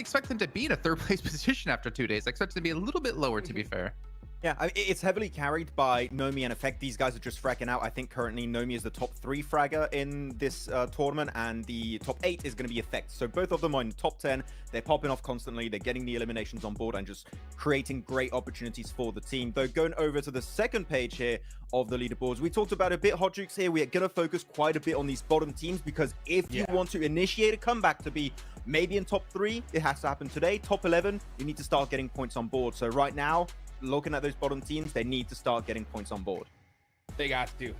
expect them to be in a third place position after 2 days. I expect them to be a little bit lower, to be fair. Yeah, I mean, it's heavily carried by Nomi and Effect. These guys are just fragging out. I think currently Nomi is the top 3 fragger in this tournament, and the top 8 is going to be Effect. So both of them are in the top 10. They're popping off constantly. They're getting the eliminations on board and just creating great opportunities for the team. Though going over to the second page here of the leaderboards, we talked about a bit, Hot Jukes, here. We're going to focus quite a bit on these bottom teams, because if you want to initiate a comeback to be maybe in top 3, it has to happen today. Top 11, you need to start getting points on board. So right now, looking at those bottom teams, they need to start getting points on board. They have to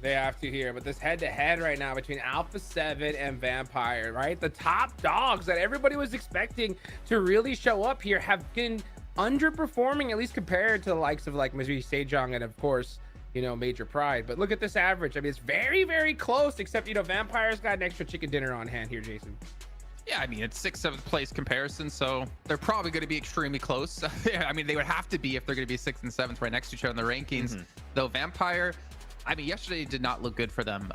here. But this head-to-head right now between Alpha 7 and Vampire, right? The top dogs that everybody was expecting to really show up here have been underperforming, at least compared to the likes of like Missouri Sejong and of course, you know, Major Pride. But look at this average. I mean, it's very, very close, except, you know, Vampire's got an extra chicken dinner on hand here, Jason. Yeah, I mean, it's 6th, 7th place comparison, so they're probably going to be extremely close. Yeah, I mean, they would have to be if they're going to be 6th and 7th right next to each other in the rankings. Though Vampire, I mean, yesterday did not look good for them.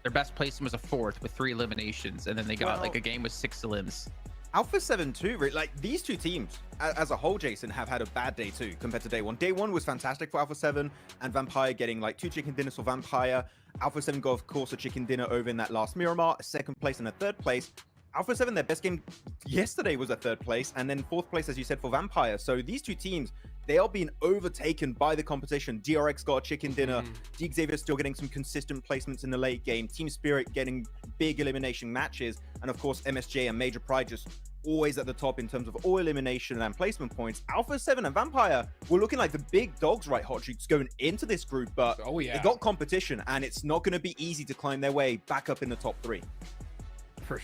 Their best placing was a 4th with 3 eliminations, and then they got like a game with 6 elims. Alpha 7 too, like these two teams as a whole, Jason, have had a bad day too compared to day one. Day one was fantastic for Alpha 7 and Vampire, getting like 2 chicken dinners for Vampire. Alpha 7 got, of course, a chicken dinner over in that last Miramar, a 2nd place and a 3rd place. Alpha 7, their best game yesterday was a 3rd place, and then 4th place, as you said, for Vampire. So these two teams, they are being overtaken by the competition. DRX got a chicken dinner. Xavier still getting some consistent placements in the late game. Team Spirit getting big elimination matches. And of course, MSJ and Major Pride just always at the top in terms of all elimination and placement points. Alpha 7 and Vampire were looking like the big dogs, right, Hot Jukes, going into this group. But they got competition, and it's not going to be easy to climb their way back up in the top 3. For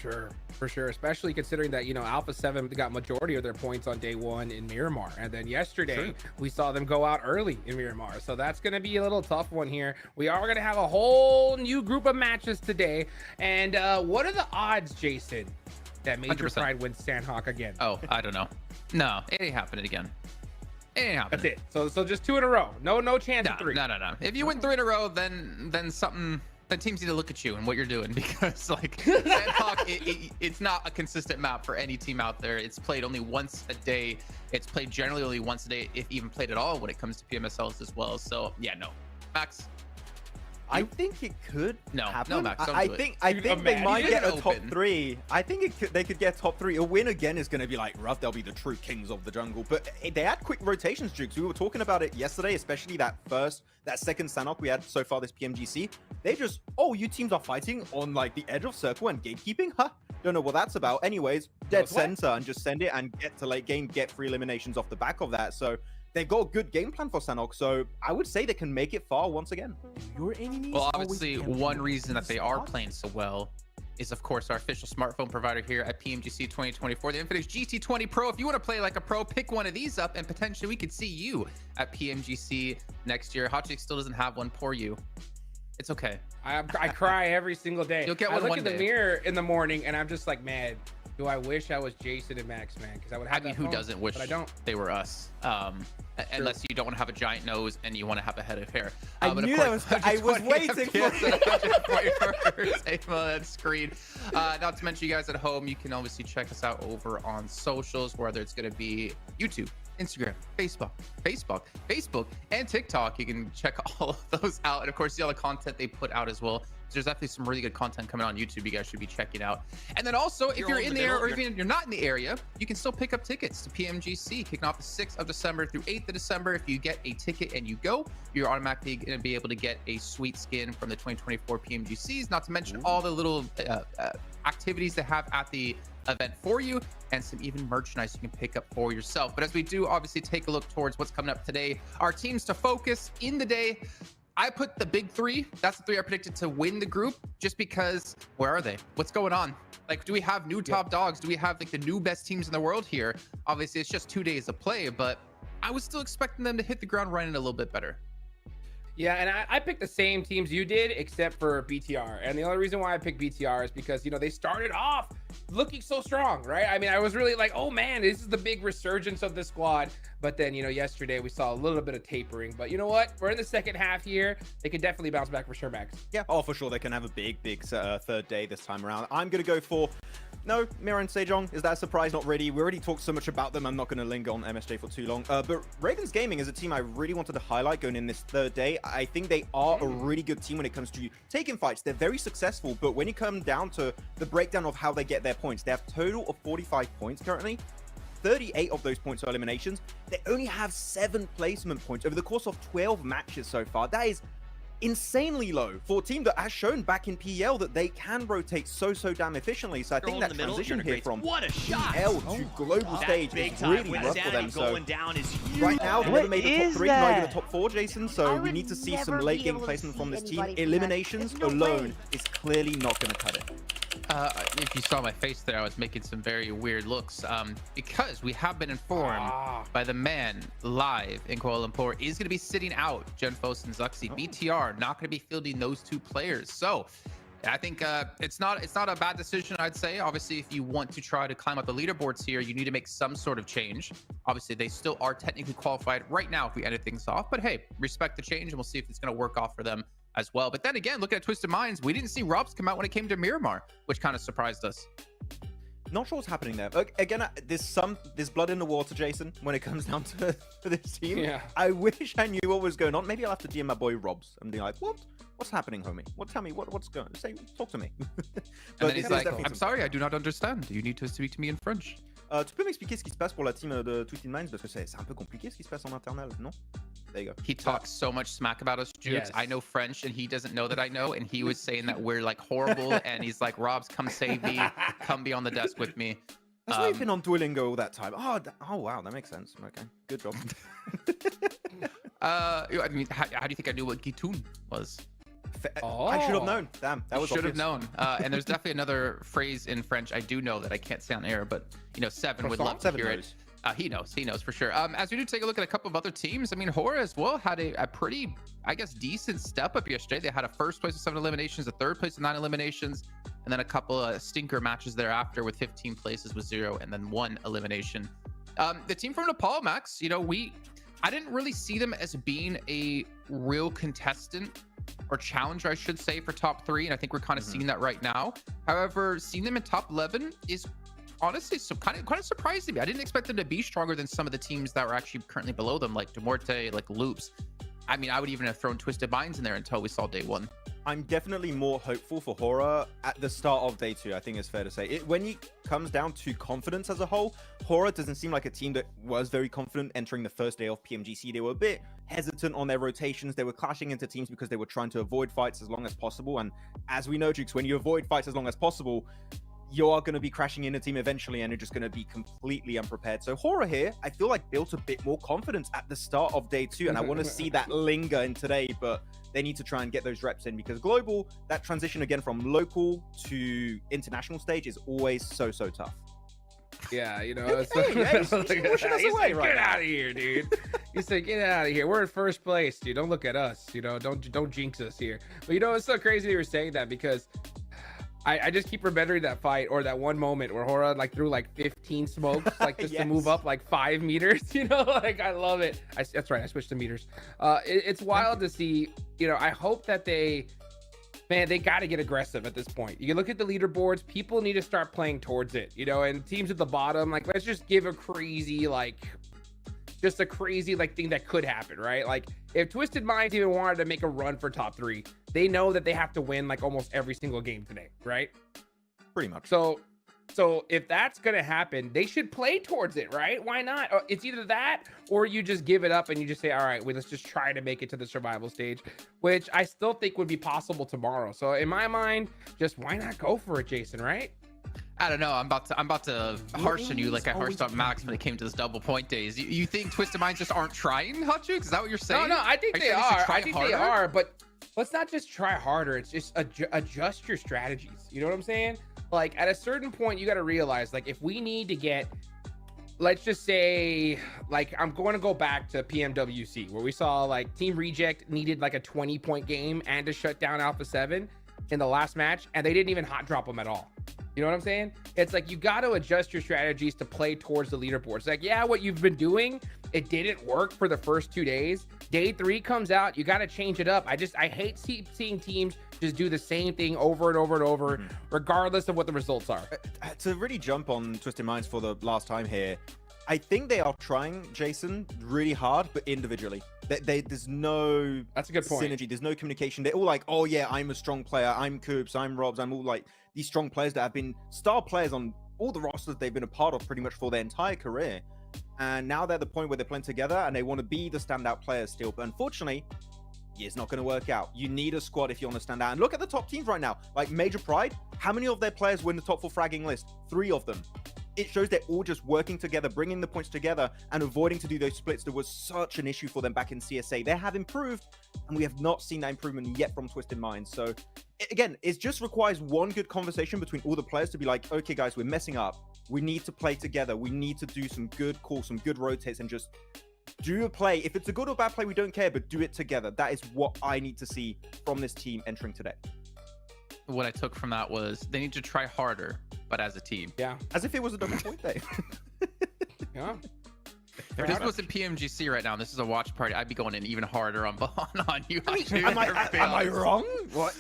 sure, especially considering that, you know, Alpha 7 got majority of their points on day 1 in Miramar, and then yesterday we saw them go out early in Miramar, so that's going to be a little tough one here. We are going to have a whole new group of matches today, and what are the odds, Jason, that Major 100%. Pride wins Sanhok again? Oh, I don't know. No, it ain't happening again. It ain't happening. That's it. So just 2 in a row. No chance of 3. No. If you win 3 in a row, then something. The teams need to look at you and what you're doing, because like Sanhok, it's not a consistent map for any team out there. It's played only once a day. It's played generally only once a day, if even played at all, when it comes to PMSLs as well. So yeah, no. Max, I think it could happen. No, Max, I think they might get a top 3. I think they could get top 3. A win again is going to be like rough. They'll be the true kings of the jungle. But they had quick rotations, Jukes. We were talking about it yesterday, especially that 2nd Sanhok we had so far this PMGC. They just, you teams are fighting on like the edge of circle and gatekeeping? Huh? Don't know what that's about. Anyways, dead center and just send it and get to late game, get 3 eliminations off the back of that. So they've got a good game plan for Sanhok, so I would say they can make it far once again. Well, obviously, one reason that they are playing so well is, of course, our official smartphone provider here at PMGC 2024, the Infinix GT20 Pro. If you want to play like a pro, pick one of these up, and potentially we could see you at PMGC next year. Hot Chick still doesn't have one. Poor you. It's okay. I cry every single day. You'll get one. I look in the mirror in the morning, and I'm just like, man, do I wish I was Jason and Max, man? Because I would have. I mean, who doesn't wish they were us? Unless you don't want to have a giant nose and you want to have a head of hair. I knew that was. I was waiting for that screen. Not to mention, you guys at home, you can obviously check us out over on socials, whether it's going to be YouTube, Instagram, Facebook, and TikTok. You can check all of those out, and of course, see all the content they put out as well. There's definitely some really good content coming on YouTube you guys should be checking out. And then also, if you're in the area, or even you're not in the area, you can still pick up tickets to PMGC kicking off the 6th of December through 8th of December. If you get a ticket and you go, you're automatically going to be able to get a sweet skin from the 2024 PMGCs, not to mention all the little activities they have at the event for you, and some even merchandise you can pick up for yourself. But as we do obviously take a look towards what's coming up today, our teams to focus in the day, I put the big 3. That's the 3 I predicted to win the group, just because where are they? What's going on? Like, do we have new top dogs? Do we have like the new best teams in the world here? Obviously, it's just 2 days of play, but I was still expecting them to hit the ground running a little bit better. Yeah, and I picked the same teams you did, except for BTR. And the only reason why I picked BTR is because, you know, they started off looking so strong, right? I mean, I was really like, oh man, this is the big resurgence of the squad. But then, you know, yesterday we saw a little bit of tapering. But you know what? We're in the second half here. They could definitely bounce back for sure, Max. Yeah, for sure. They can have a big 3rd day this time around. I'm going to go for No, Mira and Sejong, is that a surprise? Not really. We already talked so much about them. I'm not going to linger on MSJ for too long. But Ravens Gaming is a team I really wanted to highlight going in this third day. I think they are a really good team when it comes to taking fights. They're very successful, but when you come down to the breakdown of how they get their points, they have a total of 45 points currently. 38 of those points are eliminations. They only have 7 placement points over the course of 12 matches so far. That is insanely low for a team that has shown back in PL that they can rotate so damn efficiently. So I think that transition here from PL to global stage is really rough for them. So right now, they never made the top 3, not even the top 4, Jason. So we need to see some late game placement from this team. Eliminations alone is clearly not going to cut it. If you saw my face there, I was making some very weird looks because we have been informed by the man live in Kuala Lumpur is going to be sitting out Genfos and Zuxi. BTR not going to be fielding those 2 players. So I think it's not a bad decision, I'd say. Obviously, if you want to try to climb up the leaderboards here, you need to make some sort of change. Obviously, they still are technically qualified right now if we edit things off. But hey, respect the change and we'll see if it's going to work off for them as well. But then again, looking at Twisted Minds, we didn't see Robs come out when it came to Miramar, which kind of surprised us. Not sure what's happening there. Again, there's blood in the water, Jason, when it comes down to this team. Yeah. I wish I knew what was going on. Maybe I'll have to DM my boy Robs and be like, what's happening, homie? Tell me what's going on? Talk to me. And then he's like, I'm sorry, I do not understand. You need to speak to me in French. Tu peux m'expliquer ce qui se passe pour la team de Twisted Minds parce que c'est un peu compliqué ce qui se passe en maternelle, non? There you go. He talks so much smack about us, Jukes. Yes. I know French and he doesn't know that I know, and he was saying that we're like horrible, and he's like, Robs, come save me, come be on the desk with me. That's why you've been on Duolingo all that time. Oh wow, that makes sense. Okay, good job. I mean, how do you think I knew what Gitun was? I should have known. Damn, that was should have known. And there's definitely another phrase in French I do know that I can't say on air, but you know, Seven would love to hear it. He knows for sure. As we do take a look at a couple of other teams, I mean, Hora as well had a pretty, I guess, decent step up yesterday. They had a first place with 7 eliminations, a third place with 9 eliminations, and then a couple of stinker matches thereafter with 15 places with 0 and then 1 elimination. The team from Nepal, Max, you know, I didn't really see them as being a real contestant or challenger, I should say, for top 3, and I think we're kind of seeing that right now. However, seeing them in top 11 is honestly kind of surprising me. I didn't expect them to be stronger than some of the teams that were actually currently below them, like Demorte, like Loops. I mean, I would even have thrown Twisted Minds in there until we saw day 1. I'm definitely more hopeful for Hora at the start of day 2. I think it's fair to say. When it comes down to confidence as a whole, Hora doesn't seem like a team that was very confident entering the first day of PMGC. They were a bit hesitant on their rotations. They were clashing into teams because they were trying to avoid fights as long as possible. And as we know, Jukes, when you avoid fights as long as possible, you are going to be crashing in a team eventually, and you're just going to be completely unprepared. So Hora here, I feel like built a bit more confidence at the start of day 2, and I want to see that linger in today, but they need to try and get those reps in, because global, that transition again from local to international stage is always so tough. Yeah, you know, he's pushing us away right get now. out of here, dude. He said, get out of here. We're in first place, dude. Don't look at us. You know, don't jinx us here. But you know, it's so crazy you were saying that, because I just keep remembering that fight, or that one moment where Hora like threw like 15 smokes, like just to move up like 5 meters. You know, like I love it. That's right. I switched to meters. It's wild to see. You know, I hope that they got to get aggressive at this point. You can look at the leaderboards. People need to start playing towards it. You know, and teams at the bottom, like, let's just give a crazy thing that could happen, right? Like if Twisted Minds even wanted to make a run for top 3, they know that they have to win like almost every single game today, right? Pretty much. So if that's gonna happen, they should play towards it, right? Why not? It's either that, or you just give it up and you just say, all right, well, let's just try to make it to the survival stage, which I still think would be possible tomorrow. So in my mind, just why not go for it, Jason, right? I don't know. I'm about to harsh on you like I harshed on Max when it came to this double point days. You think Twisted Minds just aren't trying, Hotchuk? Is that what you're saying? No, I think they are. I think they are, but let's not just try harder. It's just adjust your strategies. You know what I'm saying? Like at a certain point, you got to realize, like, if we need to get, let's just say, like, I'm going to go back to PMWC where we saw like Team Reject needed like a 20-point game and to shut down Alpha 7 in the last match, and they didn't even hot drop them at all. You know what I'm saying? It's like you got to adjust your strategies to play towards the leaderboards. Like, yeah, what you've been doing, it didn't work for the first 2 days. Day 3 comes out, you got to change it up. I hate seeing teams just do the same thing over and over and over, regardless of what the results are. To really jump on Twisted Minds for the last time here, I think they are trying, Jason, really hard, but individually. There's no That's a good point. synergy. There's no communication. They're all like, oh yeah, I'm a strong player. I'm Coops. I'm Robs. I'm all like these strong players that have been star players on all the rosters they've been a part of pretty much for their entire career. And now they're at the point where they're playing together and they want to be the standout players still. But unfortunately, it's not going to work out. You need a squad if you want to stand out. And look at the top teams right now. Like Major Pride, how many of their players were in the top 4 fragging list? 3 of them. It shows they're all just working together, bringing the points together and avoiding to do those splits that was such an issue for them back in CSA. They have improved, and we have not seen that improvement yet from Twisted Minds. So again, it just requires one good conversation between all the players to be like, okay, guys, we're messing up. We need to play together. We need to do some good calls, some good rotates, and just do a play. If it's a good or bad play, we don't care, but do it together. That is what I need to see from this team entering today. What I took from that was they need to try harder, but as a team. Yeah. As if it was a double point day. Yeah. If this wasn't PMGC right now, and this is a watch party, I'd be going in even harder on you. Am I wrong? What?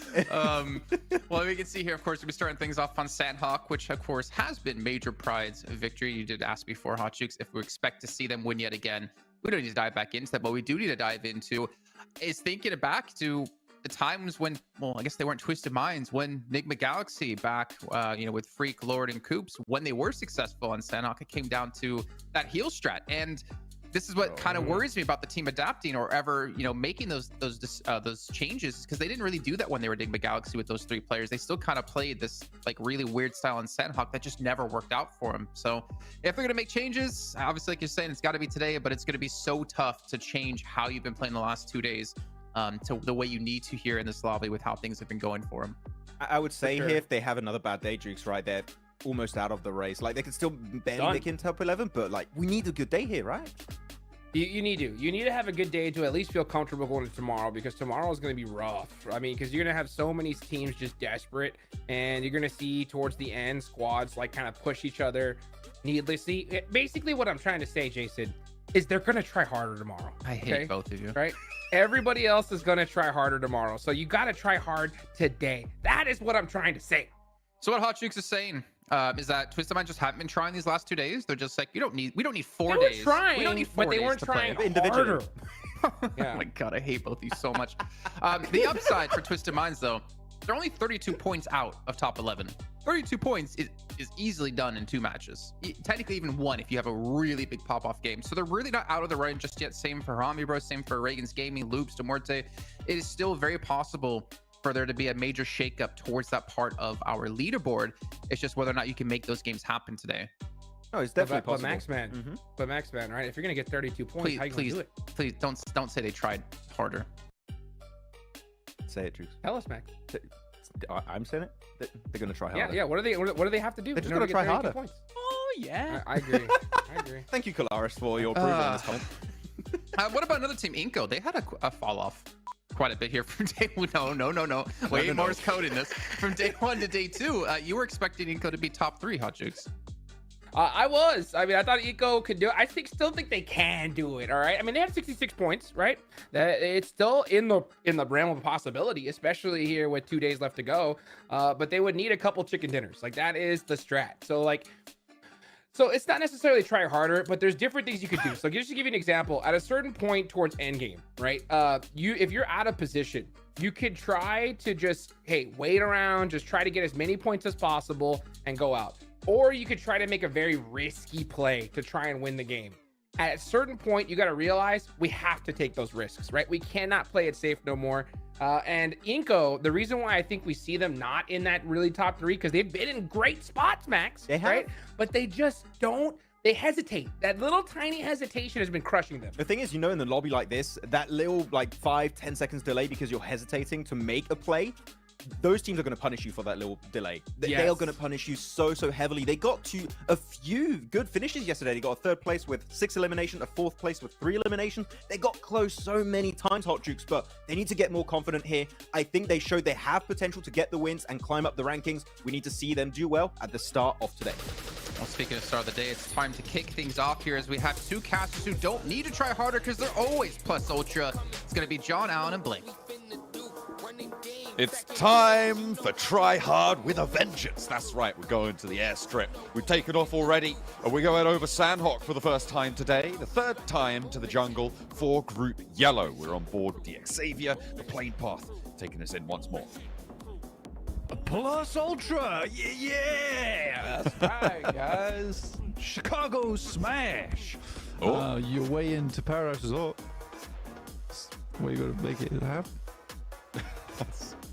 Well, we can see here, of course, we'll be starting things off on Sanhok, which, of course, has been Major Pride's victory. You did ask before, Hot Jukes, if we expect to see them win yet again. We don't need to dive back into that, but we do need to dive into is thinking back to the times when, well, I guess they weren't Twisted Minds, when Nigma Galaxy back, with Freak, Lord, and Coops, when they were successful on Sanhok, it came down to that heal strat. And this is what kind of worries me about the team adapting or ever, making those changes, because they didn't really do that when they were Nigma Galaxy with those 3 players. They still kind of played this like really weird style on Sanhok that just never worked out for them. So if they're going to make changes, obviously, like you're saying, it's got to be today, but it's going to be so tough to change how you've been playing the last 2 days. To the way you need to here in this lobby with how things have been going for them. I would say here, if they have another bad day, Jukes, right, they're almost out of the race. Like, they can still barely make in top 11, but like, we need a good day here, right? You need to have a good day to at least feel comfortable going to tomorrow, because tomorrow is going to be rough. I mean, because you're going to have so many teams just desperate, and you're going to see towards the end squads like kind of push each other needlessly. Basically, what I'm trying to say, Jason, is they're going to try harder tomorrow. I hate both of you. Right? Everybody else is going to try harder tomorrow. So you got to try hard today. That is what I'm trying to say. So what Hot Jukes is saying is that Twisted Minds just haven't been trying these last 2 days. They're just like, we don't need 4 days. Trying, we don't need 4 but they days weren't to trying play. harder. Yeah. Oh my God, I hate both of you so much. The upside for Twisted Minds, though, they're only 32 points out of top 11. 32 points is easily done in 2 matches. Technically even 1 if you have a really big pop-off game. So they're really not out of the run just yet. Same for Harami Bro, same for Reagan's Gaming, Loops, Demorte. It is still very possible for there to be a major shakeup towards that part of our leaderboard. It's just whether or not you can make those games happen today. No, it's definitely possible. But Max Man, right? If you're gonna get 32 points, how you gonna do it? Please don't say they tried harder. Say it, Jukes. Tell us, Max. I'm saying it. They're going to try harder. Yeah. What do they have to do? They're just going to try harder. Points? Oh yeah. I agree. Thank you, Kalaris, for your approval on this comment. What about another team, Inko? They had a fall off quite a bit here from day one. No. Way Morse code in this. From day 1 to day 2, you were expecting Inko to be top 3, Hot Jukes. I was. I mean, I thought Eco could do it. I still think they can do it. All right. I mean, they have 66 points, right? That it's still in the realm of possibility, especially here with 2 days left to go. But they would need a couple chicken dinners. Like, that is the strat. So it's not necessarily try harder, but there's different things you could do. So just to give you an example, at a certain point towards endgame, right? If you're out of position, you could try to just, wait around, just try to get as many points as possible and go out. Or you could try to make a very risky play to try and win the game. At a certain point, you got to realize we have to take those risks, right? We cannot play it safe no more. And Inko, the reason why I think we see them not in that really top 3, because they've been in great spots, Max, right? But they just they hesitate. That little tiny hesitation has been crushing them. The thing is, in the lobby like this, that little 5-10 seconds delay because you're hesitating to make a play those teams are going to punish you for that little delay. They are Yes. going to punish you so heavily. They got to a few good finishes yesterday. They got a 3rd place with 6 elimination, a 4th place with 3 elimination. They got close so many times, Hot Jukes, but they need to get more confident here. I think they showed they have potential to get the wins and climb up the rankings. We need to see them do well at the start of today. Well, speaking of start of the day, it's time to kick things off here as we have 2 casters who don't need to try harder because they're always plus ultra. It's going to be John Allen and Blake. It's time for Try Hard with a Vengeance. That's right, we're going to the airstrip. We've taken off already, and we're going over Sanhok for the first time today. The 3rd time to the jungle for Group Yellow. We're on board with the Xavier, the plane path, taking us in once more. Plus Ultra, yeah! That's right, guys. Chicago Smash. Oh. Your way into Paradise Resort. Where you gotta make it happen.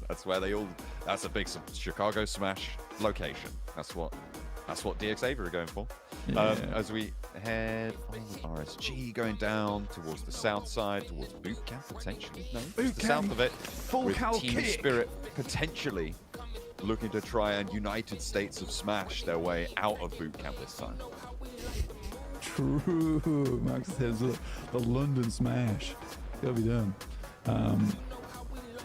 That's where they all. That's a big Chicago Smash location. That's what DX Xavier are going for. Yeah. As we head on RSG, going down towards the south side, towards boot camp potentially. No, just the south of it. Full with cow Team kick. Spirit potentially looking to try and United States of Smash their way out of boot camp this time. True. Max says the London Smash. Gotta be done.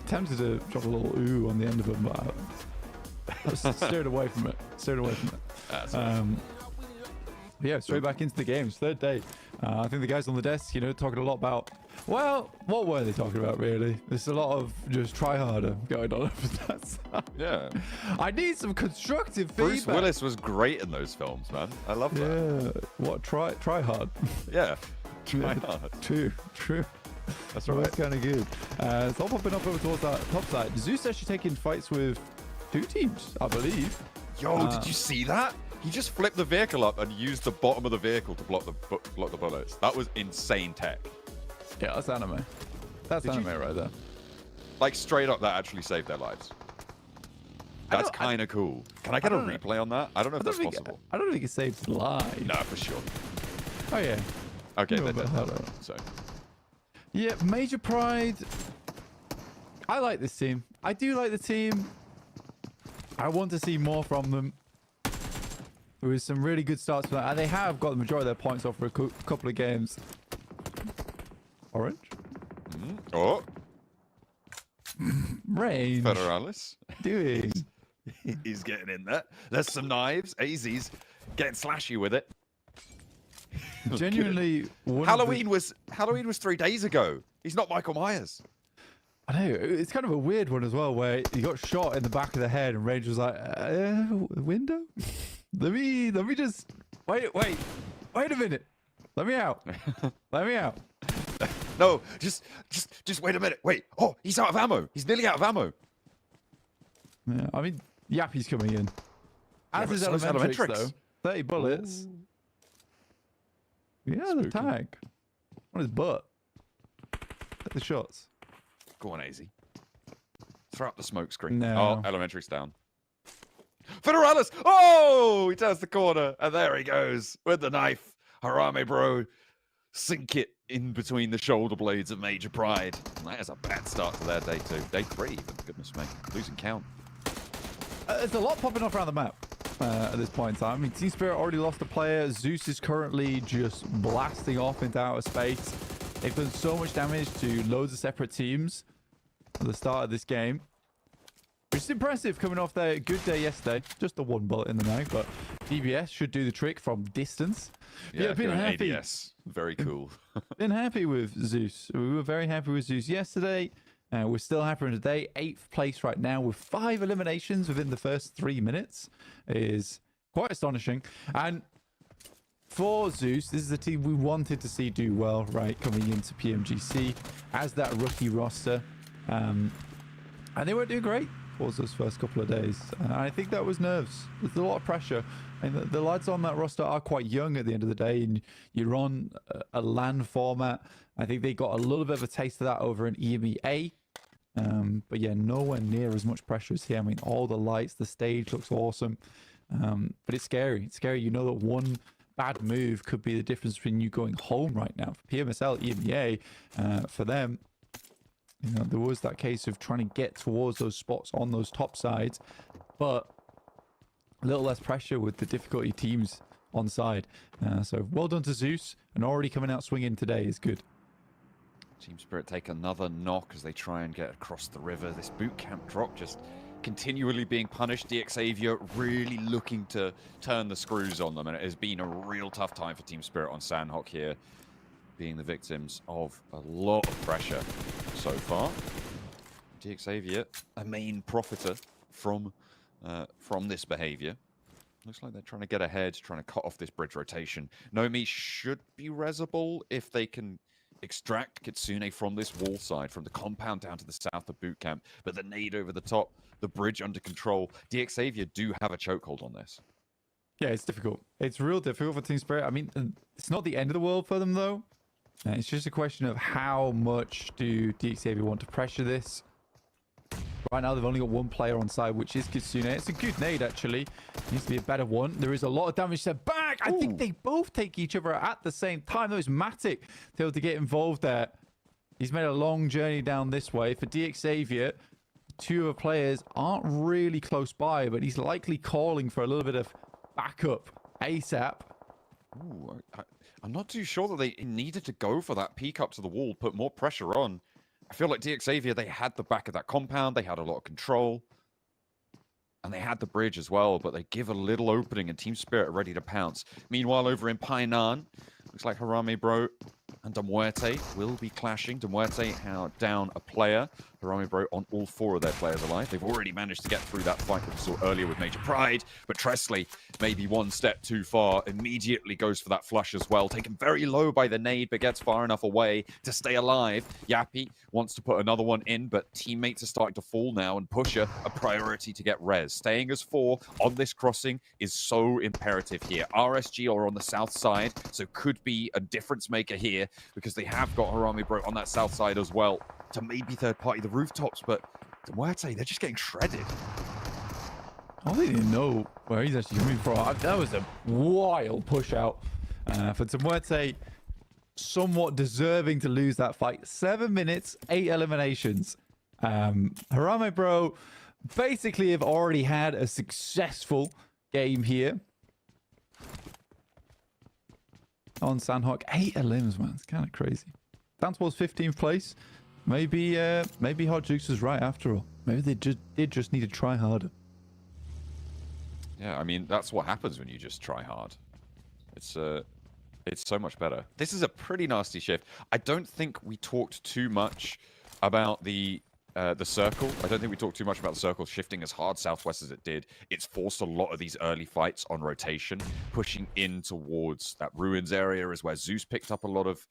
Tempted to drop a little ooh on the end of them, but I steered away from it. That's right. Yeah, straight back into the games. 3rd day. I think the guys on the desk, talking a lot about, well, what were they talking about, really? There's a lot of just try harder going on over that side. Yeah. I need some constructive feedback. Bruce Willis was great in those films, man. I love that. Yeah. What? Try hard. Yeah. Try Yeah, hard. True. That's Well, right. that's kind of good. It's all popping up over towards that top side. Zeus actually taking fights with 2 teams, I believe. Yo, did you see that? He just flipped the vehicle up and used the bottom of the vehicle to block the bullets. That was insane tech. Yeah, that's anime. That's Did you- anime right there. Like straight up, that actually saved their lives. That's kind of cool. Can I get a don't know. replay on that? I don't know if that's think, possible. I don't think it saves live. No, for sure. Oh, yeah. Okay, No, they but did. hold on. So Yeah, Major Pride. I like this team. I do like the team. I want to see more from them. There was some really good starts for that, and they have got the majority of their points off for a couple of games. Orange? oh, Range. Federalis. Doing. He's getting in there. There's some knives. AZ's getting slashy with it. Genuinely, one of the- Halloween was 3 days ago. He's not Michael Myers. I know, it's kind of a weird one as well, where he got shot in the back of the head, and Range was like, window? let me just wait a minute. Let me out. Let me out. No, just wait a minute. Wait. Oh, he's out of ammo. He's nearly out of ammo. Yeah, I mean, Yappy's coming in. As but is so is Elementrix, Elementrix. though. 30 bullets. Yeah, the Spooky. tag. On his butt. Take the shots. Go on, AZ. Throw up the smoke screen. No. Oh, Elementrix down. Federalis! Oh! He turns the corner, and there he goes with the knife. Harami Bro. Sink it in between the shoulder blades of Major Pride. And that is a bad start to their day 2. Day 3, even. Goodness me. Losing count. There's a lot popping off around the map at this point in time. I mean, Team Spirit already lost a player. Zeus is currently just blasting off into outer space. They've done so much damage to loads of separate teams at the start of this game, which is impressive coming off their good day yesterday. Just the 1 bullet in the mag, but DBS should do the trick from distance. Yeah, been going happy. ADS. Very cool. Been happy with Zeus. We were very happy with Zeus yesterday. We're still happy today. 8th place right now with 5 eliminations within the first 3 minutes is quite astonishing. And for Zeus, this is a team we wanted to see do well, right, coming into PMGC as that rookie roster. And they weren't doing great towards those first couple of days. I think that was nerves. There's a lot of pressure. And the lads on that roster are quite young at the end of the day, and you're on a LAN format. I think they got a little bit of a taste of that over in EMEA. But yeah, nowhere near as much pressure as here. I mean, all the lights, the stage looks awesome. But it's scary. It's scary. You know that one bad move could be the difference between you going home right now. For PMSL, EMEA, for them, You know, there was that case of trying to get towards those spots on those top sides, but a little less pressure with the difficulty teams on side. So well done to Zeus, and already coming out swinging today is good. Team Spirit take another knock as they try and get across the river. This boot camp drop just continually being punished. DXavier really looking to turn the screws on them, and it has been a real tough time for Team Spirit on Sanhok here, being the victims of a lot of pressure so far. DXavier, a main profiter from this behavior. Looks like they're trying to get ahead, trying to cut off this bridge rotation. Nomi should be resable if they can extract Kitsune from this wall side, from the compound down to the south of boot camp. But the nade over the top, the bridge under control. DXavier do have a chokehold on this. Yeah, it's difficult. It's real difficult for Team Spirit. I mean, it's not the end of the world for them, though. It's just a question of how much do DXavier want to pressure this. Right now, they've only got one player on side, which is Kitsune. It's a good nade, actually. Needs to be a better one. There is a lot of damage sent back. I think they both take each other at the same time. That was Matic to be able to get involved there. He's made a long journey down this way. For DXavier, two other players aren't really close by, but he's likely calling for a little bit of backup ASAP. Ooh, I'm not too sure that they needed to go for that peek up to the wall, put more pressure on. I feel like DXavier, they had the back of that compound, they had a lot of control, and they had the bridge as well, but they give a little opening and Team Spirit are ready to pounce. Meanwhile, over in Painan, looks like Harami Bro and Demuerte will be clashing. Demuerte down a player. Harami Bro on all four of their players alive. They've already managed to get through that fight that we saw earlier with Major Pride, but Tresley, maybe one step too far, immediately goes for that flush as well. Taken very low by the nade, but gets far enough away to stay alive. Yappy wants to put another one in, but teammates are starting to fall now, and Pusher, a priority to get res. Staying as 4 on this crossing is so imperative here. RSG are on the south side, so could be a difference maker here, because they have got Harami Bro on that south side as well, to maybe third party the rooftops, but Demuerte, they're just getting shredded. I don't even know where he's actually coming from. That was a wild push out for Demuerte. Somewhat deserving to lose that fight. 7 minutes, 8 eliminations. Harami Bro basically have already had a successful game here on Sanhok. 8 elims, man. It's kind of crazy. Down towards 15th place. Maybe Hot Jukes was right after all. Maybe they did just need to try harder. Yeah, I mean, that's what happens when you just try hard. It's so much better. This is a pretty nasty shift. I don't think we talked too much about the circle. I don't think we talked too much about the circle shifting as hard southwest as it did. It's forced a lot of these early fights on rotation, pushing in towards that ruins area is where Zeus picked up a lot of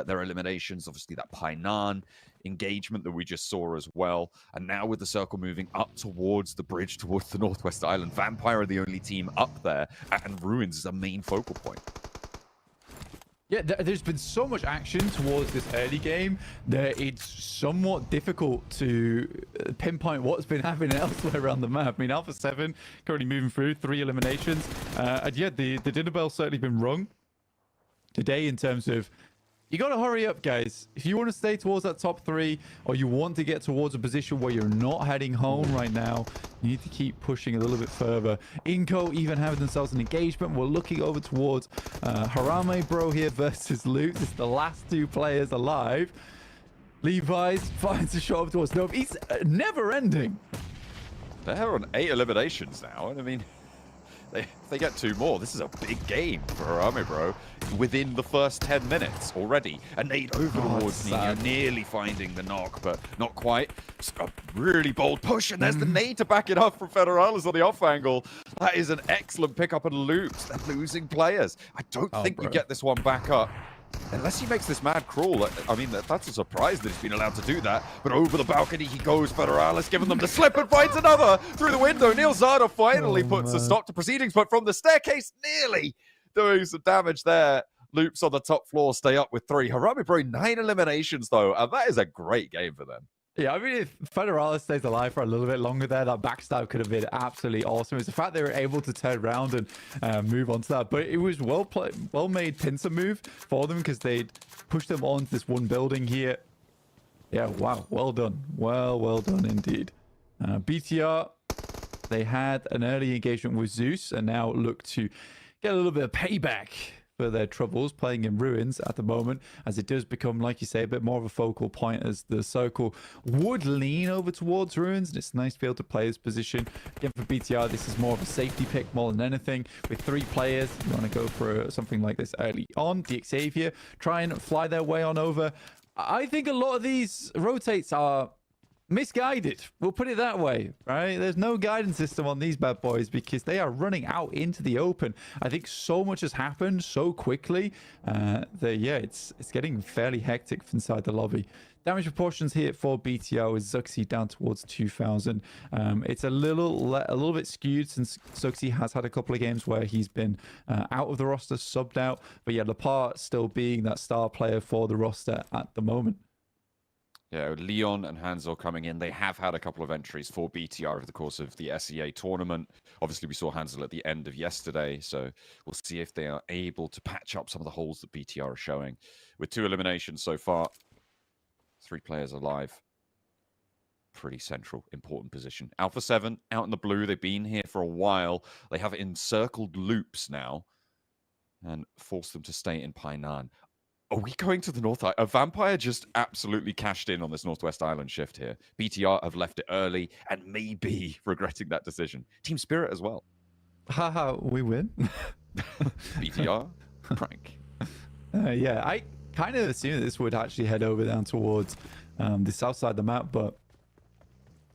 their eliminations. Obviously, that Painan engagement that we just saw as well. And now with the circle moving up towards the bridge, towards the Northwest Island, Vampire are the only team up there, and Ruins is a main focal point. Yeah, there's been so much action towards this early game that it's somewhat difficult to pinpoint what's been happening elsewhere around the map. I mean, Alpha 7 currently moving through 3 eliminations. And yeah, the dinner bell's certainly been rung today in terms of, you got to hurry up, guys. If you want to stay towards that top 3, or you want to get towards a position where you're not heading home right now, you need to keep pushing a little bit further. Inco even having themselves an engagement. We're looking over towards Harami Bro here versus Lutz. It's the last 2 players alive. Levi's finds a shot up towards Nova. It's never ending. They're on 8 eliminations now, and I mean, if they get 2 more, this is a big game for Harami Bro within the first 10 minutes already. A nade over towards Nino, nearly finding the knock, but not quite. It's a really bold push, and there's the nade to back it up from Federales on the off angle. That is an excellent pickup and loops. They're losing players. I don't think you get this one back up. Unless he makes this mad crawl. I mean, that's a surprise that he's been allowed to do that. But over the balcony he goes, Federales giving them the slip and finds another through the window. Neil Zada finally puts a stop to proceedings, but from the staircase, nearly doing some damage there. Loops on the top floor, stay up with 3. Harami Bro, 9 eliminations though, and that is a great game for them. Yeah, I mean, if Federales stays alive for a little bit longer there, that backstab could have been absolutely awesome. It's the fact they were able to turn around and move on to that. But it was well-made pincer move for them, because they'd pushed them onto this one building here. Yeah, wow. Well done. Well done indeed. BTR, they had an early engagement with Zeus and now look to get a little bit of payback for their troubles playing in Ruins at the moment, as it does become, like you say, a bit more of a focal point as the circle would lean over towards Ruins, and it's nice to be able to play this position. Again, for BTR, this is more of a safety pick more than anything. With 3 players, you want to go for something like this early on. The Xavier try and fly their way on over. I think a lot of these rotates are misguided. We'll put it that way, right? There's no guidance system on these bad boys because they are running out into the open. I think so much has happened so quickly that yeah, it's getting fairly hectic inside the lobby. Damage proportions here for BTO is Zuxi down towards 2,000. It's a little bit skewed since Zuxi has had a couple of games where he's been out of the roster, subbed out. But yeah, Lepart still being that star player for the roster at the moment. Yeah, Leon and Hansel coming in. They have had a couple of entries for BTR over the course of the SEA tournament. Obviously, we saw Hansel at the end of yesterday, so we'll see if they are able to patch up some of the holes that BTR are showing. With 2 eliminations so far, 3 players alive. Pretty central, important position. Alpha 7 out in the blue. They've been here for a while. They have encircled loops now and forced them to stay in Painan. Are we going to the north? A Vampire just absolutely cashed in on this Northwest Island shift here. BTR have left it early and maybe regretting that decision. Team Spirit as well. Haha, we win. BTR, prank. Yeah, I kind of assumed this would actually head over down towards the south side of the map, but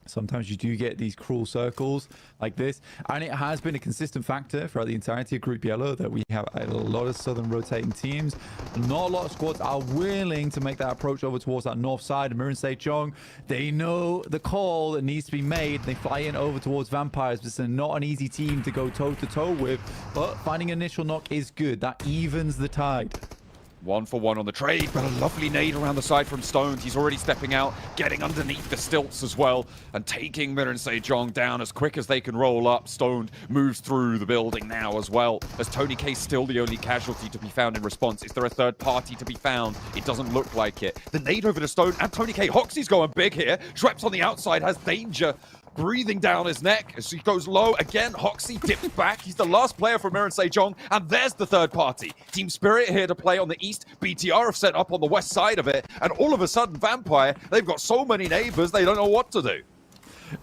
sometimes you do get these cruel circles like this, and it has been a consistent factor throughout the entirety of Group Yellow that we have a lot of southern rotating teams. Not a lot of squads are willing to make that approach over towards that north side. And Mirren Sejong, they know the call that needs to be made. They fly in over towards Vampires. This is not an easy team to go toe-to-toe with, but finding an initial knock is good. That evens the tide. 1 for 1 on the trade, but a lovely nade around the side from Stoned. He's already stepping out, getting underneath the stilts as well, and taking Mirren Sejong down as quick as they can roll up. Stoned moves through the building now as well, as Tony K still the only casualty to be found in response. Is there a third party to be found? It doesn't look like it. The nade over to Stoned, and Tony K. Hoxie's going big here. Schweppes on the outside has danger breathing down his neck as he goes low. Again, Hoxie dips back. He's the last player for Mirren Sejong, and there's the third party. Team Spirit here to play on the east. BTR have set up on the west side of it, and all of a sudden, Vampire, they've got so many neighbors, they don't know what to do.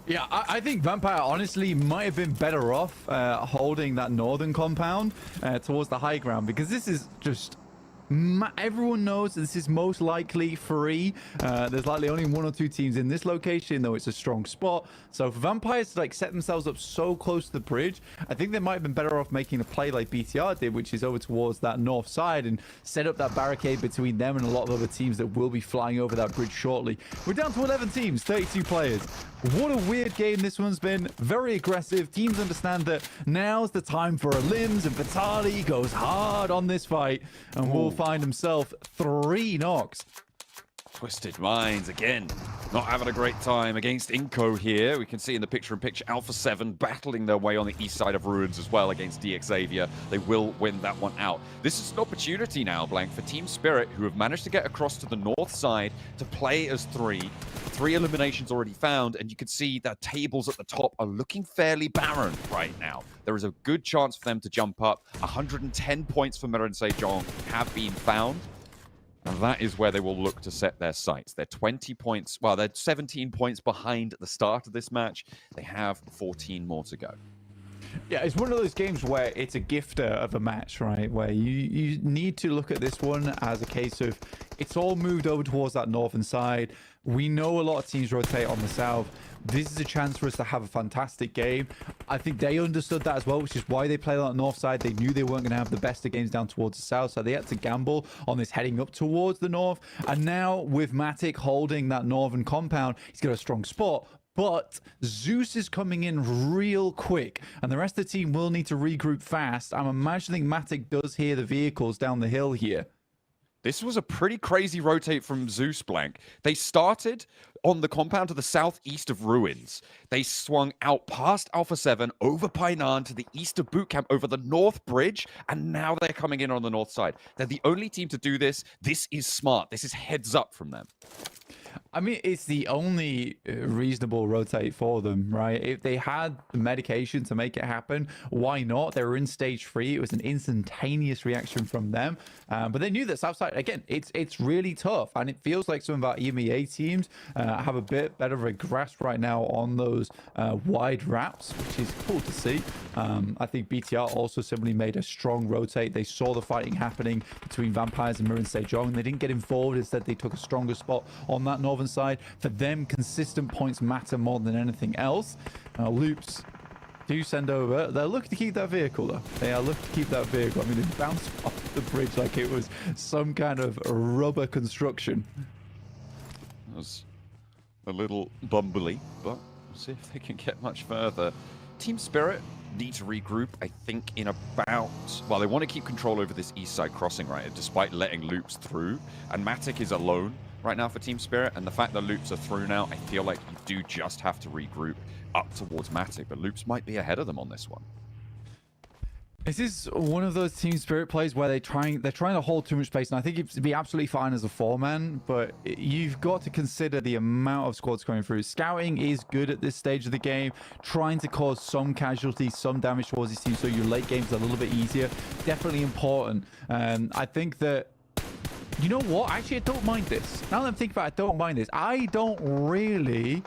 Yeah, I think Vampire honestly might have been better off holding that northern compound towards the high ground, because this is just... everyone knows this is most likely free. There's likely only 1 or 2 teams in this location, though it's a strong spot. So for Vampires to like set themselves up so close to the bridge, I think they might have been better off making a play like BTR did, which is over towards that north side and set up that barricade between them and a lot of other teams that will be flying over that bridge shortly. We're down to 11 teams, 32 players. What a weird game this one's been. Very aggressive. Teams understand that now's the time for a limbs, and Vitali goes hard on this fight and will find himself 3 knocks. Twisted Minds again, not having a great time against Inco here. We can see in the picture-in-picture Alpha 7 battling their way on the east side of Ruins as well against Xavier. They will win that one out. This is an opportunity now, Blank, for Team Spirit, who have managed to get across to the north side to play as 3. 3 eliminations already found, and you can see that tables at the top are looking fairly barren right now. There is a good chance for them to jump up. 110 points for Mirren Sejong have been found. And that is where they will look to set their sights. They're 20 points, well, they're 17 points behind at the start of this match. They have 14 more to go. Yeah, it's one of those games where it's a gifter of a match, right? Where you need to look at this one as a case of it's all moved over towards that northern side. We know a lot of teams rotate on the south. This is a chance for us to have a fantastic game. I think they understood that as well, which is why they played on the north side. They knew they weren't going to have the best of games down towards the south, so they had to gamble on this heading up towards the north. And now with Matic holding that northern compound, he's got a strong spot. But Zeus is coming in real quick, and the rest of the team will need to regroup fast. I'm imagining Matic does hear the vehicles down the hill here. This was a pretty crazy rotate from Zeus, Blank. They started on the compound to the southeast of Ruins. They swung out past Alpha 7, over Painan to the east of Bootcamp, over the north bridge, and now they're coming in on the north side. They're the only team to do this. This is smart. This is heads up from them. I mean, it's the only reasonable rotate for them, right? If they had the medication to make it happen, why not? They were in stage 3. It was an instantaneous reaction from them. But they knew that Southside, again, it's really tough. And it feels like some of our EMEA teams have a bit better of a grasp right now on those wide wraps, which is cool to see. I think BTR also similarly made a strong rotate. They saw the fighting happening between Vampires and Marin Sejong. They didn't get involved. Instead, they took a stronger spot on that northern side. For them, consistent points matter more than anything else. Loops do send over. They're looking to keep that vehicle, though. They are looking to keep that vehicle. I mean, it bounced off the bridge like it was some kind of rubber construction. It was a little bumbly, but we'll see if they can get much further. Team Spirit need to regroup, I think, in about... Well, they want to keep control over this east side crossing, right, despite letting Loops through. And Matic is alone right now for Team Spirit, and the fact that Loops are through now, I feel like you do just have to regroup up towards Matic, but Loops might be ahead of them on this one. This is one of those Team Spirit plays where they're trying to hold too much space, and I think it'd be absolutely fine as a 4-man, but you've got to consider the amount of squads going through. Scouting is good at this stage of the game, trying to cause some casualties, some damage towards these teams, so your late game's a little bit easier. Definitely important. I think that, you know what? Actually, I don't mind this. Now that I'm thinking about it, I don't mind this. I don't really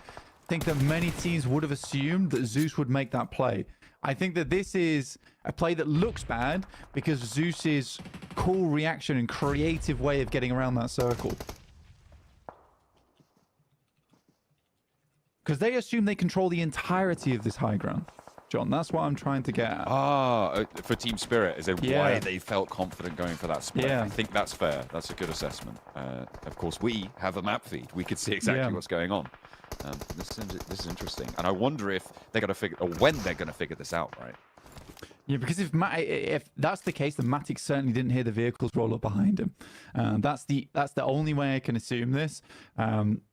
think that many teams would have assumed that Zeus would make that play. I think that this is a play that looks bad because Zeus's cool reaction and creative way of getting around that circle. Because they assume they control the entirety of this high ground. John, that's what I'm trying to get at. For Team Spirit, is it why they felt confident going for that split? Yeah. I think that's fair. That's a good assessment. Of course, we have a map feed. We could see exactly what's going on. This is interesting, and I wonder if they're going to figure, or when they're going to figure this out, right? Yeah, because if that's the case, then Matic certainly didn't hear the vehicles roll up behind him. That's the only way I can assume this.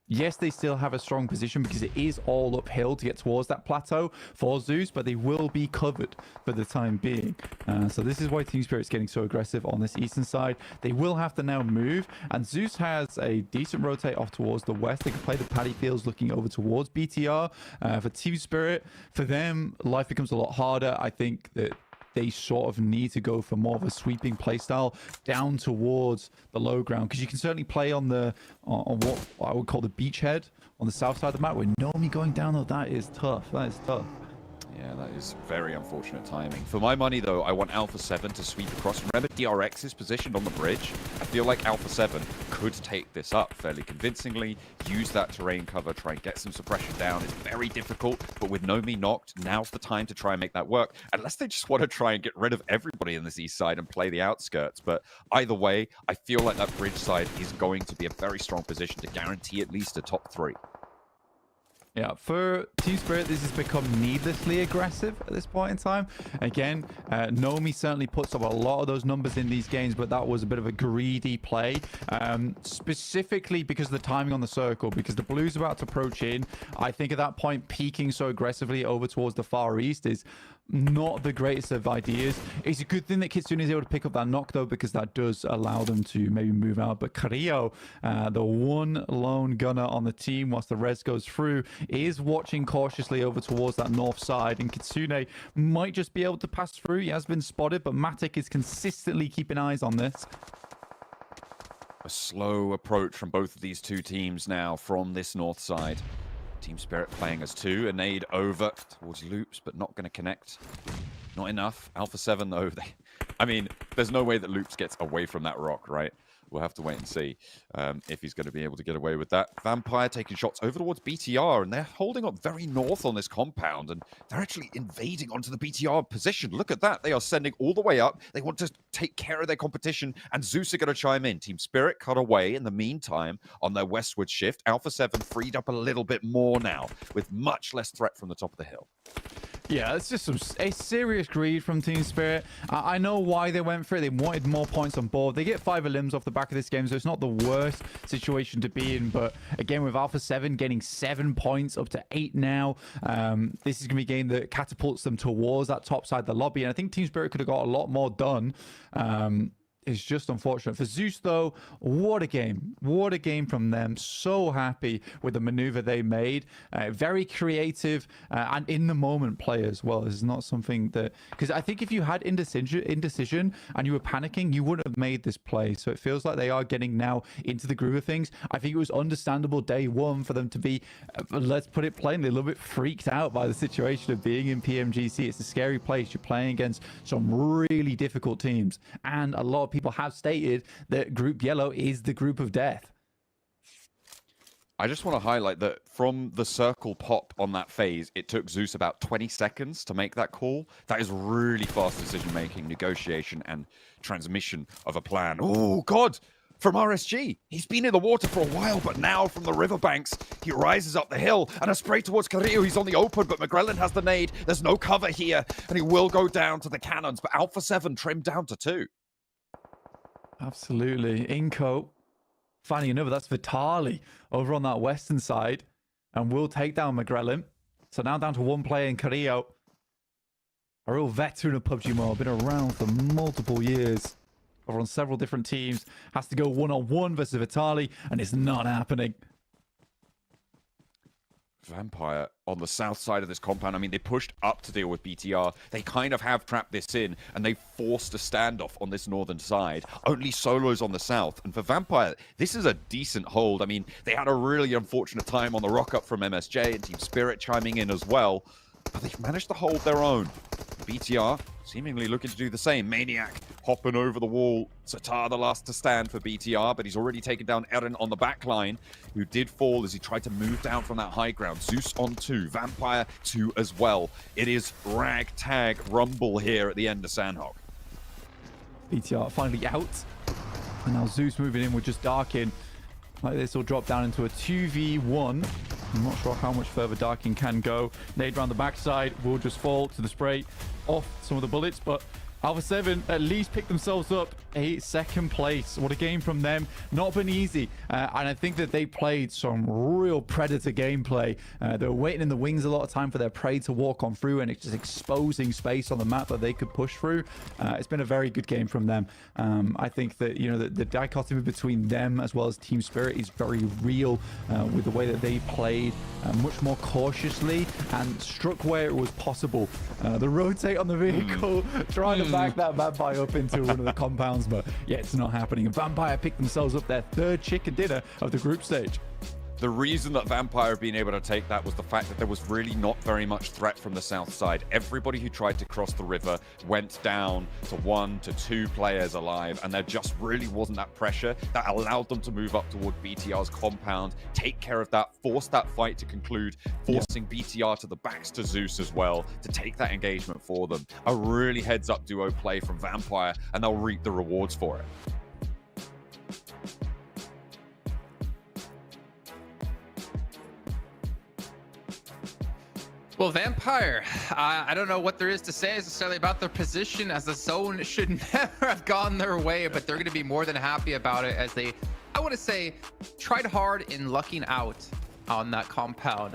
Yes, they still have a strong position because it is all uphill to get towards that plateau for Zeus, but they will be covered for the time being. So this is why Team Spirit's getting so aggressive on this eastern side. They will have to now move, and Zeus has a decent rotate off towards the west. They can play the paddy fields looking over towards BTR. For Team Spirit, for them, life becomes a lot harder. I think that they sort of need to go for more of a sweeping playstyle down towards the low ground, because you can certainly play on what I would call the beachhead on the south side of the map. With Nomi going down, though, that is tough. That is tough. Yeah, that is very unfortunate timing. For my money, though, I want Alpha 7 to sweep across. Remember, DRX is positioned on the bridge. I feel like Alpha 7 could take this up fairly convincingly, use that terrain cover, try and get some suppression down. It's very difficult, but with Nomi knocked, now's the time to try and make that work, unless they just want to try and get rid of everybody in this east side and play the outskirts. But either way, I feel like that bridge side is going to be a very strong position to guarantee at least a top 3. Yeah, for Team Spirit, this has become needlessly aggressive at this point in time. Again, Nomi certainly puts up a lot of those numbers in these games, but that was a bit of a greedy play, specifically because of the timing on the circle, because the Blues about to approach in. I think at that point, peaking so aggressively over towards the far east is not the greatest of ideas. It's a good thing that Kitsune is able to pick up that knock, though, because that does allow them to maybe move out. But Carrillo, the one lone gunner on the team whilst the res goes through, is watching cautiously over towards that north side, and Kitsune might just be able to pass through. He has been spotted, but Matic is consistently keeping eyes on this. A slow approach from both of these two teams now from this north side. Team Spirit playing as 2. A nade over towards Loops, but not going to connect. Not enough. Alpha 7, though. I mean, there's no way that Loops gets away from that rock, right? We'll have to wait and see if he's going to be able to get away with that. Vampire taking shots over towards BTR, and they're holding up very north on this compound, and they're actually invading onto the BTR position. Look at that. They are sending all the way up. They want to take care of their competition, and Zeus are going to chime in. Team Spirit cut away in the meantime on their westward shift. Alpha 7 freed up a little bit more now, with much less threat from the top of the hill. Yeah, it's just a serious greed from Team Spirit. I know why they went for it. They wanted more points on board. They get 5 limbs off the back of this game, so it's not the worst situation to be in. But again, with Alpha 7 getting 7 points up to 8 now, this is going to be a game that catapults them towards that top side of the lobby. And I think Team Spirit could have got a lot more done is just unfortunate. For Zeus, though, what a game. What a game from them. So happy with the maneuver they made. Very creative and in the moment play as well. This is not something that... Because I think if you had indecision and you were panicking, you wouldn't have made this play. So it feels like they are getting now into the groove of things. I think it was understandable day one for them to be, let's put it plainly, a little bit freaked out by the situation of being in PMGC. It's a scary place. You're playing against some really difficult teams. And a lot of people have stated that Group Yellow is the group of death. I just want to highlight that from the circle pop on that phase, it took Zeus about 20 seconds to make that call. That is really fast decision-making, negotiation, and transmission of a plan. Oh, God! From RSG, he's been in the water for a while, but now from the riverbanks, he rises up the hill, and a spray towards Carrillo. He's on the open, but McGrellan has the nade. There's no cover here, and he will go down to the cannons, but Alpha 7 trimmed down to 2. Absolutely. Inco finding another. That's Vitali over on that western side. And will take down McGrellan. So now down to one player in Carrillo. A real veteran of PUBG Mobile. Been around for multiple years. Over on several different teams. Has to go one-on-one versus Vitali. And it's not happening. Vampire on the south side of this compound. I mean, they pushed up to deal with BTR. They kind of have trapped this in, and they forced a standoff on this northern side. Only solos on the south. And for Vampire, this is a decent hold. I mean, they had a really unfortunate time on the rock-up from MSJ and Team Spirit chiming in as well. But they've managed to hold their own. BTR seemingly looking to do the same. Maniac hopping over the wall. Satar the last to stand for BTR, but he's already taken down Eren on the back line, who did fall as he tried to move down from that high ground. Zeus on 2, Vampire 2 as well. It is ragtag rumble here at the end of Sanhok. BTR finally out. And now Zeus moving in with just Darkin. Like this will drop down into a 2v1. I'm not sure how much further Darkin can go. Nade around the backside will just fall to the spray off some of the bullets, but Alpha 7 at least picked themselves up a second place. What a game from them. Not been easy. And I think that they played some real predator gameplay. They were waiting in the wings a lot of time for their prey to walk on through, and it's just exposing space on the map that they could push through. It's been a very good game from them. I think that, you know, the dichotomy between them as well as Team Spirit is very real with the way that they played much more cautiously and struck where it was possible. The rotate on the vehicle, trying to back that Vampire up into one of the compounds, but yeah, it's not happening. And Vampire picked themselves up their third chicken dinner of the group stage. The reason that Vampire have been able to take that was the fact that there was really not very much threat from the south side. Everybody who tried to cross the river went down to 1 to 2 players alive, and there just really wasn't that pressure that allowed them to move up toward BTR's compound, take care of that, force that fight to conclude, forcing BTR to the backs to Zeus as well to take that engagement for them. A really heads-up duo play from Vampire, and they'll reap the rewards for it. Well, Vampire, I don't know what there is to say necessarily about their position, as the zone should never have gone their way, but they're going to be more than happy about it as they, I want to say, tried hard in lucking out on that compound.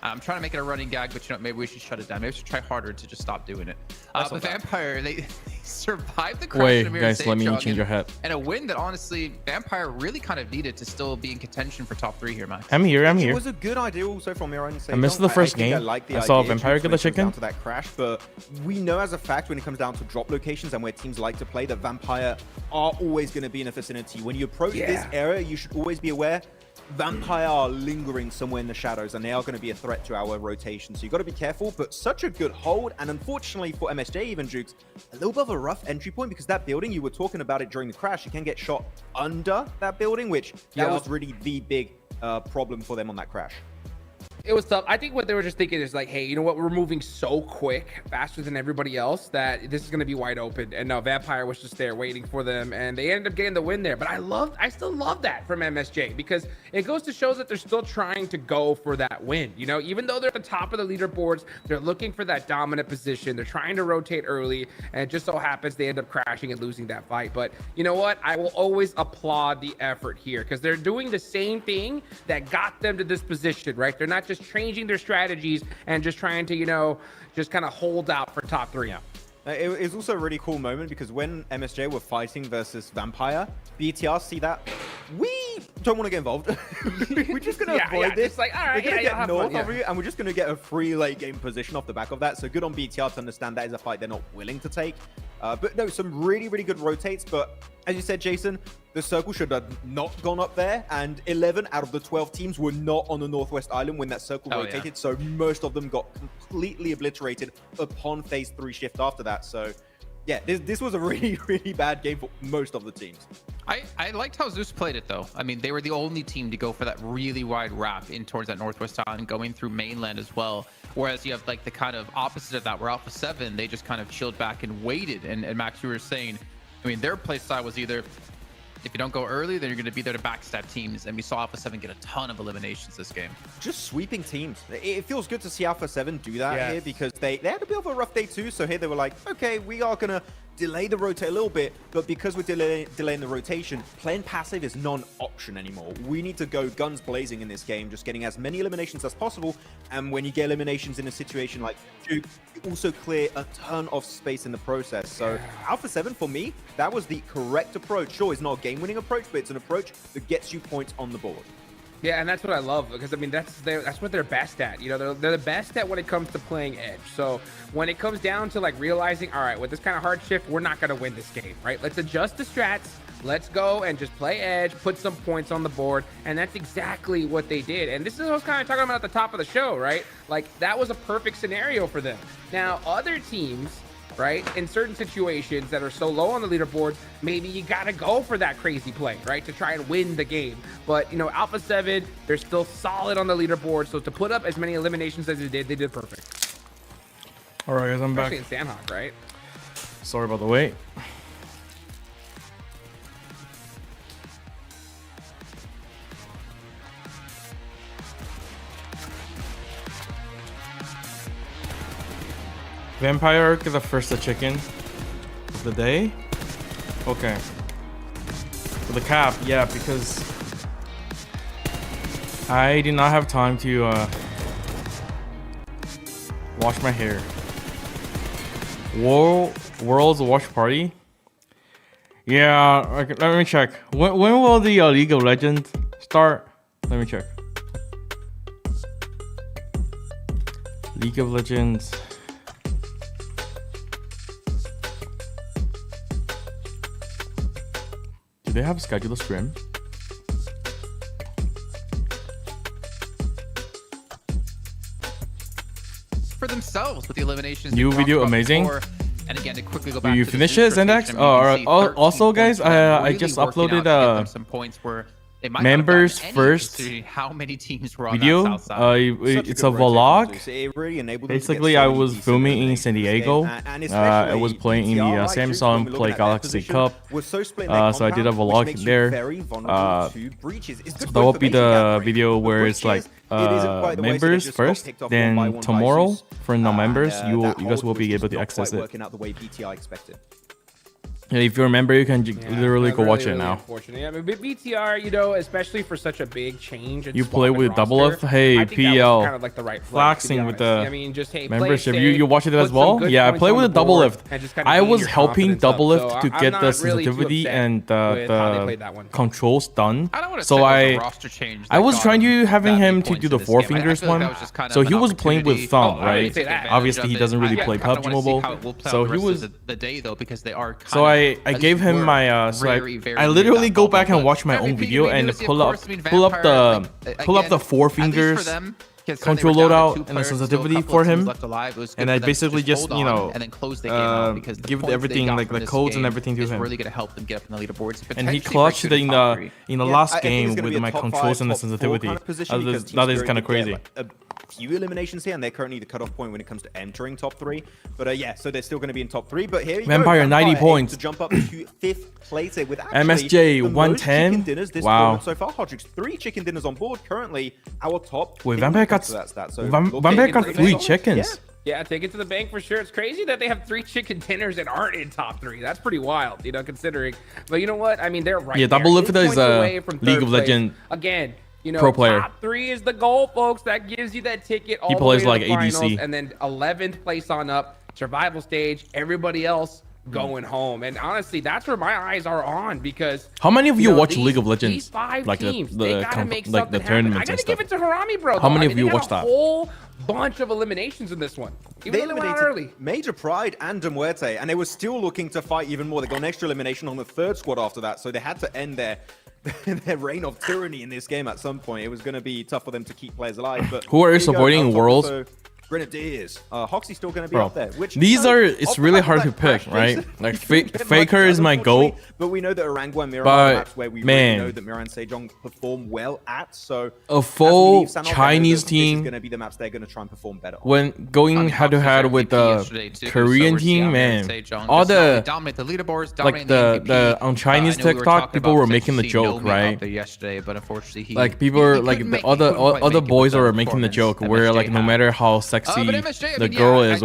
I'm trying to make it a running gag, but you know, maybe we should shut it down. Maybe we should try harder to just stop doing it. But Vampire, they survived the crash. Wait, guys, let me change your hat. And a win that honestly, Vampire really kind of needed to still be in contention for top 3 here, Max. I'm here. It was a good idea also from your own. I missed the first game. I saw Vampire get the chicken. Down to that crash, but we know as a fact when it comes down to drop locations and where teams like to play, that Vampire are always going to be in a vicinity. When you approach this area, you should always be aware Vampire are lingering somewhere in the shadows, and they are going to be a threat to our rotation. So you've got to be careful, but such a good hold. And unfortunately for MSJ, even Jukes, a little bit of a rough entry point, because that building, you were talking about it during the crash, you can get shot under that building, which that was really the big problem for them on that crash. It was tough. I think what they were just thinking is like, hey, you know what? We're moving so quick, faster than everybody else, that this is going to be wide open. And no, Vampire was just there waiting for them, and they ended up getting the win there. But I still love that from MSJ, because it goes to show that they're still trying to go for that win. You know, even though they're at the top of the leaderboards, they're looking for that dominant position. They're trying to rotate early, and it just so happens they end up crashing and losing that fight. But you know what? I will always applaud the effort here, because they're doing the same thing that got them to this position, right? They're not just changing their strategies and just trying to, you know, just kind of hold out for top 3 now. It was also a really cool moment because when MSJ were fighting versus Vampire, BTR see that. We don't want to get involved. We're just going to avoid this. It's like, all right, we're going to get north fun, of you, and we're just going to get a free late game position off the back of that. So good on BTR to understand that is a fight they're not willing to take. But no, some really, really good rotates. But as you said, Jason, the circle should have not gone up there. And 11 out of the 12 teams were not on the Northwest Island when that circle rotated. Yeah. So most of them got completely obliterated upon phase 3 shift after that. So yeah, this was a really, really bad game for most of the teams. I liked how Zeus played it, though. I mean, they were the only team to go for that really wide wrap in towards that Northwest Island, going through mainland as well. Whereas you have like the kind of opposite of that, where Alpha 7, they just kind of chilled back and waited. And Max, you were saying, I mean, their play style was either, if you don't go early, then you're going to be there to backstab teams. And we saw Alpha 7 get a ton of eliminations this game. Just sweeping teams. It feels good to see Alpha 7 do that here, because they had a bit of a rough day too. So here they were like, okay, we are going to delay the rotate a little bit, but because we're delaying the rotation, playing passive is non-option anymore. We need to go guns blazing in this game, just getting as many eliminations as possible. And when you get eliminations in a situation like Duke, you also clear a ton of space in the process. So Alpha 7, for me, that was the correct approach. Sure, it's not a game-winning approach, but it's an approach that gets you points on the board. Yeah, and that's what I love, because I mean that's what they're best at. You know, they're the best at when it comes to playing edge. So when it comes down to like realizing, all right, with this kind of hard shift, we're not going to win this game, right? Let's adjust the strats. Let's go and just play edge, put some points on the board, and that's exactly what they did. And this is what I was kind of talking about at the top of the show, right? Like that was a perfect scenario for them. Now other teams, right, in certain situations that are so low on the leaderboard, maybe you gotta go for that crazy play, right, to try and win the game. But you know, Alpha 7, they're still solid on the leaderboard, so to put up as many eliminations as they did perfect. All right, guys, I'm back. Especially in Sanhok, right? Sorry about the wait. Vampire Arc is the first chicken of the day. Okay. For the cap, yeah, because I did not have time to wash my hair. World's watch party. Yeah, okay, let me check. When will the League of Legends start? Let me check. League of Legends. Do they have a scheduled stream? For themselves with the eliminations. New video, amazing. Before. And again, to quickly go back Do you to finish it, Zendex? Also, guys, I just uploaded some points where members first how many teams were on video. That south side. It's a vlog. Really Basically, I was filming in San Diego. I was playing in the Samsung Play Galaxy Cup. So I did a vlog there. That will be the video where it's like members first, then tomorrow for non-members, you guys will be able to access it. Yeah, if you remember, you can literally go watch it now. Unfortunately, I mean, BTR, you know, especially for such a big change. You play with double F. Hey, PL. Kind of like the right play, flexing with the I mean, just, hey, membership. You watch it as well? Yeah, I play with a double F. I was helping double F to get the sensitivity and the controls done. So I was trying to having him to do the four fingers one. So he was playing with thumb, right? Obviously, he doesn't really play PUBG Mobile. So he was. So I gave him my so I literally go back and watch my own video and pull up the four fingers control loadout and the sensitivity for him, and I basically just, you know, give everything like the codes and everything to him. And he clutched it in the last game with my controls and the sensitivity. That is kind of crazy. Few eliminations here, and they're currently the cutoff point when it comes to entering top 3. But yeah, so they're still going to be in top 3. But here you Vampire go, 90 points to jump up to 5th place here with MSJ 110. Wow. So far, Hodrix 3 chicken dinners on board currently. Our top. Wait, Vampire got Vampire got 3 chickens. Yeah, take it to the bank for sure. It's crazy that they have 3 chicken dinners that aren't in top 3. That's pretty wild, you know, considering. But you know what? I mean, they're right. Yeah, Double Lift is a League of Legends again. You know, pro player. Top 3 is the goal, folks. That gives you that ticket all he the plays way like to the ADC. finals, and then 11th place on up survival stage, everybody else going home. And honestly, that's where my eyes are on, because how many of you watch these, League of Legends? These 5 like teams, the they gotta make something happen. I gotta give it to Harami, bro. How many of you watched that? A whole bunch of eliminations in this one. They eliminated early. Major Pride and Muerte, and they were still looking to fight even more. They got an extra elimination on the 3rd squad after that, so they had to end their reign of tyranny in this game at some point. It was going to be tough for them to keep players alive. But who are you supporting Worlds? Grenadiers. Hoxie's still going to be up there. Which, these are, it's really hard to pick, right? Like Faker is my GOAT. But we know that Erangel and Miramar are maps where we really know that Miramar and Sejong perform well at. So a full Chinese team is going to be the maps they're going to try and perform better. When going head to head with the Korean team, man, all the dominate the leaderboards, like the on Chinese TikTok, people were making the joke, right? Yesterday, but unfortunately, like people were like the other boys were making the joke where like no matter how sexy the girl is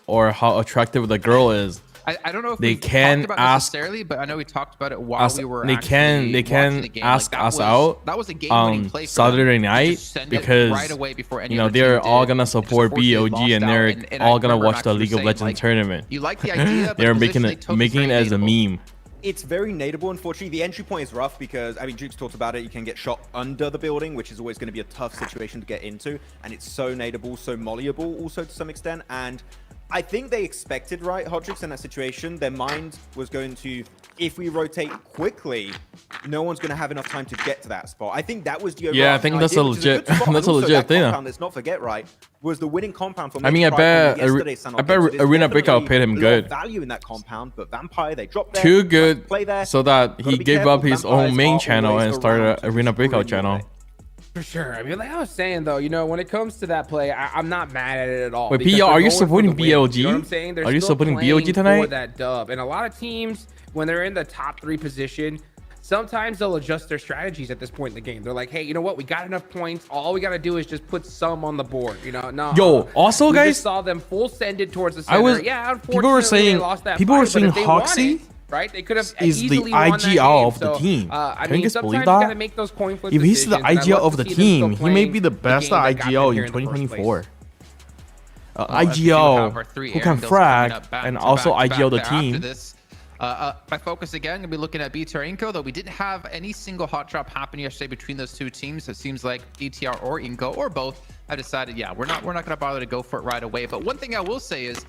or how attractive the girl is, I don't know if they can ask necessarily, but I know we talked about it while we were. They can ask us out. That was a game-winning play Saturday night, because right away before any they're all gonna support BOG and they're all gonna watch the League of Legends tournament. You like the idea? They're making it as a meme. It's very nadeable, unfortunately. The entry point is rough because, I mean, Duke's talked about it. You can get shot under the building, which is always going to be a tough situation to get into. And it's so nadeable, so malleable also to some extent. And I think they expected, right, Hodrix, in that situation. Their mind was going to, if we rotate quickly, no one's going to have enough time to get to that spot. I think that was the overall I think that's a legit thing. Let's not forget, right, was the winning compound for I mean, I bet Arena Breakout paid him good. Value in that compound, but Vampire, they dropped there, too good, so that he gave up his own main channel and started an Arena Breakout channel. For sure. I mean, like I was saying, though, when it comes to that play, I'm not mad at it at all. Wait, PR, are you supporting BLG? You know what I'm saying? Are you supporting BLG tonight? For that dub. And a lot of teams, when they're in the top 3 position, sometimes they'll adjust their strategies at this point in the game. They're like, hey, you know what? We got enough points. All we got to do is just put some on the board. No. Yo, also, we guys, just saw them full sended towards the center. Unfortunately, people were saying, Hoxie, right? They could have is the IGL of the team. I mean, sometimes you gotta make those coin flip if he's the IGL of the team, he may be the best IGL in 2024. IGL who can frag and also IGL the team. My focus again gonna be looking at BTR Inco, though we didn't have any single hot drop happen yesterday between those 2 teams. It seems like BTR or Inco or both have decided, we're not gonna bother to go for it right away. But one thing I will say is,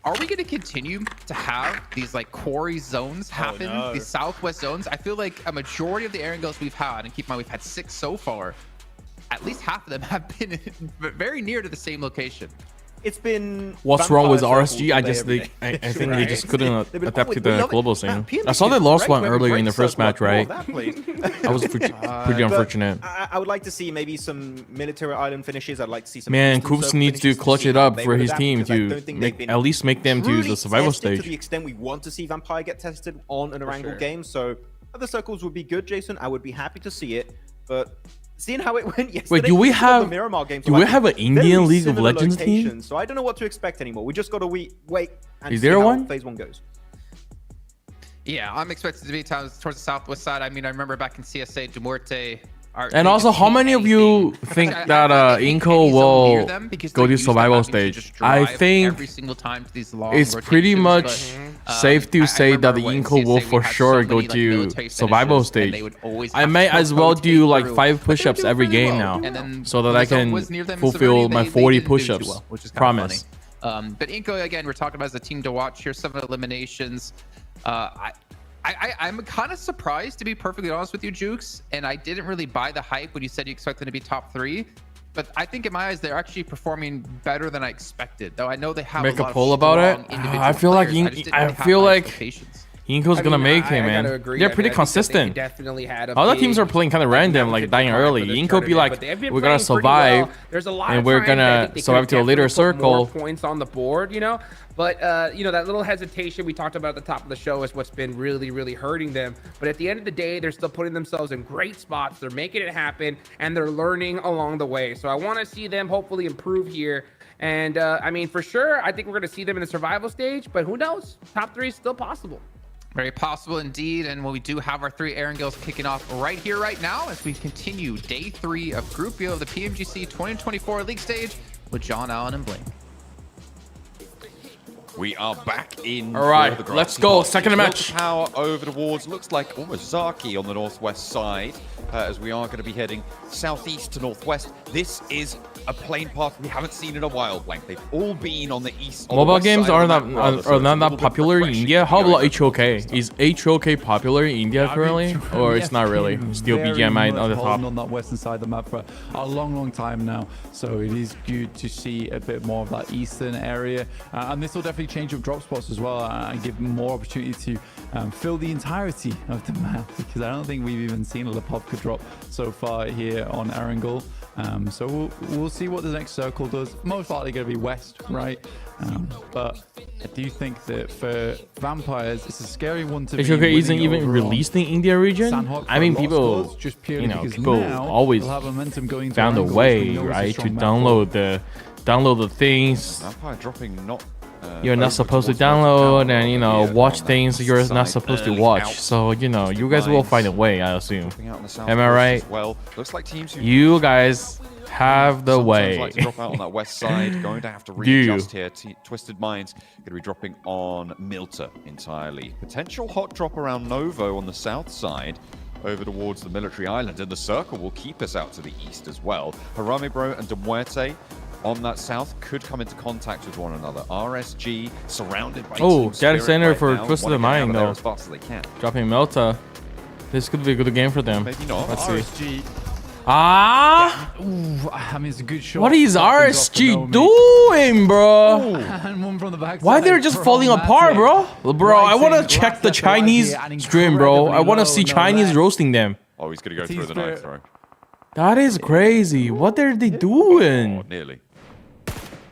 are we going to continue to have these like quarry zones happen? These southwest zones? I feel like a majority of the Erangels we've had, and keep in mind we've had 6 so far, at least half of them have been very near to the same location. It's been. What's wrong with RSG? I think they just couldn't adapt to the global scene. I saw they lost one earlier in the first match, right? That was pretty unfortunate. I would like to see maybe some military island finishes. I'd like to see some. Man, Coops needs to clutch it up for his team to at least make them to the survival stage. To the extent we want to see Vampire get tested on an Erangel game, so other circles would be good, Jason. I would be happy to see it, but. Seeing how it went yesterday. Wait, do we have an Indian League of Legends team? So I don't know what to expect anymore. We just got to wait and see how one? phase 1 goes. Yeah, I'm expected to be towards the southwest side. I mean, I remember back in CSA, Dumorte. And also, how many of you think that Inco will go to survival stage? I think it's pretty much safe to say that the Inco will for sure go to survival stage. I might as well do like 5 push-ups every game now, so that I can fulfill my 40 push-ups. Promise. But Inco, again, we're talking about as a team to watch. Here's some of the eliminations. I'm kind of surprised, to be perfectly honest with you, Jukes, and I didn't really buy the hype when you said you expect them to be top 3. But I think in my eyes, they're actually performing better than I expected. Though I know they have make a poll about it. I feel like Inco's gonna make it, man. They're pretty consistent. Other teams are playing kind of random, like dying early. Inco be like, we're gonna survive, and we're gonna survive to a later circle. Points on the board, But, that little hesitation we talked about at the top of the show is what's been really, really hurting them. But at the end of the day, they're still putting themselves in great spots. They're making it happen, and they're learning along the way. So I want to see them hopefully improve here. And, I mean, for sure, I think we're going to see them in the survival stage. But who knows? Top 3 is still possible. Very possible indeed. And we do have our 3 Erangels kicking off right here, right now, as we continue day 3 of Group B of the PMGC 2024 League stage with John Allen and Blink. We are back in. All right, let's go. Second match. Power over towards, looks like almost Zaki on the northwest side, as we are going to be heading southeast to northwest. This is a plane path we haven't seen in a while, Blank. They've all been on the east. Mobile games are not that popular in India. How about HOK? Is HOK popular in India currently, or it's not really? Still BGMI on the top. On that western side of the map for a long time now, so it is good to see a bit more of that eastern area, and this will definitely change up drop spots as well and give more opportunity to fill the entirety of the map, because I don't think we've even seen a Lepopka drop so far here on Erangel. So we'll see what the next circle does. Most likely going to be west, right? But I do think that for vampires, it's a scary one to be. HOK isn't even released in India region. Sanhok, I mean, people, people always found a way, right, to download the things. Vampire dropping not. You're not supposed to download and watch things you're not supposed to watch. So you guys will find a way, I assume. Am I right? Well, looks like teams you guys have the way. Like to drop out on that west side. Going to have to readjust here. Twisted Minds going to be dropping on Milta entirely. Potential hot drop around Novo on the south side, over towards the military island, and the circle will keep us out to the east as well. Harami Bro and De Muerte on that south could come into contact with one another. RSG surrounded by data center right for now, Twisted Mind though. As fast as they can. Dropping Melta. This could be a good game for them. Maybe not. Let's RSG. see. Ah! Ooh, I mean, it's a good shot. What is RSG doing, bro? And one from the back Why they're just falling apart, bro? Bro, I want to check the Chinese stream, bro. I want to see Chinese roasting them. Oh, he's going to go through the knife throw. That is crazy. What are they doing? Oh, nearly.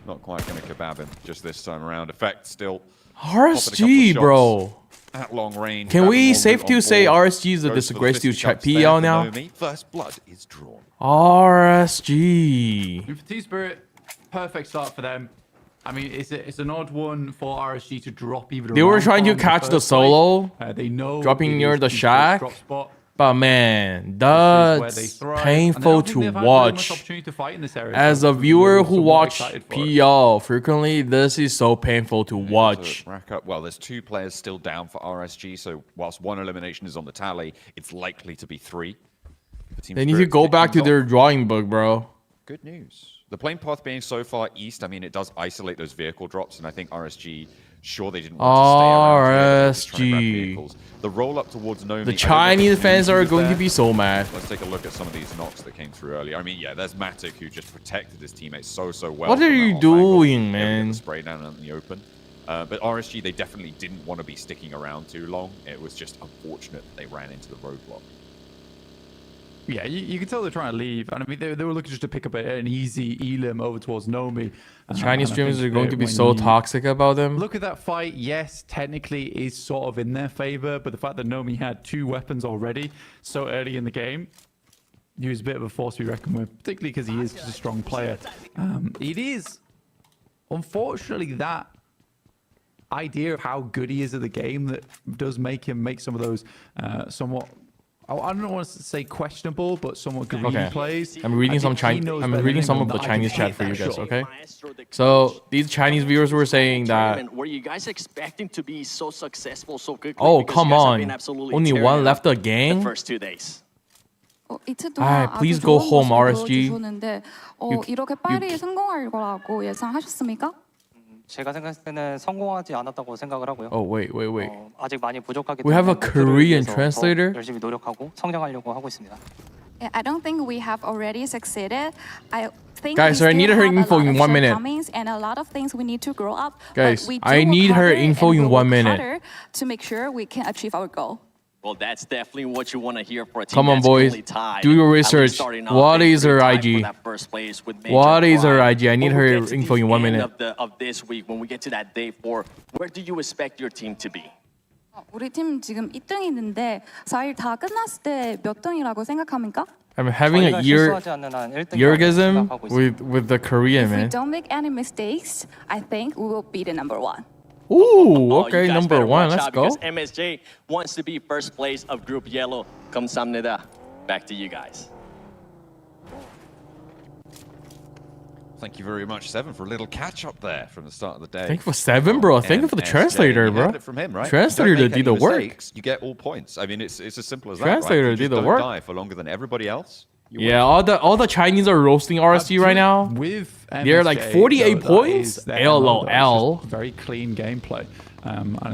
Not quite going to kebab him just this time around. Effect still. RSG, bro. At long range. Can we safe to say RSG is a disgrace to PL now? First blood is drawn. RSG. For T-Spirit, perfect start for them. I mean, it's an odd one for RSG to drop even. They were trying to catch the solo. They know dropping near the shack. But man, that's painful to watch. As a viewer who watch PL frequently, this is so painful to watch. Well, there's 2 players still down for RSG, so whilst 1 elimination is on the tally, it's likely to be 3. They need to go back to their drawing book, bro. Good news. The plane path being so far east, I mean, it does isolate those vehicle drops, and I think RSG, sure, they didn't want to stay around here. The roll up towards Nomi. The Chinese fans are going to be so mad. Let's take a look at some of these knocks that came through earlier. I mean, yeah, there's Matic, who just protected his teammates so well. What are you doing, man? Spray down in the open. But RSG, they definitely didn't want to be sticking around too long. It was just unfortunate that they ran into the roadblock. Yeah, you can tell they're trying to leave. And I mean, they were looking just to pick up an easy elim over towards Nomi. Chinese streamers are going to be so toxic about them. Look at that fight. Yes, technically is sort of in their favor, but the fact that Nomi had 2 weapons already so early in the game, he was a bit of a force to be reckoned with, particularly because he is just a strong player. It is, unfortunately, that idea of how good he is at the game that does make him make some of those somewhat, I don't want to say questionable, but somewhat good plays. I'm reading some of the Chinese chat for you guys, okay? So these Chinese viewers were saying that. Were you guys expecting to be so successful so quickly? Oh, come on! Only 1 left the gang. The first 2 days. Please go home, RSG. 이렇게 빨리 성공할 거라고 예상하셨습니까? 제가 생각할 때는 성공하지 않았다고 생각을 하고요. Oh wait. 아직 많이 부족하기 We have a Korean translator. 열심히 노력하고 성장하려고 하고 있습니다. I don't think we have already succeeded. I think guys, I need her info in 1 minute. And a lot of things we need to grow up. Guys, I need her info in 1 minute to make sure we can achieve our goal. Well, that's definitely what you want to hear for a team. Come on, boys. Do your research. What is her IG? What is her IG? I need her info in 1 minute. Of this week, when we get to that day 4, where do you expect your team to be? 우리 팀 지금 1등이는데 4일 다 끝났을 때 몇 등이라고 생각합니까? I'm having a eargasm with the Korean, man. If we don't make any mistakes, I think we will be the number 1. Ooh, okay, number 1. Let's go. Because MSJ wants to be first place of Group Yellow. 감사합니다. Back to you guys. Thank you very much, Seven, for a little catch up there from the start of the day. Thank you for Seven, bro. Thank you for the translator, bro. It from him, right? Translator to do the work. You get all points. I mean, it's as simple as translator that. Right? to do the work. Die for longer than everybody else. Yeah, all the Chinese are roasting RSG right now. With they're like 48 points. LOL. Very clean gameplay.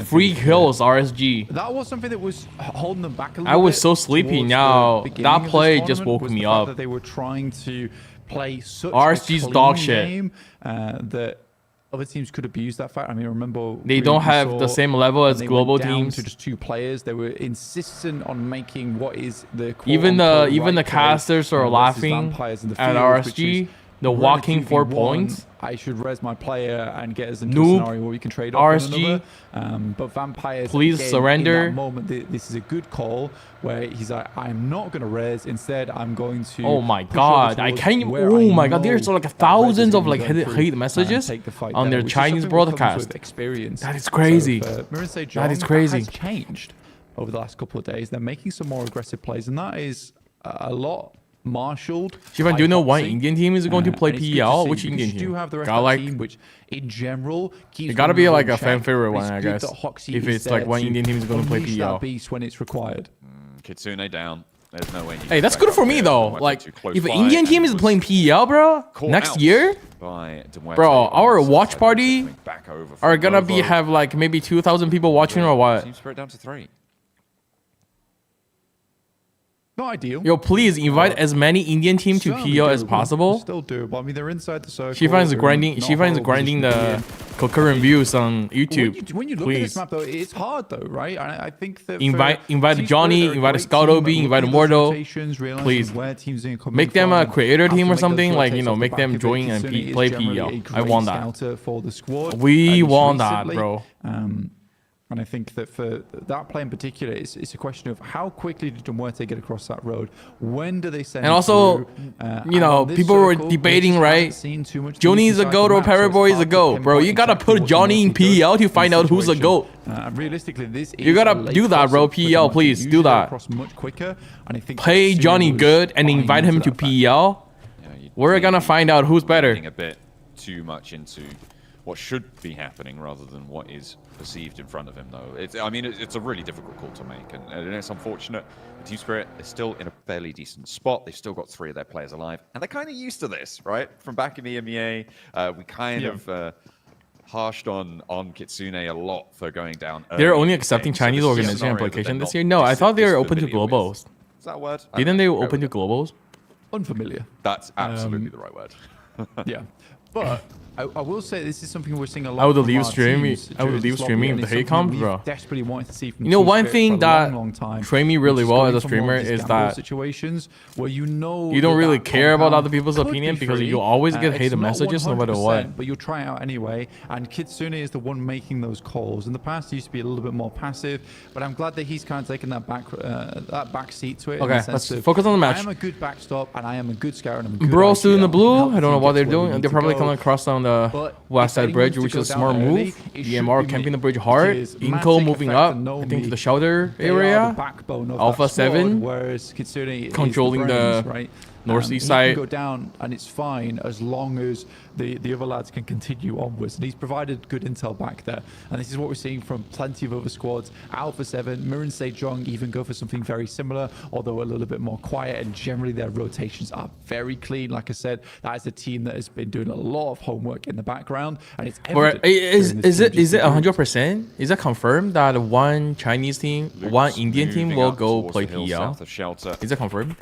Free kills, RSG. That was something that was holding them back a little bit. I was so sleepy now. That play just woke me up. That they were trying to play such RSG's a dog clean shit. Game, that other teams could abuse that fact. I mean, remember they don't have the same level as global teams. To just 2 players, they were insistent on making what is the even the casters are laughing at RSG. The walking 4 points. I should res my player and get us into a scenario where we can trade off RSG. But Vampires, please again, surrender. In that moment, this is a good call where he's like, I'm not going to res. Instead, I'm going to. Oh my god! I can't even. Oh my god! There's like thousands of like hate messages on their Chinese broadcast. That is crazy. That is crazy. Has changed over the last couple of days. They're making some more aggressive plays, and that is a lot. Marshaled. Xifan, do you know one Indian team is going to play PEL? Which Indian team? Do have the rest got of like, the team, which in general keeps it gotta be like a fan favorite one, I guess. If it's like one Indian team is going to play PEL. Beast when it's required. Kitsune down. There's no way. Hey, that's good for me though. Like, if an Indian team is playing PEL, bro, next year, bro, our watch party are gonna have like maybe 2,000 people watching or what? Team Spirit down to 3. Not ideal. Yo, please invite as many Indian team to PO as possible. Still doable. I mean, they're inside the circle. Xifan's grinding the concurrent views on YouTube. When you look at this map, though, it's hard, though, right? I think that invite Johnny, invite Scout OB, invite Mordo. Please make them a creator team or something. Like, you know, make them join and play PEL. I want that. We want that, bro. And I think that for that play in particular, it's a question of how quickly did Muerte get across that road? When do they send? And also, you know, people were debating, right? Johnny is a GOAT or Paraboy is a GOAT, bro. You gotta put Johnny in PEL to find out who's a GOAT. Realistically, you gotta do that, bro. PEL, please do that. Play Johnny good and invite him to PEL. We're gonna find out who's better. A bit too much into what should be happening rather than what is perceived in front of him, though. I mean, it's a really difficult call to make, and it's unfortunate. Team Spirit is still in a fairly decent spot. They've still got 3 of their players alive, and they're kind of used to this, right? From back in the EMEA, we kind of harshed on Kitsune a lot for going down. They're only accepting Chinese organization application this year? No, I thought they were open to globals. Is that a word? Didn't they open to globals? Unfamiliar. That's absolutely the right word. Yeah, but I will say this is something we're seeing a lot. I would leave streaming. I would leave streaming the hate comp, bro. Desperately wanted to see from you know, one thing that trained me really well as a streamer is that situations where you don't really care about other people's opinion because you always get hated messages no matter what. But you'll try it out anyway. And Kitsune is the one making those calls. In the past, he used to be a little bit more passive, but I'm glad that he's kind of taken that back seat to it. Okay, let's focus on the match. I am a good backstop and I am a good scout. And I'm a good Bro, still in the blue. I don't know what they're doing. They're probably coming across on the west side bridge, which is a smart move. DMR camping the bridge hard. Inko moving up, I think, to the shelter area. Alpha 7 controlling the northeast side. He can go down and it's fine as long as the other lads can continue onwards. And he's provided good intel back there. And this is what we're seeing from plenty of other squads. Alpha 7, Mirren Sejong even go for something very similar, although a little bit more quiet. And generally their rotations are very clean. Like I said, that is a team that has been doing a lot of homework in the background. And it's is it 100%? Is it confirmed that one Chinese team, one Indian team will go play PEL? Is it confirmed?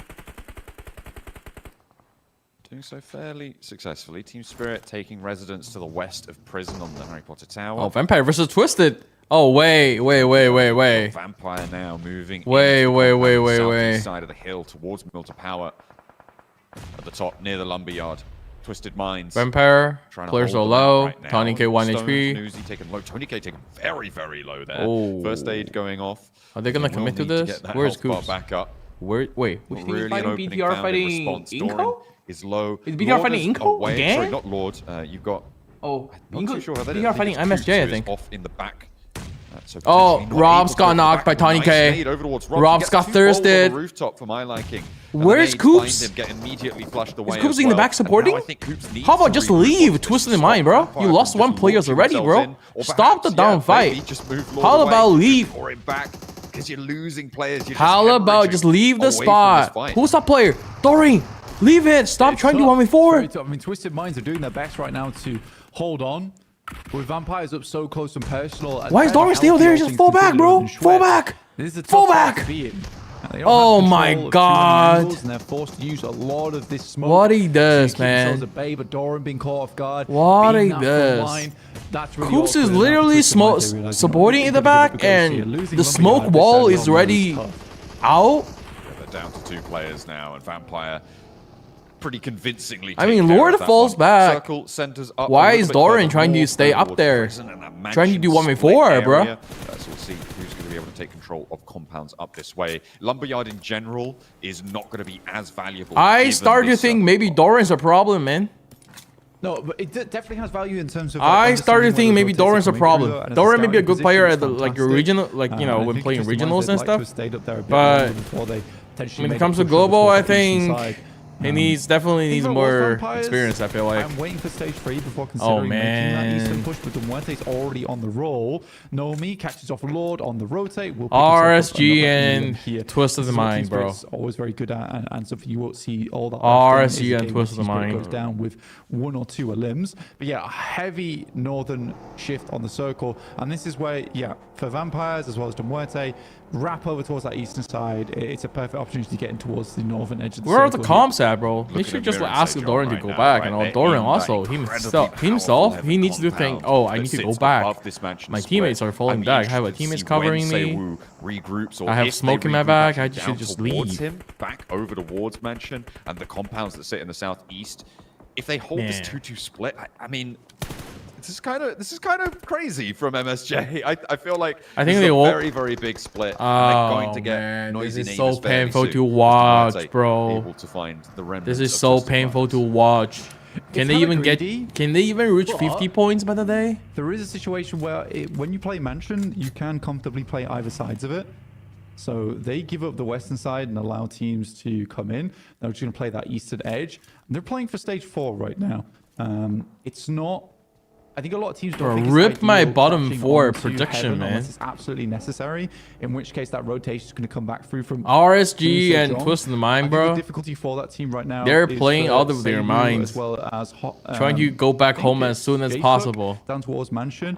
Doing so fairly successfully. Team Spirit taking residence to the west of prison on the Harry Potter Tower. Oh, Vampire versus Twisted. Oh, wait. Vampire now moving southeast side of the hill towards Mill to Power. At the top, near the lumberyard. Twisted Minds. Vampire, players so low. Right Tony K 1 HP. Newsy taken low. Tony K taken very, very low there. Oh. First aid going off. Are they gonna commit to this? Where's Coops? Back up. Wait, which team is fighting? BTR fighting Inko? Is low. Is BTR fighting Inko again? Sorry, not Lord. You've got. Oh, I'm not too sure how that BTR fighting MSJ, I think. Off in the back. So Oh, potentially not Rob's able to got off the knocked back. by Tony Nice K. nade over towards Rob. He Rob's gets got two goals on the thirsted. rooftop for my liking. And the Where's nades Coops? find him, get immediately flushed away Is Coops as in the well. back supporting? And now I think Coops needs How about to just regroup leave? once this Twisted in stop mind, bro. Vampire You lost from one just players launching already, bro. themselves in. Or Stop perhaps, the down fight. maybe just move Lord How away, about leave? Or it back, because you're losing players. You're just How about hemorrhaging just leave the away from this spot? fight. Who's that player? Doreen, leave it. Stop trying to do 1v4. I mean, Twisted Minds are doing their best right now to hold on. With Vampires up so close and personal. Why is Doreen still there? Just fall back, bro. Fall back. This is a Fall tough spot back. to be in. They don't Oh have my control of too many God. angles, and they're forced to use a lot of this smoke. What he does, to keep themselves man. at bay, but Doran being caught off guard. What being he that front does. line, that's really Coops is awkward, and literally that's what Twisted Minds are realizing. supporting in the back, and the smoke wall is already out. They're down to 2 players now, and Vampire pretty convincingly. I mean, take care Lord of that falls one. back. Circle centers up. Why a little is bit Doran further trying to north stay up towards there? prison and that Trying to do mansion 1v4, split bro. area. So we'll see who's going to be able to take control of compounds up this way. Lumberyard in general is not going to be as valuable. I given started to this think circle maybe block. Doran's a problem, man. No, but it definitely has value in terms of. I started to think maybe Doran's a problem. Doran may be a good player at the like your regional, like you know, when playing regionals and stuff. But when it comes to global, I think he definitely needs more experience. I feel like. I'm waiting for stage 3 before considering making that eastern push, but the Muerte's already on the roll. Nomi catches off Lord on the rotate. We'll RSG and Twist of the Mind, bro. Always very good at, and something you won't see all that. RSG and Twist of the Mind goes down with 1 or 2 limbs. But yeah, a heavy northern shift on the circle, and this is where, yeah, for Vampires as well as the Muerte, wrap over towards that eastern side. It's a perfect opportunity to get in towards the northern edge of the Where are circle. the comps at, bro? They Look should at just the mirror ask and say Doran John to go right back, now, and right? Doran They're also incredibly himself, powerful he needs to heavy think, compound oh, I need to that go sits back. above this mansion My split. teammates are falling I'd be back. I have a interested to teammates see covering when me. Sewu regroups, or I have if smoke they in my regroup back. actually I should down just towards leave. him, back over towards mansion, and the compounds that sit in the southeast. If they hold this 2-2 split, I mean, this is kind of crazy from MSJ. I feel like I think this they is a will. very, very big split. And they're going to get man, noisy this is neighbors so fairly painful soon. to Mr. watch, Duarte bro. able to find the remnants This is of so Twisted painful to Minds. watch. Can they hella even get? greedy, Can they even reach but 50 points by the day? There is a situation where when you play Mansion, you can comfortably play either sides of it. So they give up the western side and allow teams to come in. They're just going to play that eastern edge. And they're playing for stage 4 right now. It's not... I think a lot of teams don't think it's Rip my ideal bottom crashing 4 onto protection, heaven man. unless it's absolutely necessary, in which case that rotation is going to come back through from RSG from and John. Twist of the I Mind, think bro. the difficulty for that team right now They're is playing for out of their Seyu minds. as well as Trying to go back home as soon as J-Suck possible. down towards Mansion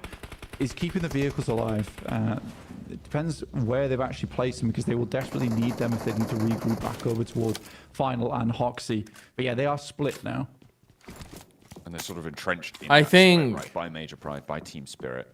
is keeping the vehicles alive. It depends where they've actually placed them, because they will definitely need them if they need to regroup back over towards Final and Hoxie. But yeah, they are split now. And they're sort of entrenched in I that think- split, right, by Major Pride, by Team Spirit.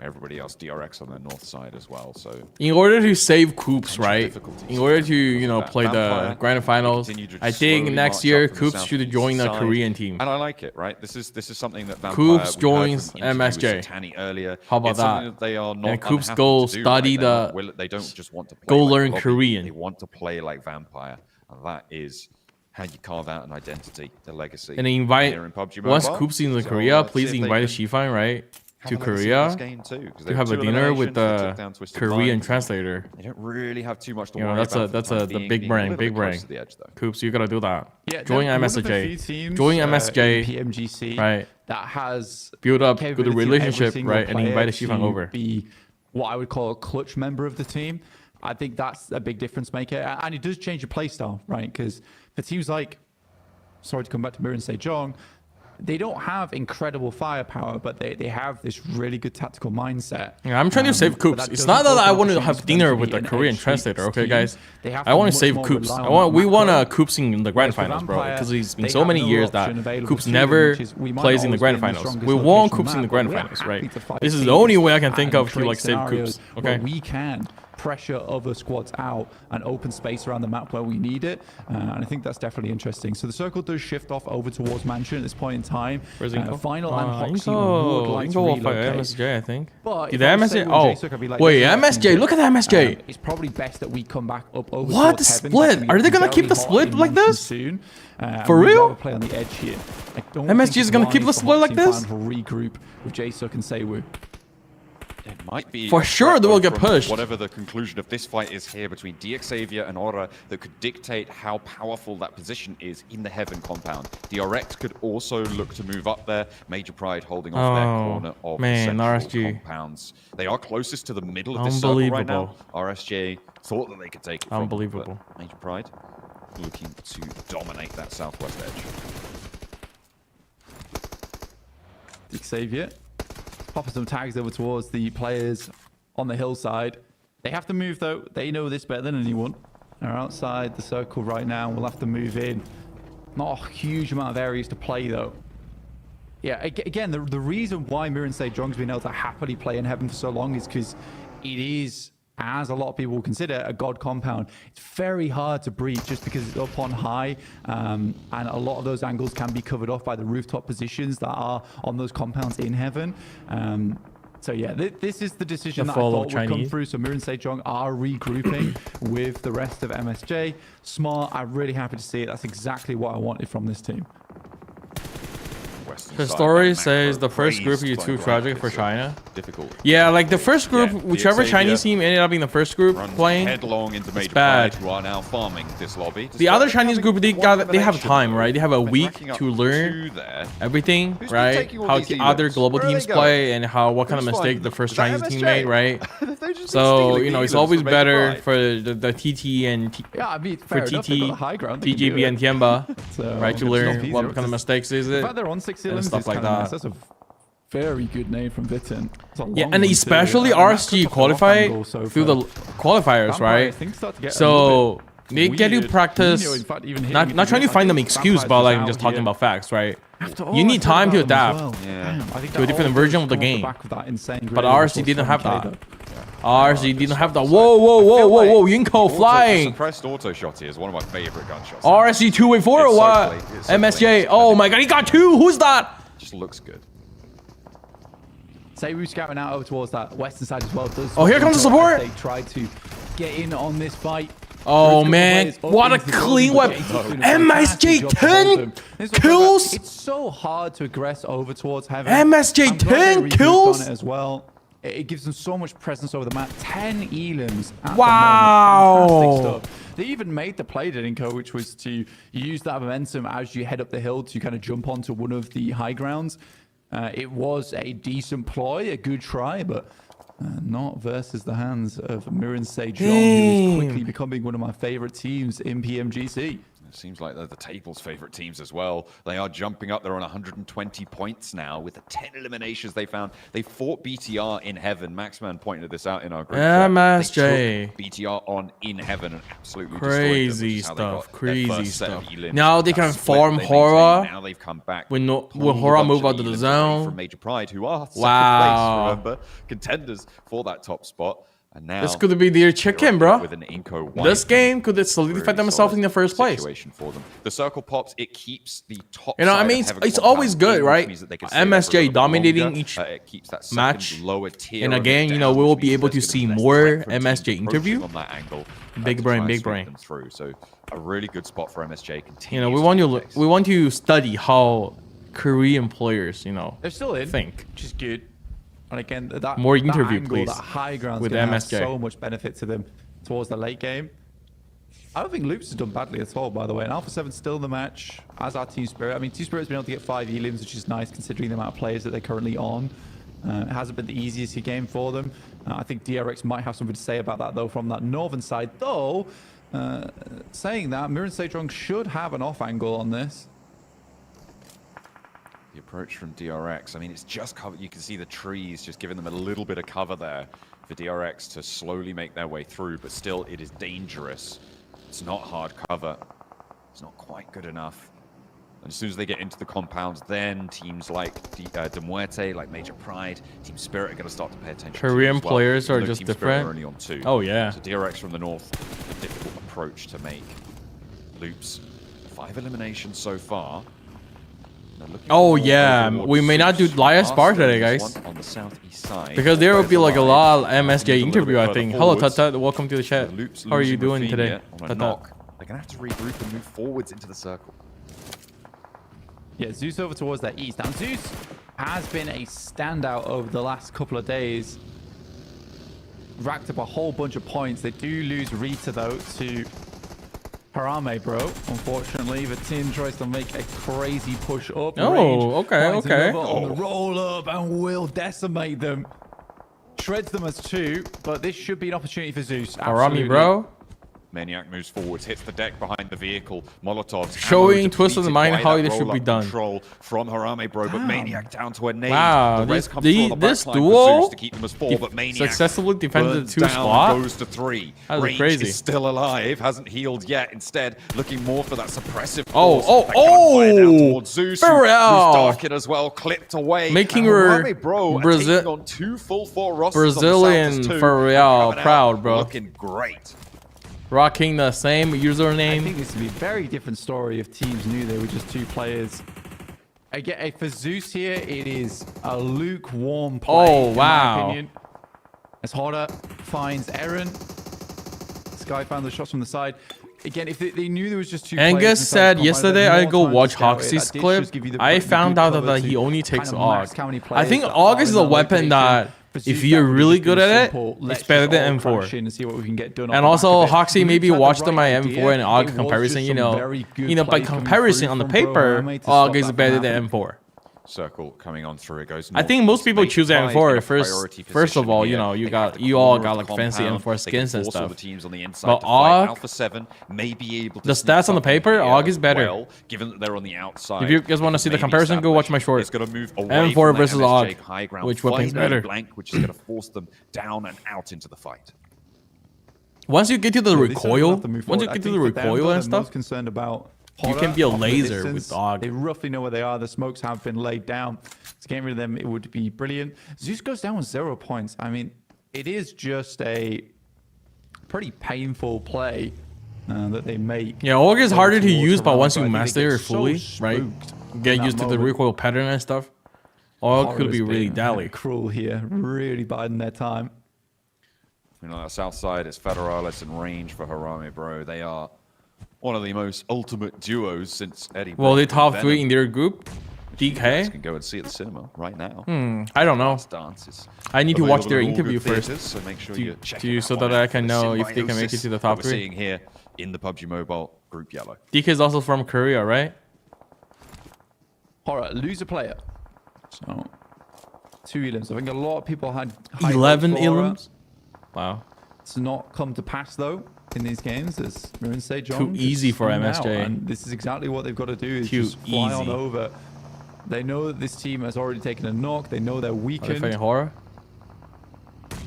Everybody else, DRX on the north side as well. So In order to save Coops, right? difficulties. In order to, you know, That play the Vampire grand finals, continue to I think slowly next march year up from the Coops should southeast join a side. Korean team. And I like it, right? This is something that Vampire, Coops we heard joins from the interview with MSJ. Satani earlier. How about It's something that? they are not And Coops unhappy go to do, study right? They're not the- they don't just want to play go like learn Lobby, Korean. They want to play like Vampire, and that is how you carve out an identity, the legacy. And invite here in PUBG once Mobile. Coops in So, Korea, see please if they invite can Xifan, right? have To a legacy in this Korea game too, 'cause to they have a two dinner with eliminations, they the took down Twisted Korean Minds. translator. They don't really have too much to You know, worry that's about. the big brain, big brain. Coops, you gotta do that. Yeah, Join they're one of the MSJ. few teams, Join in MSJ. PMGC Right. that has Build up good capability of every relationship, single right? And player invite Xifan to over. Be what I would call a clutch member of the team. I think that's a big difference maker, and it does change your play style, right? Because for teams like, sorry to come back to Mirror and say Jong, they don't have incredible firepower, but they have this really good tactical mindset. Yeah, I'm trying to save but Coops. that It's doesn't not that I open want to opportunities have for them dinner to with be the an Korean edge translator, okay, team. guys? They have I to want to much save more Coops. rely on We that want macro. Coops in the grand Whereas for finals, bro, Vampire, because it's been they so have many another years that option available Coops to them, never which is we might plays in the always grand be in the finals. strongest We want location Coops in the map, grand but we're finals, happy right? to fight This is the teams only way I can think and of to create like save scenarios Coops. where Okay. we can pressure other squads out and open space around the map where we need it, and I think that's definitely interesting. So the circle does shift off over towards Mansion at this point in time. Where's Inko? Final and Hoxie would like to Inko will fight relocate. MSJ, I think. But Did if I was MSJ? Seyu and Oh, J-Suck, I'd be like, wait, listen, MSJ. Look at that MSJ. It's probably best that we come back up over What? towards heaven, Split? because we Are they get gonna keep very the hot split in like Mansion this? soon. For We'd real? rather play on the edge here. I don't MSG think is it's gonna keep wise the for split like Hoxie this? to regroup with J-Suck and Seyu. It might be for sure they will get from pushed. Whatever the conclusion of this fight is here between DXavier and Aura that could dictate how powerful that position is in the Heaven compound. DRX could also look to move up there. Major Pride holding off their corner of the central RSG compounds. They are closest to the middle of this circle right now. RSG thought that they could take it from them, but Major Pride looking to dominate that southwest edge. Xavier popping some tags over towards the players on the hillside. They have to move though. They know this better than anyone. They're outside the circle right now. We'll have to move in. Not a huge amount of areas to play though. Yeah, again, the reason why Mirinsei Jong's been able to happily play in Heaven for so long is because it is, as a lot of people will consider, a god compound. It's very hard to breach just because it's up on high, and a lot of those angles can be covered off by the rooftop positions that are on those compounds in Heaven. So yeah, this is the decision that I thought would come through. So Mirinsei Jong are regrouping with the rest of MSJ. Smart, I'm really happy to see it. That's exactly what I wanted from this team. The story says the first group is too tragic for China. Difficult. Yeah, like the first group, whichever Chinese team ended up being the first group playing, it's bad. Who are now farming this lobby. The other Chinese group, they have time, right? They have a week to learn everything, right? How other global teams play and what kind of mistake the first Chinese team made, right? So you know, it's always better for the TT and for TT, TGB and Tianba, right? To learn what kind of mistakes is it. And stuff like that. That's a very good name from Vitten. Yeah, and especially RSG qualify through the qualifiers, right? So they get to practice, not trying to find them excuse, but like just talking about facts, right? You need time to adapt to a different version of the game. But RSG didn't have that. RSG didn't have that. Whoa, Yinko flying. Suppressed auto shot here is one of my favorite gunshots. RSG 2-way-4 or what? MSJ. Oh my god, he got two. Who's that? Just looks good. Seiwu scouting out over towards that western side as well. Oh, here comes the support. They tried to get in on this fight. Oh man, what a clean weapon. MSJ 10 kills. It's so hard to aggress over towards Heaven. MSJ 10 kills as well. It gives them so much presence over the map. 10 elims. Wow. Fantastic stuff. They even made the play, Didinko, which was to use that momentum as you head up the hill to kind of jump onto one of the high grounds. It was a decent ploy, a good try, but not versus the hands of Mirinsei Jong, who is quickly becoming one of my favorite teams in PMGC. It seems like they're the table's favorite teams as well. They are jumping up. They're on 120 points now with the 10 eliminations they found. They fought BTR in Heaven. Maxman pointed this out in our group. MSJ. BTR on in Heaven and absolutely crazy stuff. Crazy stuff. Now they can farm Hora. Now they've come back. When Hora move out of the zone. From Major Pride, who are second place, remember, contenders for that top spot. And now this could be their chicken, bro. With an Inco this game could solidify themselves in the first place. For them. The circle pops, it keeps the top. You know, I mean, it's always good, right? MSJ dominating each match. Lower tier and again, you know, we will be able to see more MSJ interview. On that angle, big brain. Through. So a really good spot for MSJ. You know, we want to study how Korean players, you know, they're still in, think, which is good. And again, that more interview, angle, please. That high ground with MSJ MSJ. Have so much benefit to them towards the late game. I don't think Loops has done badly at all, by the way. And Alpha 7's still in the match, as our Team Spirit. I mean, Team Spirit's been able to get 5 elims, which is nice considering the amount of players that they're currently on. It hasn't been the easiest game for them. I think DRX might have something to say about that, though, from that northern side. Though, saying that, Mirinsei Jong should have an off angle on this. The approach from DRX, I mean, it's just covered. You can see the trees just giving them a little bit of cover there for DRX to slowly make their way through, but still it is dangerous. It's not hard cover. It's not quite good enough. And as soon as they get into the compounds, then teams like De Muerte, like Major Pride, Team Spirit are going to start to pay attention. Korean to well. players are Team just Spirit different. are only on 2. Oh, yeah. So DRX from the north, a difficult approach to make. Loops, 5 eliminations so far. Oh yeah, we may not do live spar today, guys, on the southeast side because there will be like a lot of MSJ interview, I think. Hello, Tata. Welcome to the chat. How are you doing today, Tata? They're gonna have to regroup and move forwards into the circle. Yeah, Zeus over towards that east. Now, Zeus has been a standout over the last couple of days. racked up a whole bunch of points. They do lose Rita, though, to Harami Bro. Unfortunately, the team tries to make a crazy push up. Oh, okay. On the roll up and will decimate them. Shreds them as 2, but this should be an opportunity for Zeus. Harami Bro. Maniac moves forwards, hits the deck behind the vehicle. Molotovs showing Twist of the Mind how this should be done. Control from Harami Bro, but Maniac down to a nade. Wow, this duel to keep them as 4, but Maniac successfully defended the 2 spot. Goes to 3. That was Range crazy. is still alive, hasn't healed yet. Instead, looking more for that suppressive. Oh! Zeus, Pharrell. who's darkened as well, clipped away. Making her Brazilian on 2 full 4 rosters. Brazilian Pharrell proud, bro. Looking great. Rocking the same username. I think this would be a very different story if teams knew they were just 2 players. Again, for Zeus here, it is a lukewarm play. Oh, in wow. my opinion. As Horda finds Eren. Sky found the shots from the side. Again, if they knew there was just 2 players. Angus said yesterday I go watch Hoxie's clip. I found out that he only takes AUG. I think AUG is a weapon that if you're really good at it, it's better than M4. And also, Hoxie maybe watched my M4 and AUG comparison. You know, by comparison on the paper, AUG is better than M4. Circle coming on through. It goes. I think most people choose M4 first of all. You know, you all got like fancy M4 skins and stuff. But AUG, Alpha 7 may be able to the stats on the paper, AUG is better. Well, given that they're on the outside. If you guys want to see the comparison, go watch my short. It's going to move away M4 versus AUG. Which weapon's better? Blank, which is going to force them down and out into the fight. Once you get to the recoil, and stuff, concerned about you can be a laser with AUG. They roughly know where they are. The smokes have been laid down. To get rid of them, it would be brilliant. Zeus goes down with 0 points. I mean, it is just a pretty painful play that they make. Yeah, AUG is harder to use, but once you master it fully, right, get used to the recoil pattern and stuff, AUG could be really deadly. Cruel here, really biding their time. You know, south side is Federalis and Range for Harami Bro. They are one of the most ultimate duos since Eddie. Well, they top 3 in their group. DK can go and see at the cinema right now. I don't know. I need to watch their interview first, so make sure you check so that I can know if they can make it to the top 3. We're seeing here in the PUBG Mobile group yellow. DK is also from Korea, right? All right, lose a player. So 2 elims. I think a lot of people had 11 elims. Wow. It's not come to pass though. In these games, as Marin say, John, too easy for MSJ. And this is exactly what they've got to do: is just fly on over. They know that this team has already taken a knock. They know they're weakened. Fighting horror.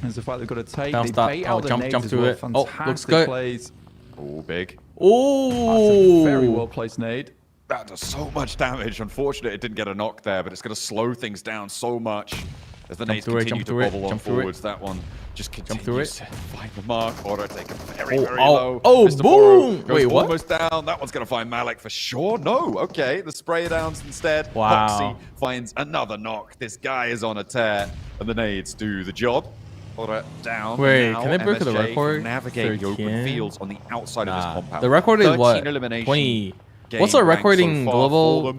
There's a fight they've got to take. They bait out the jump to it. Oh, looks good. Plays. Oh, big. Oh, very well placed nade. That does so much damage. Unfortunately, it didn't get a knock there, but it's going to slow things down so much as the nades continue to bobble on forwards. That one just continues to find the mark. Auto take very low. Oh, boom! Wait, what? Almost down. That one's going to find Malik for sure. No, okay. The spray downs instead. Wow. Hoxie finds another knock. This guy is on a tear, and the nades do the job. Auto down. Wait, now, can they break the record? Navigate the open fields on the outside of this compound. The record is what? 20. What's the record in global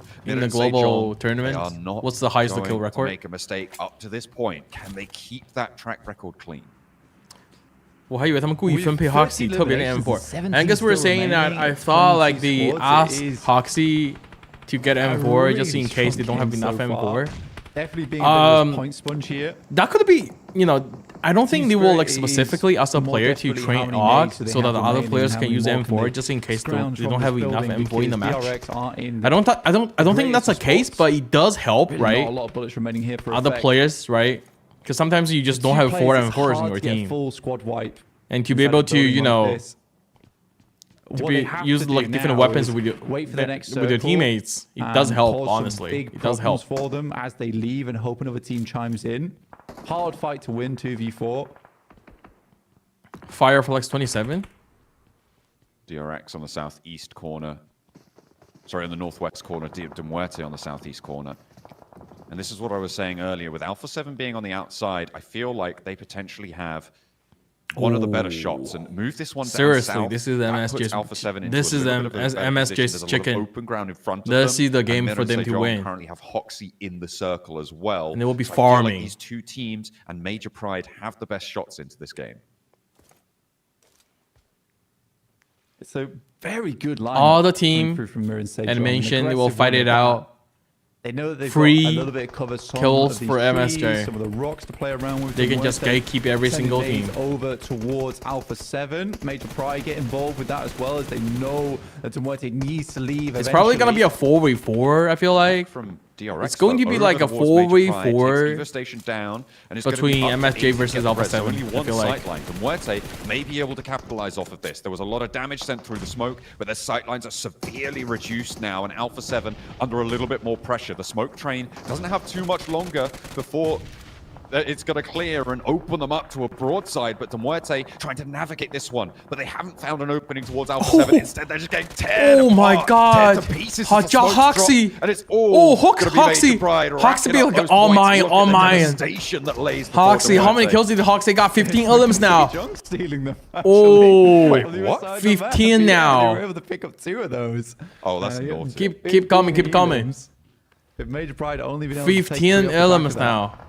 tournament? What's the highest kill record? Make a mistake up to this point. Can they keep that track record clean? 我还以为他们故意分配 Hoxie 特别的 M4. I guess we're saying that I thought like they asked Hoxie to get M4 just in case they don't have enough M4. Definitely being a point sponge here. That could be, you know, I don't think they will like specifically ask a player to train AUG so that the other players can use M4 just in case they don't have enough M4 in the match. I don't think that's the case, but it does help, right? A lot of bullets remaining here for other players, right? Because sometimes you just don't have 4 M4s in your team. Full squad wipe. And to be able to, you know, use like different weapons with your teammates, it does help. Honestly, it does help for them as they leave and hope another team chimes in. Hard fight to win 2v4. Fire for like 27. DRX on the southeast corner. Sorry, in the northwest corner. De Muerte on the southeast corner. And this is what I was saying earlier. With Alpha 7 being on the outside, I feel like they potentially have one of the better shots and move this one down. Seriously, south. this is MSJ's. Alpha 7 into This a is little bit of a better MSJ's position. There's a lot of chicken. open ground in front of Let's them, see the and game Mira for and them to Sejong win. currently have Hoxie in the circle as well. And they will be So I feel like farming. these two teams and Major Pride have the best shots into this game. It's a very good line. All the team from Mira and Sejong. animation, they will Aggressive fight run it at out. They know that they've Free got a little bit of cover. Some kills of these for trees, MSJ. Some of the rocks to play around with. They can just gatekeep every Sending single nades team. over towards Alpha 7. Major Pride get involved with that as well, as they know that Muerte needs to leave. It's probably gonna be a 4v4. I feel like From DRX, it's going to be like a 4v4 station down, and it's between going to be MSJ versus Alpha 7. Only I one feel like. sightline. And Muerte may be able to capitalize off of this. There was a lot of damage sent through the smoke, but their sightlines are severely reduced now, and Alpha 7 under a little bit more pressure. The smoke train doesn't have too much longer before it's going to clear and open them up to a broadside, but Muerte trying to navigate this one, but they haven't found an opening towards Alpha 7. Instead, they're just getting teared Oh my apart, god! teared to pieces as the smoke's Hoxie! dropped, and it's all Hoxie! Hoxie be like all mine, all mine. Hoxie, how many kills did Hoxie got? 15 elims now. Stealing them. Oh, Wait, what? 15 now. They were able to pick up 2 of those. Oh, that's naughty. Keep coming, keep coming. If Major Pride only been able to take 15 3 off the back of elements that. now.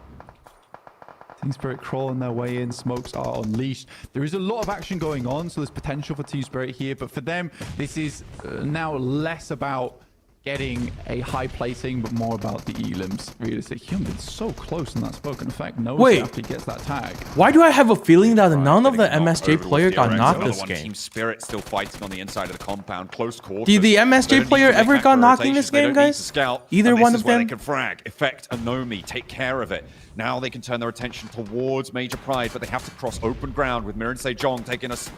Team Spirit crawling their way in. Smokes are unleashed. There is a lot of action going on, so there's potential for Team Spirit here. But for them, this is now less about getting a high placing, but more about the elims. Realistic. He been so close in that spoken effect. No, Wait. after he gets that tag. Why do I have a feeling that none of the MSJ player got knocked this game? Team Spirit still fighting on the inside of the compound, close quarters. Did the MSJ player ever got knocked in this game, guys? Either one of them? They can frag, Effect, and Nomi take care of it. Now they can turn their attention towards Major Pride, but they have to cross open ground with Mira and Sejong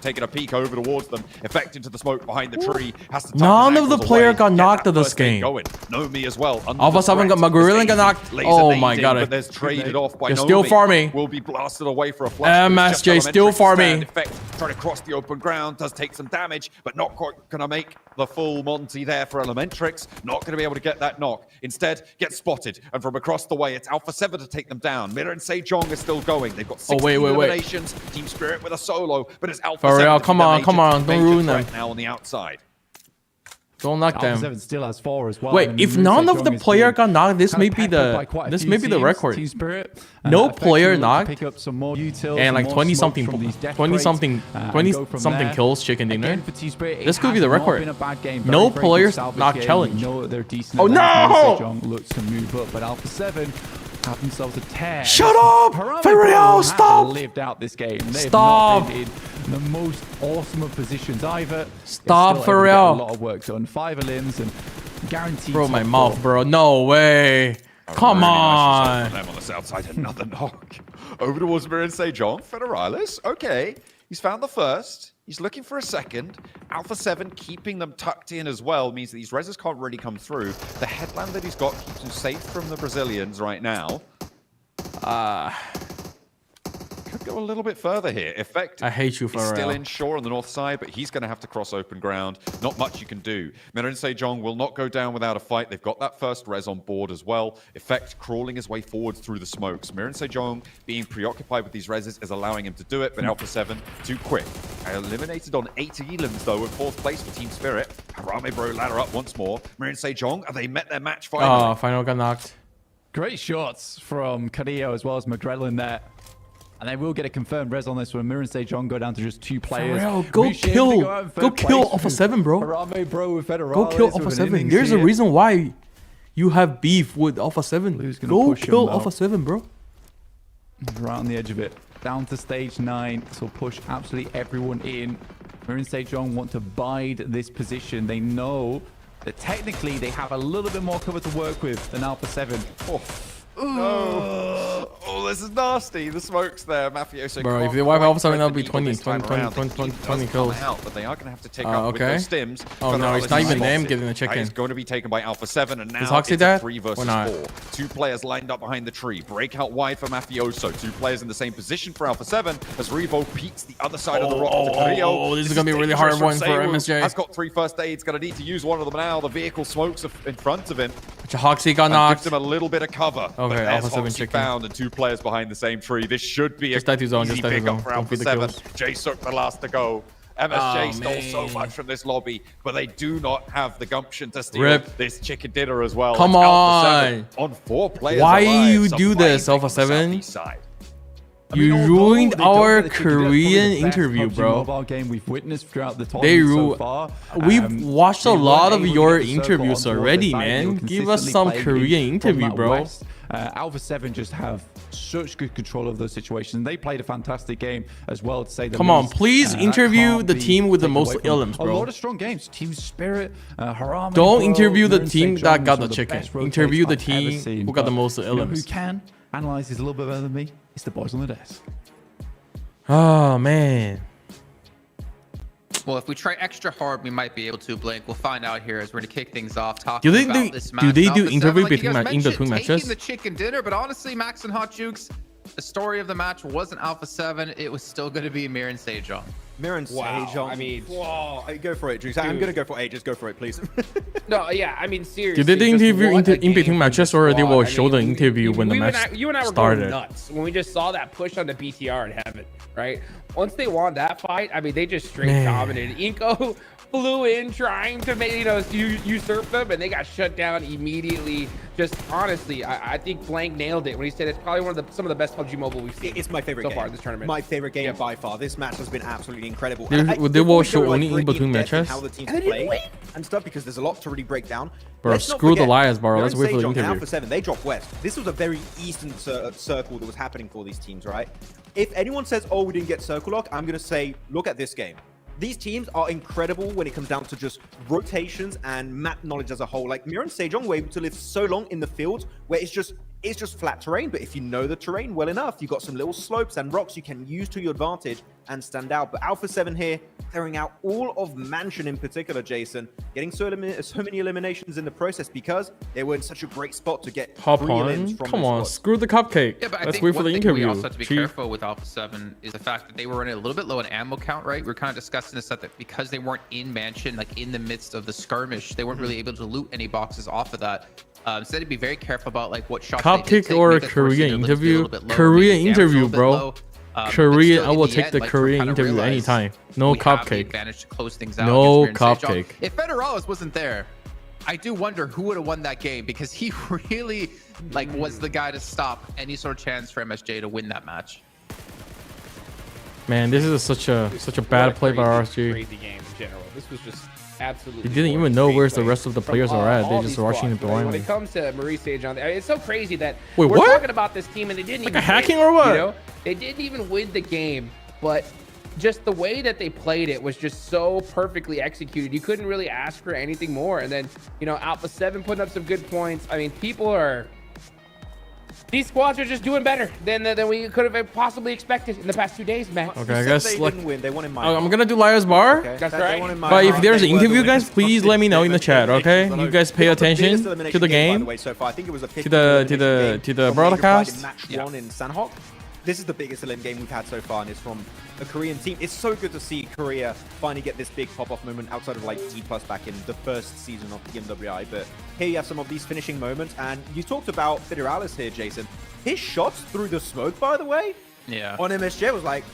taking a peek over towards them. Effect into the smoke behind the tree. Has to None of the player got knocked in this game. Going. Nomi as well. Alpha 7 got Magorilla got knocked. Oh my god. But there's traded off by They're Nomi. still farming. Will be blasted away for a flash. MSJ still farming. Effect trying to cross the open ground, does take some damage, but not quite gonna make the full Monty there for Elementrix. Not gonna be able to get that knock. Instead, gets spotted, and from across the way, it's Alpha 7 to take them down. Mira and Sejong are still going. They've got 16 eliminations. Team Spirit with a solo, but it's Alpha 7. Come on, don't ruin them. Now on the outside. Don't knock Alpha them. 7 still has 4 as well. Wait, And if Mira none of Sejong the is player being got knocked, this kind may of be peppered by the quite a this few may be the teams. record. Team Spirit, No Effect player will knocked. pick up some more utils, And like more 20 smoke something from these death 20 crates, something and 20 go from something there. kills chicken dinner. Again, for Team Spirit, it This could be the has not record. been a bad game. No Very, very players good salvage not game. challenged. We know that they're decent. Oh, at that. no! Sejong looks to move up, but Alpha 7 have themselves a tear. Shut up! Harami Ferrell, Bro have stop! lived out this game. They Stop! have not been in the most awesome of positions either. Stop, They're still able to get Ferrell. A lot of work done. 5 elims and guaranteed. Bro, my top mouth, 4. bro. No way. Come Really nice on. from them on the south side. Another knock. Over towards Mira and Sejong. Federalis. Okay. He's found the first. He's looking for a second. Alpha 7 keeping them tucked in as well means that these reses can't really come through. The headland that he's got keeps him safe from the Brazilians right now. Could go a little bit further here. Effect. I hate you, He's still Pharrell. inshore on the north side, but he's going to have to cross open ground. Not much you can do. Mira and Sejong will not go down without a fight. They've got that first res on board as well. Effect crawling his way forwards through the smokes. Mira and Sejong being preoccupied with these reses is allowing him to do it, but Alpha 7 too quick. Eliminated on 8 elims though in 4th place for Team Spirit. Harami Bro ladder up once more. Mira and Sejong, have they met their match finally? Oh, final got knocked. Great shots from Carrillo as well as McGrellin there. And they will get a confirmed res on this one. Mira and Sejong go down to just 2 players. Pharrell, go Rishi kill. able to go out in Go third kill place Alpha with 7, bro. Harami Bro with Federalis Go kill with Alpha an 7. innings There's a here. reason why you have beef with Alpha 7. Blue's gonna Go push him kill out. Alpha 7, bro. Right on the edge of it. Down to stage 9. So push absolutely everyone in. Mira and Sejong want to bide this position. They know that technically they have a little bit more cover to work with than Alpha 7. Oh. No. Oh, this is nasty. The smoke's there. Mafioso. Bro, if can't they wipe quite Alpha 7, thread that'll the be needle 20, this time 20, around. 20, The 20, heat 20 does come kills. out, but they are going to have to take up with okay. those stims. Oh, no, it's not even them getting the chicken. It's going to be taken by Alpha 7, and now Hoxie it's dead? a 3 versus Or not? 4. 2 players lined up behind the tree. Breakout wide for Mafioso. 2 players in the same position for Alpha 7 as Revo peeks the other side of the rock to Carrillo. This is going to be a really hard one for Sewu MSJ. Has got 3 first aids. Going to need to use one of them now. The vehicle smokes in front of him. Hoxie got and knocked. gives him a little bit of cover. Okay, But there's Alpha 7 Hoxie chicken. found and 2 players behind the same tree. This should be Just a die to zone, easy just die to pickup zone. for Don't Alpha feed the 7. kills. J-Sook the last to go. MSJ Oh, stole so man. much from this lobby, but they do not have the gumption to steal Rip. this chicken dinner as well. Come It's Alpha 7 on. on 4 players Why alive. you do this, Surprising Alpha the 7? Southeast side. You ruined our Korean Korean interview, bro. Mobile game we've witnessed throughout the They tournament so far. We've watched a they weren't lot of able to your get the circle interviews on towards already, their side. They man. were Give us consistently some playing Korean from interview, that bro. west. Alpha 7 just have such good control of those situations. They played a fantastic game as well, to say the Come on, least. please That interview can't the be team with the taken most away from illums, A bro. lot of strong games. Team Spirit, Harami Don't Bro, interview the Mirin team Sejong, that got some the of chicken. best rotates Interview the I've ever team seen. who got the But most you know who illums. can analyze this a little bit better than me? It's the boys on the desk. Oh, man. Well, if we try extra hard, we might be able to, Blink. We'll find out here as we're going to kick things off. Do they Talking do- about this do match. they Alpha do 7, interview like you between guys in between mentioned, matches? taking the chicken dinner, but honestly, Max and Hot Jukes, the story of the match wasn't Alpha 7. It was still going to be Mirin Sejong. Mirin Wow, Sejong. I mean, whoa, go for it, Juice. I'm Dude. gonna go for A. Just go for it, please. No, yeah, I mean, seriously. Did they just interview what a in game between from matches, the or they squad. will I show mean, the interview when the you and match you and I were started? going nuts when we just saw that push on the BTR in heaven, right? Once they won that fight, I mean, they just straight Man. dominated. Inko flew in trying to make, usurp them, and they got shut down immediately. Just honestly, I think Blank nailed it when he said it's probably one of some of the best PUBG Mobile we've seen. It's my favorite so game. far this tournament. My favorite game Yep. by far. This match has been absolutely incredible. They- And they before will we show go, only in really between depth in matches? how the teams And they didn't play win. and stuff, because there's a lot to really break down. Bro, Let's not screw the forget, liars, bro. Let's Mirin wait for the Sejong and interview. Alpha 7, they dropped west. This was a very eastern circle that was happening for these teams, right? If anyone says, oh, we didn't get circle lock, I'm going to say, look at this game. These teams are incredible when it comes down to just rotations and map knowledge as a whole. Like Mirin Sejong were able to live so long in the field where it's just flat terrain, but if you know the terrain well enough, you've got some little slopes and rocks you can use to your advantage and stand out. But Alpha 7 here, clearing out all of Mansion in particular, Jason, getting so many eliminations in the process because they were in such a great spot to get Hop 3 on. elims from Come this on, squad. screw the cupcake. Yeah, but I Let's think wait for one the thing interview. we also have to be Chief. careful with Alpha 7 is the fact that they were running a little bit low on ammo count, right? We were kind of discussing this, that because they weren't in Mansion, like in the midst of the skirmish, they weren't really able to loot any boxes off of that. So they had to be very careful about like what shots they did Cupcake take, or because we're seeing Korean their limbs be a interview? little bit low, Korean maybe damage a interview, little bit bro. low. But Korean, still, I will in the take end, the like, we Korean kinda interview realized anytime. No we have the cupcake. advantage to close things out No against Mirin Sejong. cupcake. If Federales wasn't there, I do wonder who would have won that game, because he really like was the guy to stop any sort of chance for MSJ to win that match. Man, this is such a bad play by RSG. Crazy game in general. This was just absolutely. They didn't even gorgeous. know Great where's the play rest of the from, players are at. They all just these rushing it squads, right? When blindly. it comes to Marie Sejong, it's so crazy that Wait, we're what? talking about this team and they didn't Like even a hacking win, or what? You know, they didn't even win the game, but just the way that they played it was just so perfectly executed. You couldn't really ask for anything more. And then, Alpha 7 putting up some good points. I mean, these squads are just doing better than we could have possibly expected in the past 2 days, man. Okay, I You said guess they like didn't win. They won in my I'm gonna do Liar's Bar. Okay, That's they right. won in my But if heart. there's They an were the interview, guys, winners. please let me know in the chat, okay? You guys pay attention Biggest to elimination the by game. the way, so far. I think it was a To the broadcast. in match 1 in Sanhok. This is the biggest elim game we've had so far, and it's from a Korean team. It's so good to see Korea finally get this big pop-off moment outside of like D+ back in the first season of PMWI. But here you have some of these finishing moments, and you talked about Federalis here, Jason. His shots through the smoke, by the way, on MSJ was like,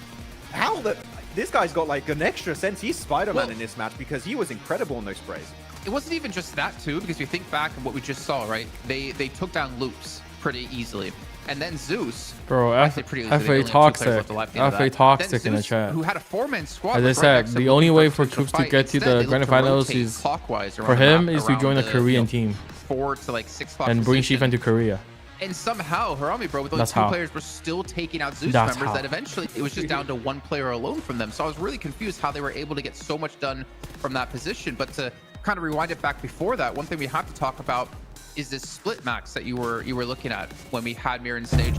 how the... This guy's got like an extra sense. He's Spider-Man in this match because he was incredible in those sprays. It wasn't even just that too, because if you think back on what we just saw, right? They took down Loops pretty easily. And then Zeus, Bro, I say pretty easily, they FA only had 2 players toxic. left alive at the end of FA that. toxic Then in the Zeus, chat. who had a 4-man squad. As I like, right said, next to the him only looking way for for potential Coops to fight. get to Instead, the they grand looked to finals rotate is clockwise around for the him map, is to around join a the, Korean team 4 to like 6 spot and bring position. Xifan to Korea. And somehow Harami Bro with those That's 2 how. players were still taking out Zeus That's members how. that eventually it was just down to 1 player alone from them. So I was really confused how they were able to get so much done from that position. But to kind of rewind it back before that, one thing we have to talk about is this split max that you were looking at when we had Mirin Sage.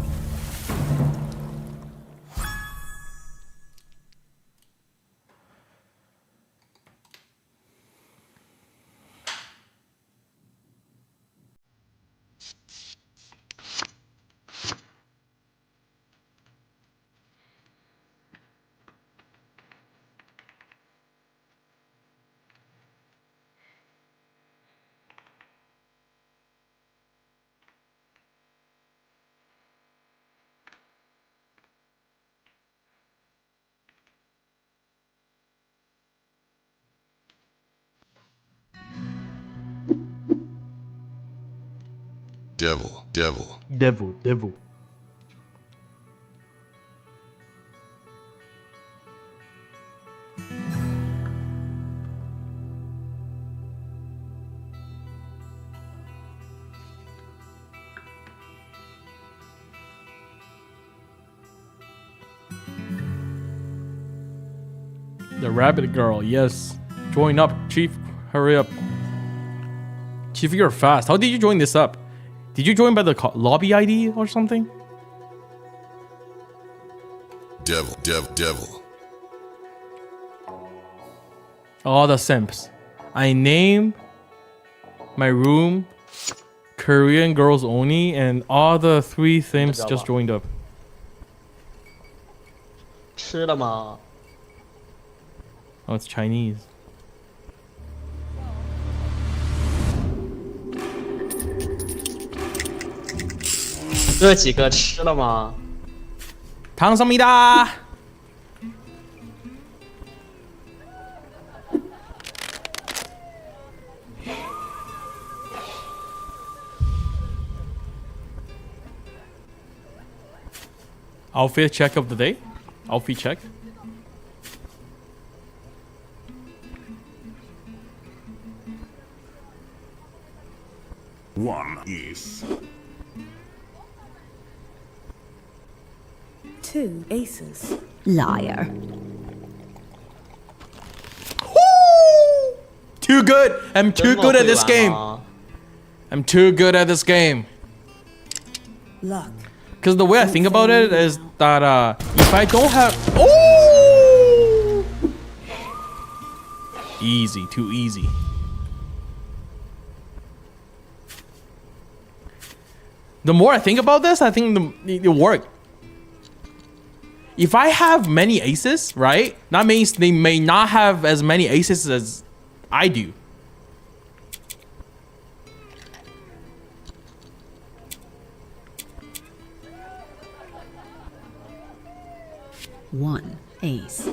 Devil. The rabbit girl, yes. Join up, Chief. Hurry up. Chief, you're fast. How did you join this up? Did you join by the lobby ID or something? Devil. All the simps. I name my room Korean girls only, and all the 3 simps just joined up. 吃了吗？ Oh, it's Chinese.这几个吃了吗？ 감사합니다. Outfit check of the day. Outfit check. One ace. 2 aces. Liar. Too good. I'm too good at this game. I'm too good at this game. Luck. Because the way I think about it is that if I don't have... Oh! Easy. Too easy. The more I think about this, I think it worked. If I have many aces, right? That means they may not have as many aces as I do. One ace.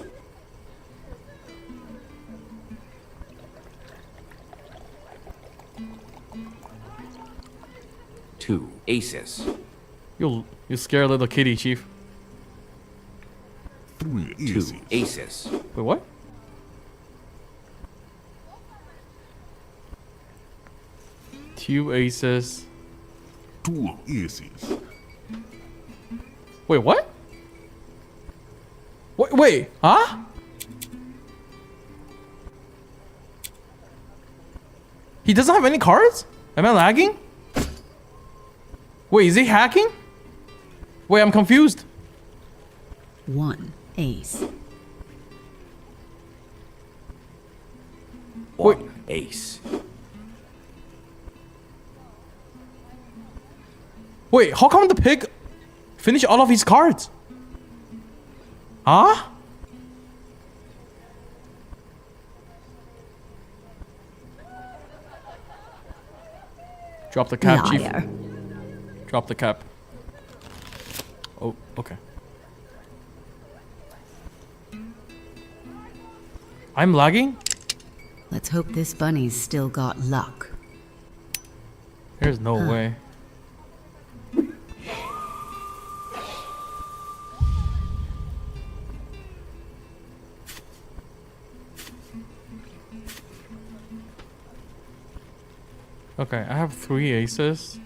Two aces. You scare little kitty, Chief. 3 Two aces. aces. Wait, what? Two aces. 2 aces. Wait, what? Wait, huh? He doesn't have any cards? Am I lagging? Wait, is he hacking? Wait, I'm confused. 1 ace. One ace. Wait, how come the pig finished all of his cards? Huh? Drop the cap, Chief. Liar. Drop the cap. Oh, okay. I'm lagging? Let's hope this bunny's still got luck. There's no way. Okay, I have 3 aces.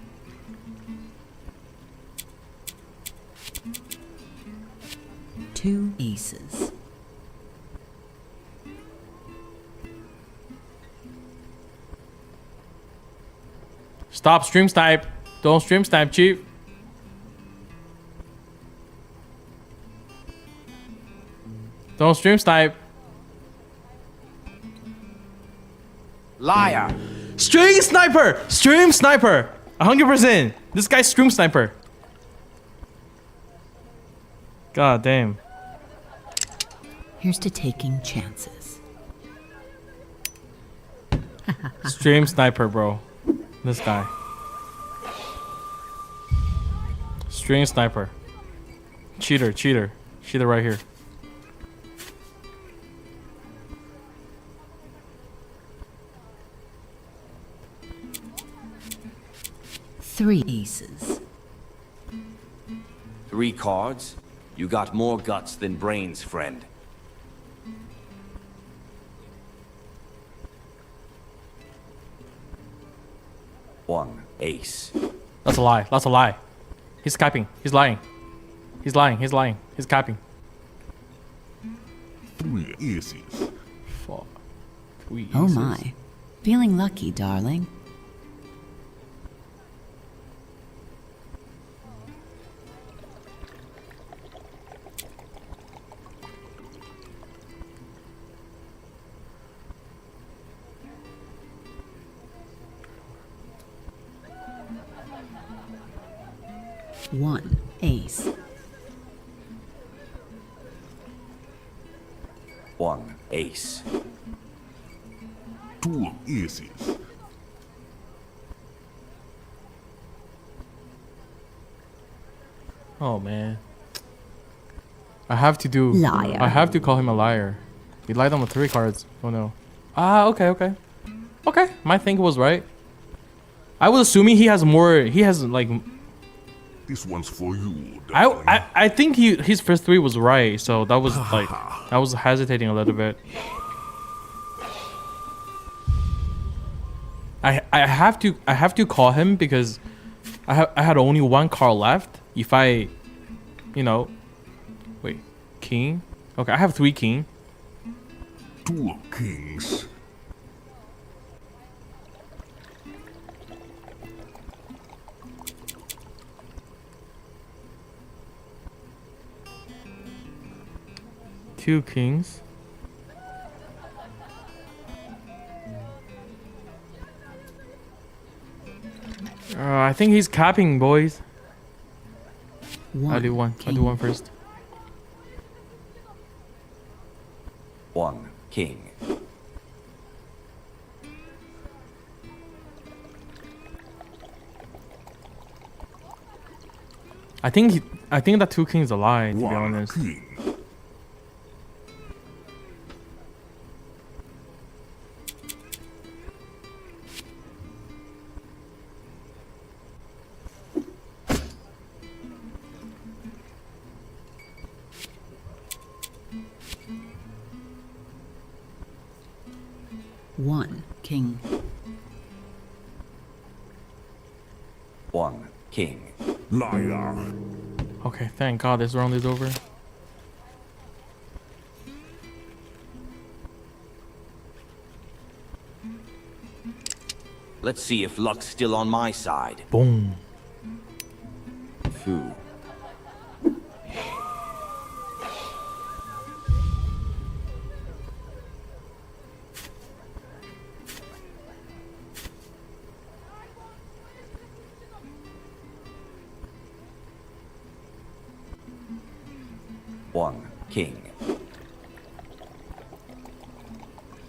Two aces. Stop stream snipe. Don't stream snipe, Chief. Don't stream snipe. Liar. Stream sniper! Stream sniper! 100%. This guy's stream sniper. God damn. Here's to taking chances. Stream sniper, bro. This guy. Stream sniper. Cheater, cheater. Cheater right here. 3 aces. 3 cards? You got more guts than brains, friend. 1 ace. That's a lie. That's a lie. He's capping. He's lying. He's lying. He's lying. He's capping. 3 aces. Fuck. 3 aces. Oh my. Feeling lucky, darling. One ace. 1 ace. 2 aces. Oh man. I have to call him a liar. He lied on the 3 cards. Oh no. Ah, okay. Okay. My think was right. I was assuming he has more. He has like. This one's for you. I think his first 3 was right. So that was like I was hesitating a little bit. I have to call him because I had only 1 card left. If I, wait, king. Okay, I have 3 king. 2 kings. Two kings. I think he's capping, boys. I'll do one. I'll do one first. 1 king. I think that 2 kings a lie, to be honest. King. 1 king. 1 king. Liar. Okay, thank God this round is over. Let's see if luck's still on my side. Boom. Foo. One king.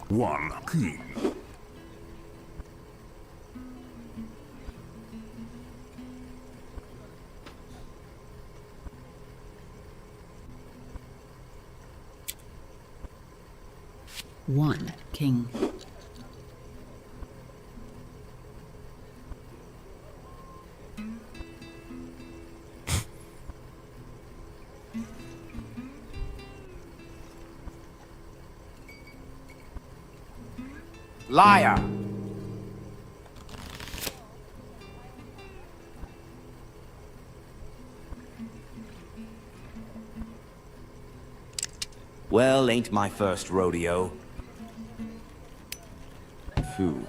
1 king. One king. Liar. Well, ain't my first rodeo. Foo.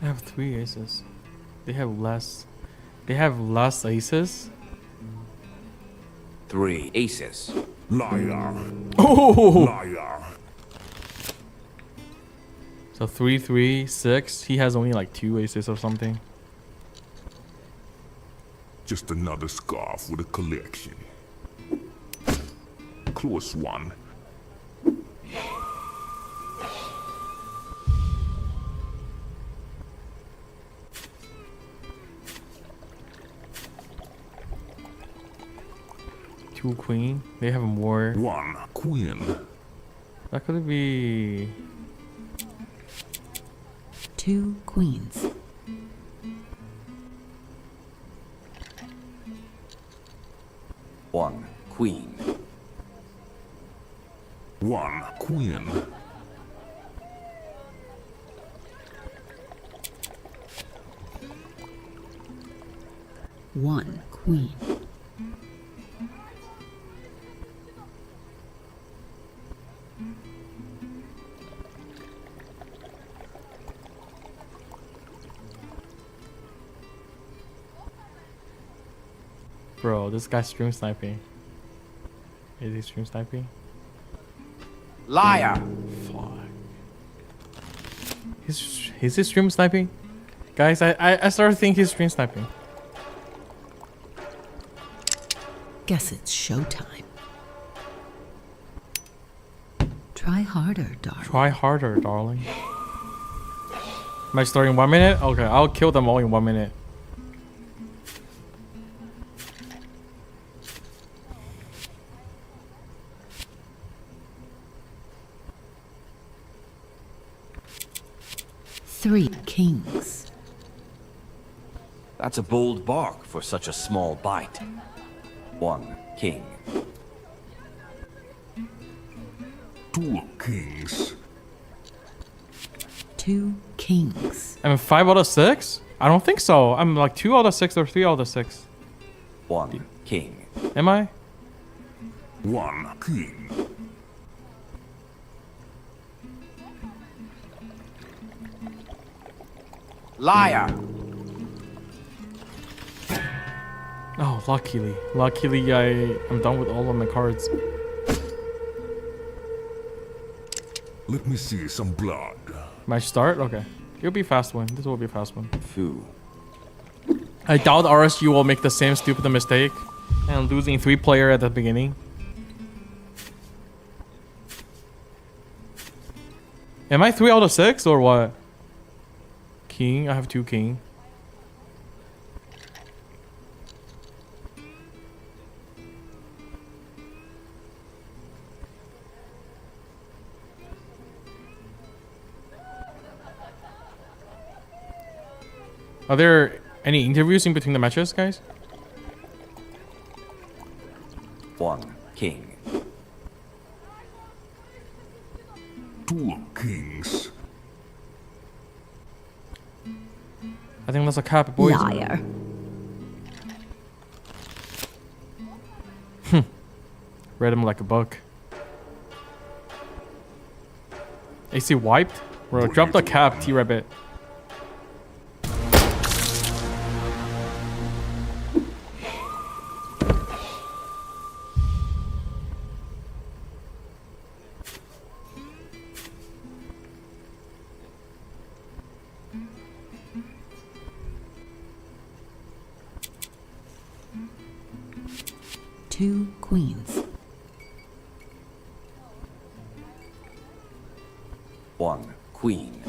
I have 3 aces. They have less. They have less aces. 3 aces. Liar. Oh. Liar. So 3, 3, 6. He has only like 2 aces or something. Just another scarf with a collection. Close one. 2 queen. They have more. 1 queen. That could be 2 queens. 1 queen. 1 queen. 1 queen. Bro, this guy's stream sniping. Is he stream sniping? Liar. Fuck. Is he stream sniping? Guys, I started thinking he's stream sniping. Guess it's showtime. Try harder, darling. Try harder, darling. Am I starting 1 minute? Okay, I'll kill them all in 1 minute. Three kings. That's a bold bark for such a small bite. 1 king. 2 kings. 2 kings. I'm 5 out of 6? I don't think so. I'm like 2 out of 6 or 3 out of 6. 1 king. Am I? 1 king. Liar. Oh, luckily I'm done with all of my cards. Let me see some blood. My start? Okay. It'll be a fast one. This will be a fast one. Foo. I doubt RSG will make the same stupid mistake and losing 3 player at the beginning. Am I 3 out of 6 or what? King? I have 2 king. Are there any interviews in between the matches, guys? 1 king. 2 kings. I think that's a cap, boys. Liar. Read him like a book. AC wiped? Bro, drop the cap, T-Rabbit. Two queens. 1 queen.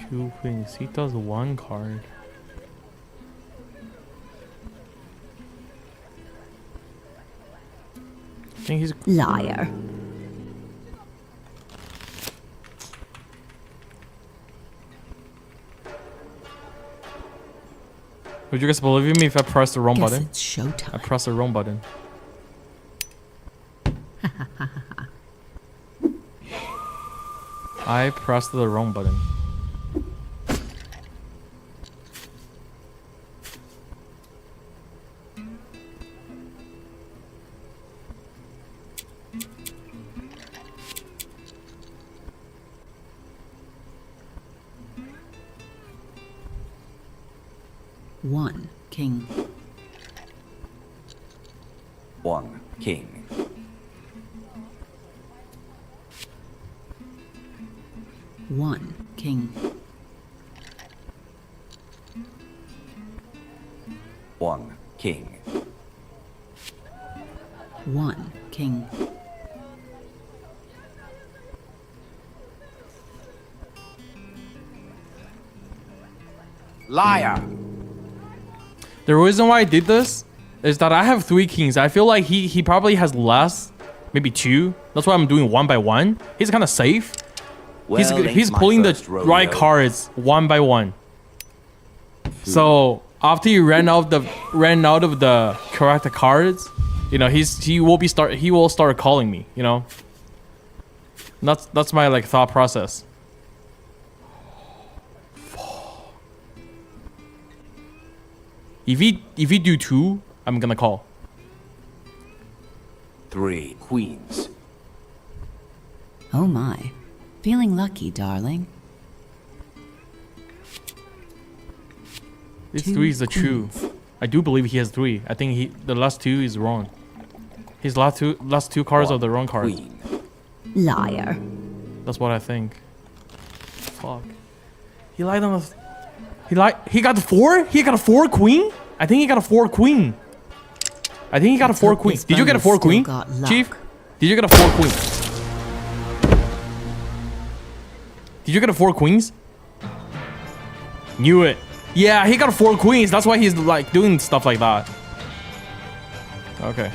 Two queens. He does 1 card. I think he's Liar. Would you guys believe me if I press the wrong Guess button? it's showtime. I pressed the wrong button. I pressed the wrong button. One king. 1 king. 1 king. 1 king. 1 king. Liar. The reason why I did this is that I have 3 kings. I feel like he probably has less, maybe 2. That's why I'm doing 1 by 1. He's kind of safe. Well, he's pulling the right cards 1 by 1. So after you ran out of the correct cards, you know, he will start calling me. You know, that's my like thought process. If he do 2, I'm gonna call. 3 queens. Oh my. Feeling lucky, darling. This 3 is the true. I do believe he has 3. I think the last 2 is wrong. His last two cards are the wrong cards. Liar. That's what I think. Fuck. He lied on the. He got the 4? He got a 4 queen? I think he got a 4 queen. I think he got a 4 queen. Did you get a 4 queen? Chief? Did you get a 4 queen? Did you get a 4 queens? Knew it. Yeah, he got 4 queens. That's why he's like doing stuff like that. Okay.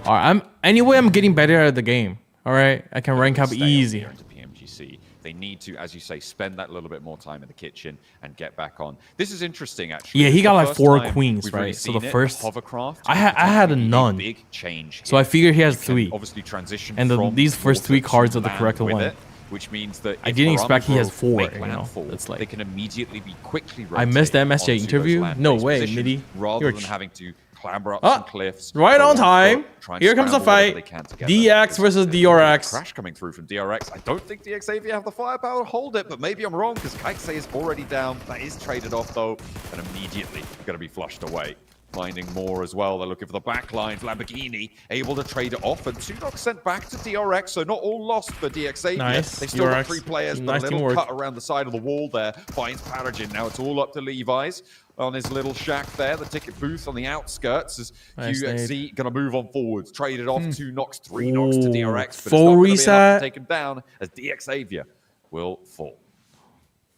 Alright, I'm getting better at the game. Alright, I can rank up easy. PMGC. They need to, as you say, spend that little bit more time in the kitchen and get back on. This is interesting, actually. Yeah, he got like 4 queens, right? So the first hovercraft. I had a none. Big change. So I figured he has 3. Obviously, transition. And these first 3 cards are the correct one. Which means that I didn't expect he has 4. You know, it's like they can immediately be quickly. I missed the MSJ interview. No way, Midi. Rather than having to clamber up some cliffs. Right on time. Here comes the fight. DX versus DRX. Crash coming through from DRX. I don't think DXavier have the firepower to hold it, but maybe I'm wrong because Kaikse is already down. That is traded off though, and immediately going to be flushed away. Finding more as well. They're looking for the back lines. Lamborghini able to trade it off, and 2 knocks sent back to DRX, so not all lost for DXavier. Nice. They still DRX. got 3 players, but a little cut around the side of the wall there. Finds Paragon. Now it's all up to Levi's on his little shack there. The ticket booth on the outskirts as QXZ going to move on forwards. Traded off 2 knocks, 3 knocks to DRX, but full reset. Take him down as DXavier will fall.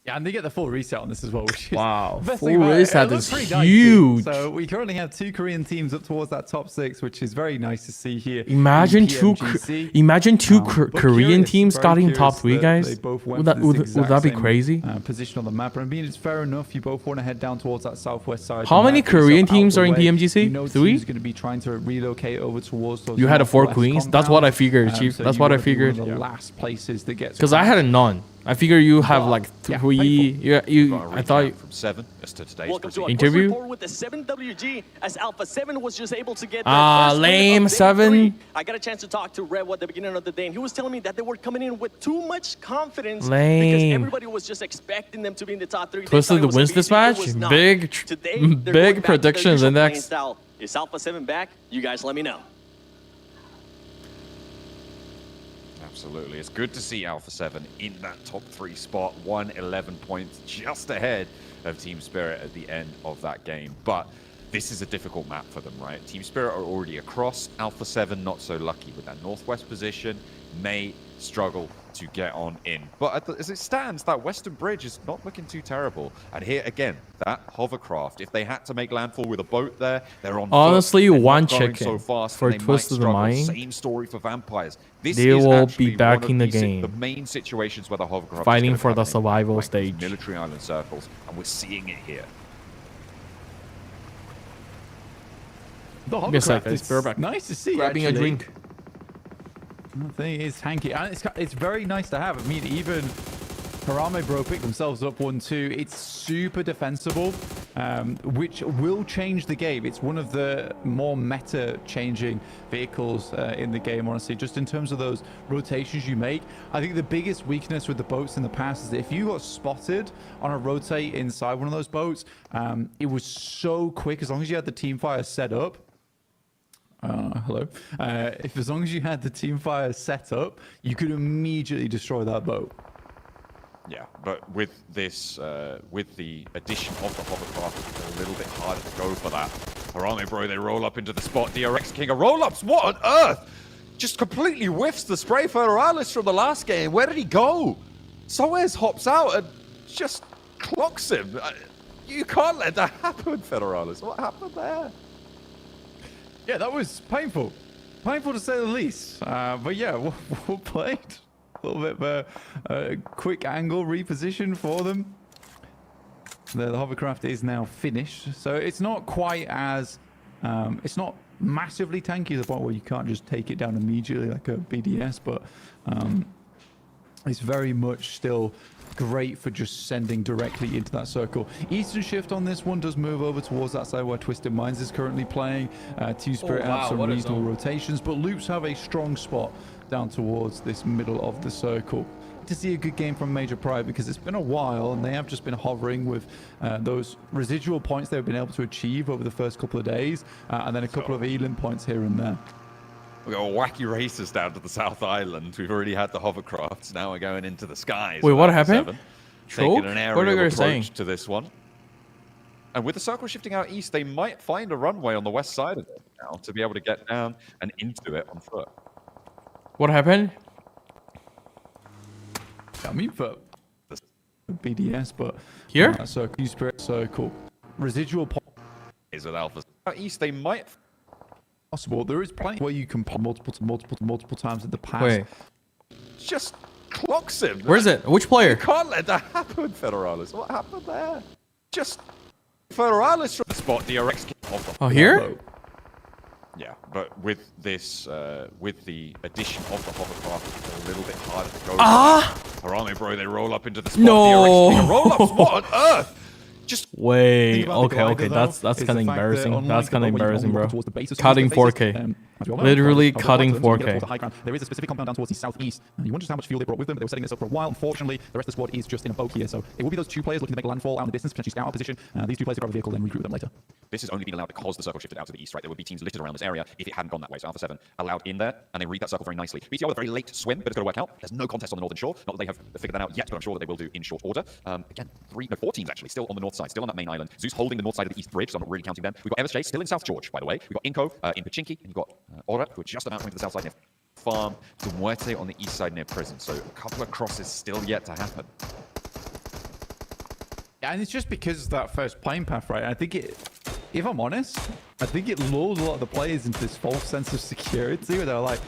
Yeah, and they get the full reset on this as well, which is wow. Full reset is huge. So we currently have 2 Korean teams up towards that top 6, which is very nice to see here. Imagine 2 Korean teams starting top 3, guys. Would that be crazy? Position on the map. I mean, it's fair enough. You both want to head down towards that southwest side. How many Korean teams are in PMGC? 3? Going to be trying to relocate over towards those. You had a 4 queens. That's what I figured, Chief. That's what I figured. The last places that get. Because I had a none. I figure you have like 3. I thought from 7 as to today's interview. With the 7WG, as Alpha 7 was just able to get lame 7. I got a chance to talk to Rev at the beginning of the day, and he was telling me that they were coming in with too much confidence because everybody was just expecting them to be in the top 3. Twisted wins this match. Big predictions index. Is Alpha 7 back? You guys let me know. Absolutely. It's good to see Alpha 7 in that top 3 spot. 111 points just ahead of Team Spirit at the end of that game. But this is a difficult map for them, right? Team Spirit are already across. Alpha 7 not so lucky with that northwest position. May struggle to get on in. But as it stands, that western bridge is not looking too terrible. And here again, that hovercraft, if they had to make landfall with a boat there, they're on honestly foot. One chicken so fast for Twisted the Mind. Same story for Vampires. This they is will be back in the game. The main situations where the hovercraft fighting for the survival stage. Military island circles, and we're seeing it here. The hovercraft is nice to see. Grabbing a drink. The thing is hanky, and it's very nice to have. I mean, even Harami Bro picked themselves up 1-2. It's super defensible, which will change the game. It's one of the more meta-changing vehicles in the game, honestly. Just in terms of those rotations you make, I think the biggest weakness with the boats in the past is that if you got spotted on a rotate inside one of those boats, it was so quick. As long as you had the team fire set up, hello. As long as you had the team fire set up, you could immediately destroy that boat. Yeah, but with this, with the addition of the hovercraft, it's a little bit harder to go for that. Harami Bro, they roll up into the spot. DRX King, a roll-ups. What on earth? Just completely whiffs the spray Federalis from the last game. Where did he go? Soez hops out and just clocks him. You can't let that happen, Federalis. What happened there? Yeah, that was painful. Painful to say the least. But yeah, well played. A little bit of a quick angle reposition for them. The hovercraft is now finished. So it's not quite as... it's not massively tanky to the point where you can't just take it down immediately like a BDS, but it's very much still great for just sending directly into that circle. Eastern Shift on this one does move over towards that side where Twisted Minds is currently playing. Two-Spirit have some reasonable rotations, but Loops have a strong spot down towards this middle of the circle. To see a good game from Major Pride because it's been a while and they have just been hovering with those residual points they've been able to achieve over the first couple of days, and then a couple of Elim points here and there. We've got wacky races down to the South Island. We've already had the hovercrafts. Now we're going into the skies. Wait, what happened? Taking an aerial approach to this one. And with the circle shifting out east, they might find a runway on the west side of it now to be able to get down and into it on foot. What happened? I mean, for BDS, but here? Circle, Spirit Circle, residual is with Alpha. Out east, they might. Possible. There is plenty where you can pop multiple times in the past. Wait. Just clocks him. Where's it? Which player? You can't let that happen, Federalis. What happened there? Just Federalis from the spot. DRX off. Oh, here? Yeah, but with this, with the addition of the hovercraft, it's a little bit harder to go. Harami Bro, they roll up into the spot. No. DRX roll-ups. What on earth? Just wait. Okay. That's kind of embarrassing. That's kind of embarrassing, bro. Cutting 4K. Literally cutting 4K. There is a specific compound down towards the southeast. And you wonder just how much fuel they brought with them, but they were setting this up for a while. Unfortunately, the rest of the squad is just in a boat here. So it will be those two players looking to make landfall out in the distance, potentially scout out position. These two players grab a vehicle and regroup them later. This has only been allowed because the circle shifted out to the east, right? There would be teams littered around this area if it hadn't gone that way. So Alpha 7 allowed in there, and they read that circle very nicely. BTR with a very late swim, but it's got to work out. There's no contest on the northern shore. Not that they have figured that out yet, but I'm sure that they will do in short order. Again, 4 teams actually still on the north side, still on that main island. Zeus holding the north side of the east bridge, so I'm not really counting them. We've got Evershay still in South George, by the way. We've got Inko in Pachinki, and you've got Aura, who are just about going to the south side near Farm, to Muerte on the east side near Prison. So a couple of crosses still yet to happen. Yeah, and it's just because of that first playing path, right? I think it, if I'm honest, I think it lulls a lot of the players into this false sense of security where they're like,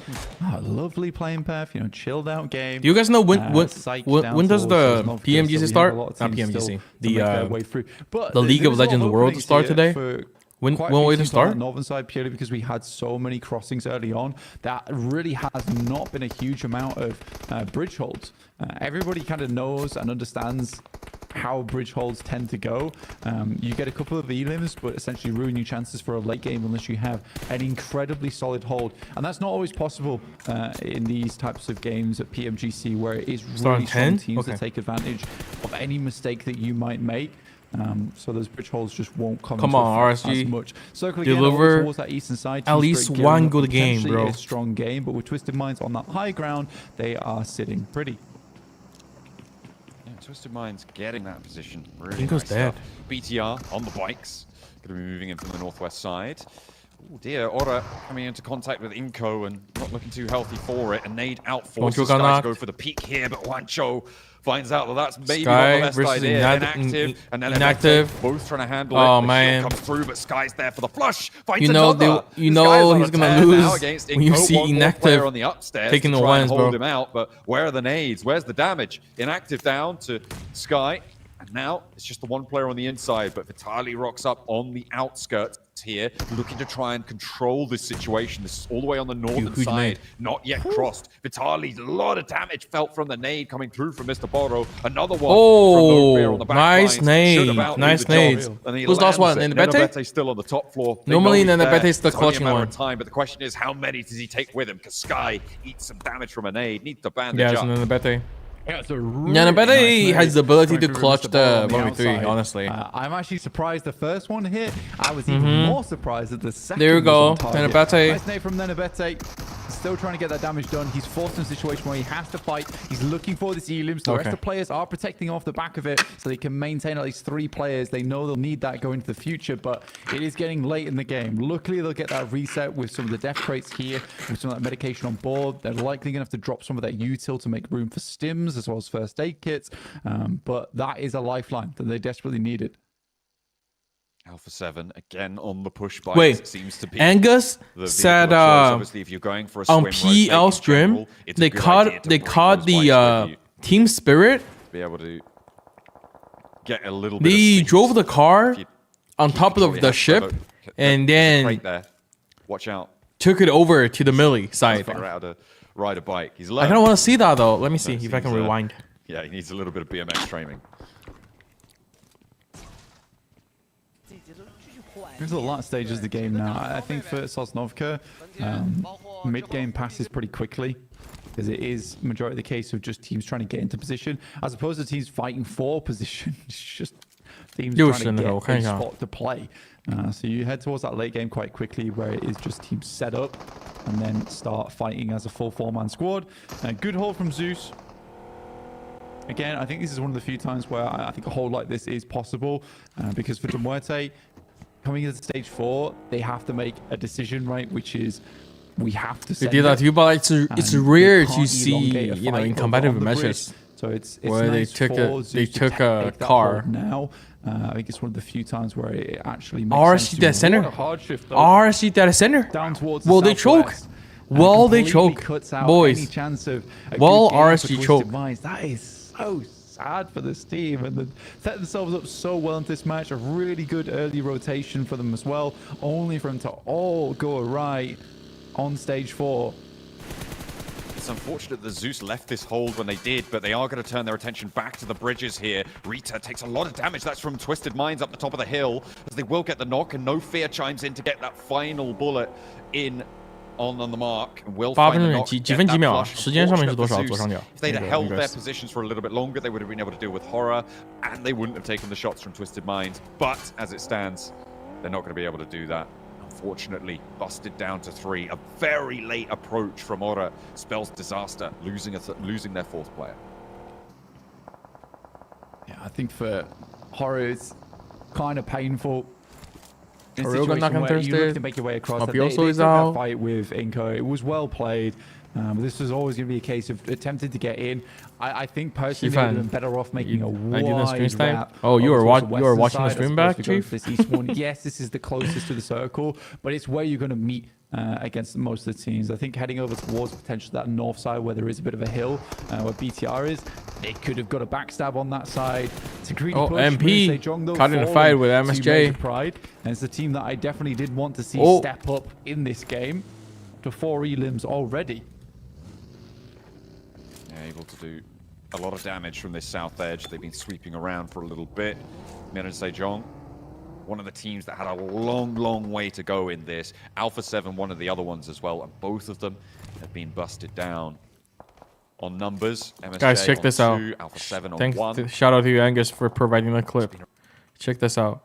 oh, lovely playing path, you know, chilled out game. Do you guys know when does the PMGC start? Not PMGC. The League of Legends World start today? When will it start? On the northern side, purely because we had so many crossings early on, that really has not been a huge amount of bridge holds. Everybody kind of knows and understands how bridge holds tend to go. You get a couple of elims, but essentially ruin your chances for a late game unless you have an incredibly solid hold. And that's not always possible in these types of games at PMGC, where it is really strong teams that take advantage of any mistake that you might make. So those bridge holes just won't come on, RSG. as much. Circle deliver towards that eastern side. At least one good game, bro. A strong game, but with Twisted Minds on that high ground, they are sitting pretty. Yeah, Twisted Minds getting that position. Really Inko's nice dead. BTR on the bikes. Going to be moving in from the northwest side. Oh dear, Aura coming into contact with Inko and not looking too healthy for it. And Nade out forces Sky to go for the peak here, but Wancho finds out that that's maybe Sky not the best idea. Inactive, and then inactive. Both trying to handle it. Oh man, comes through, but Sky's there for the flush. Finds you know he's gonna lose when you see Inactive on the upstairs taking the wins, bro. Hold him out, but where are the nades? Where's the damage? Inactive down to Sky. And now it's just the one player on the inside, but Vitali rocks up on the outskirts here, looking to try and control this situation. This is all the way on the northern side, not yet crossed. Vitali, a lot of damage felt from the nade coming through from Mr. Boro. Another one from on the back nice nade. Nice nades. Who's last one? Nenebete still on the top floor. Normally Nenebete is the clutching one. Time, but the question is, how many does he take with him? Because Sky eats some damage from a nade, needs to bandage up. Yeah, it's Nenebete. Yeah, it's a really Nenebete has the ability to clutch the 1v3, honestly. I'm actually surprised the first one hit. I was even more surprised at the second. There you go, Nenebete. Nice nade from Nenebete. still trying to get that damage done. He's forced in a situation where he has to fight. He's looking for this elim. So the rest of the players are protecting off the back of it so they can maintain at least 3 players. They know they'll need that going into the future, but it is getting late in the game. Luckily, they'll get that reset with some of the death crates here, with some of that medication on board. They're likely going to have to drop some of that util to make room for stims as well as first aid kits. But that is a lifeline that they desperately needed. Alpha 7 again on the push bike. Wait, seems to be Angus said obviously if you're going for a on swim PL stream they caught the team spirit. Be able to get a little bit. They drove the car on top of the ship and then right there. Watch out. Took it over to the melee side. Figure out how to ride a bike. He's I kind of want to see that though. Let me see if I can rewind. Yeah, he needs a little bit of BMX training. There's a lot of stages of the game now. I think for Sosnovka, mid-game passes pretty quickly because it is majority of the case of just teams trying to get into position as opposed to teams fighting for position. It's just teams trying to get a spot to play. So you head towards that late game quite quickly where it is just teams set up and then start fighting as a full 4-man squad. Good hold from Zeus. Again, I think this is one of the few times where I think a hold like this is possible because for Demuerte, coming into stage 4, they have to make a decision, right? Which is, we have to. They did that too, but it's rare to see, you know, in competitive matches. So it's where nice they took a car. Now, I think it's one of the few times where it actually makes sense. RSG dead center. RSG dead center. Down towards well, they choke. Well, they choke, boys. Well, RSG choke. That is so sad for this team, and they set themselves up so well in this match. A really good early rotation for them as well, only for them to all go awry on stage 4. It's unfortunate that Zeus left this hold when they did, but they are going to turn their attention back to the bridges here. Rita takes a lot of damage. That's from Twisted Minds up the top of the hill, as they will get the knock, and No Fear chimes in to get that final bullet in on the mark. And will find the knock, get that flush. If they'd have held their positions for a little bit longer, they would have been able to deal with Horror, and they wouldn't have taken the shots from Twisted Minds. But as it stands, they're not going to be able to do that. Unfortunately, busted down to 3. A very late approach from Ora spells disaster, losing their 4th player. Yeah, I think for Horror, it's kind of painful. In a Are we going situation where you look to make your way across, they took that fight with Inko. It was well played. This was always going to be a case of attempting to get in. I think personally they would have been better off making a wide wrap. Oh, you were watching the stream back, Chief? This east one. Yes, this is the closest to the circle, but it's where you're going to meet against most of the teams. I think heading over towards potentially that north side where there is a bit of a hill where BTR is, they could have got a backstab on that side. It's a greedy push. MP caught in a fight with MSJ. Pride, and it's a team that I definitely did want to see step up in this game to 4 elims already. Able to do a lot of damage from this south edge. They've been sweeping around for a little bit. Miran Sejong, one of the teams that had a long way to go in this. Alpha 7, one of the other ones as well, and both of them have been busted down on numbers. MSJ guys, check this out. Alpha 7 on 1. Shout out to you, Angus, for providing the clip. Check this out.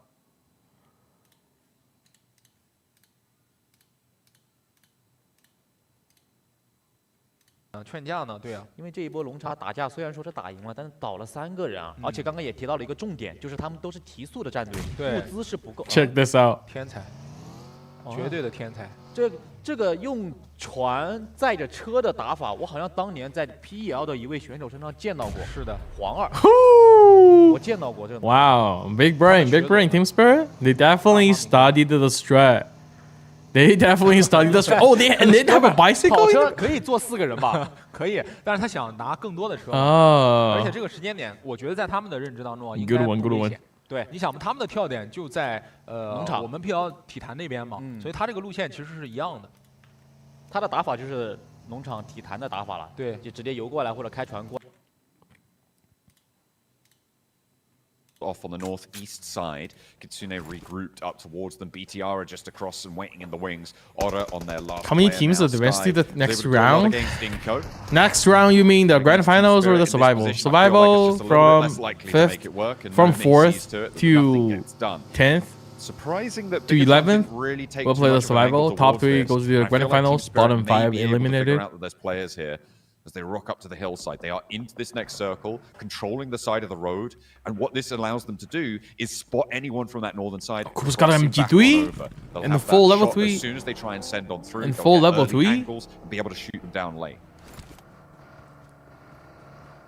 劝架呢？对啊，因为这一波龙茶打架虽然说是打赢了，但是倒了3个人啊，而且刚刚也提到了一个重点，就是他们都是提速的战队，物资是不够。Check this out， 天才，绝对的天才。这个用船载着车的打法，我好像当年在 PEL 的一位选手身上见到过。是的，黄二，我见到过这个。Wow, big brain, team spirit. They definitely studied the strat. They definitely studied the strat. Oh, they have a bicycle. 跑车可以坐4个人吧？可以，但是他想拿更多的车。而且这个时间点，我觉得在他们的认知当中啊，应该不危险。对，你想他们的跳点就在农场，我们 PL 体坛那边嘛，所以他这个路线其实是一样的。他的打法就是农场体坛的打法了，对，就直接游过来或者开船过。 Off on the northeast side, Kitsune regrouped up towards them. BTR are just across and waiting in the wings. Ora on their last. How many teams are the rest of the next round? Next round, you mean the grand finals or the survival? Survival from 5th, from 4th to 10th. Surprising that 2-11. really take We'll play the survival. Top 3 goes to the grand finals. Bottom 5 eliminated. Out that there's players here as they rock up to the hillside. They are into this next circle, controlling the side of the road. And what this allows them to do is spot anyone from that northern side. Who's got MG3 and the full level 3 as soon as they try and send on through. And full level 3 angles and be able to shoot them down late.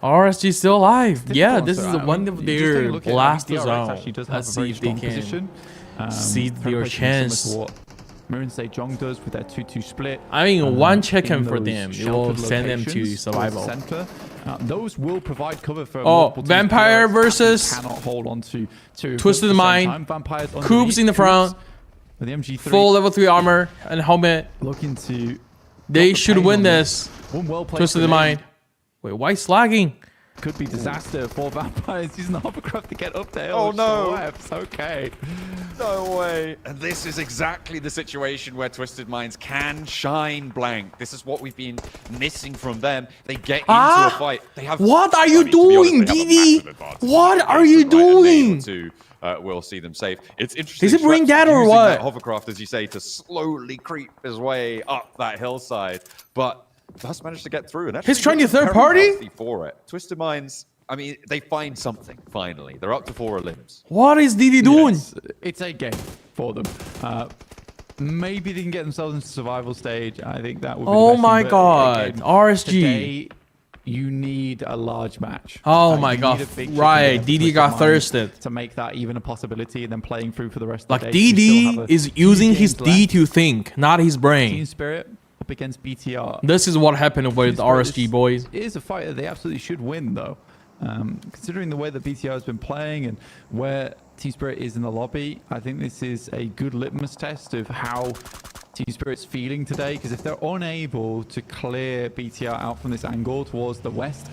RSG still alive. Yeah, this is one of their last zone. Let's see if they can see their chance. Moonsei Jong does with their 2-2 split. I mean, one chicken for them. It will send them to survival. Those will provide cover for. Vampire versus cannot hold on to Twisted Mind. Coops in the front. The MG3. Full level 3 armor and helmet. Looking to. They should win this. Twisted Mind. Wait, why slagging? Could be disaster for Vampires using the hovercraft to get up there. Oh no! Okay. No way. And this is exactly the situation where Twisted Minds can shine blank. This is what we've been missing from them. They get into a fight. They have. What are you doing, Didi? What are you doing? We'll see them safe. It's interesting. Is it bring that or what? That hovercraft, as you say, to slowly creep his way up that hillside, but does manage to get through. And he's trying to third party for it. Twisted Minds. I mean, they find something finally. They're up to 4 limbs. What is Didi doing? Yes, it's a game for them. Maybe they can get themselves into survival stage. I think that would be oh the best my thing, god, again, RSG. Today, you need a large match. Oh my god, right. Didi got thirsted to make that even a possibility, and then playing through for the rest of the day. Like Didi is using his D to think, not his brain. Team Spirit up against BTR. This is what happened with the RSG boys. It is a fight that they absolutely should win, though. Considering the way that BTR has been playing and where Team Spirit is in the lobby, I think this is a good litmus test of how Team Spirit's feeling today. Because if they're unable to clear BTR out from this angle towards the west,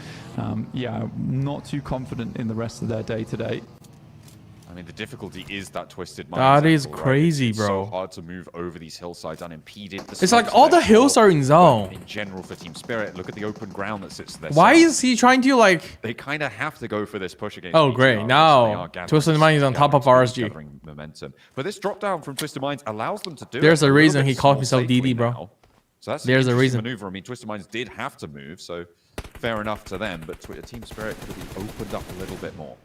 yeah, I'm not too confident in the rest of their day today. I mean, the difficulty is that Twisted Minds. That is crazy, bro. It's so hard to move over these hillsides unimpeded. It's like all the hills are in zone. In general, for Team Spirit, look at the open ground that sits there. Why is he trying to like? They kind of have to go for this push against. Oh, great! Now Twisted Minds is on top of RSG. Momentum, but this drop down from Twisted Minds allows them to do. There's a reason he called himself DD, bro. So that's there's a reason. Maneuver. I mean, Twisted Minds did have to move, so fair enough to them. But Team Spirit could have opened up a little bit more.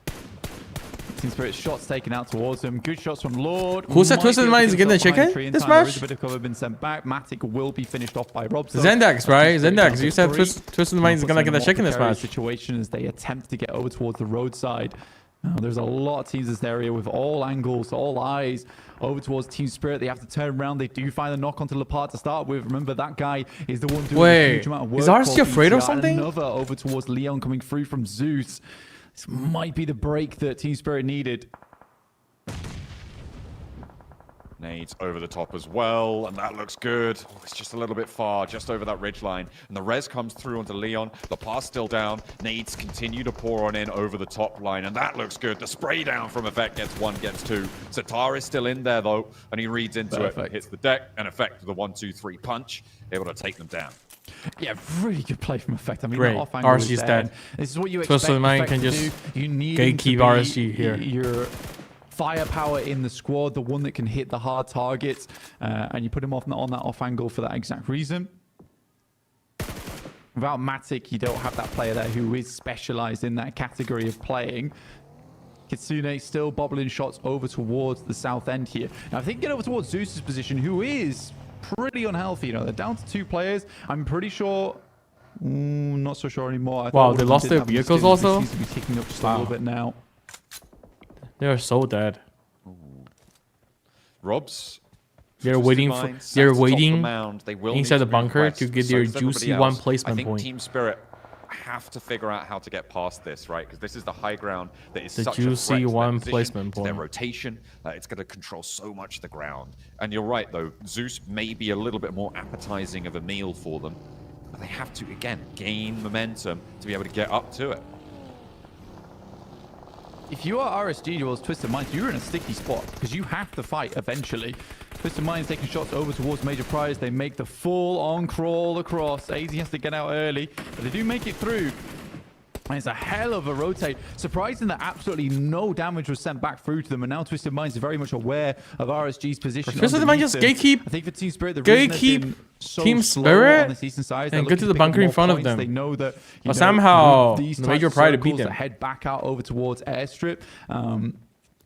Team Spirit shots taken out towards him. Good shots from Lord. Who said Twisted Minds getting the chicken this match? There is a bit of cover been sent back. Matic will be finished off by Rob. Zendax, right? Zendax, you said Twisted Minds is gonna get the chicken this match. Situation as they attempt to get over towards the roadside. There's a lot of teams in this area with all angles, all eyes over towards Team Spirit. They have to turn around. They do find a knock onto Lepard to start with. Remember, that guy is the one doing a huge amount of work. Is RSG afraid of something? Another over towards Leon coming through from Zeus. This might be the break that Team Spirit needed. Nades over the top as well, and that looks good. Oh, it's just a little bit far, just over that ridge line. And the res comes through onto Leon. The pass still down. Nades continue to pour on in over the top line, and that looks good. The spray down from Effect gets 1, gets 2. Satar is still in there, though, and he reads into it. Hits the deck, and Effect with a 1-2-3 punch, able to take them down. Yeah, really good play from Effect. I mean, great. RSG's dead. This is what you expect Effect can just gatekeep RSG here. Your firepower in the squad, the one that can hit the hard targets, and you put him off on that off angle for that exact reason. Without Matic, you don't have that player there who is specialized in that category of playing. Kitsune still bobbling shots over towards the south end here. Now, if they can get over towards Zeus's position, who is pretty unhealthy, you know, they're down to 2 players. I'm pretty sure, not so sure anymore. Wow, they lost their vehicles also? Seems to be ticking up just a little bit now. They are so dead. Robs. They're waiting inside the bunker to get their juicy 1 placement point. I think Team Spirit have to figure out how to get past this, right? Because this is the high ground that is the such juicy a 1 placement point. Their rotation, it's going to control so much of the ground. And you're right, though. Zeus may be a little bit more appetizing of a meal for them. But they have to, again, gain momentum to be able to get up to it. If you are RSG towards Twisted Minds, you're in a sticky spot because you have to fight eventually. Twisted Minds taking shots over towards Major Prize. They make the full-on crawl across. AZ has to get out early, but they do make it through. And it's a hell of a rotate. Surprising that absolutely no damage was sent back through to them. And now Twisted Minds are very much aware of RSG's position. Twisted Minds just gatekeep. I think for Team Spirit, the gatekeep Team Spirit on the eastern side, and get to the bunker in front of them. They know that somehow the Major Pride to beat them. Head back out over towards Airstrip.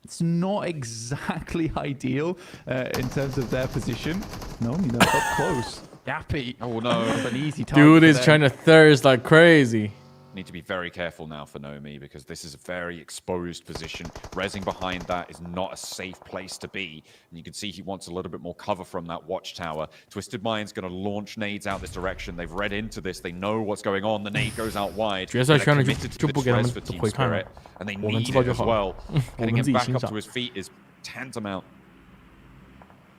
It's not exactly ideal in terms of their position. No, up close. Yappy. Oh no, an easy target. Dude is trying to thirst like crazy. Need to be very careful now for Nomi because this is a very exposed position. Rezzing behind that is not a safe place to be. And you can see he wants a little bit more cover from that watchtower. Twisted Mind's going to launch nades out this direction. They've read into this. They know what's going on. The nade goes out wide. They're committed to the Trez for Team Spirit. And they need it as well. Getting him back up to his feet is tantamount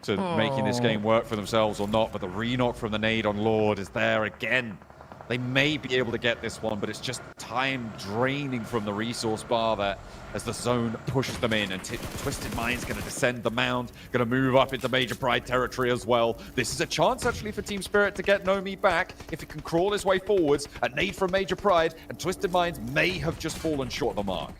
to making this game work for themselves or not. But the re-knock from the nade on Lord is there again. They may be able to get this one, but it's just time draining from the resource bar there as the zone pushes them in. And Twisted Mind's going to descend the mound, going to move up into Major Pride territory as well. This is a chance, actually, for Team Spirit to get Nomi back if it can crawl his way forwards. A nade from Major Pride, and Twisted Minds may have just fallen short of the mark.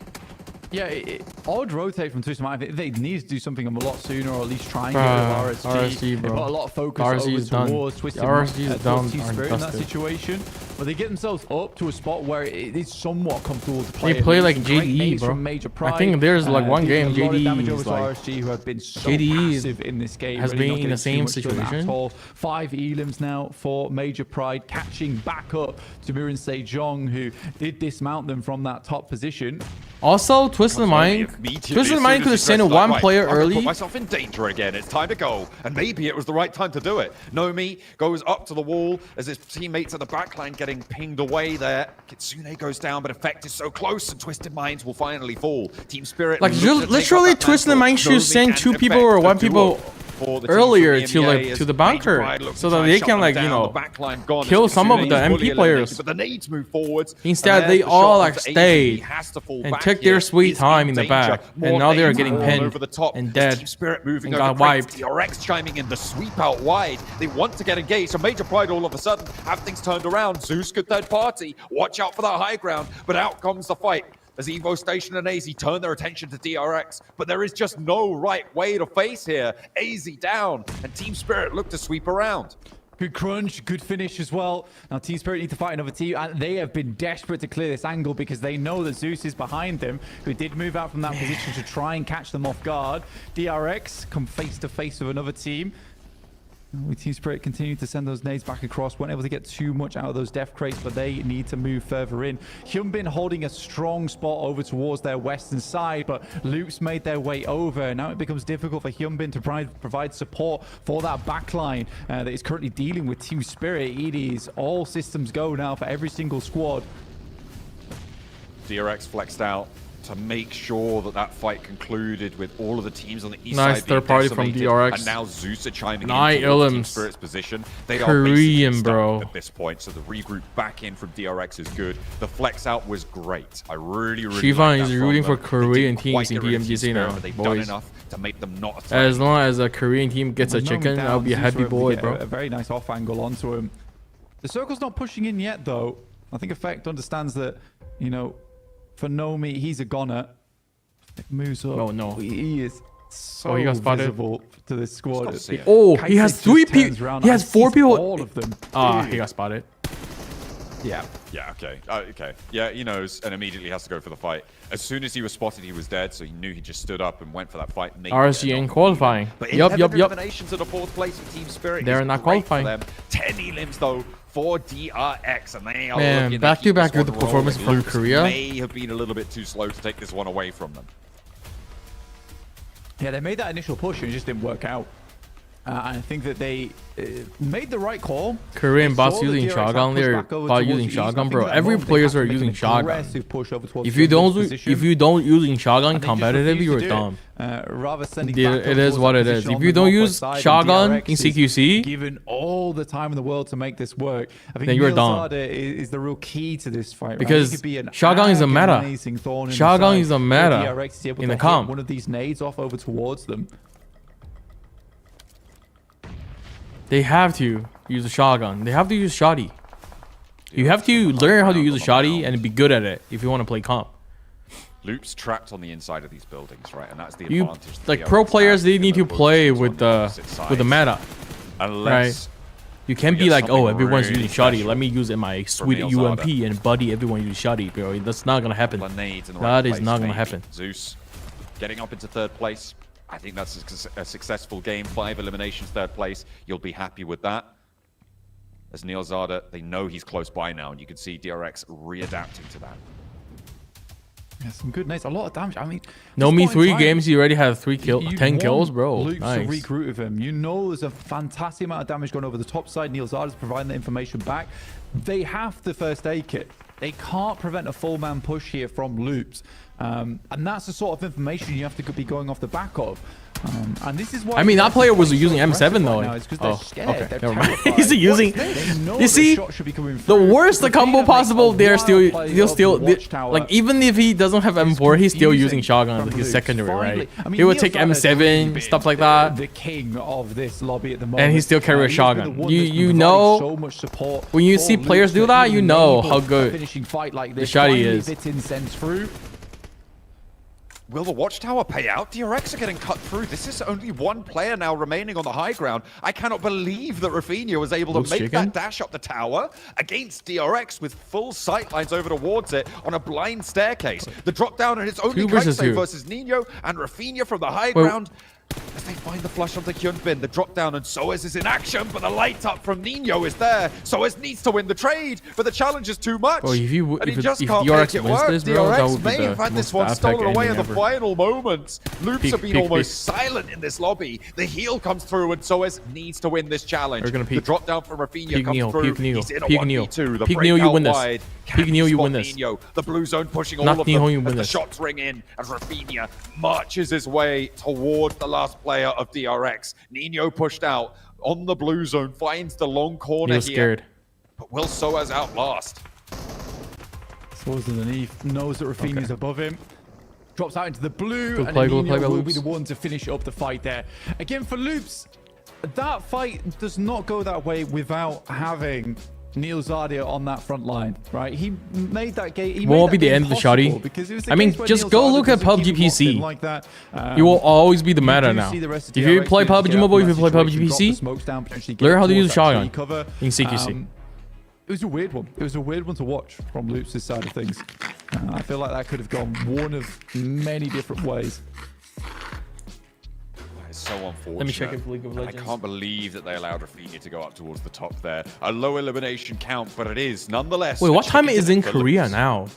Yeah, odd rotate from Twisted Mind. They need to do something a lot sooner, or at least try and get rid of RSG. They put a lot of focus over towards Twisted Mind, towards Team Spirit in that situation. But they get themselves up to a spot where it is somewhat comfortable to play. They play like JDE, bro. Major Pride. I think there's like one game JDE is like RSG, who have been so passive in this game, has been in the same situation. 5 elims now for Major Pride, catching back up to Murin Sejong, who did dismount them from that top position. Also, Twisted Mind could have sent a one player early. Put myself in danger again. It's time to go, and maybe it was the right time to do it. Nomi goes up to the wall as his teammates at the backline getting pinged away there. Kitsune goes down, but Effect is so close, and Twisted Minds will finally fall. Team Spirit, like literally, Twisted Mind should send 2 people or 1 people earlier to the bunker so that they can, like, you know, kill some of the MP players. But the nades move forwards. Instead, they all like stayed and took their sweet time in the back, and now they're getting pinned and dead and got wiped. DRX chiming in the sweep out wide. They want to get engaged. So Major Pride all of a sudden have things turned around. Zeus could third party. Watch out for that high ground. But out comes the fight. As Evo Station and AZ turn their attention to DRX, but there is just no right way to face here. AZ down, and Team Spirit look to sweep around. Good crunch, good finish as well. Now Team Spirit need to fight another team, and they have been desperate to clear this angle because they know that Zeus is behind them, who did move out from that position to try and catch them off guard. DRX come face to face with another team. Team Spirit continued to send those nades back across. Weren't able to get too much out of those death crates, but they need to move further in. Hyunbin holding a strong spot over towards their western side, but Loops made their way over. Now it becomes difficult for Hyunbin to provide support for that backline that is currently dealing with Team Spirit. It is all systems go now for every single squad. DRX flexed out to make sure that that fight concluded with all of the teams on the east side. Nice third party from DRX. And now Zeus are chiming in Team Spirit's position. They Korean, are bro. At this point, so the regroup back in from DRX is good. The flex out was great. I really Xifan is rooting for Korean teams in PMGC now, they've boys. done enough to make them not as long as a Korean team gets a chicken, I'll be a happy boy, bro. A very nice off angle onto him. The circle's not pushing in yet, though. I think Effect understands that, you know, for Nomi, he's a goner. Moves up. Oh no, he is so he got spotted. Visible to this squad. Oh, he has 3 people. He has 4 people. All of them. He got spotted. Yeah. Yeah. Okay. Okay. Yeah. He knows, and immediately has to go for the fight. As soon as he was spotted, he was dead. So he knew he just stood up and went for that fight. RSG in qualifying. Yup. Eliminations at the 4th place for Team Spirit. They're not qualifying. 10 elims though for DRX, and they are looking back to back with the performance from Korea. May have been a little bit too slow to take this one away from them. Yeah, they made that initial push and it just didn't work out. I think that they made the right call. Korean bots using shotgun. They're bot using shotgun, bro. Every players are using shotgun. If you don't using shotgun competitive, you're dumb. It is what it is. If you don't use shotgun in CQC, given all the time in the world to make this work, I think then you're dumb. Is the real key to this fight. Because shotgun is a meta. Shotgun is a meta in the comp. One of these nades off over towards them. They have to use a shotgun. They have to use shotty. You have to learn how to use a shoddy and be good at it if you want to play comp. Loops trapped on the inside of these buildings, right? And that's the advantage. Like pro players, they need to play with the meta. Unless you can't be like, oh, everyone's using shoddy. Let me use it my sweet UMP and buddy everyone use shoddy, bro. That's not gonna happen. That is not gonna happen. Zeus getting up into 3rd place. I think that's a successful game. 5 eliminations, 3rd place. You'll be happy with that. As Neil Zada, they know he's close by now, and you can see DRX readapting to that. Yeah, some good nades, a lot of damage. I mean, no, me 3 games, he already had 10 kills, bro. Luke's nice. to regroup with him. You know there's a fantastic amount of damage going over the top side. Neil Zada's providing the information back. They have the first aid kit. They can't prevent a full man push here from Loops. And that's the sort of information you have to be going off the back of. And this is why I mean, that player was using M7 though. Right, oh, okay. Never mind. He's using. You see, the worst the combo possible. They're still like, even if he doesn't have M4, he's still using shotgun as his secondary, right? He would take M7, stuff like that. The king of this lobby at the moment, and he still carry a shotgun. You know, when you see players do that, you know how good the shoddy is. Will the watchtower pay out? DRX are getting cut through. This is only 1 player now remaining on the high ground. I cannot believe that Rafinha was able to make that dash up the tower against DRX with full sight lines over towards it on a blind staircase. The drop down, and it's only Kai'Sa versus Nino and Rafinha from the high ground. As they find the flush onto Hyunbin, the drop down, and Soez is in action, but the light up from Nino is there. Soez needs to win the trade, but the challenge is too much. Bro, if DRX wins this, bro, DRX may have had this one stolen away in the final moments. Loops have been almost silent in this lobby. The heal comes through, and Soez needs to win this challenge. The drop down from Rafinha comes through. He's in a 1v2. The breakout wide. You win this. The blue zone pushing all of them as the shots ring in, and Rafinha marches his way towards the last player of DRX. Nino pushed out on the blue zone, finds the long corner here. Scared. But will Soaz outlast? Soaz underneath, knows that Rafinha's above him. Drops out into the blue, and Nino will be the one to finish up the fight there. Again, for Loops, that fight does not go that way without having Neil Zada on that front line, right? He made that game. Won't be the end of the shoddy. I mean, just go look at PUBG PC. Like that. You will always be the meta now. If you play PUBG Mobile, if you play PUBG PC, learn how to use a shotgun in CQC. It was a weird one. It was a weird one to watch from Loops' side of things. I feel like that could have gone one of many different ways. It's so unfortunate. Let me check if League of Legends. I can't believe that they allowed Rafinha to go up towards the top there. A low elimination count, but it is nonetheless. Wait, what time is in Korea now?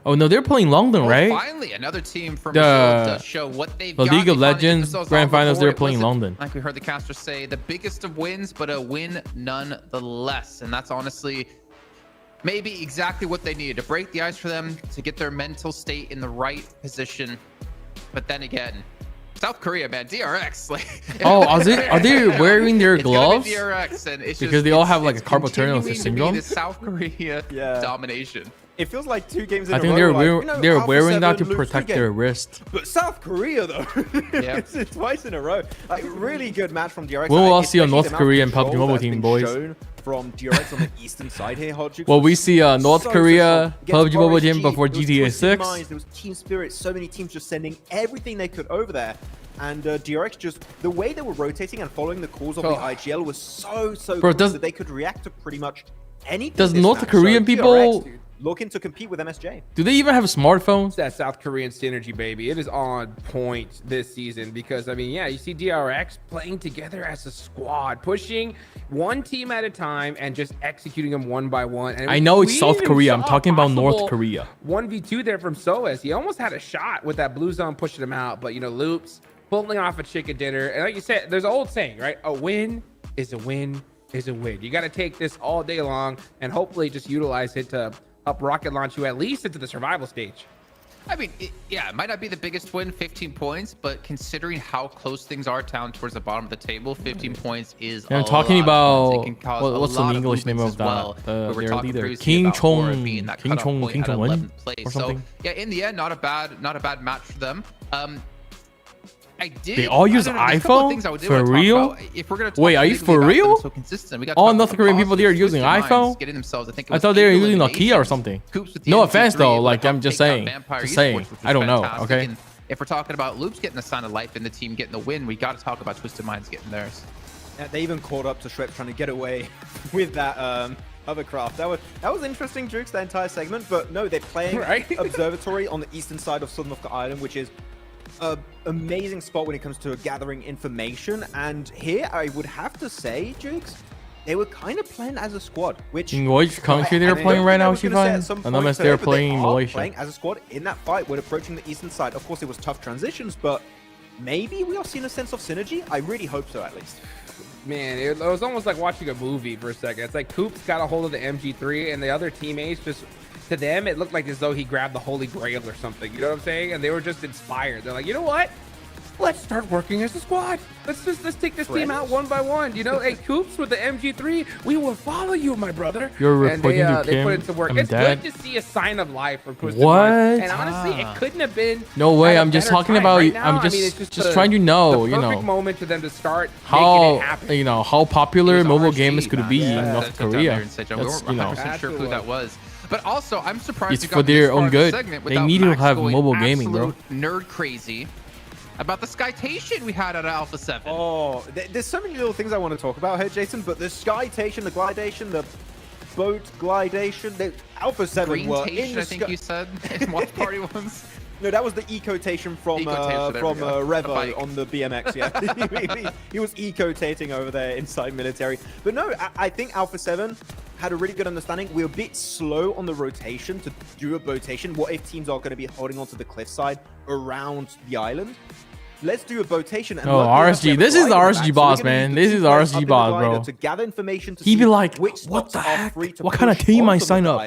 Oh no, they're playing London, right? Finally, another team from to show what they've got. The League of Legends Grand Finals, they're playing London. Like we heard the caster say, the biggest of wins, but a win nonetheless. And that's honestly maybe exactly what they needed to break the ice for them, to get their mental state in the right position. But then again, South Korea, man, DRX. Like, oh, are they wearing their gloves? DRX, and it's because just, they all have like a carpal tunnel syndrome. The South Korea domination. It feels like 2 games in a row. I think they're wearing that to protect their wrist. But South Korea, though, it's twice in a row. Like, really good match from DRX. We'll all see a North Korean PUBG Mobile team, boys. From DRX on the eastern side here, well, we see North Korea PUBG Mobile team before GTA 6. There was team spirit, so many teams just sending everything they could over there. And DRX just, the way they were rotating and following the calls of the IGL was so good that they could react to pretty much anything. Does North Korean people looking to compete with MSJ? Do they even have smartphones? That South Korean synergy, baby. It is on point this season because, I mean, yeah, you see DRX playing together as a squad, pushing one team at a time and just executing them one by one. And I know it's South Korea. I'm talking about North Korea. 1v2 there from Soez. He almost had a shot with that blue zone pushing him out, but, you know, Loops pulling off a chicken dinner. And like you said, there's an old saying, right? A win is a win is a win. You got to take this all day long and hopefully just utilize it to up rocket launch you at least into the survival stage. I mean, it might not be the biggest win, 15 points, but considering how close things are down towards the bottom of the table, 15 points is I'm talking about what's the English name of that? Their leader, King Chong Wen or something. So yeah, in the end, not a bad match for them. I did. They all use iPhone? For real? If we're gonna wait, are you for real? So consistent. We got all North Korean people there using iPhone? Getting themselves, I thought they were using Nokia or something. No offense though, like I'm just saying. Just saying. I don't know, okay? And if we're talking about Loops getting a sign of life in the team, getting the win, we got to talk about Twisted Minds getting theirs. Yeah, they even caught up to Shrek trying to get away with that hovercraft. That was interesting, Jukes, that entire segment. But no, they're playing Observatory on the eastern side of Sanhok Island, which is an amazing spot when it comes to gathering information. And here I would have to say, Jukes, they were kind of playing as a squad, which... In which country they're playing right now, Xifan? Unless they're playing Malaysia. Playing as a squad in that fight when approaching the eastern side. Of course, it was tough transitions, but maybe we are seeing a sense of synergy. I really hope so, at least. Man, it was almost like watching a movie for a second. It's like Coops got a hold of the MG3 and the other teammates just, to them, it looked like as though he grabbed the Holy Grail or something. You know what I'm saying? And they were just inspired. They're like, you know what? Let's start working as a squad. Let's take this team out one by one. You know, hey, Coops with the MG3, we will follow you, my brother. You're reporting to they put in some work. It's good to see a sign of life from Twisted What? Minds. And honestly, it couldn't have been. No way. I'm just talking about. Right now, I'm just, I mean, it's just trying to know. The you know, perfect moment for them to start how making it happen. you know how popular mobile games could be in North Korea. We weren't 100% sure who that was. But also, I'm surprised it's for their own good. They need to have mobile gaming, bro. Nerd crazy about the Skytation we had at Alpha 7. Oh, there's so many little things I want to talk about here, Jason, but the Skytation, the glidation, the boat glidation, the Alpha 7 were in the I think you said in Watch Party ones. No, that was the ecotation from Revo on the BMX, yeah. he was ecotating over there inside military. But no, I think Alpha 7 had a really good understanding. We were a bit slow on the rotation to do a botation. What if teams are going to be holding onto the cliffside around the island? Let's do a botation. And RSG. This is the RSG boss, man. This is the RSG boss, bro. To gather information to he'd be like, what the heck? What kind of team I sign up?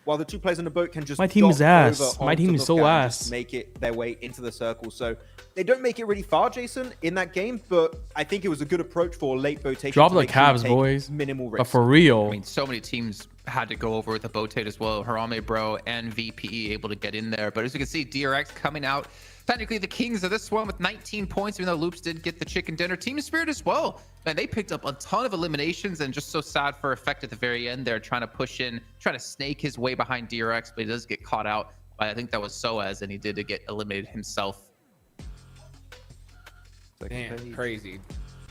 While the two players on the boat can just my team is ass. My team is so ass. Make it their way into the circle. So they don't make it really far, Jason, in that game. But I think it was a good approach for late botation. Drop the cabs, boys. Minimal risk. But for real. I mean, so many teams had to go over with a boatate as well. Harami Bro and VPE able to get in there. But as you can see, DRX coming out. Technically the kings of this one with 19 points, even though Loops did get the chicken dinner. Team Spirit as well. Man, they picked up a ton of eliminations, and just so sad for Effect at the very end. They're trying to push in, trying to snake his way behind DRX, but he does get caught out by, I think that was Soaz, and he did to get eliminated himself. Man, crazy.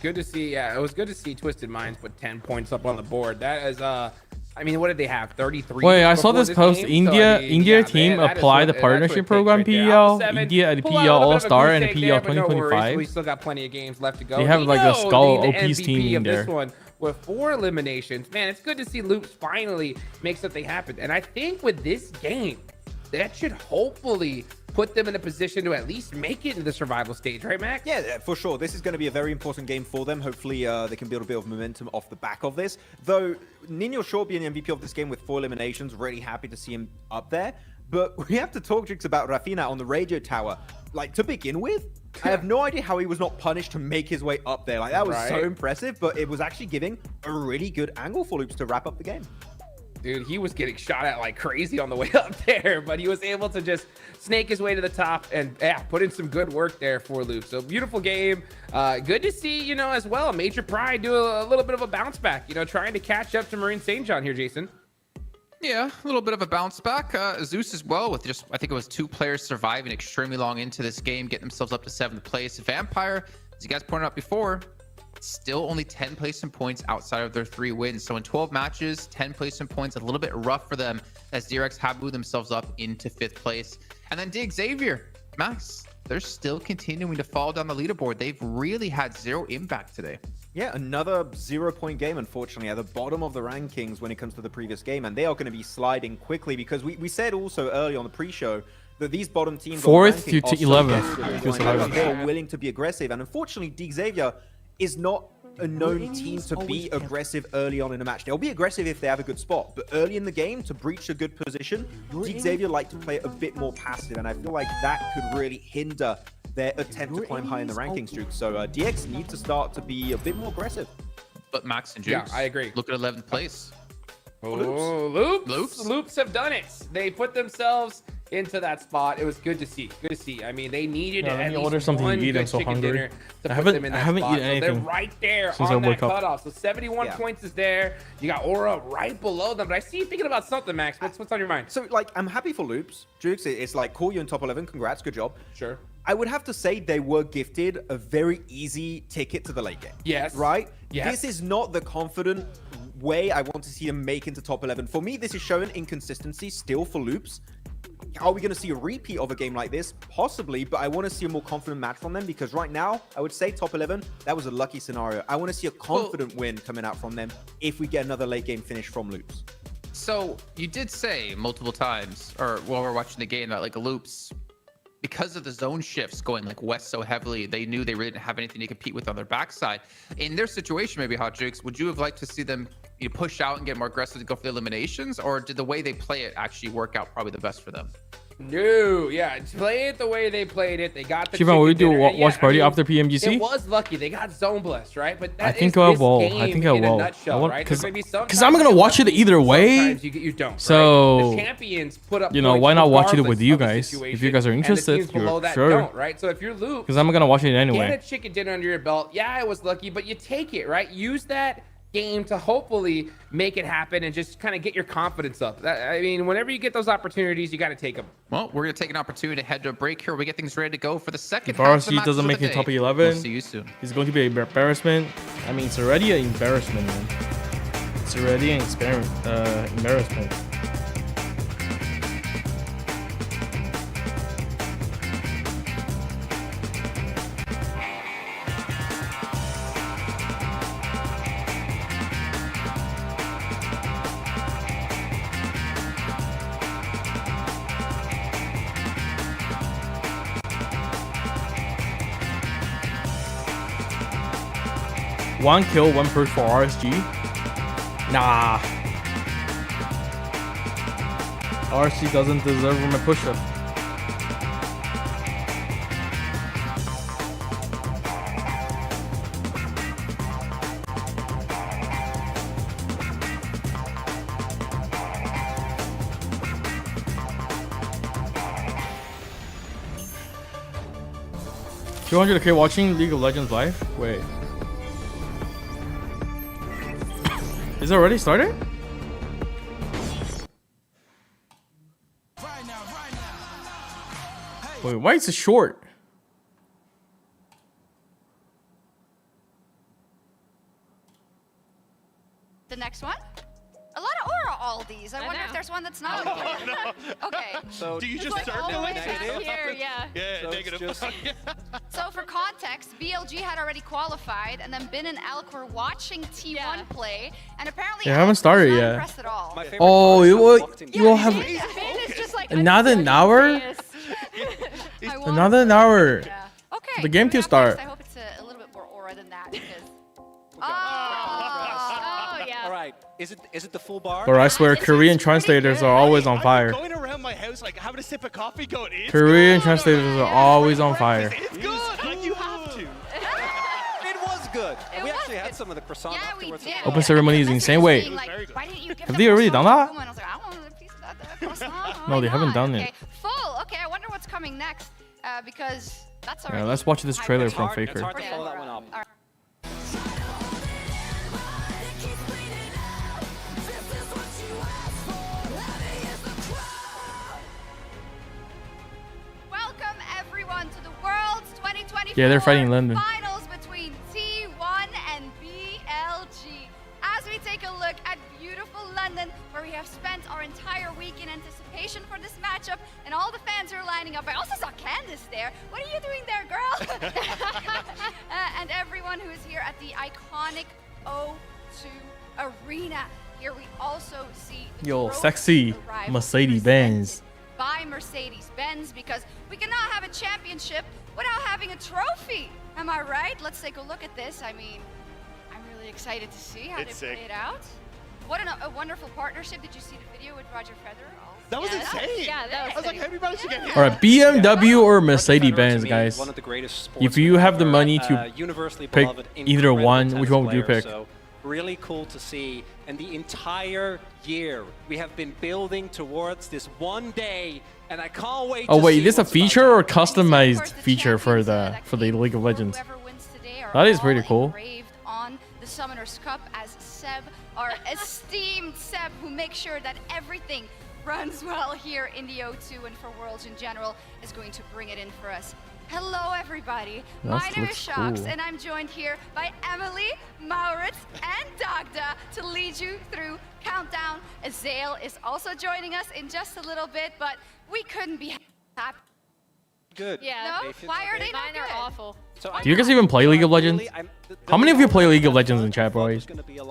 Good to see. Yeah, it was good to see Twisted Minds put 10 points up on the board. That is I mean, what did they have? 33. Wait, I saw this post. India team apply the partnership program PEL. India at the PEL All-Star and the PEL 2025. We still got plenty of games left to go. They have like a Skull OP's team in there. This one with 4 eliminations. Man, it's good to see Loops finally make something happen. And I think with this game, that should hopefully put them in a position to at least make it in the survival stage, right, Max? Yeah, for sure. This is going to be a very important game for them. Hopefully, they can build a bit of momentum off the back of this. Though, Nino Shaw being the MVP of this game with 4 eliminations, really happy to see him up there. But we have to talk, Jix, about Rafina on the radio tower. Like, to begin with, I have no idea how he was not punished to make his way up there. Like, that was so impressive, but it was actually giving a really good angle for Loops to wrap up the game. Dude, he was getting shot at like crazy on the way up there, but he was able to just snake his way to the top and put in some good work there for Loops. So beautiful game. Good to see, you know, as well, Major Pride do a little bit of a bounce back, you know, trying to catch up to Marine St. John here, Jason. Yeah, a little bit of a bounce back. Zeus as well with just, I think it was 2 players surviving extremely long into this game, getting themselves up to 7th place. Vampire, as you guys pointed out before, still only 10 placement points outside of their 3 wins. So in 12 matches, 10 placement points, a little bit rough for them as DRX have moved themselves up into 5th place. And then Xavier, Max, they're still continuing to fall down the leaderboard. They've really had 0 impact today. Yeah, another 0-point game, unfortunately, at the bottom of the rankings when it comes to the previous game. And they are going to be sliding quickly because we said also early on the pre-show that these bottom teams 4th to 11th. They're willing to be aggressive. And unfortunately, Xavier is not a known team to be aggressive early on in a match. They'll be aggressive if they have a good spot, but early in the game, to breach a good position, Xavier like to play a bit more passive, and I feel like that could really hinder their attempt to climb high in the rankings, Juke. So DX need to start to be a bit more aggressive. But Max and Jukes, I agree. Look at 11th place. Oh, Loops have done it. They put themselves into that spot. It was good to see. Good to see. I mean, they needed let at me least order something to one eat. good I'm so chicken hungry. dinner to I put them in that haven't spot. eaten anything So they're right there since on I that woke up. cutoff. So 71 points is there. You got Aura right below them. But I see you thinking about something, Max. What's on your mind? So, like, I'm happy for Loops. Jukes, it's like, cool, you're in top 11. Congrats, good job. Sure. I would have to say they were gifted a very easy ticket to the late game. Yes. Right? Yes. This is not the confident way I want to see them make into top 11. For me, this is showing inconsistency still for Loops. Are we going to see a repeat of a game like this? Possibly, but I want to see a more confident match from them because right now, I would say top 11, that was a lucky scenario. I want to see a confident win coming out from them if we get another late game finish from Loops. So you did say multiple times, or while we're watching the game, that like Loops, because of the zone shifts going like west so heavily, they knew they really didn't have anything to compete with on their backside. In their situation, maybe Hot Jukes, would you have liked to see them push out and get more aggressive to go for the eliminations, or did the way they play it actually work out probably the best for them? No, yeah, play it the way they played it. They got the Xifan, will you do dinner. a watch party after PMGC? It was lucky. They got zone blessed, right? But that I think is I this will. game I think I in a will. nutshell, right? Because Sometimes I'm gonna you watch get it either way. Sometimes you don't. So right? The champions put up. you know, points why not watch it with regardless you of the guys? If you guys are situation, and the interested, teams below that sure. don't, right? So if you're Luke, Because I'm gonna watch it get anyway. a chicken dinner under your belt. Yeah, it was lucky, but you take it, right? Use that game to hopefully make it happen and just kind of get your confidence up. I mean, whenever you get those opportunities, you got to take them. Well, we're going to take an opportunity to head to a break here. We get things ready to go for the second If half of the RSG match doesn't of make the it top day. 11, We'll see you soon. it's going to be an embarrassment. I mean, it's already an embarrassment, man. It's already an embarrassment. One kill, one push for RSG. Nah. RSG doesn't deserve my push-up. $200K watching League of Legends live? Wait. Is it already started? Wait, why is it short? The next one? A lot of aura, all these. I wonder if there's one that's not. Okay. So do you just start all the way negative? back here, yeah. Yeah, So negative. So for context, BLG had already qualified, and then Bin and Alec were watching T1 play, and apparently Yeah, I haven't started yet. impressed at all. Oh, you will have Bin is just like another hour? Another hour. Okay. For the game to start. I hope it's a little bit more aura than that because. Oh yeah. All right. Is it the full bar? But I swear, Korean translators are always on fire. Going around my house like having a sip of coffee, going. Korean translators are always on fire. It's good. Like you have to. It was good. And we actually had some of the croissant Yeah, we afterwards. did. Open ceremony is insane. Wait, Like, why didn't you give have them they already done croissant? that? And I was like, I wanted a piece of that croissant. No, they haven't done Okay, it. full. Okay, I wonder what's coming next because that's already. Yeah, let's watch this trailer high from pressure. Faker. It's hard to follow that one up. All right. Welcome everyone to the World's 2024 Yeah, they're fighting London. finals between T1 and BLG. As we take a look at beautiful London, where we have spent our entire week in anticipation for this matchup, and all the fans are lining up. I also saw Candace there. What are you doing there, girl? And everyone who is here at the iconic O2 Arena. Here we also see the Yo, trophy sexy arrival Mercedes-Benz. by Mercedes-Benz, because we cannot have a championship without having a trophy. Am I right? Let's take a look at this. I mean, I'm really excited to see how they play it out. What a wonderful partnership. Did you see the video with Roger Federer? That was insane. That was I was like, how did you manage to get here? All right, BMW or Mercedes-Benz, guys. One of the greatest If you have the money to universally pick beloved, either incredible one, tennis which one would you player, pick? So really cool to see And the entire year, we have been building towards this one day, and I can't wait. Oh wait, is this a feature or customized feature for the League of Legends? That is pretty cool. On the Summoners Cup as Seb, our esteemed Seb, who makes sure that everything runs well here in the O2 and for Worlds in general, is going to bring it in for us. Hello, everybody. My name is Shox, and I'm joined here by Emily, Maurits, and Dagda to lead you through Countdown. Azale is also joining us in just a little bit, but we couldn't be happy. Good. Yeah. No? Why are they not good? Awful. So Do you guys even play League of Legends? How many of you play League of Legends in chat, boys?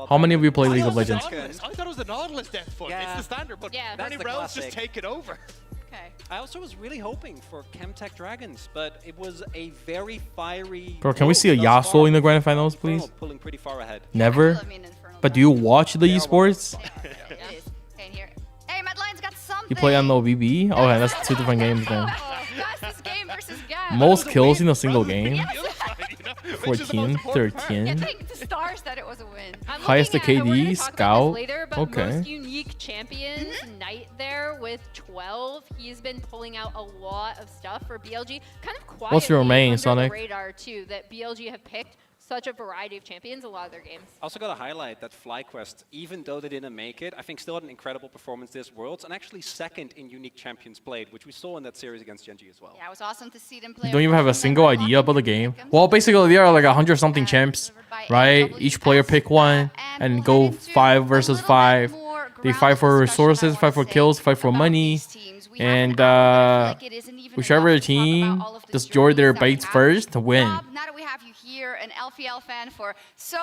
How many of you play League of Legends? I thought it was the Nautilus Death Foot. Yeah. It's the standard, but many the rounds just classic. take it over. Okay. I also was really hoping for Chemtech Dragons, but it was a very fiery. Bro, can we see a Yasuo in the grand finals, please? Pulling pretty far ahead. Never. But do you watch the esports? Okay, here. Hey, Madeline's got something. You play MLBB? Oh, yeah, that's 2 different games then. Fastest game versus Gab. Most kills in a single game? Yes. 14, 13. Getting to stars that it was a win. Highest to KD, Scout. Later, but Okay. most unique champions, Knight there with 12. He's been pulling out a lot of stuff for BLG. Kind of quietly What's your main, under Sonic? the radar too, that BLG have picked such a variety of champions a lot of their games. Also got to highlight that FlyQuest, even though they didn't make it, I think still had an incredible performance this Worlds, and actually second in unique champions played, which we saw in that series against Genji as well. Yeah, it was awesome to see them play. You don't even have a single idea about the game. Well, basically, there are like 100-something champs, right? Each player pick one and go 5 versus 5. They fight for resources, fight for kills, fight for money, and whichever team destroy their baits first to win. Now that we have you here, an LPL fan for so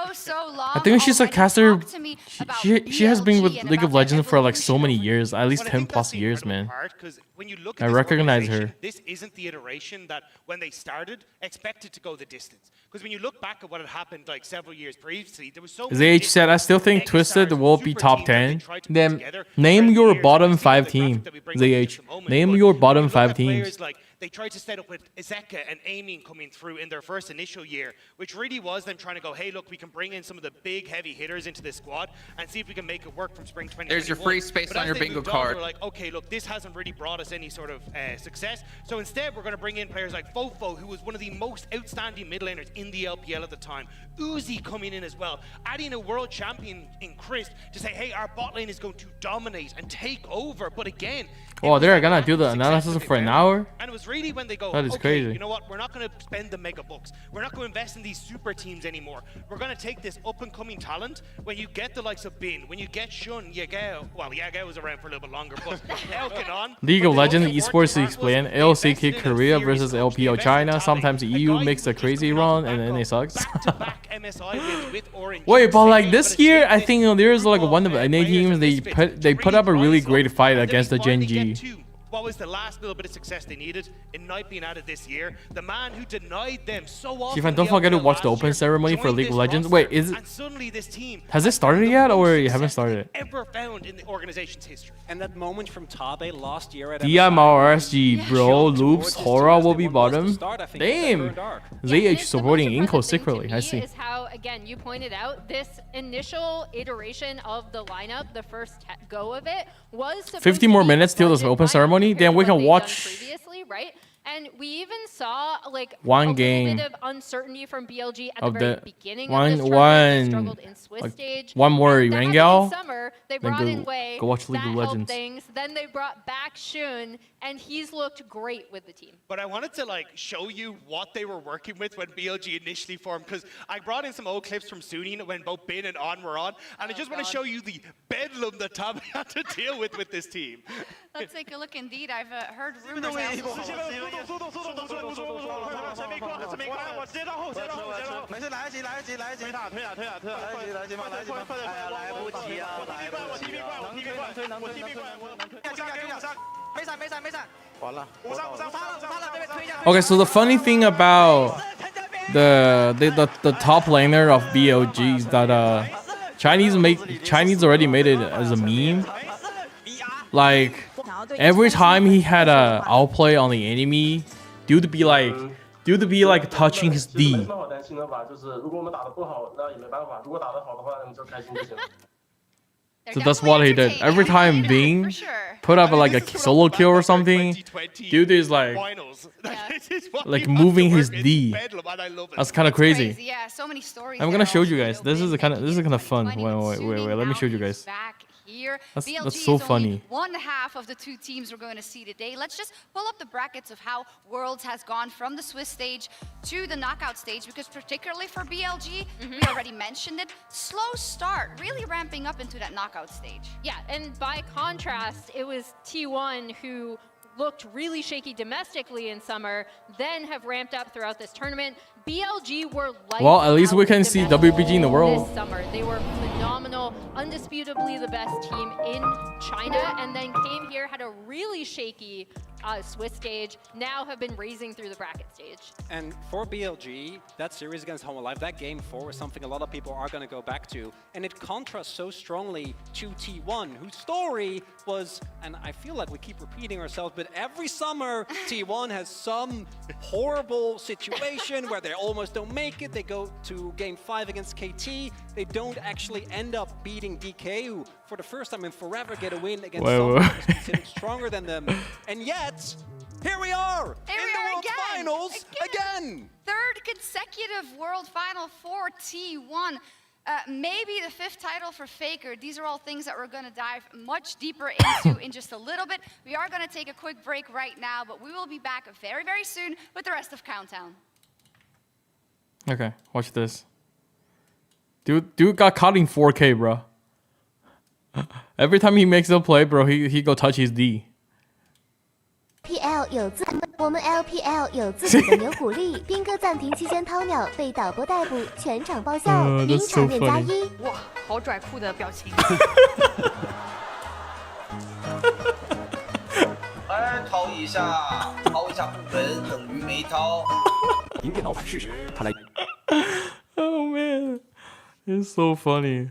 long. I think she's a caster. Talk to me about She has been with BLG and League of about Legends for like so many evolution. years, at least Well, I 10 think plus that's the years, man. incredible part, 'cause when you look at I this recognize organization, her. This isn't the iteration that when they started expected to go the distance. Because when you look back at what had happened like several years previously, there was so many ZH said, I still think Twisted will be top 10. Then name your bottom 5 team. ZH, name your bottom 5 teams. Like they tried to set up with Ezeka and Aiming coming through in their first initial year, which really was them trying to go, hey, look, we can bring in some of the big heavy hitters into this squad and see if we can make it work from spring 2021. There's your free space But on as your they bingo moved on, card. they were like, okay, look, this hasn't really brought us any sort of success. So instead, we're going to bring in players like Fofo, who was one of the most outstanding mid laners in the LPL at the time. Uzi coming in as well, adding a world champion in Chris to say, hey, our bot lane is going to dominate and take over. But again, Oh, they're gonna do the analysis for an hour? and it was really when they go, That is okay, crazy. you know what, we're not going to spend the mega bucks. We're not going to invest in these super teams anymore. We're going to take this up-and-coming talent. When you get the likes of Bin, when you get Shun, Yagao, well, Yagao was around for a little bit longer, but Elkin on. League of Legends esports to explain. LC kick Korea versus LPL China. Sometimes EU makes a crazy run and then it sucks. Wait, but like this year, I think there's like one of the NA teams they put up a really great fight against the Genji. What was the last little bit of success they needed in Knight being added this year? The man who denied them so often. Xifan, don't forget to watch the open ceremony for League of Legends. Wait, is it? Has it started yet, or you haven't started? Ever found in the organization's history. And that moment from Tabe last year at DMRSG, bro, Loops, Hora will be bottom. Damn! ZH supporting Inko secretly, I see. Is how, again, you pointed out, this initial iteration of the lineup, the first go of it, was 50 more minutes till the open ceremony, then we can watch previously, right? And we even saw like one a game little bit of uncertainty from BLG at of the very the beginning of this tournament. They struggled in Swiss like stage. one more And then Erangel, in summer, they then brought in Wei. go watch League that of helped Legends. things. Then they brought back Shun, and he's looked great with the team. But I wanted to like show you what they were working with when BLG initially formed, because I brought in some old clips from Sunni when both Bin and On were on, and I just want to show you the bedlam that Tommy had to deal with this team. Let's take a look indeed. I've heard rumors. Okay, so the funny thing about the top laner of BLG is that Chinese already made it as a meme. Like every time he had a outplay on the enemy, dude be like touching his D. So that's what he did. Every time Bing put up like a solo kill or something, dude is like moving his D. That's kind of crazy. Yeah, so many stories. I'm gonna show you guys. This is kind of fun. Wait. Let me show you guys. Here. That's so funny. One half of the two teams we're going to see today. Let's just pull up the brackets of how Worlds has gone from the Swiss stage to the knockout stage, because particularly for BLG, we already mentioned it, slow start, really ramping up into that knockout stage. Yeah, and by contrast, it was T1 who looked really shaky domestically in summer, then have ramped up throughout this tournament. BLG were like, well, at least we can see WBG in the world this summer. They were phenomenal, undisputably the best team in China, and then came here, had a really shaky Swiss stage, now have been raising through the bracket stage. And for BLG, that series against Home Alive, that game 4 is something a lot of people are going to go back to, and it contrasts so strongly to T1, whose story was, and I feel like we keep repeating ourselves, but every summer T1 has some horrible situation where they almost don't make it. They go to game 5 against KT. They don't actually end up beating DK, who for the first time in forever get a win against someone who's considered stronger than them. And yet, here we are in the World Finals again. Third consecutive World Final for T1. Maybe the 5th title for Faker. These are all things that we're going to dive much deeper into in just a little bit. We are going to take a quick break right now, but we will be back very, very soon with the rest of Countdown. Okay, watch this. Dude got caught in 4K, bro. Every time he makes a play, bro, he go touch his D. LPL 有自我们 LPL 有自己的牛虎力，兵哥暂停期间掏鸟被导播逮捕，全场爆笑，名场面加1。哇，好拽酷的表情。哎，掏一下不稳等于没掏。赢给老板试试，他来。Oh man, it's so funny.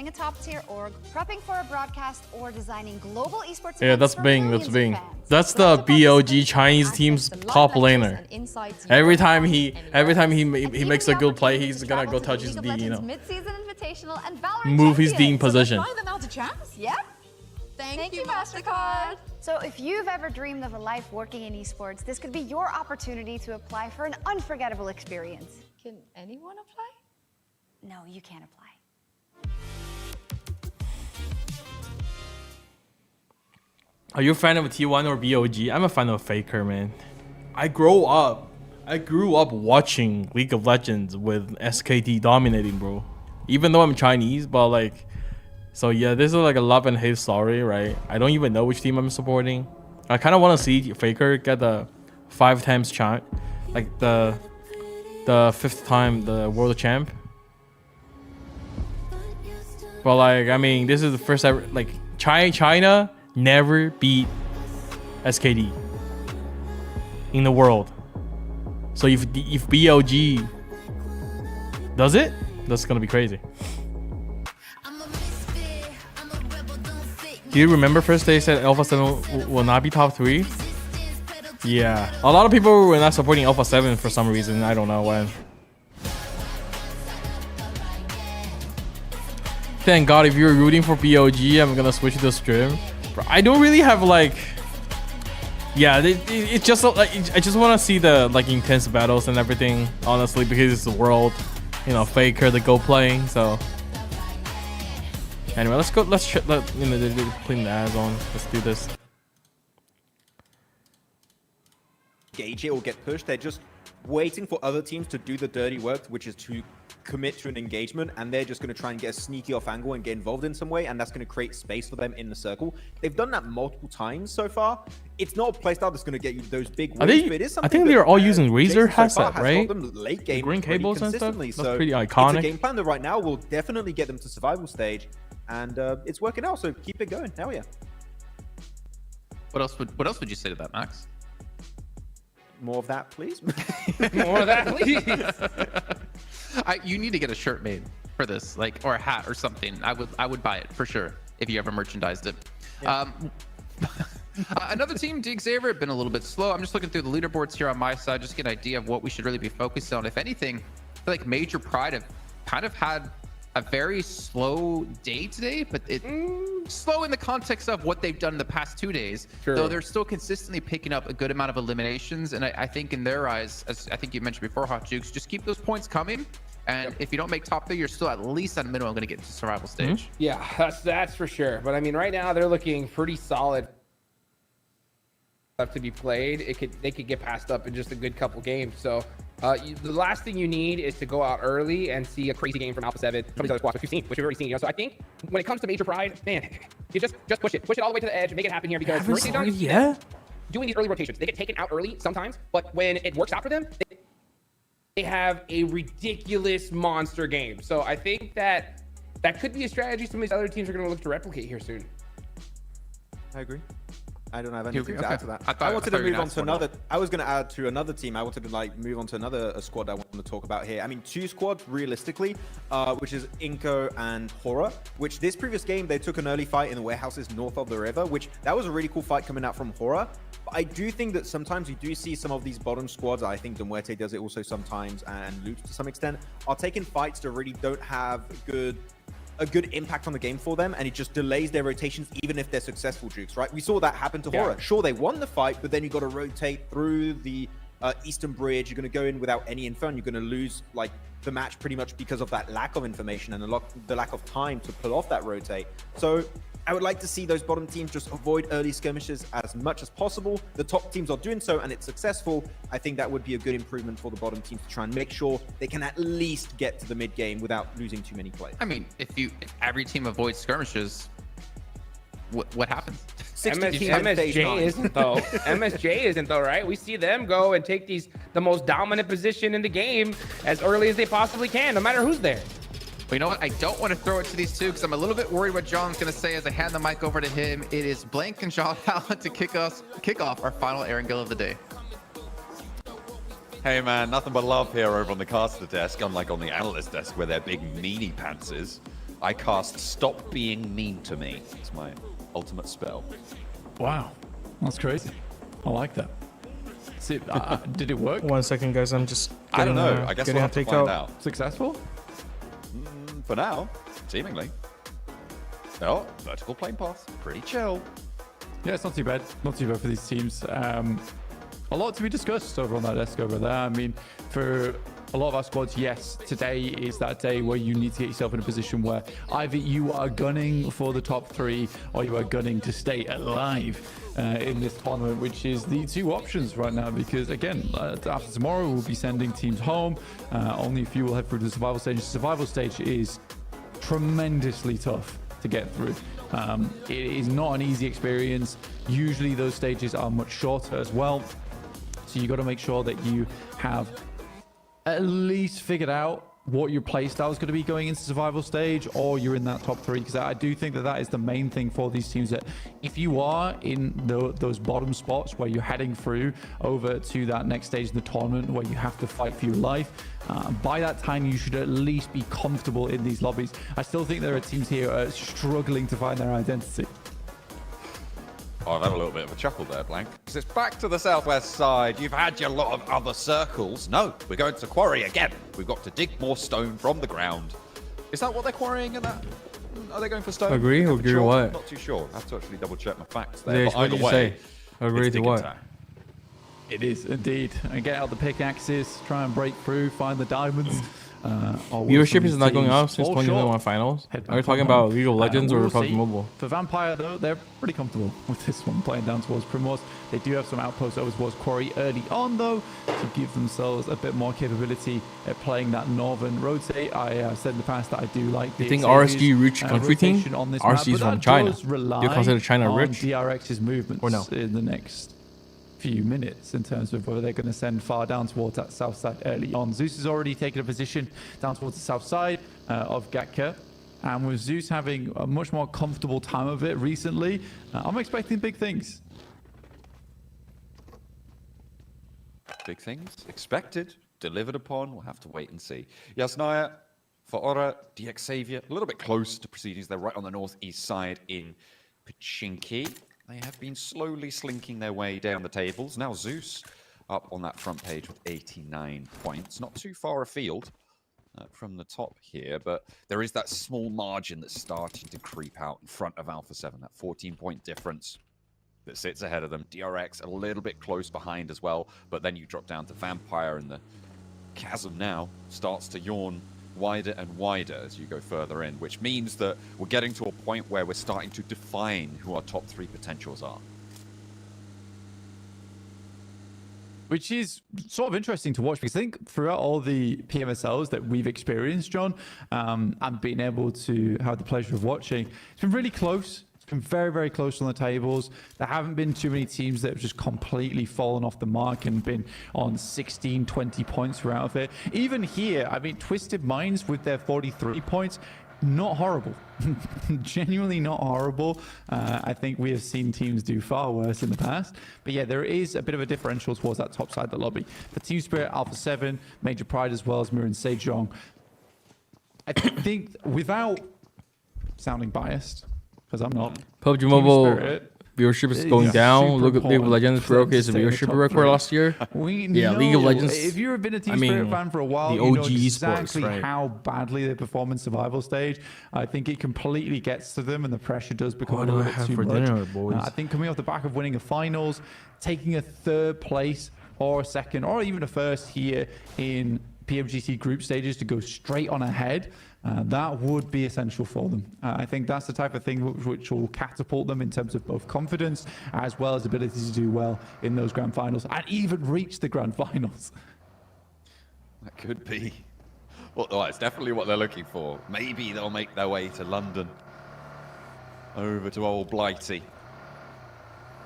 A top tier org, prepping for a broadcast, or designing global esports. Yeah, that's Bing. That's Bing. That's the BLG Chinese team's top laner. Every time he makes a good play, he's gonna go touch his D, you know. Move his D in position. Yep. Thank you, MasterCard. So if you've ever dreamed of a life working in esports, this could be your opportunity to apply for an unforgettable experience. Can anyone apply? No, you can't apply. Are you a fan of T1 or BOG? I'm a fan of Faker, man. I grew up watching League of Legends with SKT dominating, bro. Even though I'm Chinese, but like, so yeah, this is like a love and hate story, right? I don't even know which team I'm supporting. I kind of want to see Faker get the 5 times champ, like the 5th time the world champ. But like, I mean, this is the first ever, like, China never beat SKT in the world. So if BLG does it, that's gonna be crazy. Do you remember first they said Alpha 7 will not be top 3? Yeah, a lot of people were not supporting Alpha 7 for some reason. I don't know when. Thank God, if you're rooting for BLG, I'm gonna switch the stream. I don't really have like, yeah, it's just like, I just want to see the like intense battles and everything, honestly, because it's the world, you know, Faker the go playing. So anyway, let's go. Let's you know, clean the ads on. Let's do this. Gauge it or get pushed. They're just waiting for other teams to do the dirty work, which is to commit to an engagement, and they're just going to try and get a sneaky off angle and get involved in some way, and that's going to create space for them in the circle. They've done that multiple times so far. It's not a playstyle that's going to get you those big wins, but it is something. I think they're all using Razer headset, right? Late game, green cables and stuff. That's so pretty iconic. It's a game plan that right now will definitely get them to survival stage, and it's working out. So keep it going. Hell yeah. What else would you say to that, Max? More of that, please. More of that, please. You need to get a shirt made for this, like, or a hat or something. I would buy it for sure if you ever merchandised it. Yeah. Another team, Xavier, been a little bit slow. I'm just looking through the leaderboards here on my side, just to get an idea of what we should really be focused on. If anything, I feel like major pride of kind of had a very slow day today, but it slow in the context of what they've done in the past 2 days. Though they're still consistently picking up a good amount of eliminations, and I think in their eyes, as I think you mentioned before, Hot Jukes, just keep those points coming. And if you don't make top 3, you're still at least at a minimum going to get to survival stage. Yeah, that's for sure. But I mean, right now they're looking pretty solid left to be played. They could get passed up in just a good couple games. So the last thing you need is to go out early and see a crazy game from Alpha 7, some of these other squads, which we've already seen. So I think when it comes to Major Pride, man, you just push it all the way to the edge, make it happen here, because doing these early rotations, they get taken out early sometimes, but when it works out for them, they have a ridiculous monster game. So I think that could be a strategy some of these other teams are going to look to replicate here soon. I agree. I don't have anything to add to that. I wanted to move on to another. I was going to add to another team. I wanted to move on to another squad I wanted to talk about here. I mean, 2 squads realistically, which is Inko and Hora. Which this previous game they took an early fight in the warehouses north of the river. Which that was a really cool fight coming out from Hora. But I do think that sometimes you do see some of these bottom squads. I think Muerte does it also sometimes, and Luke to some extent, are taking fights that really don't have a good impact on the game for them, and it just delays their rotations even if they're successful, Jukes, right? We saw that happen to Hora. Sure, they won the fight, but then you got to rotate through the Eastern Bridge. You're going to go in without any info, and you're going to lose like the match pretty much because of that lack of information and the lack of time to pull off that rotate. So I would like to see those bottom teams just avoid early skirmishes as much as possible. The top teams are doing so, and it's successful. I think that would be a good improvement for the bottom teams to try and make sure they can at least get to the mid game without losing too many players. I mean, if every team avoids skirmishes, what happens? MSJ isn't though. MSJ isn't though, right? We see them go and take the most dominant position in the game as early as they possibly can, no matter who's there. But you know what? I don't want to throw it to these two because I'm a little bit worried what John's going to say as I hand the mic over to him. It is Blank and John Allen to kick off our final Erangel of the day. Hey man, nothing but love here over on the caster desk, unlike on the analyst desk where their big meanie pants is. I cast Stop Being Mean to Me. It's my ultimate spell. Wow, that's crazy. I like that. See, did it work? 1 second, guys. I'm just I don't know. I guess we'll have to find out. Successful? For now, seemingly. Oh, vertical plane pass. Pretty chill. Yeah, it's not too bad. Not too bad for these teams. A lot to be discussed over on that desk over there. I mean, for a lot of our squads, yes, today is that day where you need to get yourself in a position where either you are gunning for the top 3 or you are gunning to stay alive in this tournament, which is the 2 options right now. Because again, after tomorrow, we'll be sending teams home. Only a few will head through to the survival stage. The survival stage is tremendously tough to get through. It is not an easy experience. Usually those stages are much shorter as well. So you got to make sure that you have at least figured out what your playstyle is going to be going into survival stage, or you're in that top 3, because I do think that is the main thing for these teams, that if you are in those bottom spots where you're heading through over to that next stage in the tournament where you have to fight for your life, by that time you should at least be comfortable in these lobbies. I still think there are teams here struggling to find their identity. Oh, I've had a little bit of a chuckle there, Blank. Because it's back to the southwest side. You've had your lot of other circles. No, we're going to quarry again. We've got to dig more stone from the ground. Is that what they're quarrying in that? Are they going for stone? Agree or agree what? I'm not too sure. I have to actually double check my facts there. Yeah, what did you say? Agree to what? It is indeed. And get out the pickaxes, try and break through, find the diamonds. Viewership is not going up since 2021 finals. Are we talking about League of Legends or PUBG Mobile? For Vampire, though, they're pretty comfortable with this one, playing down towards Primrose. They do have some outposts over towards Quarry early on, though, to give themselves a bit more capability at playing that northern rotate. I said in the past that I do like the. You think RSG rich country team? RSG is from China. Do you consider China rich? DRX's movements or no? In the next few minutes in terms of whether they're going to send far down towards that south side early on. Zeus has already taken a position down towards the south side of Gatka, and with Zeus having a much more comfortable time of it recently, I'm expecting big things. Big things expected, delivered upon. We'll have to wait and see. Yasnaya, for Ora, DX Xavier, a little bit close to proceedings. They're right on the northeast side in Pachinki. They have been slowly slinking their way down the tables. Now Zeus up on that front page with 89 points. Not too far afield from the top here, but there is that small margin that's starting to creep out in front of Alpha 7, that 14-point difference that sits ahead of them. DRX a little bit close behind as well, but then you drop down to Vampire, and the chasm now starts to yawn wider and wider as you go further in, which means that we're getting to a point where we're starting to define who our top 3 potentials are. Which is sort of interesting to watch, because I think throughout all the PMSLs that we've experienced, John, and being able to have the pleasure of watching, it's been really close. It's been very, very close on the tables. There haven't been too many teams that have just completely fallen off the mark and been on 16, 20 points throughout of it. Even here, I mean, Twisted Minds with their 43 points, not horrible. Genuinely not horrible. I think we have seen teams do far worse in the past. But yeah, there is a bit of a differential towards that top side of the lobby. For Team Spirit, Alpha 7, Major Pride, as well as Mirror and Sejong. I think, without sounding biased, because I'm not, PUBG Mobile viewership is going down. Look at League of Legends broke its viewership record last year. Yeah, League of Legends. If you've been a Team Spirit fan for a while, you know exactly how badly they perform in survival stage. I think it completely gets to them, and the pressure does become a little bit too much. I think coming off the back of winning a finals, taking a 3rd place or a 2nd or even a 1st here in PMGC group stages to go straight on ahead, that would be essential for them. I think that's the type of thing which will catapult them in terms of both confidence as well as ability to do well in those grand finals and even reach the grand finals. That could be. Well, it's definitely what they're looking for. Maybe they'll make their way to London, over to old Blighty.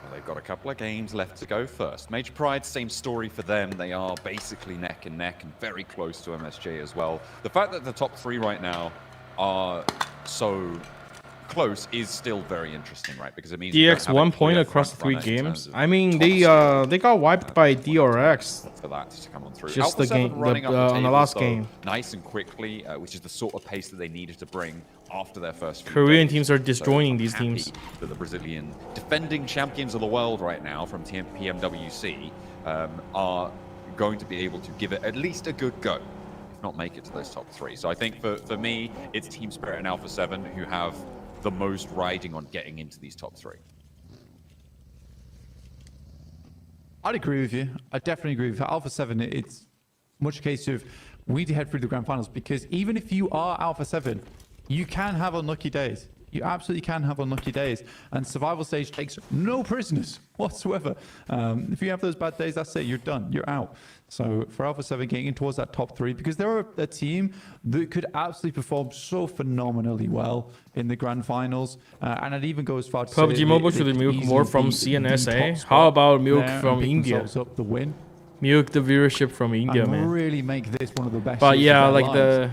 Well, they've got a couple of games left to go first. Major Pride, same story for them. They are basically neck and neck and very close to MSJ as well. The fact that the top 3 right now are so close is still very interesting, right? Because it means DX 1 point across 3 games. I mean, they got wiped by DRX for that to come on through. Just the game on the last game. Nice and quickly, which is the sort of pace that they needed to bring after their first few Korean days. teams are destroying these teams. That the Brazilian defending champions of the world right now from PMWC are going to be able to give it at least a good go, if not make it to those top 3. So I think for me, it's Team Spirit and Alpha 7 who have the most riding on getting into these top 3. I'd agree with you. I definitely agree with you. For Alpha 7, it's much a case of we need to head through the grand finals, because even if you are Alpha 7, you can have unlucky days. You absolutely can have unlucky days. And survival stage takes no prisoners whatsoever. If you have those bad days, that's it. You're done. You're out. So for Alpha 7 getting in towards that top 3, because they're a team that could absolutely perform so phenomenally well in the grand finals. And I'd even go as far to PUBG say Mobile should milk more from CNSA. How about milk from India? Up the win. Milk the viewership from India, and man. Really make this one of the best. But yeah, like the...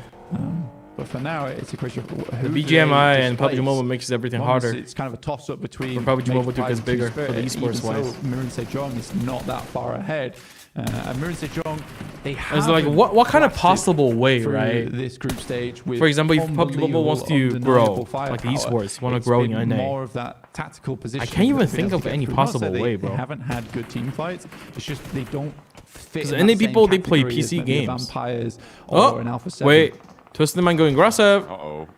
But for now, it's a question of the BGMI and PUBG Mobile makes everything harder. It's kind of a toss-up between PUBG Mobile to get bigger for the esports wise. So, Mirror and Sejong is not that far ahead. And Mirror and Sejong, they have. It's like what kind of possible way, right? This group stage. With for example, if PUBG Mobile wants to grow, like the esports want to grow in NA. More of that tactical position. I can't even think of any possible way, bro. They haven't had good team fights. It's just they don't fit. Because NA people, they play PC games. Vampires or an Alpha 7. Wait. Twisted Man going aggressive.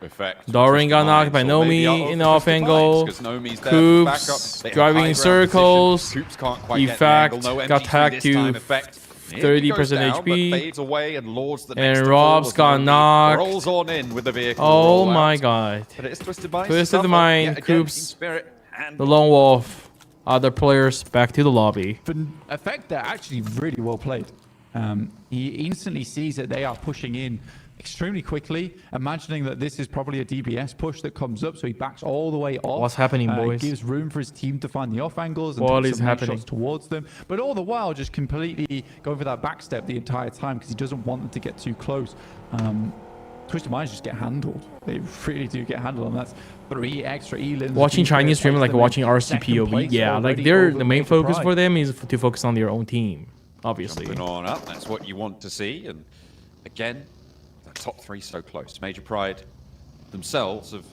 Effect. Doran got knocked by Nomi in the off angle. Coops driving in circles. Effect got hacked to 30% HP. And Rob's got knocked. Rolls on in with the vehicle. Oh my god. But it is Twisted Mind, Coops, the Lone Wolf, other players back to the lobby. Effect there actually really well played. He instantly sees that they are pushing in extremely quickly, imagining that this is probably a DBS push that comes up, so he backs all the way off. What's happening, boys? Gives room for his team to find the off angles and what take is some happening shots towards them, but all the while just completely going for that back step the entire time because he doesn't want them to get too close. Twisted Minds just get handled. They really do get handled, and that's 3 extra E-lins. Watching Chinese streamers like watching RCPOV, yeah, like the main focus for them is to focus on their own team, obviously. Jumping on up, that's what you want to see, and again, top 3 so close. Major Pride themselves have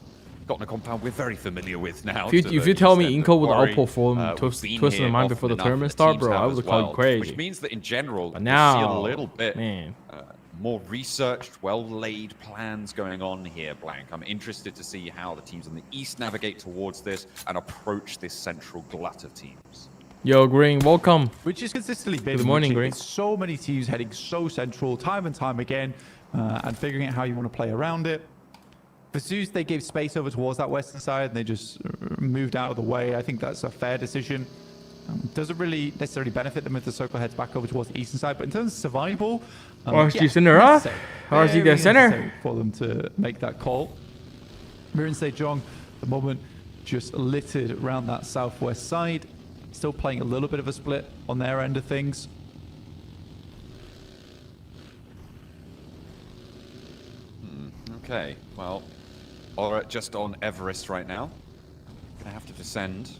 gotten a compound we're very familiar with now. If you tell me Inco would outperform Twisted Mind before the tournament start, bro, I would call you crazy. Which means that in general, but now, see a little bit more researched, well-laid plans going on here, Blank. I'm interested to see how the teams in the East navigate towards this and approach this central glut of teams. Yo, Green, welcome. Which is consistently been good morning, Green. So many teams heading so central time and time again, and figuring out how you want to play around it. For Zeus, they gave space over towards that western side, and they just moved out of the way. I think that's a fair decision. Doesn't really necessarily benefit them if the circle heads back over towards the eastern side, but in terms of survival, RSG center, RSG their center for them to make that call. Mirren Sejong, the moment just littered around that southwest side, still playing a little bit of a split on their end of things. Okay, well, Aura just on Everest right now. Gonna have to descend.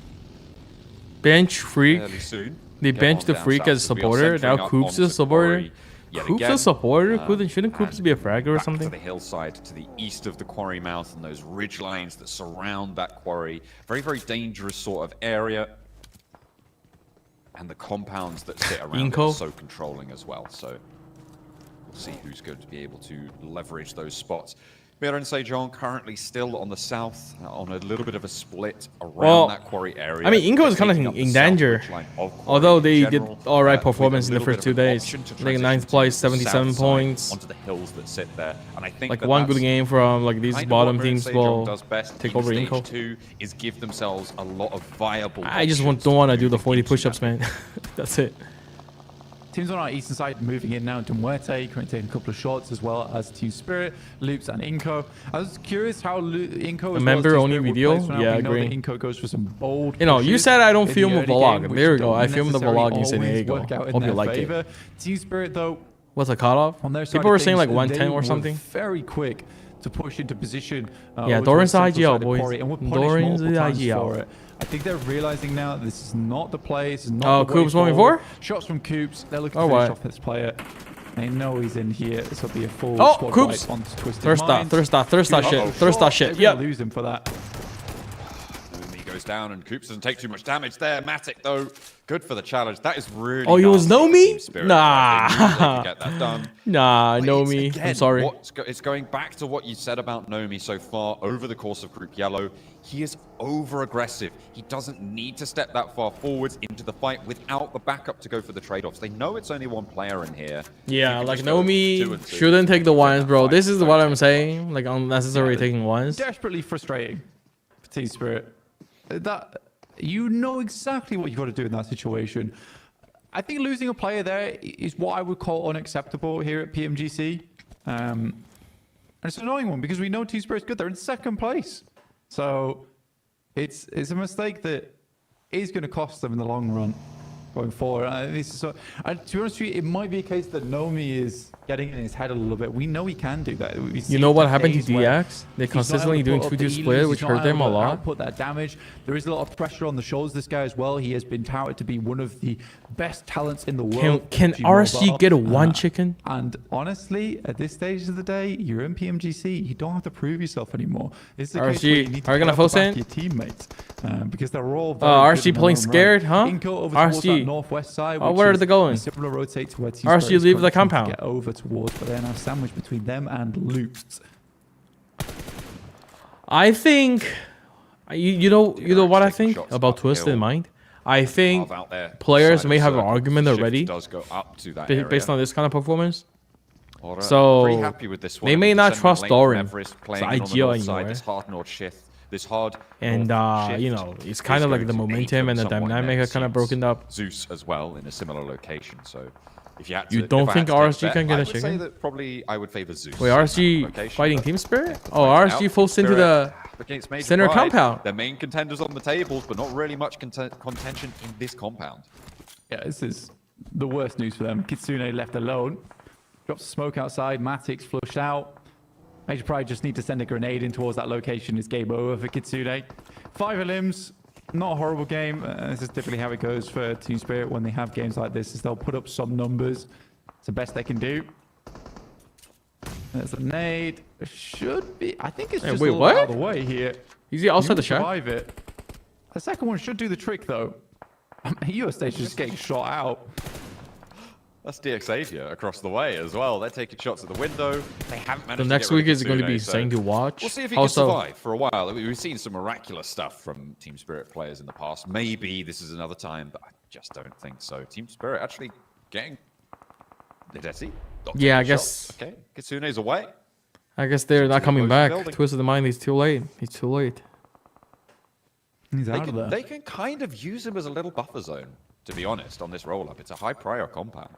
Bench Freak. Soon. They benched the Freak as a supporter. Now Coops is a supporter. Coops a supporter? Shouldn't Coops be a fragger or something? To the hillside, to the east of the quarry mouth, and those ridge lines that surround that quarry. Very, very dangerous sort of area. And the compounds that sit around are so controlling as well. So we'll see who's going to be able to leverage those spots. Mirren Sejong currently still on the south, on a little bit of a split around that quarry area. I mean, Inko is kind of in danger. Although they did all right performance in the first 2 days. Like 9th place, 77 points. Onto the hills that sit there. And I think like one good game from like these bottom teams will take over Inko. Two is give themselves a lot of viable. I just don't want to do the 40 push-ups, man. That's it. Teams on our eastern side moving in now. Muerte currently taking a couple of shots, as well as Team Spirit, Loops, and Inko. I was curious how Inko. A member-only video? Yeah, I agree. Inko goes for some bold. You know, you said I don't film the vlog. There we go. I filmed the vlog in San Diego. Hope you liked it. Team Spirit, though. What's the cutoff? People were saying like 110 or something. Very quick to push into position. Yeah, Doran's the IGL, boys. Doran's the IGL. I think they're realizing now that this is not the play. This is not the Coops 1v4? Shots from Coops. They're looking to finish off this player. They know he's in here. This will be a full squad Coops. Right onto Twisted Thirst that shit. Thirst that shit. Yeah. Lose him for that. He goes down, and Coops doesn't take too much damage there. Matic, though, good for the challenge. That is really. Oh, he was Nomi? Nah. Get that done. Nah, Nomi. I'm sorry. It's going back to what you said about Nomi so far over the course of Group Yellow. He is over-aggressive. He doesn't need to step that far forwards into the fight without the backup to go for the trade-offs. They know it's only one player in here. Yeah, like Nomi shouldn't take the ones, bro. This is what I'm saying. Like, unnecessarily taking ones. Desperately frustrating for Team Spirit. That you know exactly what you've got to do in that situation. I think losing a player there is what I would call unacceptable here at PMGC. And it's an annoying one because we know Team Spirit's good. They're in second place. So it's a mistake that is going to cost them in the long run going forward. To be honest with you, it might be a case that Nomi is getting in his head a little bit. We know he can do that. You know what happened to DX? They're consistently doing 2-2 split, which hurt them a lot. Put that damage. There is a lot of pressure on the shoulders of this guy as well. He has been touted to be one of the best talents in the world. Can RSG get a one chicken? And honestly, at this stage of the day, you're in PMGC. You don't have to prove yourself anymore. This is a case where you need to are gonna force your teammates because they're all. RSG playing scared, huh? RSG northwest side. Where are they going? Similar rotate to where RSG leave the compound. Get over towards, but they're now sandwiched between them and Loops. I think, you know what I think about Twisted Mind. I think players may have an argument already based on this kind of performance. So they may not trust Doran. It's ideal anyway. And you know, it's kind of like the momentum and the dynamic are kind of broken up. Zeus as well in a similar location. So if you had to, you don't think RSG can get a chicken? I would say that probably I would favor Zeus. Wait, RSG fighting Team Spirit? Oh, RSG falls into the center compound. Their main contenders on the tables, but not really much contention in this compound. Yeah, this is the worst news for them. Kitsune left alone. Drops smoke outside. Matic's flushed out. Major Pride just need to send a grenade in towards that location. It's game over for Kitsune. 5 limbs. Not a horrible game. This is typically how it goes for Team Spirit when they have games like this. Is they'll put up some numbers. It's the best they can do. There's a nade. It should be. I think it's just a little out of the way here. Is he outside the shot? Survive it. The second one should do the trick though. Your stage is just getting shot out. That's DXavier across the way as well. They're taking shots at the window. They haven't managed The to next get rid week of is going to be Kitsune, something to watch. We'll see if he can survive for a while. We've seen some miraculous stuff from Team Spirit players in the past. Maybe this is another time, but I just don't think so. Team Spirit actually getting... Yeah, I guess... Okay, Kitsune's away. I guess they're not coming back. Twist of the Mind, he's too late. He's too late. He's out of there. They can kind of use him as a little buffer zone, to be honest, on this roll-up. It's a high prior compound.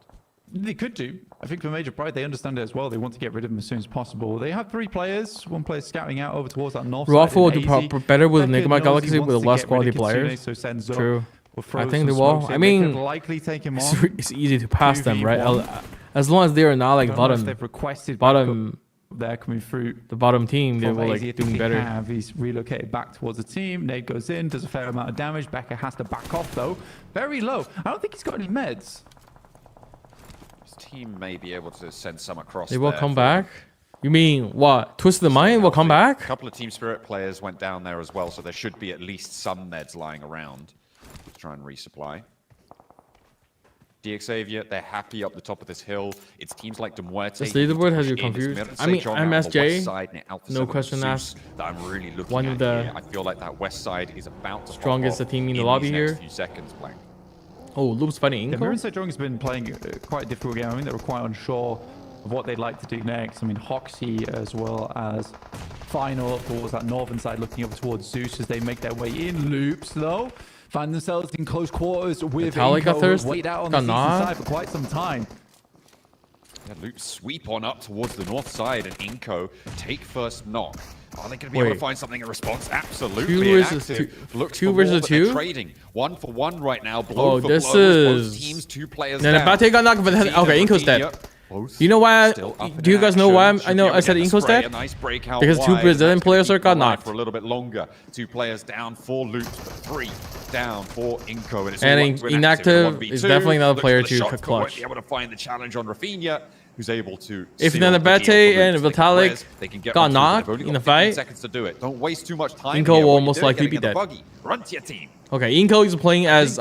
They could do. I think for Major Pride, they understand it as well. They want to get rid of him as soon as possible. They have 3 players. 1 player scouting out over towards that north Rafa side. will do better with Enigma Galaxy with less quality players. So Sanhok True. will I think they will. I mean, likely take him on. It's easy to pass them, right? As long as they're not like bottom there coming through the bottom team, they will like doing better. He's relocated back towards the team. Nade goes in, does a fair amount of damage. Becker has to back off though. Very low. I don't think he's got any meds. His team may be able to send some across. They will come back. You mean what? Twist of the Mind will come back? A couple of Team Spirit players went down there as well, so there should be at least some meds lying around to try and resupply. DXavier, they're happy up the top of this hill. It's teams like Demuerte. This leaderboard has you confused. I mean, MSJ, no question asked. That I'm really looking one of the I feel like that west side is about to strongest team in the lobby here. Few seconds, Blank. Oh, Loop's fighting Inko. Mirror Strong has been playing quite a difficult game. I mean, they were quite unsure of what they'd like to do next. I mean, Hoxie as well as Final up towards that northern side, looking up towards Zeus as they make their way in. Loops though find themselves in close quarters with Inko, wait out on the eastern side for quite some time. Yeah, Loops sweep on up towards the north side, and Inko take first knock. Are they going to be able to find something in response? Absolutely. 2 versus 2. Looks 2 versus 2. Trading 1 for 1 right now. Blow for this blow. is. Both teams, 2 players No, down. Bate got knocked, but then, okay, Inko's dead. You know why? Do you guys know why I know I said Inko's dead? Nice because 2 Brazilian players are got knocked for a little bit longer. 2 players down, 4 Loops, but 3 down for Inko, and it's inactive is definitely another player to clutch. Be able to find the challenge on Rafinha, who's able to. If Nanabate and Vitalik got knocked in the fight, seconds to do it. Don't waste too much time. Inko will most likely be dead. Run to your team. Okay, Inko is playing as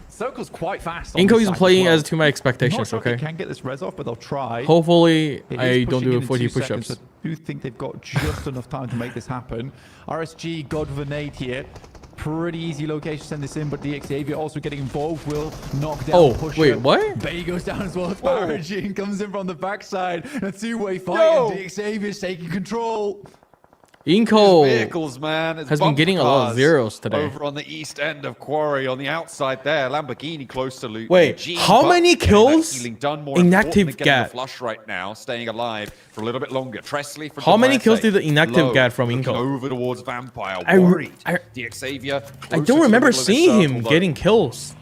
Circle's quite fast. Inko is playing as to my expectations. Okay. They can get this res off, but they'll try. Hopefully, I don't do 40 push-ups. I do think they've got just enough time to make this happen. RSG, God with a nade here. Pretty easy location to send this in, but DXavier also getting involved will knock down. Oh, wait, what? Bay goes down as well as Paragene comes in from the backside. A 2-way fight, and DXavier's taking control. Inko vehicles, man. has been getting a lot of zeros today. Over on the east end of Quarry, on the outside there, Lamborghini close to loot. Wait, how many kills? Inactive get flush right now, staying alive for a little bit longer. Tresley from how many kills did the inactive get from Inko? Over towards Vampire. Worried. DXavier. I don't remember seeing him getting kills.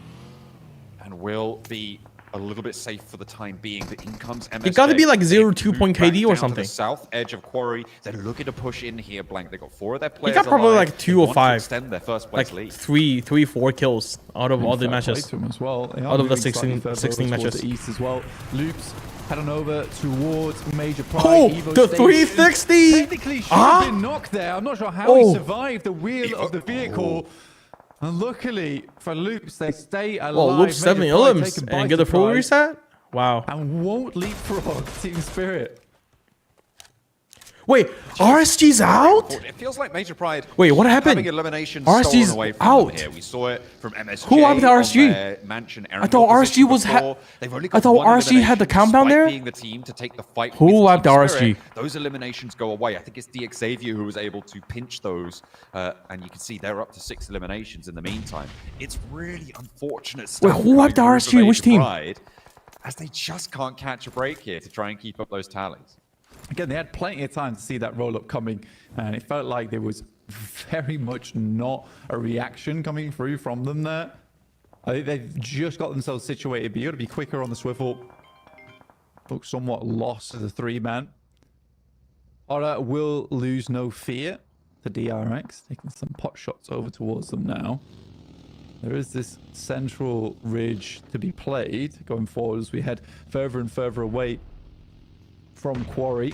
And will be a little bit safe for the time being. The incomes MSJ. It got to be like 0.2 point KD or something. The south edge of Quarry. They're looking to push in here. Blank. They got 4 of their players. He got probably like 2 or 5. Extend their first place like lead. 3, 4 kills out of all the matches. As well. Out of the 16 matches. The east as well. Loops head on over towards Major Pride. Oh, the 360! Technically should have been knocked there. I'm not sure how he survived the wheel of the vehicle. And luckily for Loops, they stay alive. Well, Loops 7 Illims and get a full reset? Wow. And won't leapfrog Team Spirit. Wait, RSG's out? It feels like Major Pride. Wait, what happened? RSG's out. Here. We saw it from MSJ. Who wiped RSG? Mansion, I thought RSG was. I thought RSG had the countdown there. Being the team to take the fight. Who wiped RSG? Those eliminations go away. I think it's DXavier who was able to pinch those, and you can see they're up to 6 eliminations in the meantime. It's really unfortunate stuff. Wait, who wiped RSG? Which team? As they just can't catch a break here to try and keep up those tallies. Again, they had plenty of time to see that roll-up coming, and it felt like there was very much not a reaction coming through from them there. I think they've just got themselves situated, but you got to be quicker on the swivel. Look somewhat lost as a 3-man. Horror will lose no fear to DRX, taking some pot shots over towards them now. There is this central ridge to be played going forward as we head further and further away from Quarry.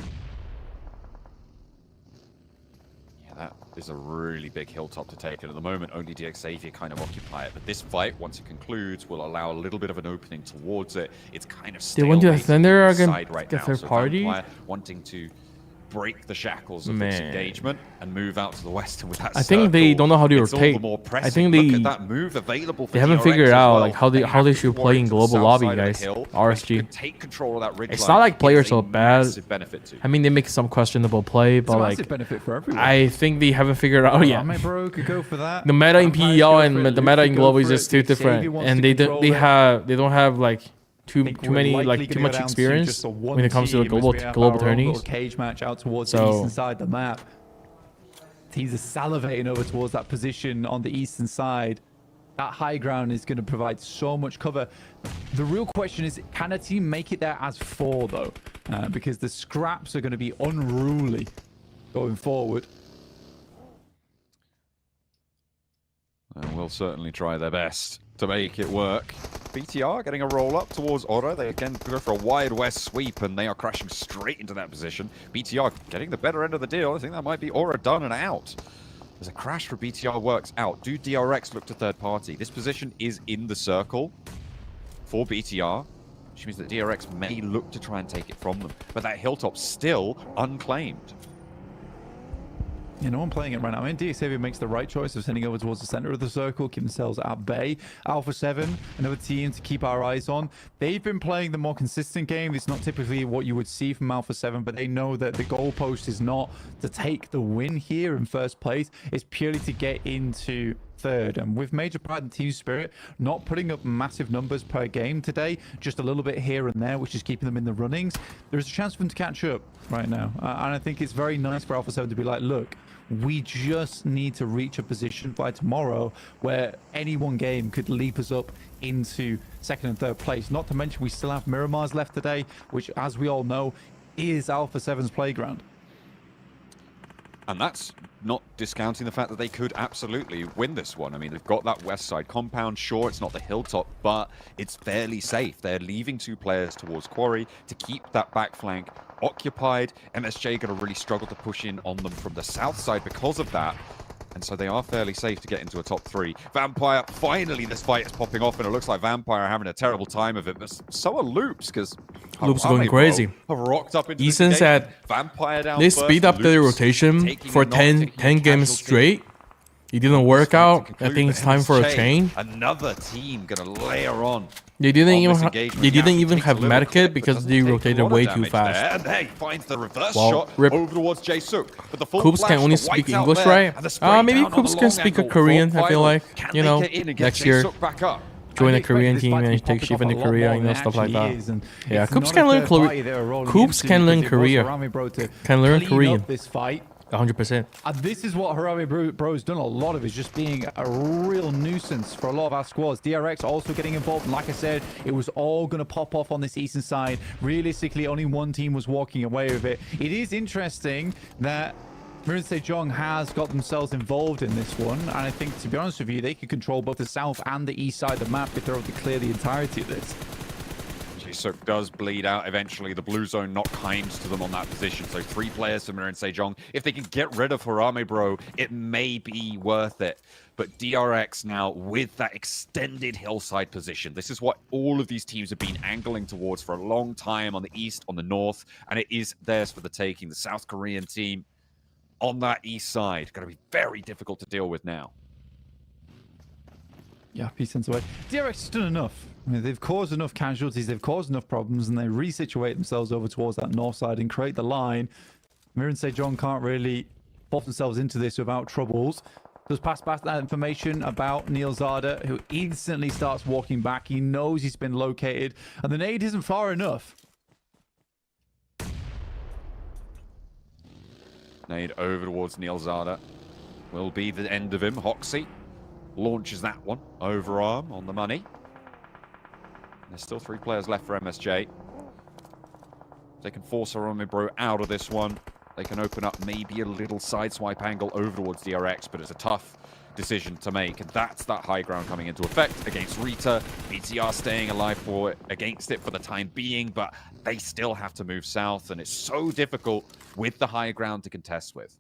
Yeah, That is a really big hilltop to take, and at the moment only DXavier kind of occupy it. But this fight, once it concludes, will allow a little bit of an opening towards it. It's kind of they went to defender against right the now. third party. Vampire wanting to break the shackles of this engagement and move out to the west with that I think they don't know how to rotate. I think they haven't figured out like how they should play in global lobby, guys. RSG. Take control of that ridge It's line. not like players are bad. Benefit I mean, they make some questionable play, but like benefit for everyone. I think they haven't figured out yet. Harami Bro could go for that. The meta in PEL and the meta in global is just too different, and they don't have like too much experience when it comes to the global tourneys. Cage match out towards the eastern side of the map. Teams are salivating over towards that position on the eastern side. That high ground is going to provide so much cover. The real question is, can a team make it there as 4 though? Because the scraps are going to be unruly going forward. And we'll certainly try their best to make it work. BTR getting a roll up towards Aura. They again go for a wide west sweep, and they are crashing straight into that position. BTR getting the better end of the deal. I think that might be Aura done and out. There's a crash for BTR, works out. Do DRX look to third party? This position is in the circle for BTR, which means that DRX may look to try and take it from them. But that hilltop still unclaimed. Yeah, no one playing it right now. I mean, DXavier makes the right choice of sending over towards the center of the circle, keep themselves at bay. Alpha 7, another team to keep our eyes on. They've been playing the more consistent game. It's not typically what you would see from Alpha 7, but they know that the goalpost is not to take the win here in first place. It's purely to get into third. And with Major Pride and Team Spirit not putting up massive numbers per game today, just a little bit here and there, which is keeping them in the runnings, there's a chance for them to catch up right now. And I think it's very nice for Alpha 7 to be like, look, we just need to reach a position by tomorrow where any one game could leap us up into second and third place. Not to mention we still have Miramars left today, which, as we all know, is Alpha 7's playground. And that's not discounting the fact that they could absolutely win this one. I mean, they've got that west side compound. Sure, it's not the hilltop, but it's fairly safe. They're leaving 2 players towards Quarry to keep that back flank occupied. MSJ going to really struggle to push in on them from the south side because of that. And so they are fairly safe to get into a top 3. Vampire, finally this fight is popping off, and it looks like Vampire are having a terrible time of it, but so are Loops, because Loops going crazy. Have rocked up into Eason said Vampire down they first, speed up the rotation for 10 games straight. It didn't work out. I think it's time for a change. Another team gonna layer on. They didn't even have medikit because they rotated way too fast. And hey, finds the reverse shot over towards Jae-suk. But the full Coops can only speak English, right? Maybe Coops can speak a Korean, I feel like. You know, next year. Join a Korean team and take Xifan to Korea, you know, stuff like that. Yeah, Coops can learn Korean. Coops can learn Korean. Can learn Korean. 100%. And this is what Harami Bro has done a lot of, is just being a real nuisance for a lot of our squads. DRX also getting involved. And like I said, it was all going to pop off on this eastern side. Realistically, only one team was walking away with it. It is interesting that Marin Sejong has got themselves involved in this one. And I think, to be honest with you, they could control both the south and the east side of the map if they're able to clear the entirety of this. Jae-suk does bleed out eventually. The blue zone not kind to them on that position. So 3 players for Marin Sejong. If they can get rid of Harami Bro, it may be worth it. But DRX now with that extended hillside position. This is what all of these teams have been angling towards for a long time on the east, on the north. And it is theirs for the taking. The South Korean team on that east side. Going to be very difficult to deal with now. Yeah, peace away. DRX has done enough. I mean, they've caused enough casualties, they've caused enough problems, and they resituate themselves over towards that north side and create the line. Marin Sejong can't really pop themselves into this without troubles. Does pass back that information about Neil Zada, who instantly starts walking back. He knows he's been located, and the nade isn't far enough. Nade over towards Neil Zada. Will be the end of him. Hoxie launches that one. Overarm on the money. There's still 3 players left for MSJ. They can force Harami Bro out of this one. They can open up maybe a little side swipe angle over towards DRX, but it's a tough decision to make. And that's that high ground coming into effect against Rita. BTR staying alive for it, against it for the time being, but they still have to move south, and it's so difficult with the high ground to contest with.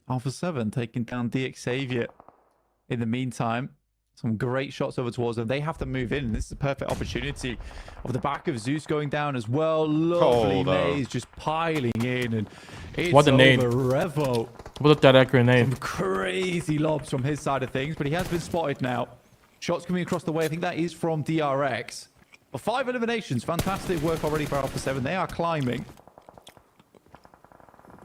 Alpha 7 taking down DX Xavier. In the meantime, some great shots over towards them. They have to move in. This is a perfect opportunity. Off the back of Zeus going down as well. Lovely nades just piling in. And it's what a nade. Revo. What a direct grenade. Some crazy lobs from his side of things, but he has been spotted now. Shots coming across the way. I think that is from DRX. But 5 eliminations. Fantastic work already for Alpha 7. They are climbing.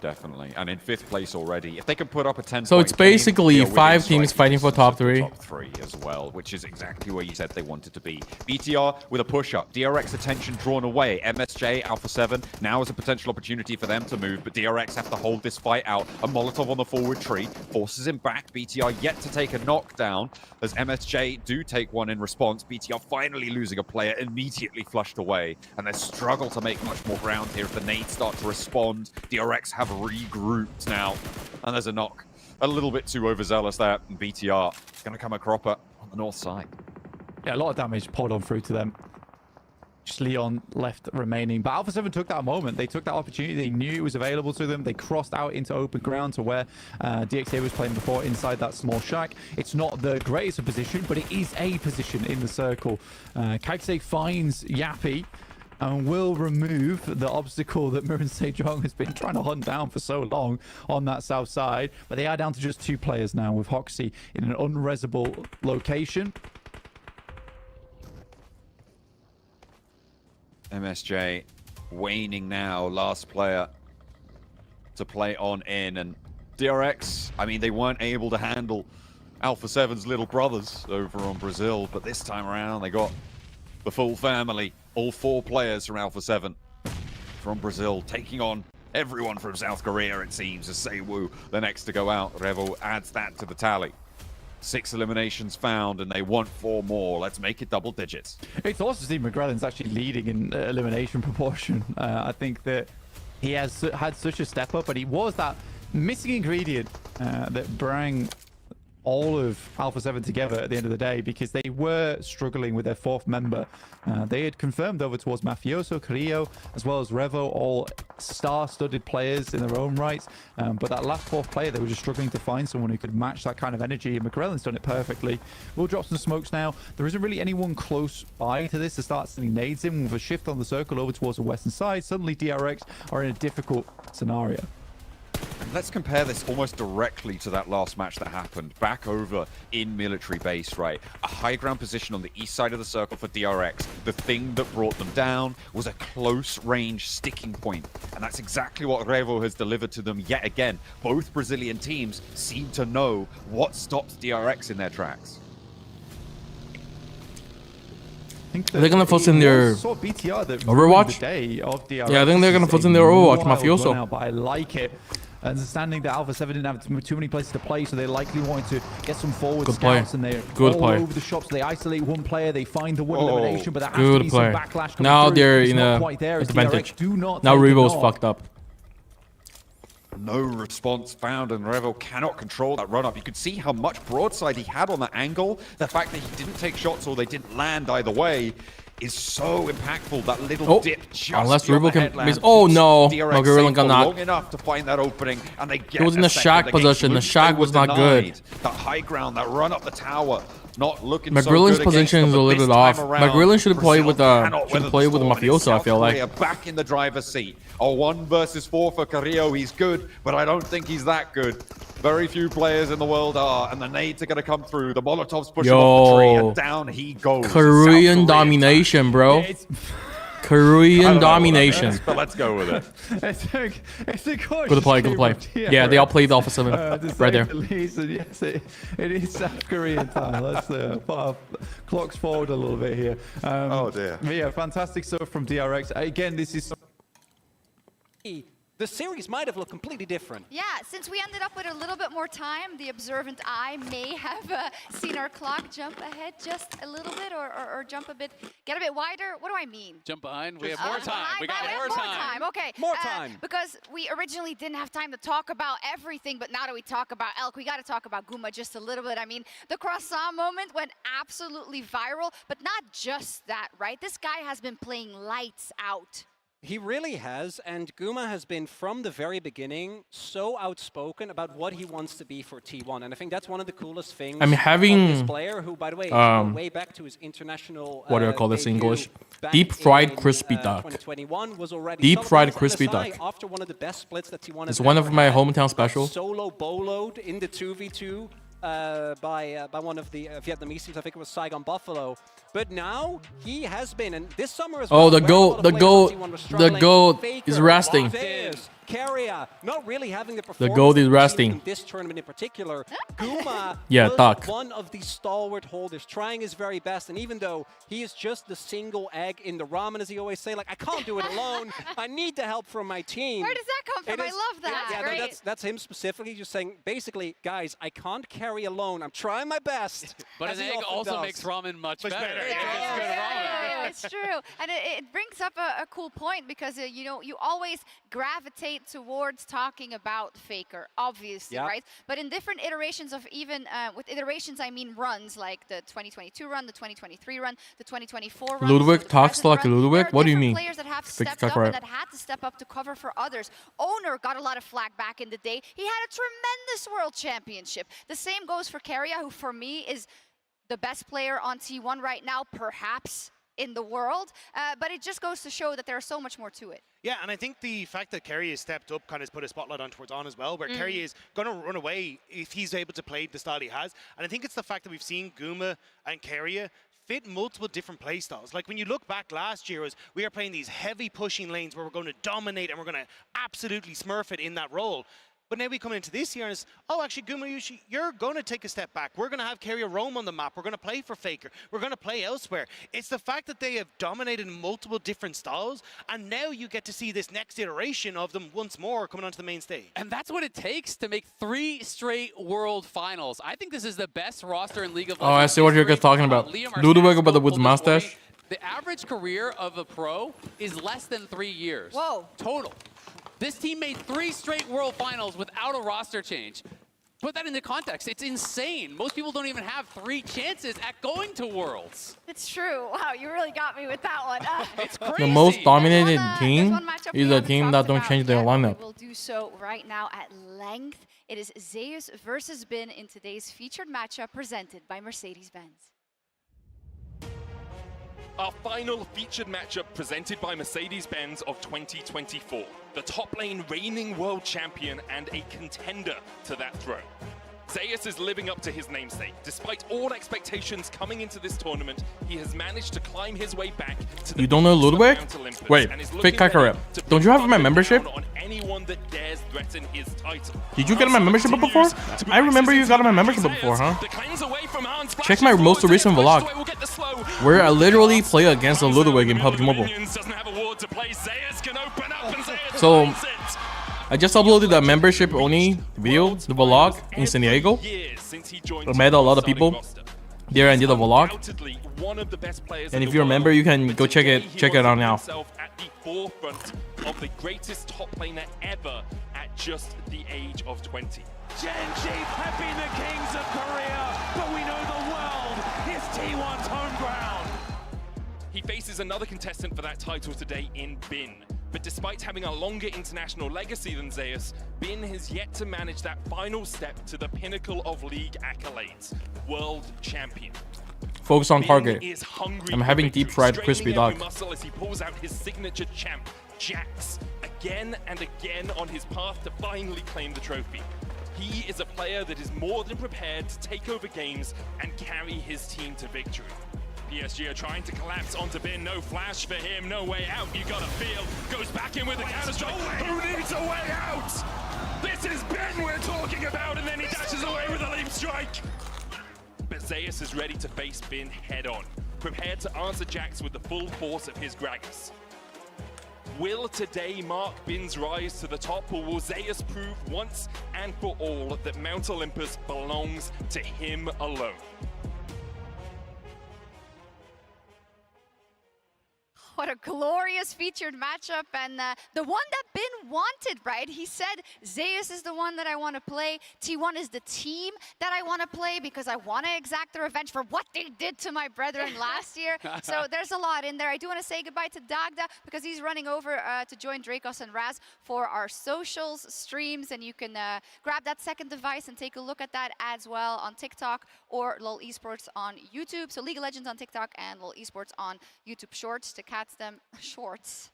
Definitely. And in 5th place already. If they can put up a 10 So it's basically 5 teams fighting for top 3. Top 3 as well, which is exactly where you said they wanted to be. BTR with a push-up. DRX attention drawn away. MSJ, Alpha 7, now is a potential opportunity for them to move, but DRX have to hold this fight out. A Molotov on the forward tree forces him back. BTR yet to take a knockdown as MSJ do take one in response. BTR finally losing a player, immediately flushed away, and they struggle to make much more ground here if the nades start to respond. DRX have regrouped now, and there's a knock. A little bit too overzealous there, and BTR is going to come a cropper on the north side. Yeah, a lot of damage poured on through to them. Just Leon left remaining. But Alpha 7 took that moment. They took that opportunity. They knew it was available to them. They crossed out into open ground to where DXA was playing before, inside that small shack. It's not the greatest of position, but it is a position in the circle. Kaisei finds Yappy and will remove the obstacle that Mirren Sejong has been trying to hunt down for so long on that south side. But they are down to just 2 players now, with Hoxie in an unresable location. MSJ waning now, last player to play on in, and DRX, I mean, they weren't able to handle Alpha 7's little brothers over on Brazil, but this time around they got the full family. All 4 players from Alpha 7 from Brazil taking on everyone from South Korea, it seems, as Seiwoo, the next to go out. Revo adds that to the tally. 6 eliminations found, and they want 4 more. Let's make it double digits. It's awesome to see McGrellin's actually leading in elimination proportion. I think that he has had such a step up, but he was that missing ingredient that brought all of Alpha 7 together at the end of the day, because they were struggling with their 4th member. They had confirmed over towards Mafioso, Carrillo, as well as Revo, all star-studded players in their own rights. But that last 4th player, they were just struggling to find someone who could match that kind of energy, and McGrellin's done it perfectly. We'll drop some smokes now. There isn't really anyone close by to this to start sending nades in. With a shift on the circle over towards the western side, suddenly DRX are in a difficult scenario. Let's compare this almost directly to that last match that happened back over in military base, right? A high ground position on the east side of the circle for DRX. The thing that brought them down was a close range sticking point. And that's exactly what Revo has delivered to them yet again. Both Brazilian teams seem to know what stops DRX in their tracks. They're gonna focus in their Overwatch. Yeah, I think they're gonna focus in their Overwatch Mafioso. But I like it. Understanding that Alpha 7 didn't have too many places to play, so they likely wanted to get some forward scouts, and they're all over the shops. They isolate one player, they find the one elimination, but there has to be some backlash coming now through. they're it's in not a quite there, advantage. Now Revo's fucked up. No response found, and Revo cannot control that run-up. You could see how much broadside he had on that angle. The fact that he didn't take shots or they didn't land either way is so impactful. That little dip just unless Revo can miss. Oh no, McGrellin got knocked. Long enough to find that opening, and they get he was in the shack position. The shack was not good. That high ground, that run up the tower, not looking McGrillen's so good position is a little bit off. McGrillen should play with the Mafioso, I feel like. Back in the driver's seat. A 1 versus 4 for Carrillo. He's good, but I don't think he's that good. Very few players in the world are, and the nades are going to come through. The Molotovs push him off the tree, and down he goes. Korean domination, bro. Korean domination. But let's go with it. It's a good play, good play. Yeah, they all played Alpha 7 right there. Yes, it is South Korean time. Let's put our clocks forward a little bit here. Oh dear. Yeah, fantastic stuff from DRX. Again, this is... The series might have looked completely different. Yeah, since we ended up with a little bit more time, the observant eye may have seen our clock jump ahead just a little bit, or jump a bit, get a bit wider. What do I mean? Jump behind. We have more time. We got more time. Okay. More time. Because we originally didn't have time to talk about everything, but now that we talk about Elk, we got to talk about Guma just a little bit. I mean, the croissant moment went absolutely viral, but not just that, right? This guy has been playing lights out. He really has, and Guma has been from the very beginning so outspoken about what he wants to be for T1, and I think that's one of the coolest things. I mean, having this player, who, by the way, way back to his international. What do I call this in English? Deep fried crispy duck. 2021 was already deep fried crispy duck. After one of the best splits that T1 it's one of my hometown specials. Solo boloed in the 2v2. By one of the Vietnamese teams, I think it was Saigon Buffalo. But now he has been, and this summer as well. Oh, the goat is resting. Carrier not really having the performance. The goat is resting. In this tournament in particular, Guma duck. One of the stalwart holders, trying his very best. And even though he is just the single egg in the ramen, as he always say, like, I can't do it alone. I need the help from my team. Where does that come from? I love that. Yeah, no, that's him specifically, just saying, basically, guys, I can't carry alone. I'm trying my best. But an egg also makes ramen much better. Yeah, it's true. And it brings up a cool point because, you know, you always gravitate towards talking about Faker, obviously, right? But in different iterations of even, with iterations, I mean runs, like the 2022 run, the 2023 run, the 2024 run. Ludwig talks like Ludwig? What do you mean? Players that have stepped up and that had to step up to cover for others. Owner got a lot of flack back in the day. He had a tremendous world championship. The same goes for Carrier, who for me is the best player on T1 right now, perhaps in the world, but it just goes to show that there's so much more to it. Yeah, and I think the fact that Kerry has stepped up kind of put a spotlight on towards On as well, where Kerry is going to run away if he's able to play the style he has. And I think it's the fact that we've seen Guma and Kerry fit multiple different play styles. Like when you look back last year, we are playing these heavy pushing lanes where we're going to dominate and we're going to absolutely smurf it in that role. But now we come into this year and it's, oh, actually, Guma, you're going to take a step back. We're going to have Carrier roam on the map. We're going to play for Faker. We're going to play elsewhere. It's the fact that they have dominated multiple different styles, and now you get to see this next iteration of them once more coming onto the main stage. And that's what it takes to make 3 straight World Finals. I think this is the best roster in League of Legends. Oh, I see what you're talking about. Ludwig about the Woods mustache. The average career of a pro is less than 3 years. Whoa. Total. This team made 3 straight World Finals without a roster change. Put that into context. It's insane. Most people don't even have 3 chances at going to Worlds. It's true. Wow, you really got me with that one. It's crazy. The most dominated team is a team that don't change their lineup. We'll do so right now at length. It is Zeus versus Bin in today's featured matchup presented by Mercedes-Benz. Our final featured matchup presented by Mercedes-Benz of 2024. The top lane reigning world champion and a contender to that throne. Zeus is living up to his namesake. Despite all expectations coming into this tournament, he has managed to climb his way back to the You don't know Ludwig? Wait, fake Kakarep. Don't you have my membership? On anyone that dares threaten his title. Did you get my membership before? I remember you got my membership before, huh? Check my most recent vlog, where I literally play against a Ludwig in PUBG Mobile. So, I just uploaded a membership only video, the vlog in San Diego. I met a lot of people there and did a vlog. And if you remember, you can go check it out now. At the forefront of the greatest top laner ever at just the age of 20. Gen G have been the kings of Korea, but we know the world is T1's home ground. He faces another contestant for that title today in Bin. But despite having a longer international legacy than Zeus, Bin has yet to manage that final step to the pinnacle of league accolades, world champion. Focus on target. I'm having deep fried crispy dog. Muscle as he pulls out his signature champ, Jax, again and again on his path to finally claim the trophy. He is a player that is more than prepared to take over games and carry his team to victory. PSG are trying to collapse onto Bin. No flash for him, no way out. You gotta feel. Goes back in with a counter strike. Who needs a way out? This is Bin we're talking about, and then he dashes away with a leap strike. But Zeus is ready to face Bin head on, prepared to answer Jax with the full force of his Gragas. Will today mark Bin's rise to the top, or will Zeus prove once and for all that Mount Olympus belongs to him alone? What a glorious featured matchup, and the one that Bin wanted, right? He said, Zeus is the one that I want to play. T1 is the team that I want to play because I want to exact the revenge for what they did to my brethren last year. So there's a lot in there. I do want to say goodbye to Dagda because he's running over to join Dracos and Raz for our socials streams, and you can grab that second device and take a look at that as well on TikTok or LoL Esports on YouTube. So League of Legends on TikTok and LoL Esports on YouTube Shorts to catch them. Shorts?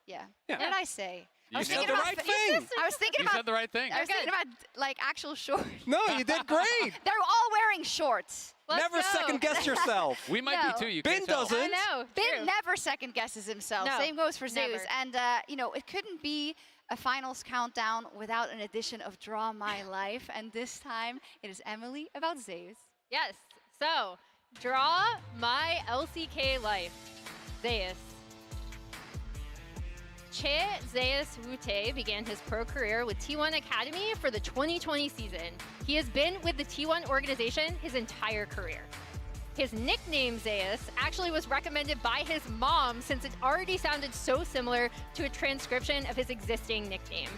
Yeah. What did I say? You said the right thing. I was thinking about. You said the right thing. I was thinking about like actual shorts. No, you did great. They're all wearing shorts. Never second guess yourself. We might be too. You Bin doesn't. I know. Bin never second guesses himself. No, Same goes for Zeus. never. And you know, it couldn't be a finals countdown without an edition of Draw My Life. And this time it is Emily about Zeus. Yes. So, draw my LCK life. Zeus. Che Zeus Wute began his pro career with T1 Academy for the 2020 season. He has been with the T1 organization his entire career. His nickname Zeus actually was recommended by his mom since it already sounded so similar to a transcription of his existing nickname.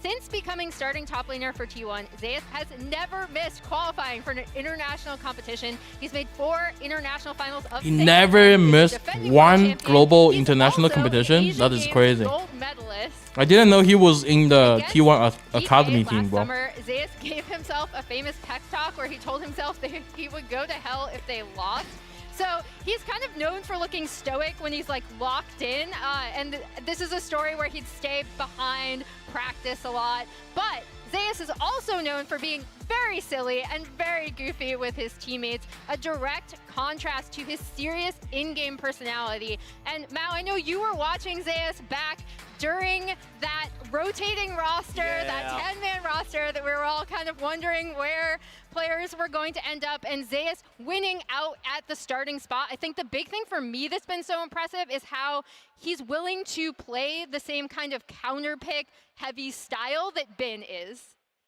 Since becoming starting top laner for T1, Zeus has never missed qualifying for an international competition. He's made 4 international finals of He never missed one global international competition. That is crazy. Gold medalist. I didn't know he was in the T1 Academy team, bro. Summer, Zeus gave himself a famous pep talk where he told himself that he would go to hell if they lost. So he's kind of known for looking stoic when he's like locked in. And this is a story where he'd stay behind, practice a lot. But Zeus is also known for being very silly and very goofy with his teammates, a direct contrast to his serious in-game personality. And Mao, I know you were watching Zeus back during that rotating roster, that 10-man roster that we were all kind of wondering where players were going to end up, and Zeus winning out at the starting spot. I think the big thing for me that's been so impressive is how he's willing to play the same kind of counter-pick heavy style that Bin is.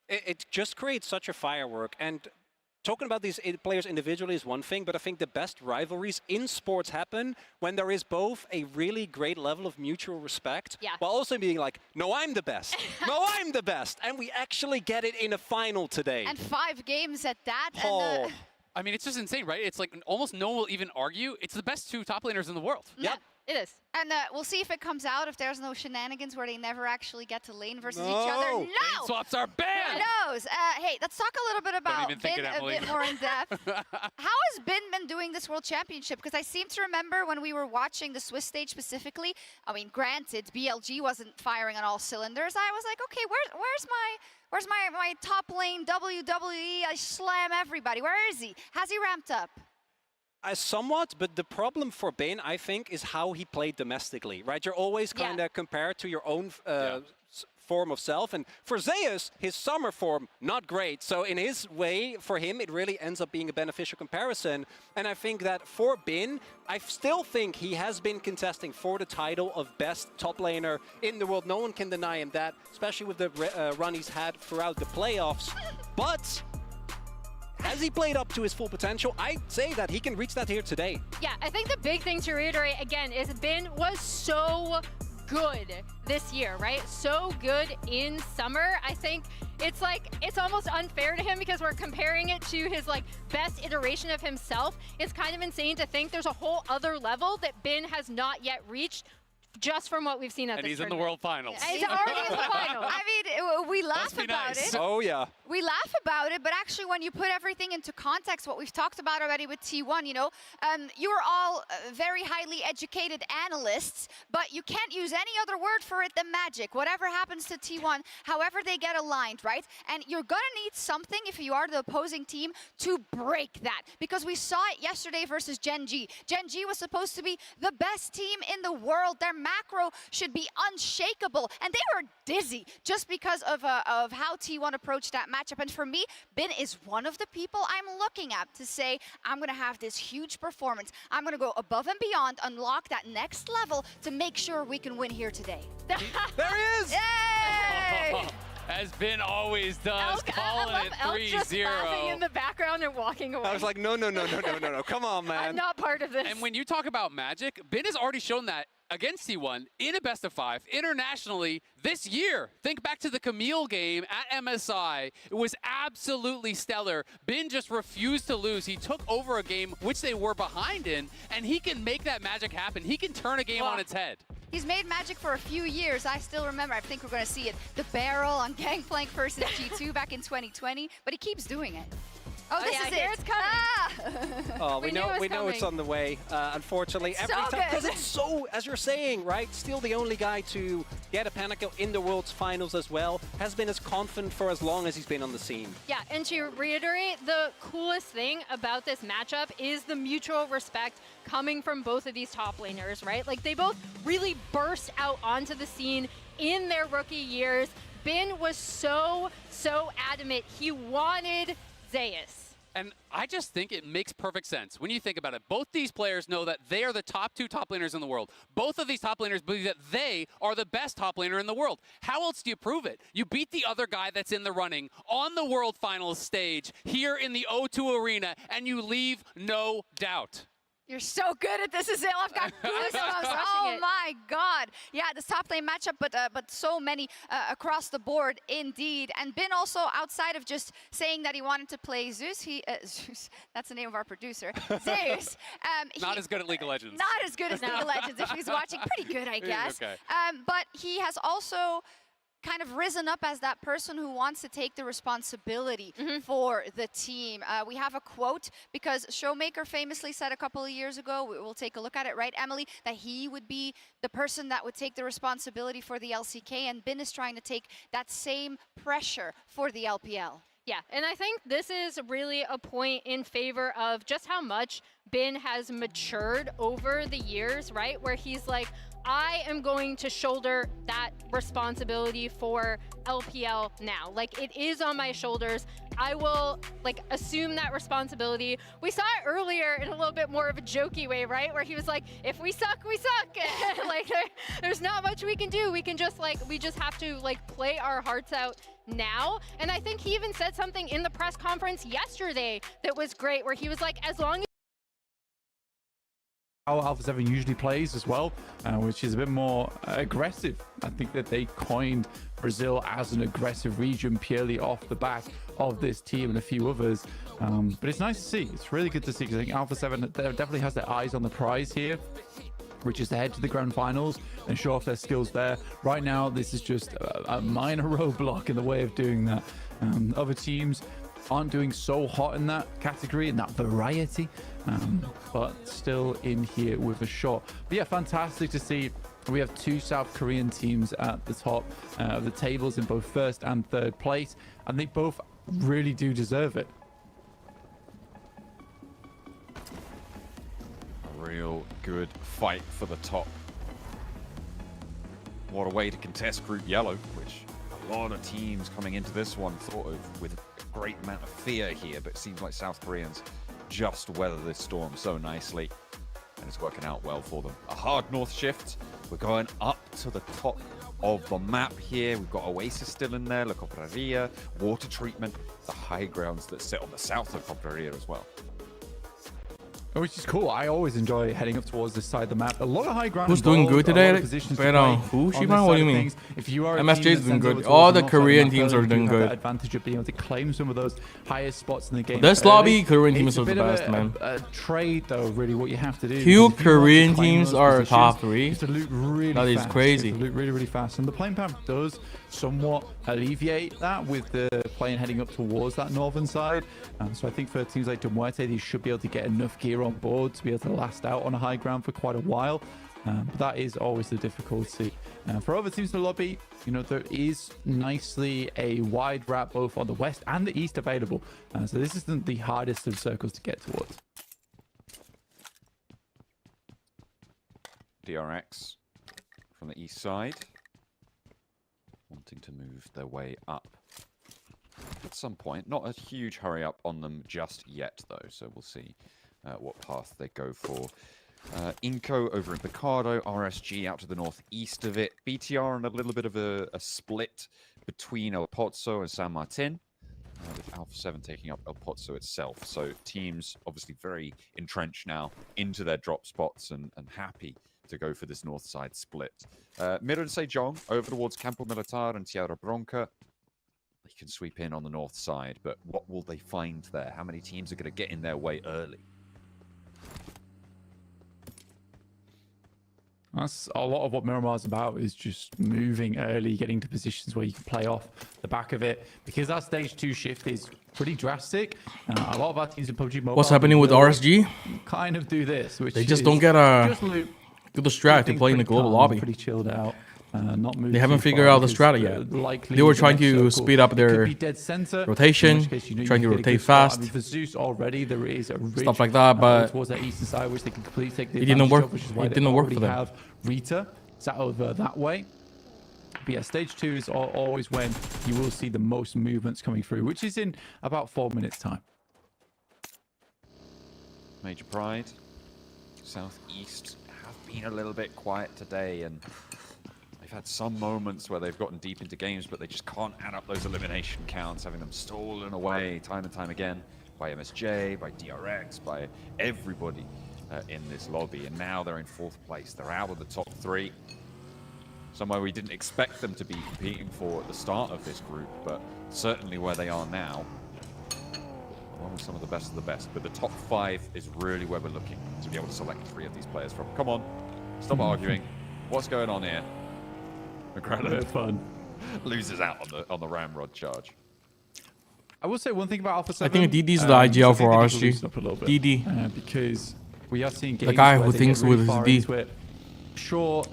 It just creates such a firework, and talking about these players individually is one thing, but I think the best rivalries in sports happen when there is both a really great level of mutual respect, while also being like, no, I'm the best. No, I'm the best. And we actually get it in a final today. And 5 games at that. Oh. And, I mean, it's just insane, right? It's like almost no one will even argue. It's the best 2 top laners in the world. Yeah, it is. And we'll see if it comes out, if there's no shenanigans where they never actually get to lane versus each other. No! Lane swaps are banned! Who knows? Hey, let's talk a little bit about Bin a bit more in depth. How has Bin been doing this World Championship? Because I seem to remember when we were watching the Swiss stage specifically, I mean, granted, BLG wasn't firing on all cylinders. I was like, okay, where's my top lane WWE? I slam everybody. Where is he? Has he ramped up? Somewhat, but the problem for Bin, I think, is how he played domestically, right? You're always kind of compared to your own form of self. And for Zeus, his summer form, not great. So in his way, for him, it really ends up being a beneficial comparison. And I think that for Bin, I still think he has been contesting for the title of best top laner in the world. No one can deny him that, especially with the run he's had throughout the playoffs. But has he played up to his full potential? I'd say that he can reach that here today. Yeah, I think the big thing to reiterate again is Bin was so good this year, right? So good in summer. I think it's like, it's almost unfair to him because we're comparing it to his like best iteration of himself. It's kind of insane to think there's a whole other level that Bin has not yet reached just from what we've seen at this And he's in the World Finals. He's already in the final. I mean, we laugh about it. Oh, yeah. We laugh about it, but actually when you put everything into context, what we've talked about already with T1, you know, you're all very highly educated analysts, but you can't use any other word for it than magic. Whatever happens to T1, however they get aligned, right? And you're going to need something, if you are the opposing team, to break that. Because we saw it yesterday versus Gen G. Gen G was supposed to be the best team in the world. Their macro should be unshakable, and they were dizzy just because of how T1 approached that matchup. And for me, Bin is one of the people I'm looking at to say, I'm going to have this huge performance. I'm going to go above and beyond, unlock that next level to make sure we can win here today. There he is! Yay! as Ben always does, calling it 3-0. Just laughing in the background and walking away. I was like, no. Come on, man. I'm not part of this. And when you talk about magic, Ben has already shown that against T1 in a best of 5 internationally this year. Think back to the Camille game at MSI. It was absolutely stellar. Ben just refused to lose. He took over a game which they were behind in, and he can make that magic happen. He can turn a game on its head. He's made magic for a few years. I still remember. I think we're going to see it. The barrel on Gangplank versus G2 back in 2020, but he keeps doing it. Oh, this is here it. It's coming. Oh, we know it's on the way. Unfortunately, every time because it's so, as you're saying, right? Still the only guy to get a Panico in the World's Finals as well. Has been as confident for as long as he's been on the scene. Yeah, and to reiterate, the coolest thing about this matchup is the mutual respect coming from both of these top laners, right? Like they both really burst out onto the scene in their rookie years. Ben was so adamant. He wanted Zeus. And I just think it makes perfect sense when you think about it. Both these players know that they are the top 2 top laners in the world. Both of these top laners believe that they are the best top laner in the world. How else do you prove it? You beat the other guy that's in the running on the World Finals stage here in the O2 Arena, and you leave no doubt. You're so good at this, Azil. I've got goosebumps. Oh my God. Yeah, this top lane matchup, but so many across the board indeed. And Ben also, outside of just saying that he wanted to play Zeus, Zeus, that's the name of our producer, Zeus. Not as good at League of Legends. Not as good as League of Legends. If he's watching, pretty good, I guess. Okay. But he has also kind of risen up as that person who wants to take the responsibility for the team. We have a quote because Showmaker famously said a couple of years ago, we'll take a look at it, right, Emily, that he would be the person that would take the responsibility for the LCK, and Ben is trying to take that same pressure for the LPL. Yeah, and I think this is really a point in favor of just how much Ben has matured over the years, right? Where he's like, I am going to shoulder that responsibility for LPL now. Like, it is on my shoulders. I will, like, assume that responsibility. We saw it earlier in a little bit more of a jokey way, right? Where he was like, if we suck, we suck. Like, there's not much we can do. We can just, like, we just have to, like, play our hearts out now. And I think he even said something in the press conference yesterday that was great, where he was like, as long as how Alpha 7 usually plays as well, which is a bit more aggressive. I think that they coined Brazil as an aggressive region purely off the back of this team and a few others. But it's nice to see. It's really good to see, because I think Alpha 7 definitely has their eyes on the prize here, which is to head to the grand finals and show off their skills there. Right now, this is just a minor roadblock in the way of doing that. Other teams aren't doing so hot in that category, in that variety, but still in here with a shot. But yeah, fantastic to see. We have 2 South Korean teams at the top of the tables in both first and third place, and they both really do deserve it. A real good fight for the top. What a way to contest Group Yellow, which a lot of teams coming into this one thought of with a great amount of fear here, but it seems like South Koreans just weather this storm so nicely, and it's working out well for them. A hard north shift. We're going up to the top of the map here. We've got Oasis still in there, La Copraria, water treatment, the high grounds that sit on the south of Copraria as well. Which is cool. I always enjoy heading up towards this side of the map. A lot of high ground. Who's doing good today? Who, Xifan? What do you mean? If you are MSJ is doing good. All the Korean teams are doing good. Advantage of being able to claim some of those highest spots in the game. This lobby, Korean teams are the best, man. A trade, though, really, what you have to do. 2 Korean teams are top 3. You have to loot really that fast. Is crazy. You have to loot really, really fast. And the playing path does somewhat alleviate that with the plane heading up towards that northern side. So I think for teams like Demuerte, they should be able to get enough gear on board to be able to last out on a high ground for quite a while. But that is always the difficulty. For other teams in the lobby, you know, there is nicely a wide wrap both on the west and the east available. So this isn't the hardest of circles to get towards. DRX from the east side, wanting to move their way up at some point. Not a huge hurry up on them just yet, though, so we'll see what path they go for. Inco over in Picardo, RSG out to the northeast of it. BTR in a little bit of a split between El Pozo and San Martin, with Alpha 7 taking up El Pozo itself. So teams obviously very entrenched now into their drop spots and happy to go for this north side split. Mirren Sejong over towards Campo Militar and Tierra Bronca. They can sweep in on the north side, but what will they find there? How many teams are going to get in their way early? That's a lot of what Miramar's about, is just moving early, getting to positions where you can play off the back of it. Because that stage 2 shift is pretty drastic. A lot of our teams in PUBG Mobile... What's happening with RSG? Kind of do this, which they just don't get a good strat to play in the global lobby. Pretty chilled out. Not moving. They haven't figured out the strat yet. They were trying to speed up their rotation, trying to rotate fast, Zeus already, there is a stuff like that, but towards that eastern side, which they can completely take the it didn't work. It didn't work for them. Have Rita sat over that way. But yeah, stage 2 is always when you will see the most movements coming through, which is in about 4 minutes time. Major Pride, Southeast have been a little bit quiet today, and they've had some moments where they've gotten deep into games, but they just can't add up those elimination counts, having them stolen away time and time again by MSJ, by DRX, by everybody in this lobby. And now they're in 4th place. They're out of the top 3. Somewhere we didn't expect them to be competing for at the start of this group, but certainly where they are now, one of some of the best. But the top 5 is really where we're looking to be able to select 3 of these players from. Come on, stop arguing. What's going on here? Incredible. Fun. Loses out on the ramrod charge. I will say one thing about Alpha 7. I think DD's the IGL for RSG. DD. Because we are seeing games the guy who thinks with his D. Sure,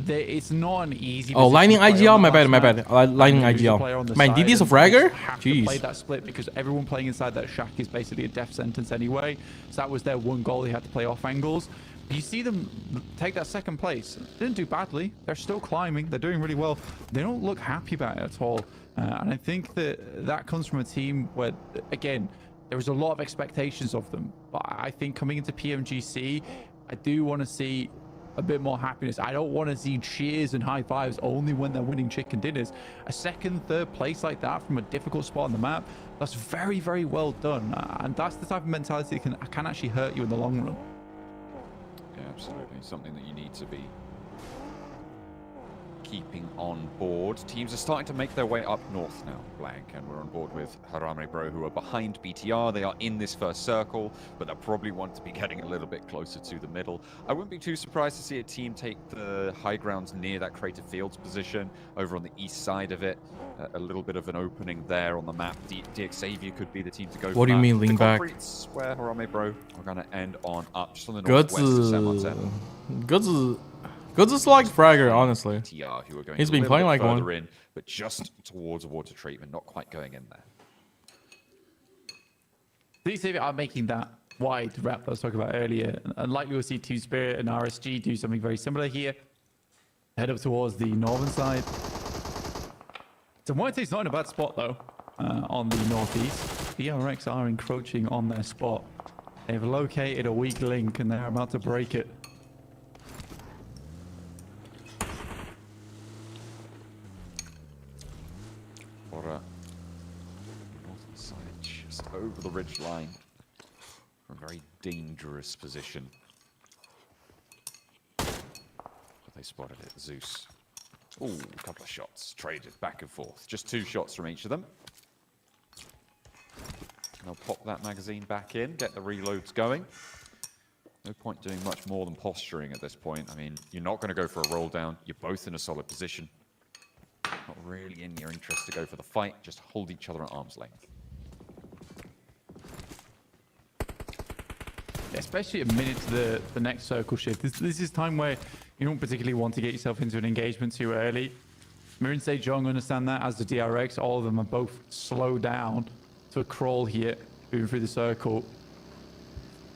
it's not an easy. Oh, Lightning IGL? My bad. Lightning IGL. Man, DD's a fragger? Jeez. Play that split because everyone playing inside that shack is basically a death sentence anyway. So that was their one goal. They had to play off angles. You see them take that 2nd place. They didn't do badly. They're still climbing. They're doing really well. They don't look happy about it at all. And I think that comes from a team where, again, there was a lot of expectations of them. But I think coming into PMGC, I do want to see a bit more happiness. I don't want to see cheers and high fives only when they're winning chicken dinners. A 2nd, 3rd place like that from a difficult spot on the map, that's very, very well done. And that's the type of mentality that can actually hurt you in the long run. Yeah, absolutely. Something that you need to be keeping on board. Teams are starting to make their way up north now, Blank, and we're on board with Harami Bro, who are behind BTR. They are in this first circle, but they'll probably want to be getting a little bit closer to the middle. I wouldn't be too surprised to see a team take the high grounds near that Crater Fields position, over on the east side of it. A little bit of an opening there on the map. DX Xavier could be the team to go for. What do you mean lean back? Where Harami Bro are going to end on up, just on the northwest of San Martin. Goods is like fragger, honestly. He's been playing like one. In, but just towards water treatment, not quite going in there. These are making that wide wrap that I was talking about earlier. And likely we'll see Two Spirit and RSG do something very similar here. Head up towards the northern side. So Moite's not in a bad spot though, on the northeast. DRX are encroaching on their spot. They've located a weak link and they're about to break it. Northern side, just over the ridge line. From a very dangerous position. But they spotted it. Zeus. Ooh, a couple of shots traded back and forth. Just 2 shots from each of them. They'll pop that magazine back in, get the reloads going. No point doing much more than posturing at this point. I mean, you're not going to go for a roll down. You're both in a solid position. Not really in your interest to go for the fight. Just hold each other at arm's length. Especially a minute to the next circle shift. This is time where you don't particularly want to get yourself into an engagement too early. Mirren Sejong understand that, as the DRX. All of them are both slowed down to a crawl here, moving through the circle.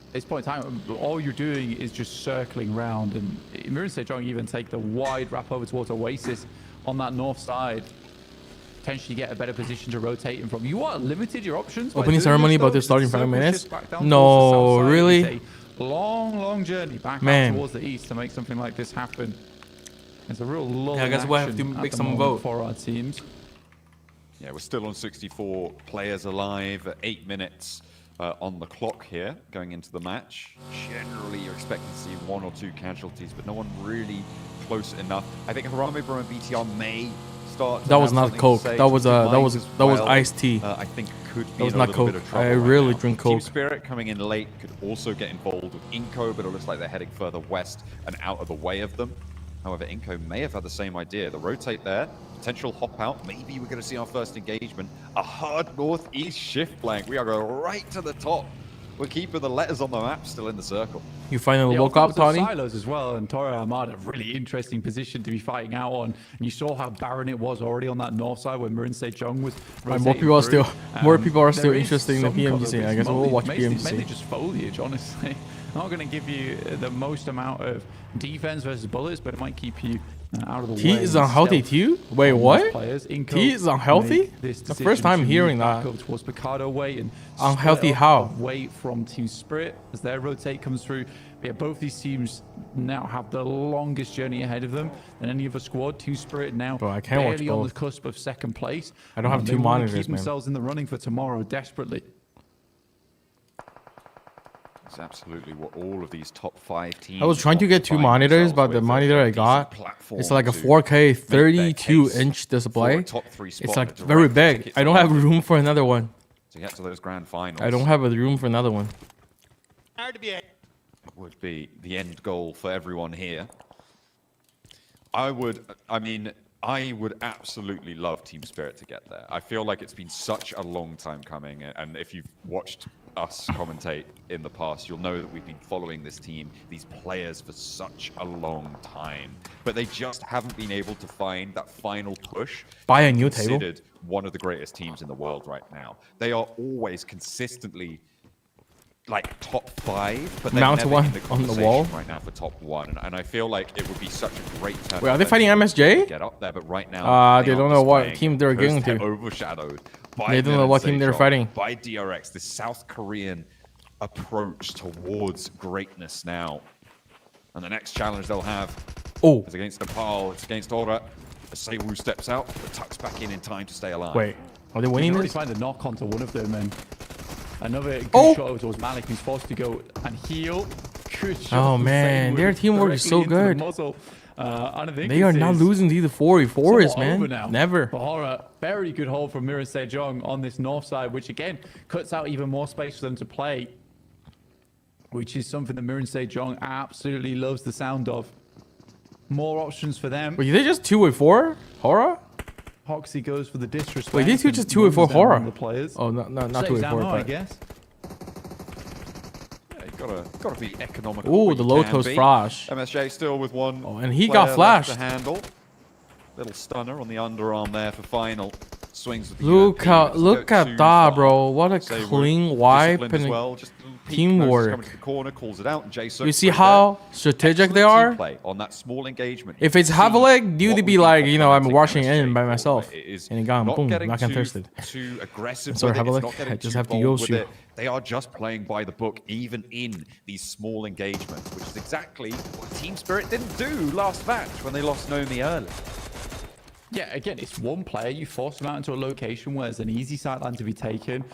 At this point in time, all you're doing is just circling around, and Mirren Sejong even take the wide wrap over towards Oasis on that north side. Potentially get a better position to rotate in from. You are limited your options. Opening ceremony about to start in 5 minutes. No, really? Long journey back out towards the east to make something like this happen. There's a real lull. Yeah, I guess we'll have to make some vote for our teams. Yeah, we're still on 64 players alive, 8 minutes on the clock here going into the match. Generally, you're expecting to see 1 or 2 casualties, but no one really close enough. I think Harami Bro and BTR may start. That was not Coke. That was iced tea. I think could be that was in a not little Coke. bit of trouble. I rarely drink Coke. Team Spirit coming in late could also get involved with Inco, but it looks like they're heading further west and out of the way of them. However, Inco may have had the same idea. The rotate there, potential hop out. Maybe we're going to see our first engagement. A hard northeast shift flank. We are going right to the top. We're keeping the letters on the map still in the circle. You finally woke up, Tony? Silos as well, and Tora Armada, really interesting position to be fighting out on. And you saw how barren it was already on that north side when Marin Sejong was more people are still interested in the PMGC. I guess we'll watch PMGC. Mainly just foliage, honestly. Not going to give you the most amount of defense versus bullets, but it might keep you out of the way. T is unhealthy too? Wait, what? T is unhealthy? The first time hearing that. Towards Picardo way and unhealthy how? Away from Team Spirit as their rotate comes through. But yeah, both these teams now have the longest journey ahead of them than any other squad. Team Spirit now barely on the cusp of second place. I don't have 2 monitors, keep themselves in the running for tomorrow desperately. It's absolutely what all of these top 5 teams. I was trying to get 2 monitors, but the monitor I got, it's like a 4K 32-inch display. It's like very big. I don't have room for another one. To get to those grand finals. I don't have a room for another one. Would be the end goal for everyone here. I would absolutely love Team Spirit to get there. I feel like it's been such a long time coming, and if you've watched us commentate in the past, you'll know that we've been following this team, these players, for such a long time. But they just haven't been able to find that final push. Buy a new table. Considered one of the greatest teams in the world right now. They are always consistently like top 5, but they're never one in the on the wall right now for top 1. And I feel like it would be such a great turn. Wait, are they fighting MSJ? Get up there, but right now they don't know what team they're getting to. Overshadowed. They don't know what team they're fighting. By DRX, this South Korean approach towards greatness now. And the next challenge they'll have is against Nepal. It's against Aura. As Seiwu steps out, but tucks back in time to stay alive. Wait, are they winning this? Find a knock onto one of them, and another good shot towards Malik, who's forced to go and heal. Good shot. Oh man, their teamwork is so good. They are not losing to the 4v4s, man. Never. Bahara, very good hold from Marin Sejong on this north side, which again cuts out even more space for them to play, which is something that Marin Sejong absolutely loves the sound of. More options for them. Wait, they just 2v4 Hora? Hoxie goes for the disrespect. Wait, these two just 2v4 Hora. Oh, not 2v4, ammo, but I guess. Gotta be economical. Ooh, the low toast flash. MSJ still with one. Oh, and he got flashed. To handle. Little stunner on the underarm there for final. Swings with the look at that, bro. What a clean wipe and well. teamwork. To the corner, calls it out, and you see how strategic they are? On that small engagement. If it's half a leg, dude, be like, you know, I'm rushing in by myself. And he got boom, not contested. Too aggressive. So have a leg. I just have to go shoot. They are just playing by the book, even in these small engagements, which is exactly what Team Spirit didn't do last match when they lost Nomi early. Yeah, again, it's one player. You force them out into a location where there's an easy sideline to be taken.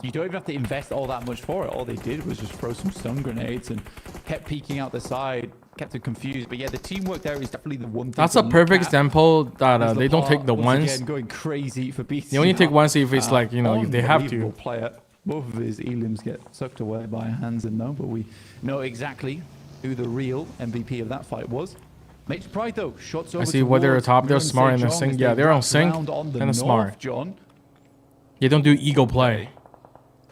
You don't even have to invest all that much for it. All they did was just throw some stun grenades and kept peeking out the side, kept it confused. But yeah, the teamwork there is definitely the one thing. That's a perfect example that they don't take the ones. Again, going crazy for BC. They only take ones if it's like, you know, if they have to. Player. Both of his elims get sucked away by Hands and No, but we know exactly who the real MVP of that fight was. Major Pride though, shots over. I see what they're top. They're smart and they're sync. Yeah, they're on sync and smart. John. They don't do ego play.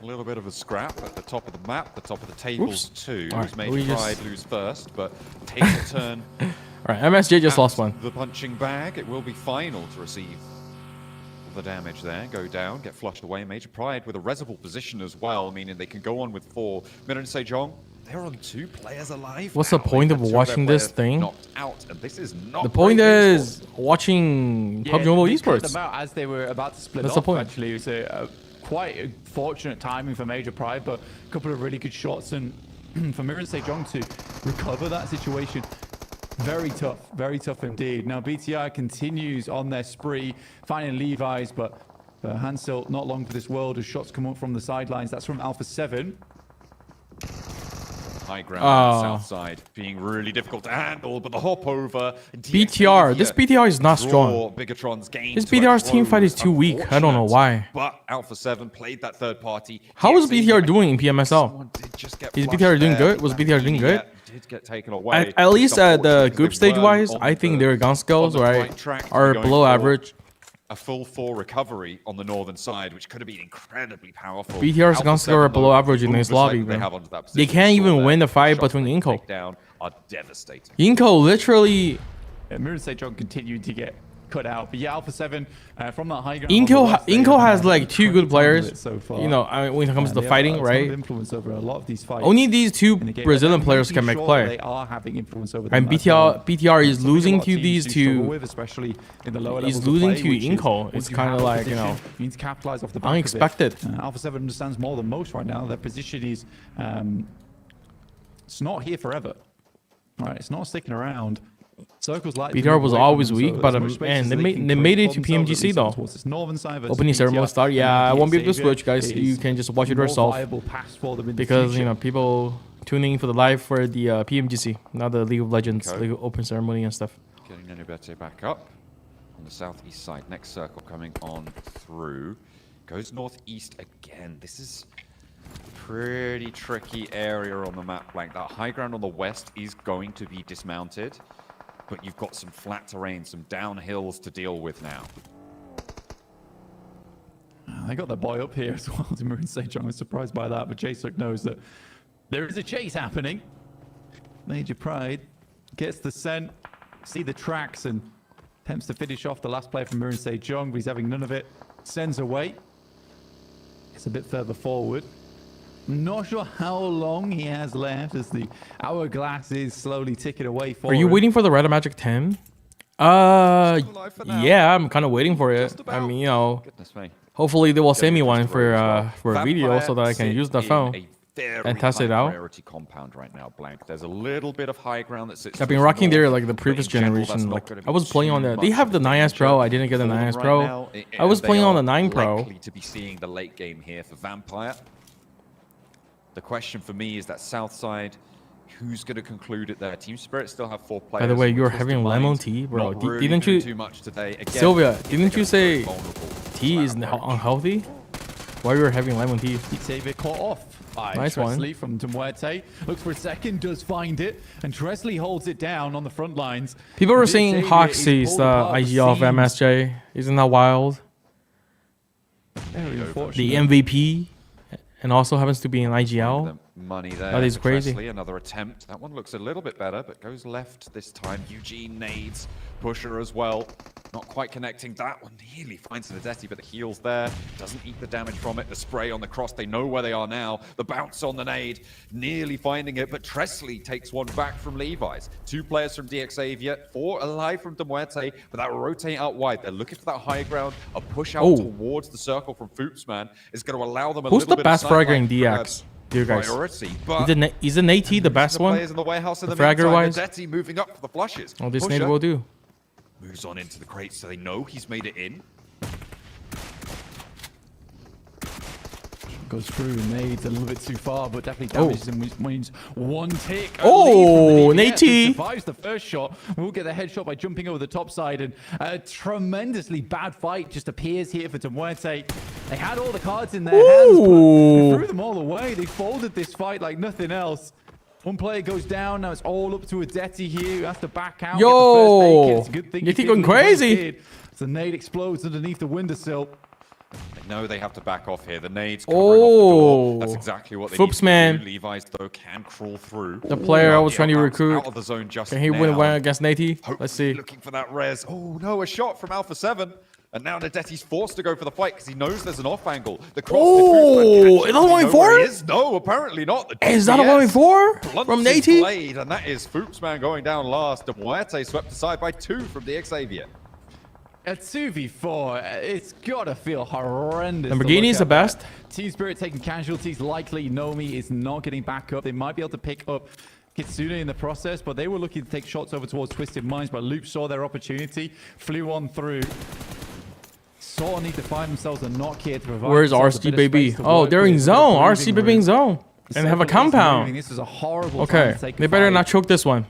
A little bit of a scrap at the top of the map, the top of the tables too. Right, Major Pride lose first, but take a turn. All right, MSJ just lost one. The punching bag. It will be final to receive the damage there. Go down, get flushed away. Major Pride with a resible position as well, meaning they can go on with 4. Marin Sejong, they're on 2 players alive. What's the point of watching this thing? Out, and this is not the point is watching PUBG Mobile Esports. As they were about to split off, the point. Actually, it was quite a fortunate timing for Major Pride, but a couple of really good shots, and for Marin Sejong to recover that situation. Very tough indeed. Now BTI continues on their spree, finding Levi's, but Hansel, not long for this world as shots come up from the sidelines. That's from Alpha 7. High ground on the south side being really difficult to handle, but the hop over. BTR. This BTR is not strong. This BTR's team fight is too weak. I don't know why. But Alpha 7 played that third party. How is BTR doing in PMSL? Is BTR doing good? Was BTR doing good? Did get taken away. At least at the group stage wise, I think their gun skills are below average. A full 4 recovery on the northern side, which could have been incredibly powerful. BTR's gun skills are below average in this lobby, bro. They can't even win the fight between Inko. Are devastating. Inko literally. Mirror John continued to get cut out, but yeah, Alpha 7 from that high ground. Inko has like 2 good players. So far. You know, I mean, when it comes to fighting, right? Influence over a lot of these fights. Only these 2 Brazilian players can make play. They are having influence over and BTR is losing to these 2. Especially in the lower he's losing to Inko. It's kind of like, you know, capitalize off the unexpected. Alpha 7 understands more than most right now. Their position is it's not here forever. Right, it's not sticking around. Circles like BTR was always weak, but man, they made it to PMGC though. Opening ceremony start. Yeah, I won't be able to switch, guys. You can just watch it yourself because you know people tuning in for the live for the PMGC, not the League of Legends, League of Open Ceremony and stuff. Getting Nenobete back up on the southeast side. Next circle coming on through. Goes northeast again. This is a pretty tricky area on the map. Like that high ground on the west is going to be dismounted. But you've got some flat terrain, some downhills to deal with now. They got their boy up here as well. Timur and Sejong was surprised by that, but Jasuk knows that there is a chase happening. Major Pride gets the scent, see the tracks, and attempts to finish off the last player from Mirror Sejong, but he's having none of it. Sends away. It's a bit further forward. Not sure how long he has left as the hourglass is slowly ticking away for him. Are you waiting for the Red Magic 10? Yeah, I'm kind of waiting for it. I mean, you know, hopefully they will send me one for a video so that I can use the phone and test it out. Compound right now, Blank. There's a little bit of high ground that sits. I've been rocking there like the previous generation. Like I was playing on the. They have the 9S Pro. I didn't get the 9S Pro. I was playing on the 9 Pro. To be seeing the late game here for Vampire. The question for me is that south side, who's going to conclude it there? Team Spirit still have 4 players. By the way, you're having lemon tea, bro. Really didn't you? Too much today. Again, Sylvia, didn't you say tea is unhealthy? Why you were having lemon tea? Xavier caught off. Nice Tresley one. From Muerte. Looks for a second, does find it, and Tresley holds it down on the front lines. People were saying Hoxie's the IG of MSJ. Isn't that wild? The MVP. And also happens to be an IGL. Money there. That is crazy. Presley, another attempt. That one looks a little bit better, but goes left this time. Eugene nades Pusher as well. Not quite connecting. That one nearly finds Nadeti, but the heal's there. Doesn't eat the damage from it. The spray on the cross. They know where they are now. The bounce on the nade. Nearly finding it, but Tresley takes one back from Levi's. 2 players from DXavier. 4 alive from Demuerte, but that rotate out wide. They're looking for that high ground. A push out towards the circle from Foopsman is going to allow them a Who's little bit of best fragger in DX? Dear guys, is an AT the best one? The fragger wise? Moving up for the flushes. Oh, this nade will do. Moves on into the crate so they know he's made it in. Goes through and nades a little bit too far, but definitely damages him, which means 1 tick. Oh, an AT. Survives the first shot. We'll get the headshot by jumping over the top side, and a tremendously bad fight just appears here for Demuerte. They had all the cards in their hands, but they threw them all away. They folded this fight like nothing else. 1 player goes down. Now it's all up to Adeti here, who has to back out. Yo, you're going crazy. The nade explodes underneath the windowsill. They know they have to back off here. The nades covering off the door. That's exactly what they need to do. Levi's, though, can crawl through. The player I was trying to recruit. Out of the zone just can he win against Nati? Let's see. Looking for that res. Oh, no, a shot from Alpha 7. And now Nadeti's forced to go for the fight because he knows there's an off angle. The cross. Oh, is that a 1v4? No, apparently not. Is that a 1v4 from Nati? And that is Foopsman going down last. Demuerte swept aside by 2 from the Xavier. A 2v4, it's gotta feel horrendous. Lamborghini is the best. Team Spirit taking casualties. Likely Nomi is not getting back up. They might be able to pick up Kitsune in the process, but they were looking to take shots over towards Twisted Minds, but Loop saw their opportunity, flew on through. sort of need to find themselves a knock here to provide. Where's RC baby? Oh, they're in zone. RC baby in zone. And have a compound. This is a horrible okay, they better not choke this one.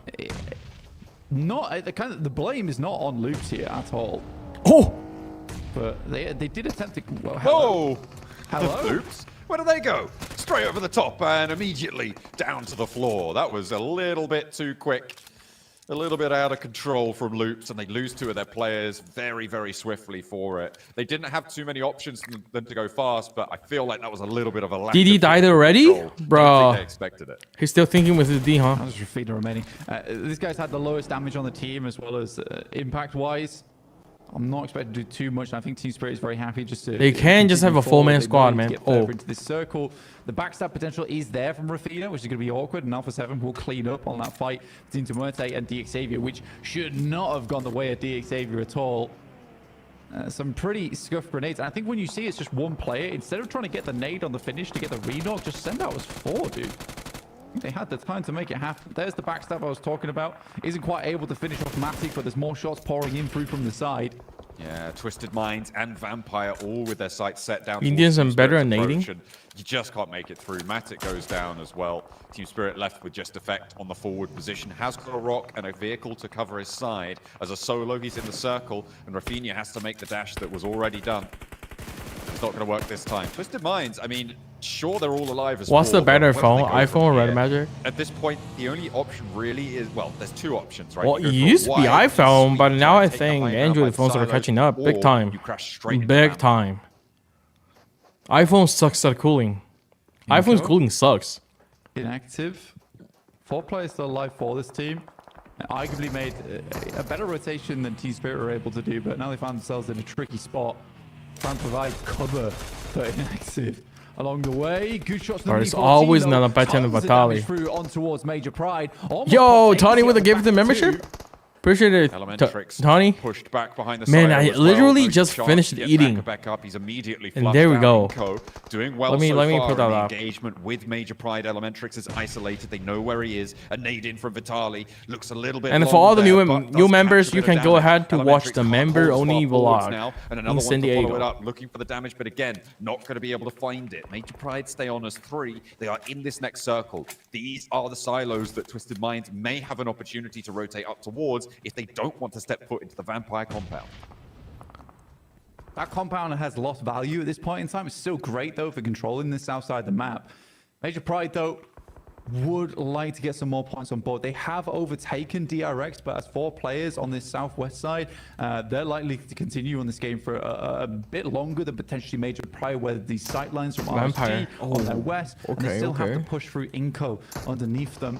Not the blame is not on Loops here at all. Oh, but they did attempt to. Well, hello. Loops. Where do they go? Straight over the top and immediately down to the floor. That was a little bit too quick. A little bit out of control from Loops, and they lose 2 of their players very, very swiftly for it. They didn't have too many options than to go fast, but I feel like that was a little bit of a lack DD died already? Bro. They expected it. He's still thinking with his D, huh? That was Rafina remaining. This guy's had the lowest damage on the team as well as impact-wise. I'm not expecting to do too much. I think Team Spirit is very happy just to... They can just have a 4-man squad, man. Into this circle. The backstab potential is there from Rafina, which is going to be awkward, and Alpha 7 will clean up on that fight between Muerte and DXavier, which should not have gone the way of DXavier at all. Some pretty scuffed grenades. And I think when you see it's just one player, instead of trying to get the nade on the finish to get the reknock, just send out as 4, dude. They had the time to make it happen. There's the backstab I was talking about. Isn't quite able to finish off Matic, but there's more shots pouring in through from the side. Yeah, Twisted Minds and Vampire all with their sights set down. Indians are better at nading. You just can't make it through. Matic goes down as well. Team Spirit left with just effect on the forward position. Has got a rock and a vehicle to cover his side. As a solo, he's in the circle, and Rafinha has to make the dash that was already done. It's not going to work this time. Twisted Minds, I mean, sure, they're all alive as well. What's the better phone? iPhone or Red Magic? At this point, the only option really is, well, there's 2 options, right? Well, it used to be iPhone, but now I think Android phones are catching up big time. Big time. iPhone sucks at cooling. iPhone's cooling sucks. Inactive. 4 players still alive for this team. Arguably made a better rotation than Team Spirit were able to do, but now they found themselves in a tricky spot. Trying to provide cover for inactive along the way. Good shots. There's always another better than Vitali. Through on towards Major Pride. Yo, Tony with a gifted membership. Appreciate it, Tony. Pushed back behind the man, I literally just finished eating. He's immediately and there we go. Doing well let me put that up. Engagement with Major Pride. Elementrix is isolated. They know where he is. A nade in from Vitali looks a little bit. And for all the new members, you can go ahead to watch the member-only vlog now, and in San Diego. Looking for the damage, but again, not going to be able to find it. Major Pride stay on as 3. They are in this next circle. These are the silos that Twisted Minds may have an opportunity to rotate up towards if they don't want to step foot into the Vampire compound. That compound has lost value at this point in time. It's still great, though, for controlling this south side of the map. Major Pride, though, would like to get some more points on board. They have overtaken DRX, but as 4 players on this southwest side, they're likely to continue on this game for a bit longer than potentially Major Pride, where these sightlines from RSG on their west, and they still have to push through Inco underneath them.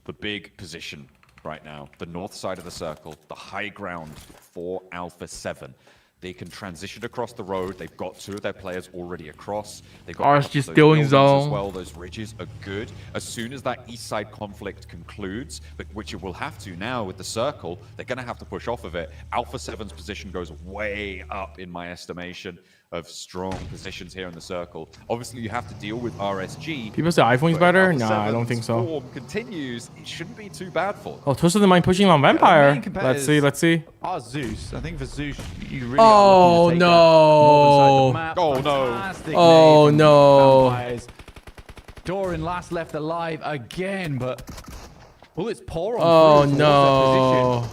The big position right now, the north side of the circle, the high ground for Alpha 7. They can transition across the road. They've got 2 of their players already across. They've got just doing zone as well. Those ridges are good. As soon as that east side conflict concludes, but which it will have to now with the circle, they're going to have to push off of it. Alpha 7's position goes way up in my estimation of strong positions here in the circle. Obviously, you have to deal with RSG. People say iPhone's better? Nah, I don't think so. Form continues. It shouldn't be too bad for them. Oh, Twisted Mind pushing on Vampire. Let's see. Oh, Zeus. I think for Zeus, you really oh, no. Oh, no. Oh, no. Doran last left alive again, but bullets pour on. Oh, no.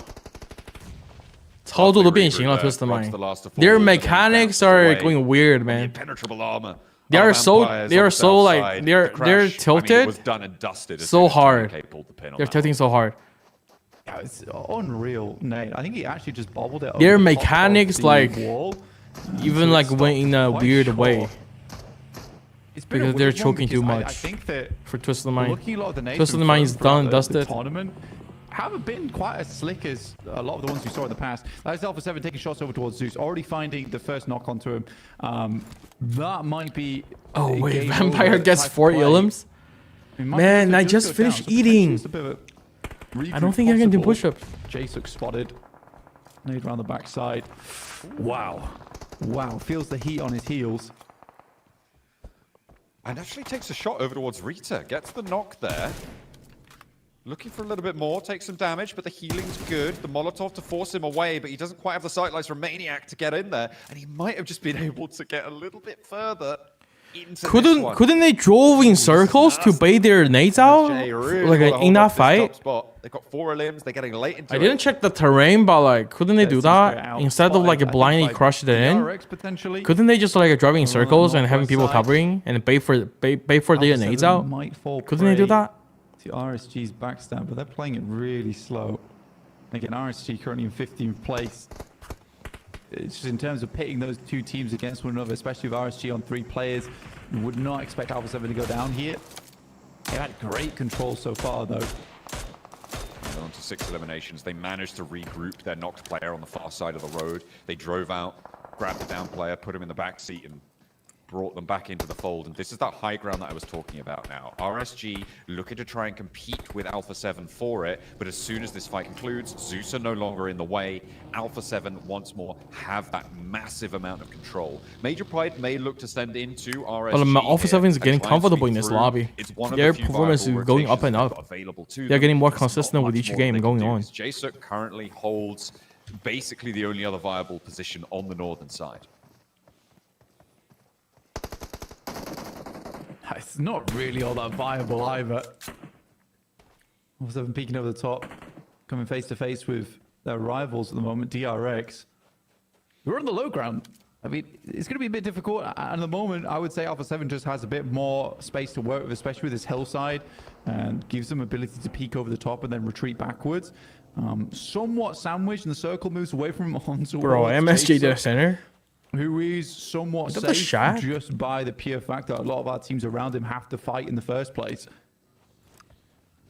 操作都变形了 Twisted Mind. Their mechanics are going weird, man. Impenetrable armor. They are so like they're tilted so hard. They're tilting so hard. Yeah, it's unreal, Nate. I think he actually just bobbled it. Their mechanics like even like went in a weird way. Because they're choking too much. I think that for Twisted Mind. Twisted Mind is done, dusted. Haven't been quite as slick as a lot of the ones we saw in the past. That's Alpha 7 taking shots over towards Zeus, already finding the first knock onto him. That might be. Oh wait, Vampire gets 4 Illims? Man, I just finished eating. I don't think I can do push-ups. Jasuk spotted. Nade around the backside. Wow. Wow, feels the heat on his heels. And actually takes a shot over towards Rita. Gets the knock there. Looking for a little bit more, take some damage, but the healing's good. The Molotov to force him away, but he doesn't quite have the sight lines from Maniac to get in there. And he might have just been able to get a little bit further into Couldn't they drove in circles to bait their nades out? In that fight? They've got 4 limbs, they're getting late into I didn't check the terrain, but like, couldn't they do that? Instead of like blindly crush it in? Couldn't they just like driving in circles and having people covering and bait for their nades out? Couldn't they do that? RSG's backstab, but they're playing it really slow. Again, RSG currently in 15th place. It's just in terms of pitting those two teams against one another, especially with RSG on 3 players. You would not expect Alpha 7 to go down here. They've had great control so far, though. They're on to 6 eliminations. They managed to regroup their knocked player on the far side of the road. They drove out, grabbed the down player, put him in the back seat, and brought them back into the fold. And this is that high ground that I was talking about now. RSG looking to try and compete with Alpha 7 for it, but as soon as this fight concludes, Zeus are no longer in the way. Alpha 7 once more have that massive amount of control. Major Pride may look to send into RSG. Well, Alpha 7 is getting comfortable in this lobby. Their performance is going up and up. They're getting more consistent with each game going on. JSUK currently holds basically the only other viable position on the northern side. It's not really all that viable either. Alpha 7 peeking over the top, coming face to face with their rivals at the moment, DRX. We're on the low ground. I mean, it's going to be a bit difficult. At the moment, I would say Alpha 7 just has a bit more space to work with, especially with this hillside, and gives them ability to peek over the top and then retreat backwards. Somewhat sandwiched, and the circle moves away from him onto MSG to center. Who is somewhat safe just by the pure fact that a lot of our teams around him have to fight in the first place.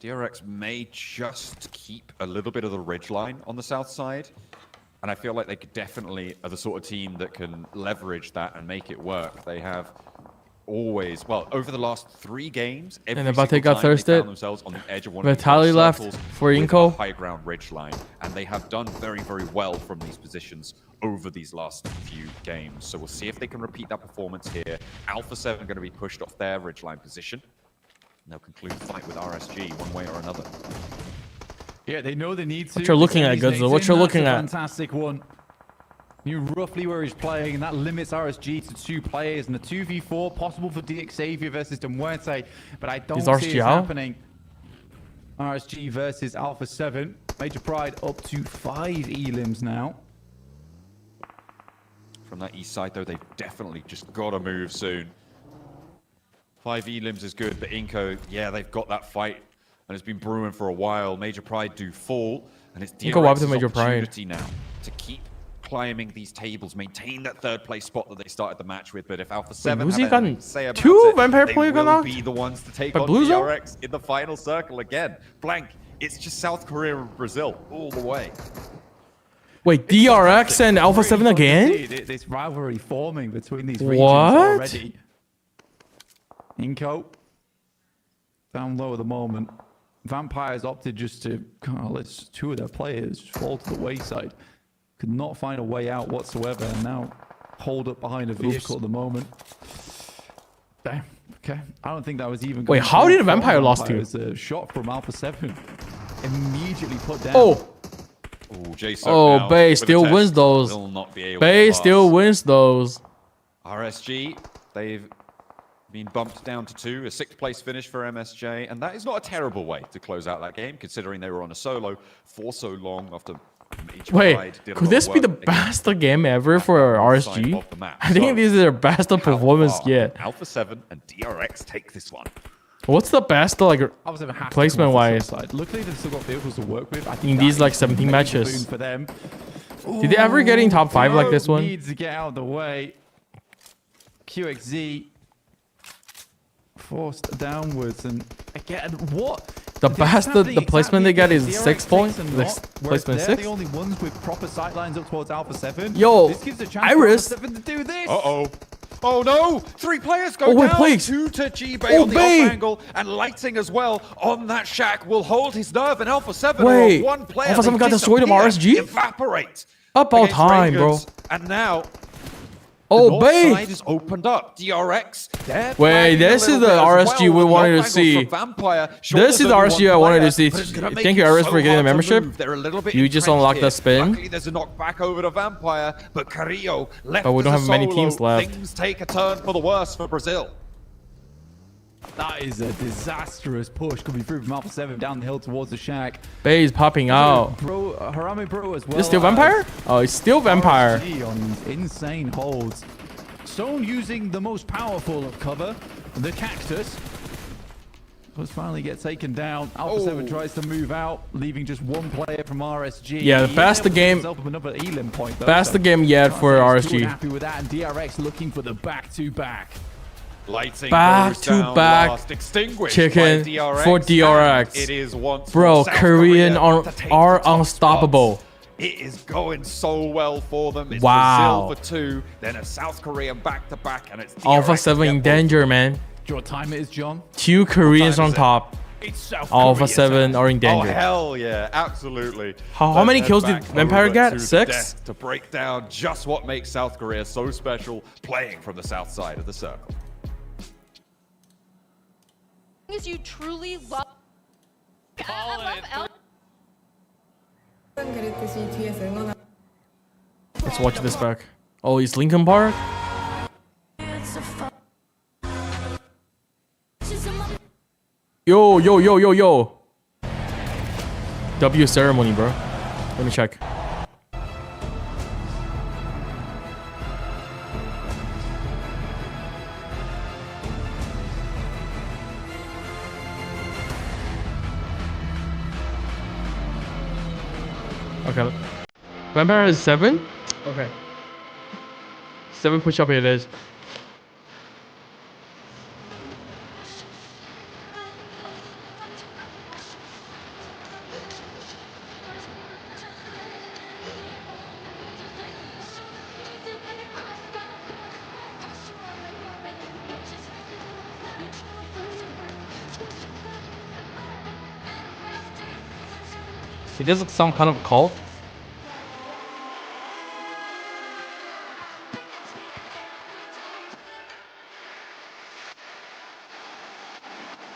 DRX may just keep a little bit of the ridge line on the south side, and I feel like they definitely are the sort of team that can leverage that and make it work. They have always, well, over the last 3 games, every single time got thirsted. they found themselves on the edge of one Vitaly of these left circles for with Inko. a high ground ridge line, and they have done very, very well from these positions over these last few games. So we'll see if they can repeat that performance here. Alpha 7 are going to be pushed off their ridgeline position, and they'll conclude the fight with RSG one way or another. Yeah, they know they need to. What you're looking at, Godzilla? What you're looking at? Fantastic one. Knew roughly where he's playing, and that limits RSG to 2 players, and the 2v4 possible for DXavier versus Demuerte, but I don't see it happening. RSG versus Alpha 7. Major Pride up to 5 elims now. From that east side, though, they've definitely just got to move soon. 5 elims is good, but Inko, yeah, they've got that fight, and it's been brewing for a while. Major Pride do fall, and it's DRX's opportunity now to keep climbing these tables, maintain that 3rd place spot that they started the match with. But if Alpha 7 have anything to say about it, Vampire they players will be the ones to take on DRX in the final circle again. Blank, it's just South Korea and Brazil all the way. Wait, DRX and Alpha 7 again? This rivalry forming between these regions already. Inko down low at the moment. Vampires opted just to let 2 of their players fall to the wayside. Could not find a way out whatsoever, and now hold up behind a vehicle at the moment. Damn. Okay. I don't think that was even. Wait, how did a Vampire lose to? It was a shot from Alpha 7. Immediately put down. Bay still wins those. Bay still wins those. RSG, they've been bumped down to 2, a 6th place finish for MSJ, and that is not a terrible way to close out that game, considering they were on a solo for so long after. Wait, could this be the best game ever for RSG? I think this is their best performance yet. Alpha 7 and DRX take this one. What's the best, like, placement wise? Luckily, they've still got vehicles to work with. I think in these like 17 matches. For them. Did they ever get in top 5 like this one? Needs to get out of the way. QXZ forced downwards, and again, what? The best the placement they get is 6 points. Placement 6. They're the only ones with proper sightlines up towards Alpha 7. Yo, this gives a chance Iris. for Alpha 7 to do this. Oh no! 3 players go down. Please. 2 to G-Bay on the off angle, and Lighting as well on that shack will hold his nerve. And Alpha 7 Wait, are 1 player. Alpha 7 got destroyed by RSG? Evaporate. About time, bro. And now Oh, babe! Side is opened up. DRX. Wait, this is the RSG we wanted to see. This is the RSG I wanted to see. Thank you, Iris, for getting the membership. You just unlocked the spin. Luckily, there's a knockback over to Vampire, but Carrillo left. But we don't have many teams left. Things take a turn for the worse for Brazil. That is a disastrous push coming through from Alpha 7 down the hill towards the shack. Bay's popping out. Harami Bro as well. It's still Vampire? Oh, it's still Vampire. On insane holds. Stone using the most powerful of cover, the cactus. Does finally get taken down. Alpha 7 tries to move out, leaving just one player from RSG. Yeah, the best the game. Best the game yet for RSG. Happy with that, and DRX looking for the back-to-back. Back-to-back chicken for DRX. It is once bro, Korean are unstoppable. It is going so well for them. It's wow. Brazil for 2, then a South Korean back-to-back, and it's DRX Alpha 7 in danger, man. Do you know what time it is, John? 2 Koreans on top. Alpha 7 are in danger. Oh, hell yeah, absolutely. How many kills did Vampire get? 6? To break down just what makes South Korea so special, playing from the south side of the circle. Is you truly love. Let's watch this back. Oh, it's Lincoln Park. Yo, yo, yo, yo, yo. W ceremony, bro. Let me check. Okay. Vampire is 7? Okay. 7 push-up it is. It does sound kind of cold.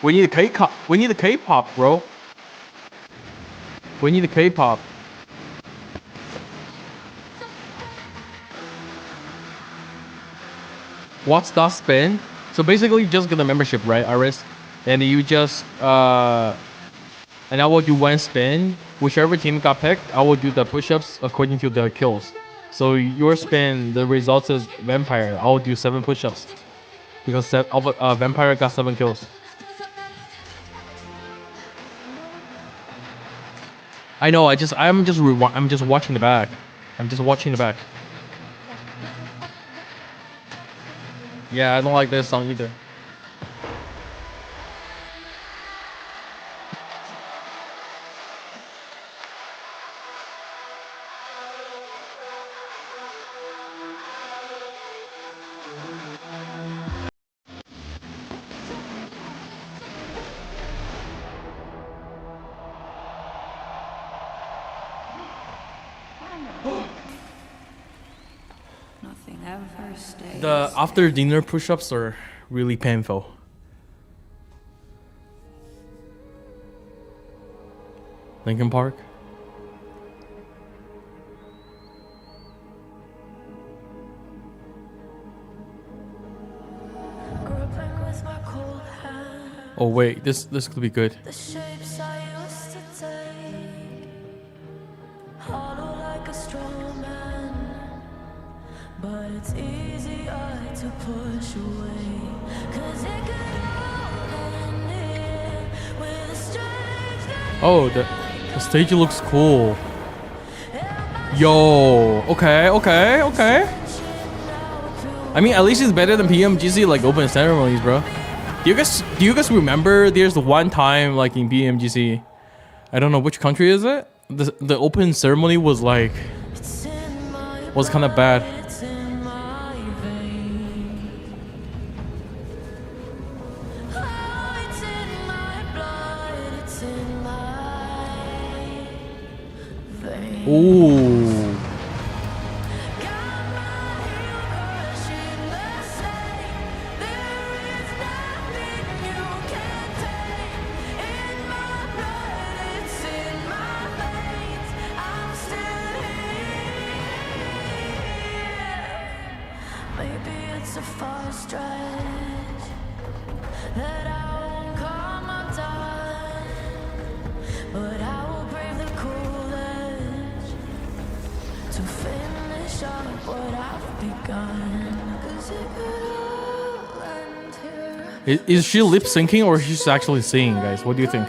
We need a K-pop. We need a K-pop, bro. We need a K-pop. What's that spin? So basically, you just get a membership, right, Iris? And you just and I will do 1 spin. Whichever team got picked, I will do the push-ups according to the kills. So your spin, the results is Vampire. I will do 7 push-ups because Vampire got 7 kills. I know. I'm just watching the back. I'm just watching the back. Yeah, I don't like this song either. The after dinner push-ups are really painful. Lincoln Park. Oh wait, this could be good. But it's easier to push away, 'cause it could all end with a strange. Oh, the stage looks cool. Yo, okay. I mean, at least it's better than PMGC like open ceremonies, bro. Do you guys remember? There's one time like in PMGC, I don't know which country is it. The open ceremony was like kind of bad. Ooh. Maybe it's a far stretch that I won't come undone, but I will brave the cool edge to finish up what I've begun. 'Cause it could all end here. Is she lip syncing or she's actually singing, guys? What do you think?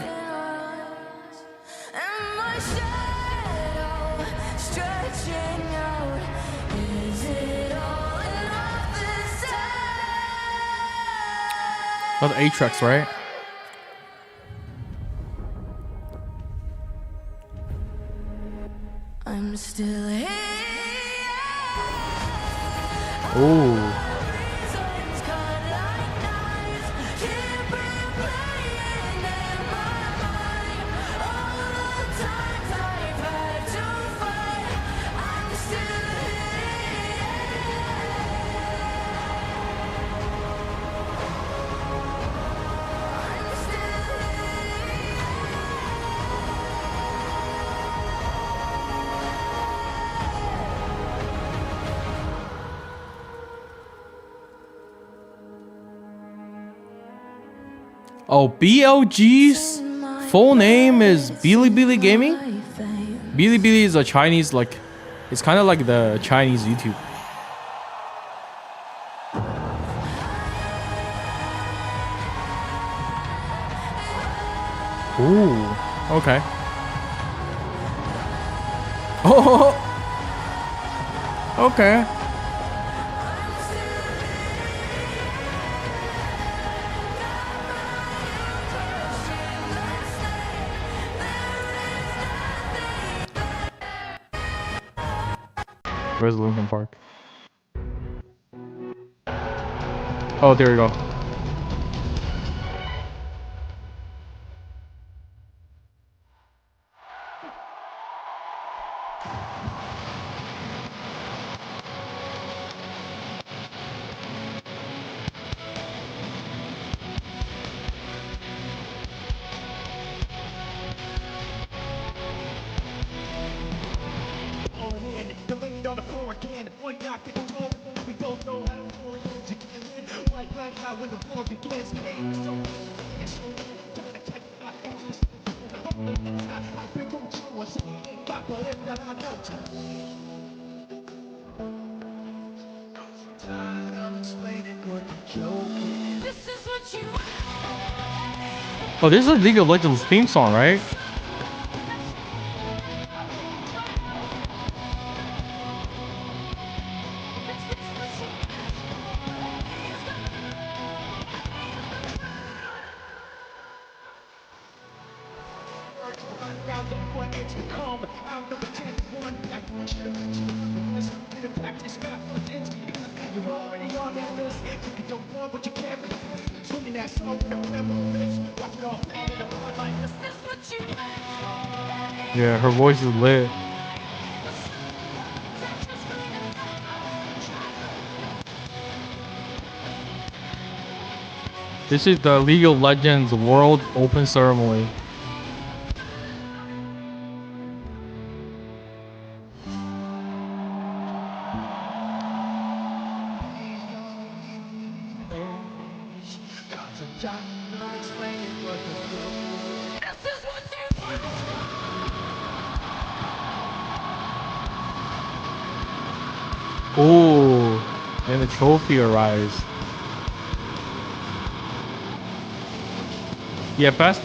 That's Atrax, right? I'm still here. Oh. Oh, BLG's full name is Bilibili Gaming. Bilibili is a Chinese, like, it's kind of like the Chinese YouTube. Ooh, okay. Oh, okay. Where's Lincoln Park? Oh, there we go. Oh, this is a League of Legends theme song, right? Yeah, her voice is lit. This is the League of Legends World Open Ceremony. Ooh, and the trophy arrives. Yeah, best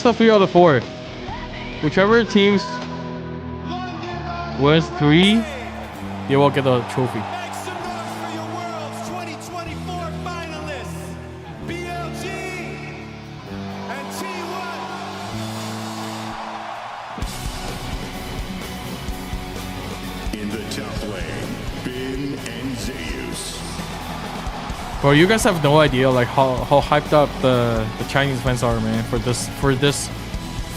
of 3 out of 4. Whichever teams wins 3, they will get the trophy. Bro, you guys have no idea like how hyped up the Chinese fans are, man, for this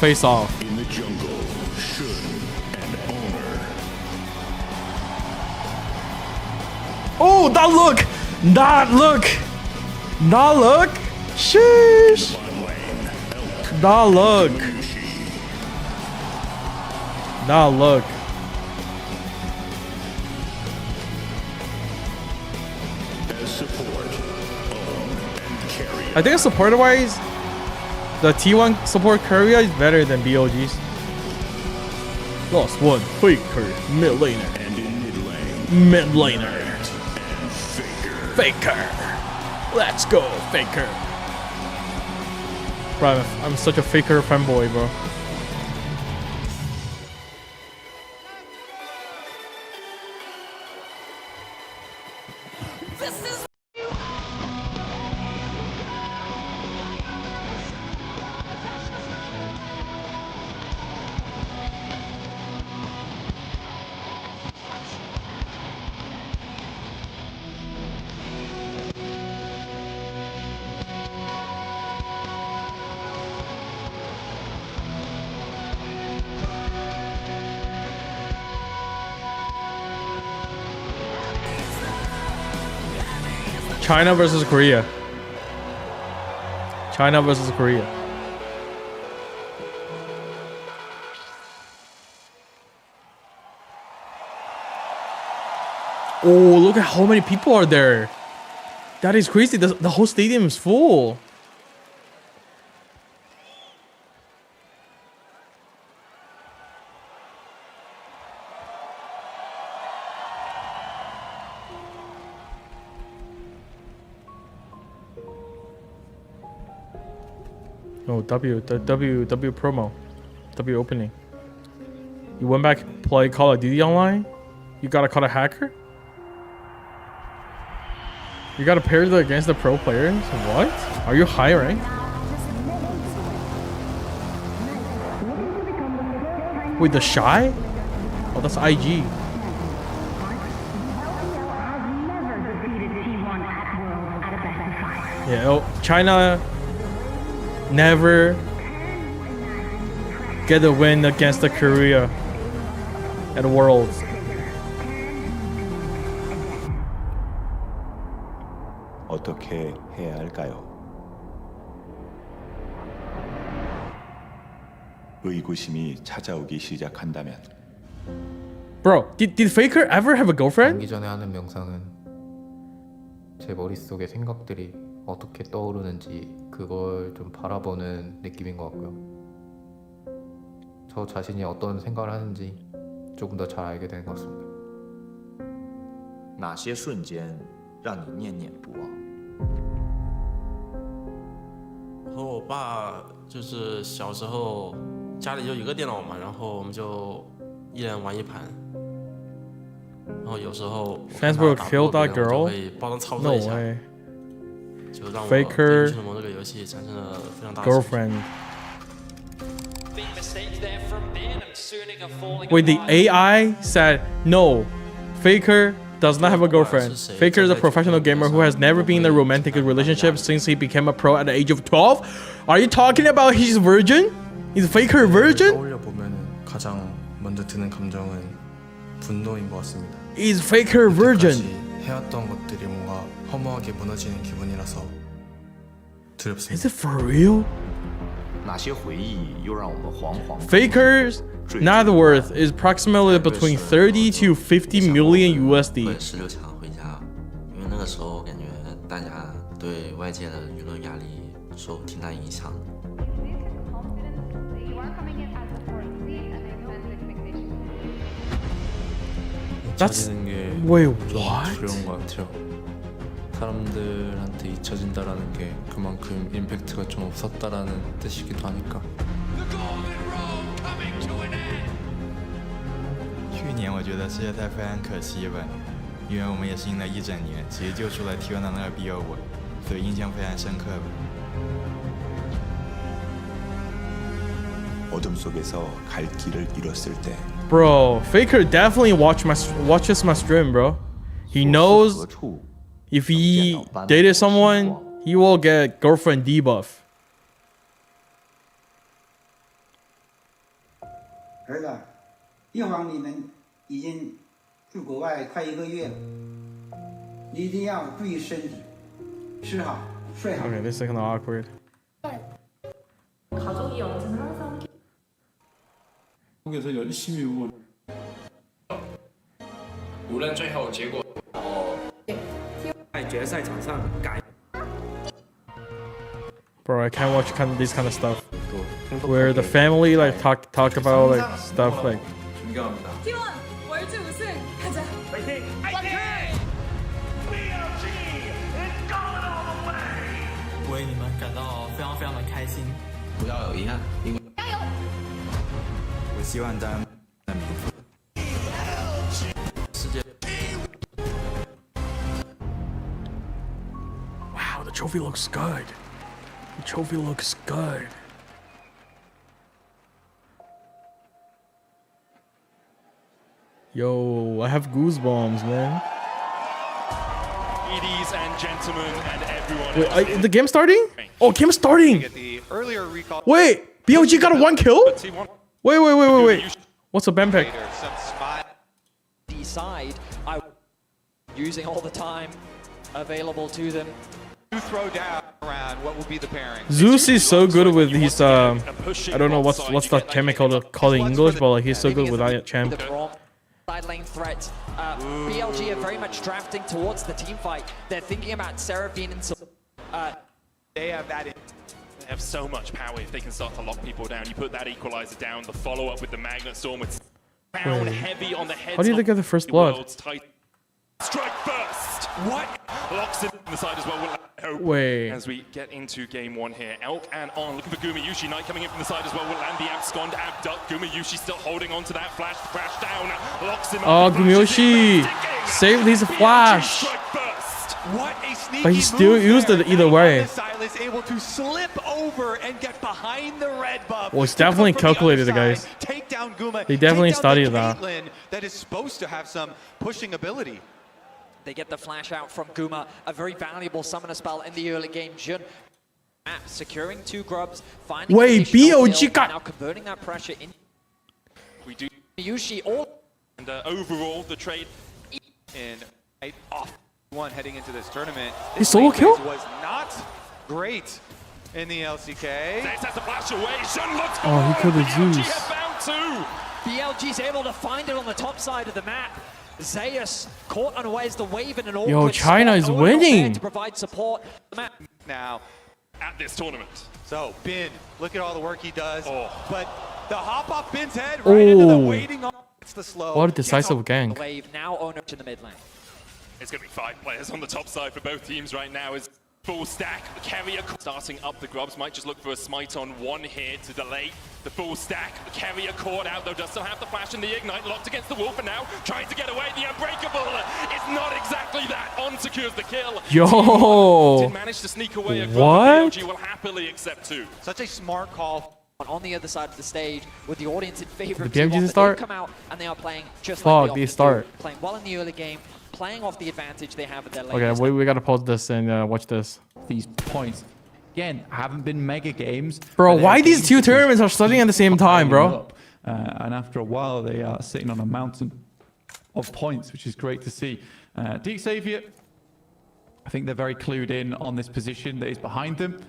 face off. In the jungle, Shun and Owner. Oh, that look! That look! That look! Sheesh! That look! That look! support, own, and carry. I think support-wise, the T1 support Korea is better than BOG's. Lost one, Faker, mid laner. And in mid lane, mid laner. And Faker. Let's go, Faker. Bro, I'm such a Faker fanboy, bro. China versus Korea. China versus Korea. Oh, look at how many people are there. That is crazy. The whole stadium is full. Oh, W promo. W opening. You went back play Call of Duty online? You gotta call a hacker? You gotta pair against the pro players? What? Are you high rank? Wait, the Shy? Oh, that's IG. Yeah, oh, China never get a win against the Korea at Worlds. 어떻게 해야 할까요? 의구심이 찾아오기 시작한다면. Bro, did Faker ever have a girlfriend? 경기 전에 하는 명상은 제 머릿속에 생각들이 어떻게 떠오르는지 그걸 좀 바라보는 느낌인 것 같고요. 저 자신이 어떤 생각을 하는지 조금 더 잘 알게 되는 것 같습니다. 哪些瞬间让你念念不忘？和我爸就是小时候家里就一个电脑嘛，然后我们就一人玩一盘。然后有时候 Fansbro killed that girl? 可以帮他操作一下。 No way. 就让我 Faker 对英雄联盟这个游戏产生了非常大的 girlfriend. Wait, the AI said no. Faker does not have a girlfriend. Faker is a professional gamer who has never been in a romantic relationship since he became a pro at the age of 12. Are you talking about his virgin? Is Faker a virgin? 떠올려 보면 가장 먼저 드는 감정은 분노인 것 같습니다. Is Faker a virgin? 해왔던 것들이 뭔가 허무하게 무너지는 기분이라서 두렵습니다. Is it for real? 哪些回忆又让我们惶惶？ Faker's net worth is approximately between 30 to 50 million USD. 16强回家，因为那个时候感觉大家对外界的舆论压力受挺大影响。 That's 잊혀지는 wait 게 what? 두려운 것 같아요. 사람들한테 잊혀진다라는 게 그만큼 임팩트가 좀 없었다라는 뜻이기도 하니까. 去年我觉得世界赛非常可惜吧，因为我们也是赢了一整年，其实就输了 T1的那个 BO5，所以印象非常深刻吧。 어둠 속에서 갈 길을 잃었을 때. Bro, Faker definitely watches my stream, bro. He knows if he dated someone, he will get girlfriend debuff. 儿子，一晃你们已经去国外快1个月了，你一定要注意身体，吃好，睡好。 Okay, this is kind of awkward. 가족이 언제나 항상 한국에서 열심히 응원. 无论最后结果，T1 决赛场上改。 Bro, I can't watch this kind of stuff where the family like talk about like stuff like. T1 월주 우승 가자. 파이팅! 파이팅! BLG is going all the way. 为你们感到非常的开心。不要有遗憾，因为我希望在世界。 Wow, the trophy looks good. The trophy looks good. Yo, I have goosebumps, man. Ladies and gentlemen and everyone. Wait, the game's starting? Oh, game's starting. Wait, BLG got a 1 kill? Wait. What's a bam pick? Decide I using all the time available to them. You throw down around what will be the pairing. Zeus is so good with his I don't know what's the chemical called in English, but like he's so good with that champ. Side lane threat. BLG are very much drafting towards the team fight. They're thinking about Seraphine and they have that. They have so much power if they can start to lock people down. You put that equalizer down, the follow up with the Magnet Storm. It's down heavy on the head. How do you get the first blood? Strike first. What? Locks in the side as well. Wait. As we get into game 1 here, Elk and On looking for Gumayushi. Knight coming in from the side as well. Will land the abscond, abduct. Gumayushi still holding on to that flash down. Locks him up. Oh, Gumayushi saved his flash. What a sneaky But he still used it either way. Is able to slip over and get behind the red buff. Well, it's definitely calculated, guys. Take down Guma. They definitely take down studied the that. Caitlyn that is supposed to have some pushing ability. they get the flash out from Guma, a very valuable summoner spell in the early game. Jun securing 2 grubs, finding BOG got now converting that pressure in. We do Yushi all and overall the trade in off one heading into this tournament. His solo kill was not great in the LCK. Oh, he killed the Zeus. BLG's able to find it on the top side of the map. Zeus caught unawares the wave in an awkward Yo, China is spot. winning. To provide support. Now at this tournament. So Bin, look at all the work he does. But the hop off Bin's head right into the waiting on. It's the slow. What a decisive gank. Wave now owner in the mid lane. It's going to be 5 players on the top side for both teams right now. Is full stack. The carrier starting up the grubs. Might just look for a smite on one here to delay the full stack. The carrier caught out though. Does still have the flash and the ignite. Locked against the wolf and now trying to get away. The unbreakable is not exactly that. On secures the kill. Yo. Did manage to sneak away. What? BLG will happily accept 2. Such a smart call. On the other side of the stage, with the audience in favor of the T1, PMGC start? they come out and they are playing just Fuck, like they start. Playing well in the early game, playing off the advantage they have at their lane. Okay, we gotta pause this and watch this. These points again haven't been mega games. Bro, why these 2 tournaments are starting at the same time, bro? And after a while, they are sitting on a mountain of points, which is great to see. Xavier, I think they're very clued in on this position that is behind them.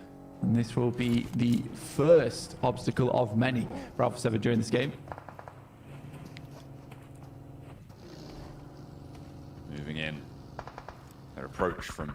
And this will be the first obstacle of many for Alpha 7 during this game. Moving in. Their approach from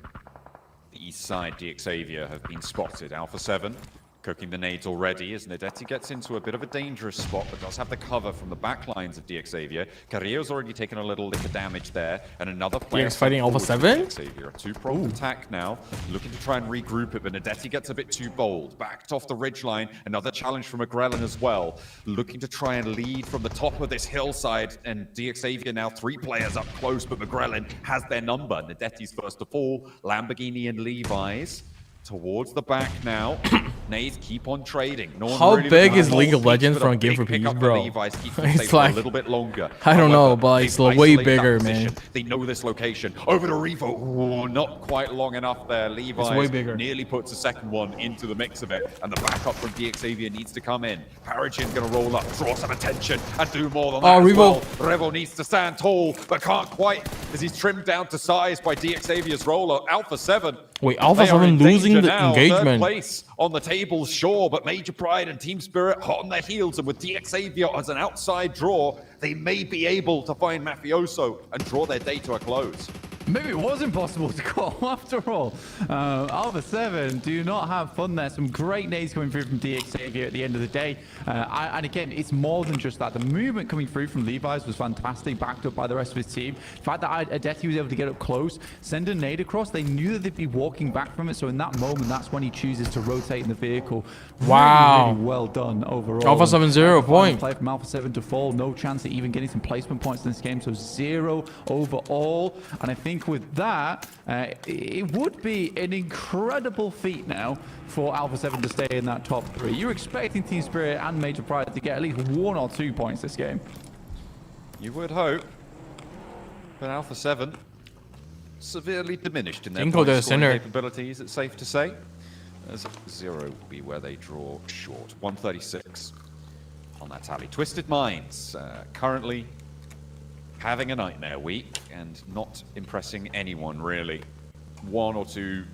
the east side, Xavier have been spotted. Alpha 7 cooking the nades already as Nadeti gets into a bit of a dangerous spot, but does have the cover from the back lines of Xavier. Carrillo's already taken a little lick of damage there, and another player fighting Alpha 7? Xavier, a 2-pronged attack now, looking to try and regroup it, but Nadeti gets a bit too bold. Backed off the ridgeline, another challenge from McGrellan as well, looking to try and lead from the top of this hillside, and Xavier now 3 players up close, but McGrellan has their number. Nadeti's first to fall, Lamborghini and Levi's. Towards the back now. Nades keep on trading. How big is League of Legends from Game for Peace, bro? It's like a little bit longer. I don't know, but it's way bigger, man. They know this location. Over to Revo. Ooh, not quite long enough there. Levi's way bigger. Nearly puts a second one into the mix of it, and the backup from Xavier needs to come in. Paragin's gonna roll up, draw some attention, and do more than that. Revo. Well. Revo needs to stand tall, but can't quite, as he's trimmed down to size by Xavier's roller. Alpha 7. Wait, Alpha 7 losing the now. engagement. Third place on the table, sure, but Major Pride and Team Spirit hot on their heels, and with Xavier as an outside draw, they may be able to find Mafioso and draw their day to a close. Maybe it was impossible to call after all. Alpha 7 do not have fun there. Some great nades coming through from DX Xavier at the end of the day. And again, it's more than just that. The movement coming through from Levi's was fantastic, backed up by the rest of his team. The fact that Adeti was able to get up close, send a nade across, they knew that they'd be walking back from it. So in that moment, that's when he chooses to rotate in the vehicle. Wow. Really well done overall. Alpha 7 0 point. Play from Alpha 7 to fall. No chance of even getting some placement points in this game. So 0 overall. And I think with that, it would be an incredible feat now for Alpha 7 to stay in that top 3. You're expecting Team Spirit and Major Pride to get at least 1 or 2 points this game. You would hope. But Alpha 7 severely diminished in their point scoring capabilities, it's safe to say. As 0 will be where they draw short. 136 on that tally. Twisted Minds currently having a nightmare week and not impressing anyone really. 1 or 2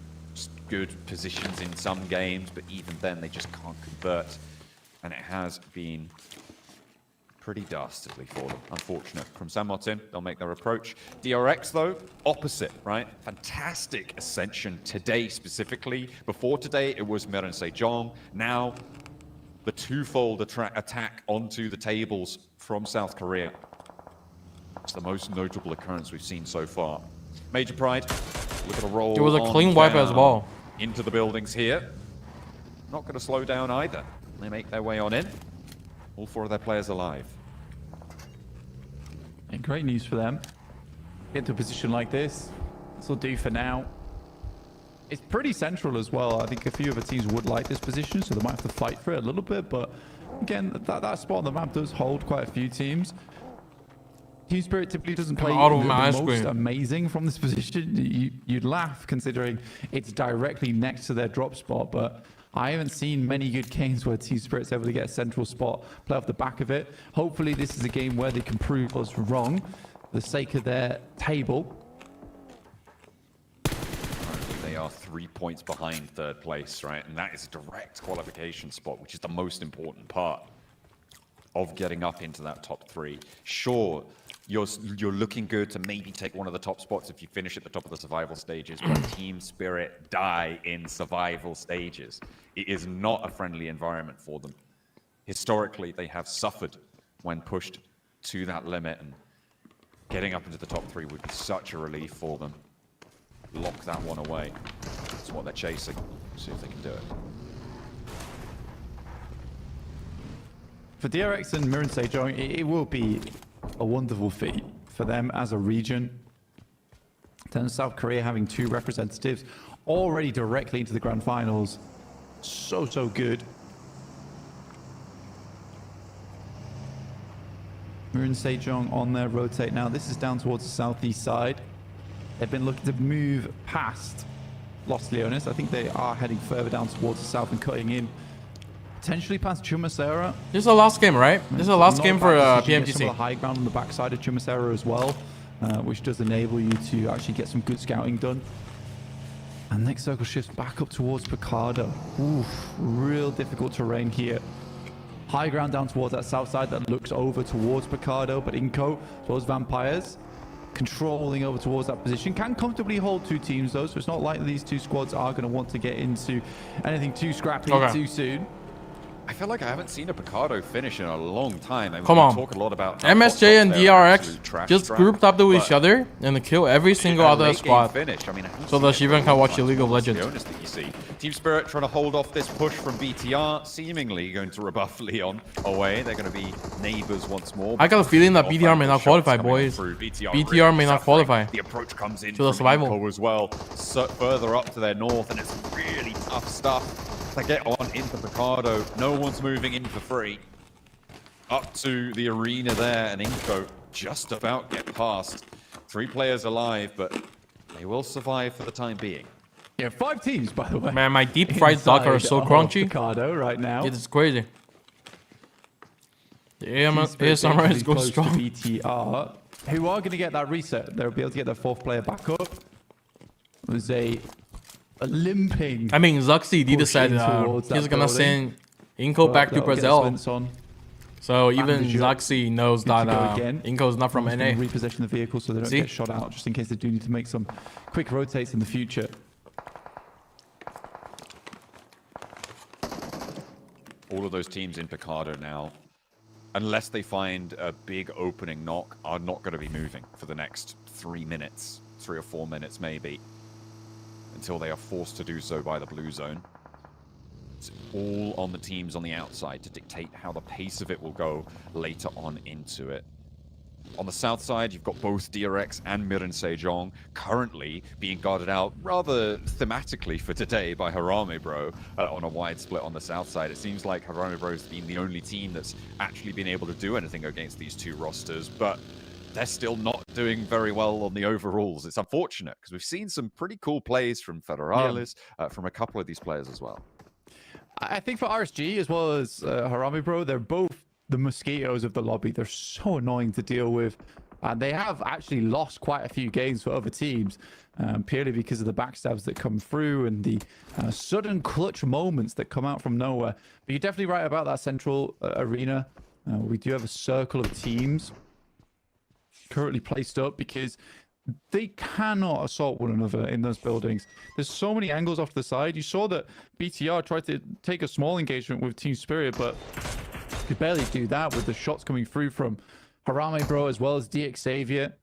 good positions in some games, but even then they just can't convert. And it has been pretty dastardly for them. Unfortunate. From San Martin, they'll make their approach. DRX though, opposite, right? Fantastic ascension today specifically. Before today, it was Meren Sejong. Now, the twofold attack onto the tables from South Korea. It's the most notable occurrence we've seen so far. Major Pride, look at a roll. It was a clean wipe as well. Into the buildings here. Not going to slow down either. They make their way on in. All 4 of their players alive. And great news for them. Get to a position like this. This will do for now. It's pretty central as well. I think a few of the teams would like this position, so they might have to fight for it a little bit. But again, that spot on the map does hold quite a few teams. Team Spirit typically doesn't play the most amazing from this position. You'd laugh considering it's directly next to their drop spot, but I haven't seen many good games where Team Spirit's able to get a central spot, play off the back of it. Hopefully this is a game where they can prove us wrong for the sake of their table. They are 3 points behind 3rd place, right? And that is a direct qualification spot, which is the most important part of getting up into that top 3. Sure, you're looking good to maybe take one of the top spots if you finish at the top of the survival stages, but Team Spirit die in survival stages. It is not a friendly environment for them. Historically, they have suffered when pushed to that limit, and getting up into the top 3 would be such a relief for them. Lock that one away. That's what they're chasing. See if they can do it. For DRX and Meren Sejong, it will be a wonderful feat for them as a region. In terms of South Korea having 2 representatives already directly into the grand finals. So good. Meren Sejong on their rotate now. This is down towards the southeast side. They've been looking to move past Los Leones. I think they are heading further down towards the south and cutting in. Potentially past Chumacera. This is the last game, right? This is the last game for PMGC. Some of the high ground on the backside of Chumacera as well, which does enable you to actually get some good scouting done. And next circle shifts back up towards Picado. Oof, real difficult terrain here. High ground down towards that south side that looks over towards Picado, but Inko, those vampires, controlling over towards that position. Can comfortably hold 2 teams though, so it's not like these 2 squads are going to want to get into anything too scrappy too soon. I feel like I haven't seen a Picado finish in a long time. I mean, Come on. Talk a lot about MSJ and DRX just grouped up to each other and kill every single other squad. Finish. I mean, so that Xifan can watch the League of Legends. That you see. Team Spirit trying to hold off this push from BTR, seemingly going to rebuff Leon away. They're going to be neighbors once more. I got a feeling that BTR may not qualify, boys. BTR may not qualify. The approach comes in to the survival as well, so further up to their north, and it's really tough stuff. To get on into Picado. No one's moving in for free. Up to the arena there, and Inko just about get past. 3 players alive, but they will survive for the time being. Yeah, 5 teams, by the way. Man, my deep fried duck are so crunchy. Picado right now. It's crazy. The ASMR is going strong. BTR, who are going to get that reset. They'll be able to get their 4th player back up. There's a limping. I mean, Zuxi decided he's gonna send Inko back to Brazil. So even Zaxi knows that Inko's not from NA. Reposition the vehicle so they don't get shot out, just in case they do need to make some quick rotates in the future. All of those teams in Picado now, unless they find a big opening knock, are not going to be moving for the next 3 minutes, 3 or 4 minutes maybe, until they are forced to do so by the blue zone. It's all on the teams on the outside to dictate how the pace of it will go later on into it. On the south side, you've got both DRX and Mirin Sejong currently being guarded out rather thematically for today by Harami Bro on a wide split on the south side. It seems like Harami Bro's been the only team that's actually been able to do anything against these two rosters, but they're still not doing very well on the overalls. It's unfortunate because we've seen some pretty cool plays from Federales, from a couple of these players as well. I think for RSG as well as Harami Bro, they're both the mosquitoes of the lobby. They're so annoying to deal with. And they have actually lost quite a few games for other teams, purely because of the backstabs that come through and the sudden clutch moments that come out from nowhere. But you're definitely right about that central arena. We do have a circle of teams currently placed up because they cannot assault one another in those buildings. There's so many angles off the side. You saw that BTR tried to take a small engagement with Team Spirit, but could barely do that with the shots coming through from Harami Bro as well as DX Xavier.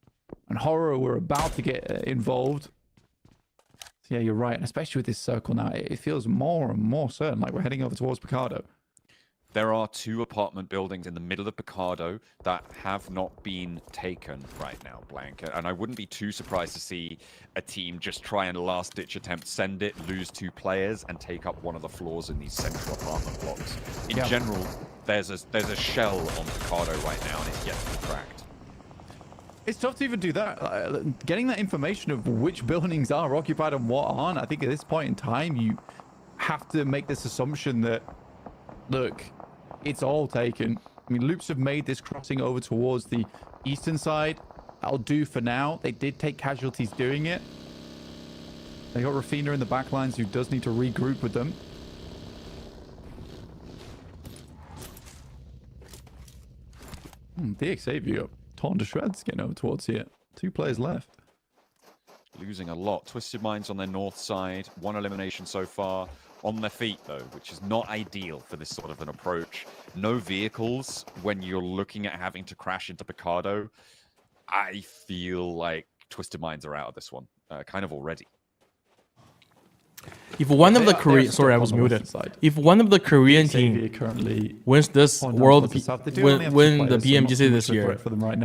And Horror were about to get involved. So yeah, you're right. And especially with this circle now, it feels more and more certain like we're heading over towards Picado. There are 2 apartment buildings in the middle of Picado that have not been taken right now, Blanket. And I wouldn't be too surprised to see a team just try and last-ditch attempt, send it, lose 2 players, and take up one of the floors in these central apartment blocks. In general, there's a shell on Picado right now, and it's yet to be cracked. It's tough to even do that. Getting that information of which buildings are occupied and what aren't, I think at this point in time, you have to make this assumption that, look, it's all taken. I mean, Loops have made this crossing over towards the eastern side. That'll do for now. They did take casualties doing it. They got Rafina in the backlines, who does need to regroup with them. DX Xavier got torn to shreds getting over towards here. 2 players left. Losing a lot. Twisted Minds on their north side. 1 elimination so far. On their feet, though, which is not ideal for this sort of an approach. No vehicles when you're looking at having to crash into Picado. I feel like Twisted Minds are out of this one, kind of already. If one of the Korean, sorry, I was muted. If one of the Korean team wins this win the PMGC this year,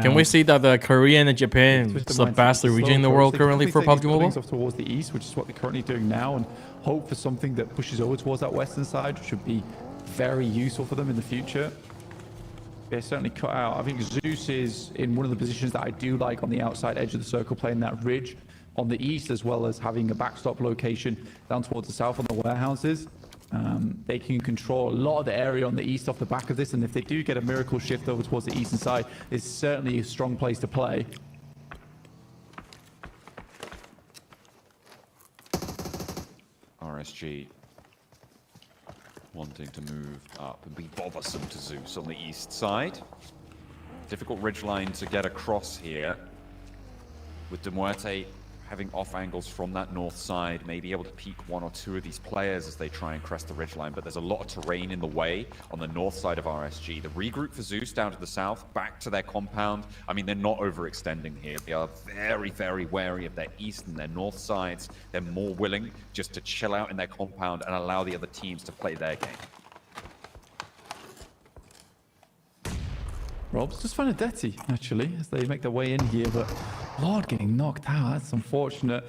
can we say that the Korean and Japan is the best region in the world currently for PUBG Mobile? Towards the east, which is what they're currently doing now, and hope for something that pushes over towards that western side, which would be very useful for them in the future. They're certainly cut out. I think Zeus is in one of the positions that I do like on the outside edge of the circle, playing that ridge on the east, as well as having a backstop location down towards the south on the warehouses. They can control a lot of the area on the east off the back of this, and if they do get a miracle shift over towards the eastern side, it's certainly a strong place to play. RSG wanting to move up and be bothersome to Zeus on the east side. Difficult ridgeline to get across here, with De Muerte having off angles from that north side, may be able to peek 1 or 2 of these players as they try and crest the ridgeline, but there's a lot of terrain in the way on the north side of RSG. The regroup for Zeus down to the south, back to their compound. I mean, they're not overextending here. They are very, very wary of their east and their north sides. They're more willing just to chill out in their compound and allow the other teams to play their game. Rob's just found a Detty, actually, as they make their way in here, but Lord getting knocked out. That's unfortunate.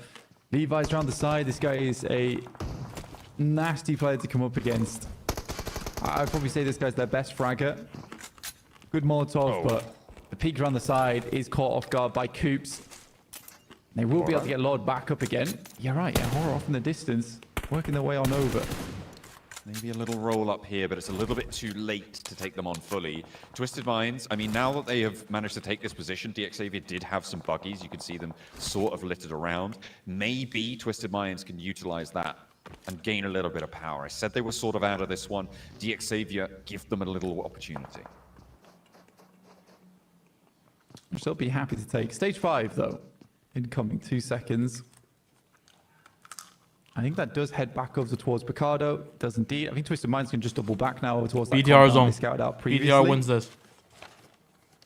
Levi's around the side. This guy is a nasty player to come up against. I'd probably say this guy's their best fragger. Good Molotov, but the peek around the side is caught off guard by Coops. They will be able to get Lord back up again. You're right, yeah, Horror off in the distance, working their way on over. Maybe a little roll up here, but it's a little bit too late to take them on fully. Twisted Minds, I mean, now that they have managed to take this position, DX Xavier did have some buggies. You can see them sort of littered around. Maybe Twisted Minds can utilize that and gain a little bit of power. I said they were sort of out of this one. DX Xavier, give them a little opportunity. which they'll be happy to take. Stage 5, though, incoming 2 seconds. I think that does head back over towards Picardo. It does indeed. I think Twisted Minds can just double back now over towards that BTR zone. they scouted out previously. BTR wins this.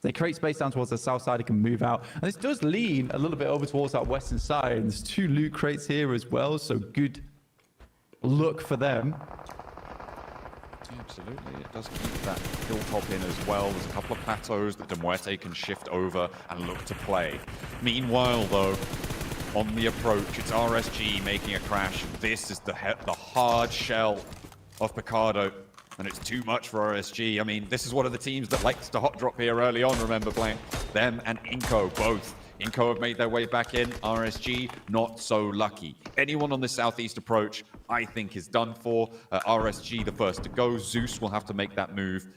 They create space down towards the south side. It can move out. And this does lean a little bit over towards that western side. And there's 2 loot crates here as well. So good look for them. Absolutely. It does keep that hilltop in as well. There's a couple of plateaus that Demuerte can shift over and look to play. Meanwhile, though, on the approach, it's RSG making a crash. This is the hard shell of Picardo, and it's too much for RSG. I mean, this is one of the teams that likes to hot drop here early on, remember, Blank? Them and Inco, both. Inco have made their way back in. RSG, not so lucky. Anyone on the southeast approach, I think, is done for. RSG, the first to go. Zeus will have to make that move.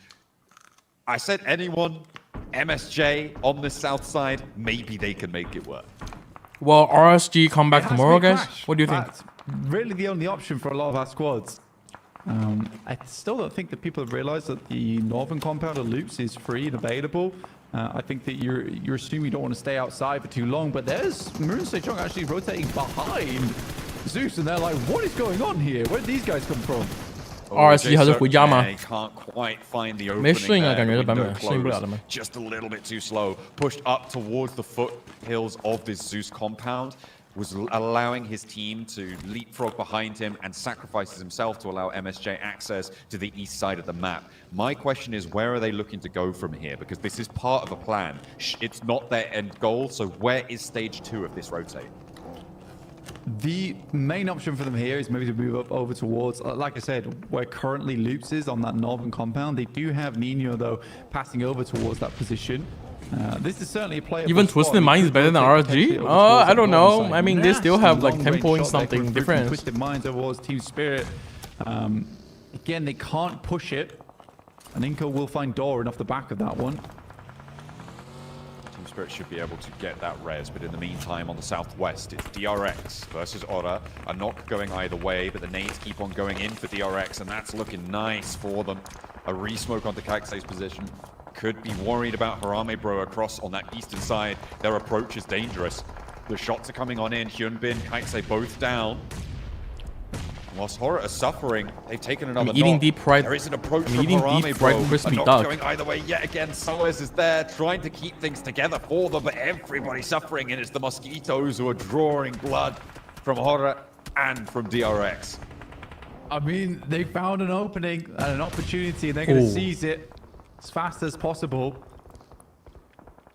I said anyone, MSJ on the south side, maybe they can make it work. Well, RSG come back tomorrow, guys. What do you think? That's really the only option for a lot of our squads. I still don't think that people have realized that the northern compound of loops is free and available. I think that you're assuming you don't want to stay outside for too long, but there's Maroon Sejong actually rotating behind Zeus, and they're like, what is going on here? Where did these guys come from? RSG 还是回家吗？ Can't quite find the opening 没适应啊， there. 感觉这版 Window 本适应不了 closed. 他们。 Just a little bit too slow. Pushed up towards the foothills of this Zeus compound. Was allowing his team to leapfrog behind him and sacrifices himself to allow MSJ access to the east side of the map. My question is, where are they looking to go from here? Because this is part of a plan. It's not their end goal, so where is stage 2 of this rotate? The main option for them here is maybe to move up over towards, like I said, where currently Loops is on that northern compound. They do have Nino, though, passing over towards that position. This is certainly a player. Even Twisted Minds is better than RSG? I don't know. I mean, they still have like 10 points something difference. Twisted Minds towards Team Spirit. Again, they can't push it. And Inco will find Doran off the back of that one. Team Spirit should be able to get that res, but in the meantime, on the southwest, it's DRX versus Aura. A knock going either way, but the nades keep on going in for DRX, and that's looking nice for them. A re-smoke onto Kaxei's position. Could be worried about Harami Bro across on that eastern side. Their approach is dangerous. The shots are coming on in. Hyunbin, Kaxei both down. Whilst Horror are suffering, they've taken another knock. Deep fried. There is an approach from Harami Bro. A knock going either way yet again. Soez is there trying to keep things together for them, but everybody's suffering, and it's the Mosquitoes who are drawing blood from Horror and from DRX. I mean, they found an opening and an opportunity, and they're going to seize it as fast as possible.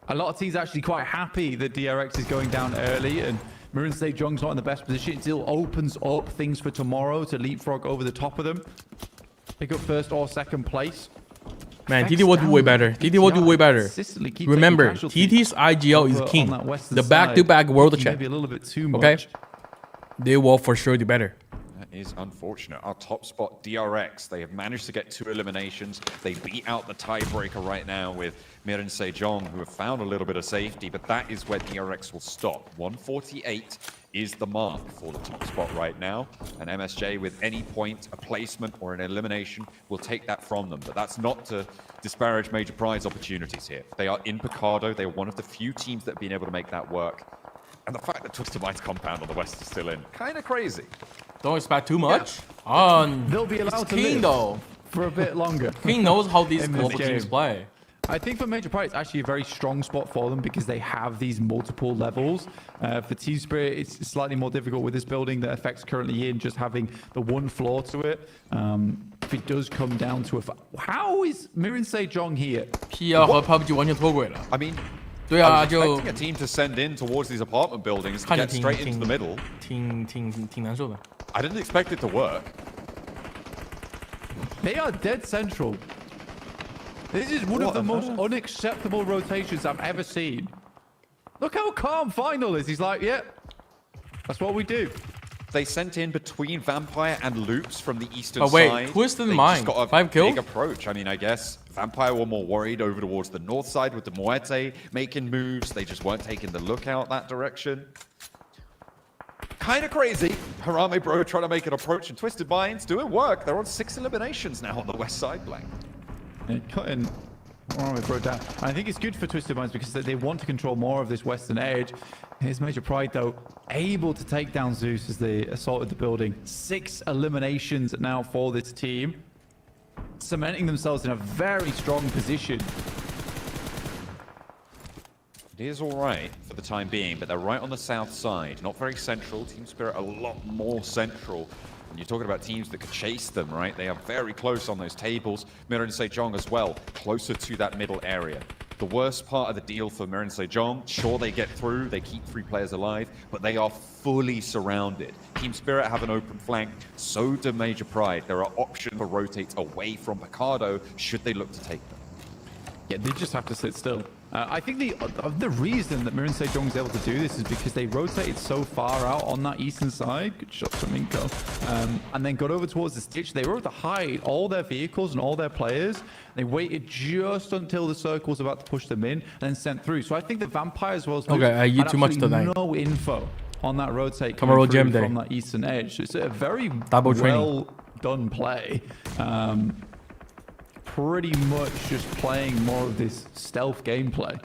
A lot of teams are actually quite happy that DRX is going down early, and Maroon Sejong's not in the best position. It still opens up things for tomorrow to leapfrog over the top of them. Pick up first or second place. Man, TT will do way better. TT will do way better. Remember, TT's IGL is king. The back-to-back world champ. Maybe a little bit too much. Okay? They will for sure do better. Is unfortunate. Our top spot, DRX, they have managed to get 2 eliminations. They beat out the tiebreaker right now with Maroon Sejong, who have found a little bit of safety, but that is where DRX will stop. 148 is the mark for the top spot right now, and MSJ with any point, a placement or an elimination will take that from them, but that's not to disparage major prize opportunities here. They are in Picardo. They are one of the few teams that have been able to make that work. And the fact that Twisted Minds compound on the west is still in, kind of crazy. Don't expect too much. Yeah. They'll be allowed to King live though for a bit longer. King knows how these global teams play. I think for Major Pride, it's actually a very strong spot for them because they have these multiple levels. For Team Spirit, it's slightly more difficult with this building that Effect's currently in, just having the one floor to it. If it does come down to how is Maroon Sejong here? PR 和 PUBG 完全脱轨了。 I mean, 对啊， I was expecting a team to send in towards these apartment buildings to get straight into the middle. 挺难受的。 I didn't expect it to work. They are dead central. This is one of the most unacceptable rotations I've ever seen. Look how calm Final is. He's like, yeah, that's what we do. They sent in between Vampire and Loops from the eastern wait, side. Twisted They Mind, just got a 5 kills? big approach. I mean, I guess Vampire were more worried over towards the north side with the Muerte making moves. They just weren't taking the lookout that direction. Kind of crazy. Harami Bro trying to make an approach, and Twisted Minds doing work. They're on 6 eliminations now on the west side, Blank. Yeah, cutting Harami Bro down. I think it's good for Twisted Minds because they want to control more of this western edge. Here's Major Pride, though, able to take down Zeus as they assaulted the building. 6 eliminations now for this team, cementing themselves in a very strong position. It is all right for the time being, but they're right on the south side. Not very central. Team Spirit a lot more central. And you're talking about teams that could chase them, right? They are very close on those tables. Mirren Sejong as well, closer to that middle area. The worst part of the deal for Mirren Sejong, sure they get through, they keep 3 players alive, but they are fully surrounded. Team Spirit have an open flank, so do Major Pride. There are options for rotates away from Picardo should they look to take them. Yeah, they just have to sit still. I think the reason that Mirren Sejong is able to do this is because they rotated so far out on that eastern side. Good shot from Inko. And then got over towards the stitch. They were able to hide all their vehicles and all their players. They waited just until the circle was about to push them in and then sent through. So I think the Vampire as well as okay, you too much tonight. No info on that rotate coming through from that eastern edge. It's a very done play. Pretty much just playing more of this stealth gameplay.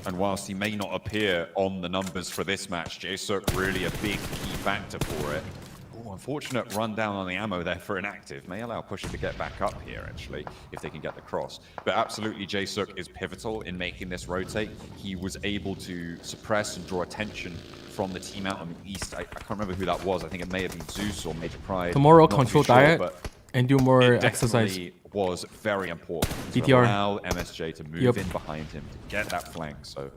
And whilst he may not appear on the numbers for this match, Jaesuk really a big key factor for it. Oh, unfortunate rundown on the ammo there for inactive. May allow Pusher to get back up here, actually, if they can get the cross. But absolutely, Jaesuk is pivotal in making this rotate. He was able to suppress and draw attention from the team out on the east. I can't remember who that was. I think it may have been Zeus or Major Pride. Tomorrow, control diet and do more exercise. Was very important to DTR. allow MSJ to move in behind him to get that flank. So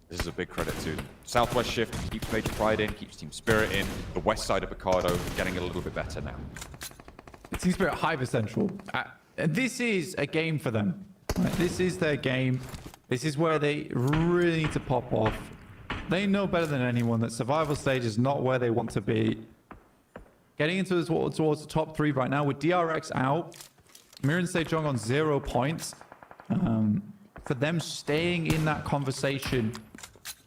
this is a big credit to them. Southwest shift keeps Major Pride in, keeps Team Spirit in. The west side of Picardo getting a little bit better now. Team Spirit hyper central. This is a game for them. Right? This is their game. This is where they really need to pop off. They know better than anyone that survival stage is not where they want to be. Getting into towards the top 3 right now with DRX out. Mirren Sejong on 0 points. For them staying in that conversation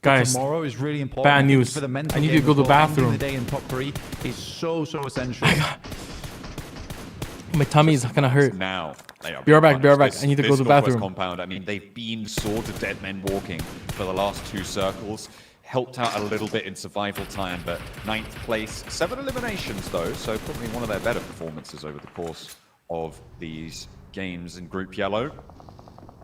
guys, tomorrow is really important. Bad news. For the mental I need to go to the bathroom. The day in top 3 is so essential. My tummy is gonna hurt. Now, be right back. I need to go to the bathroom. Compound. I mean, they've been sort of dead men walking for the last 2 circles. Helped out a little bit in survival time, but 9th place. 7 eliminations though, so probably one of their better performances over the course of these games in Group Yellow.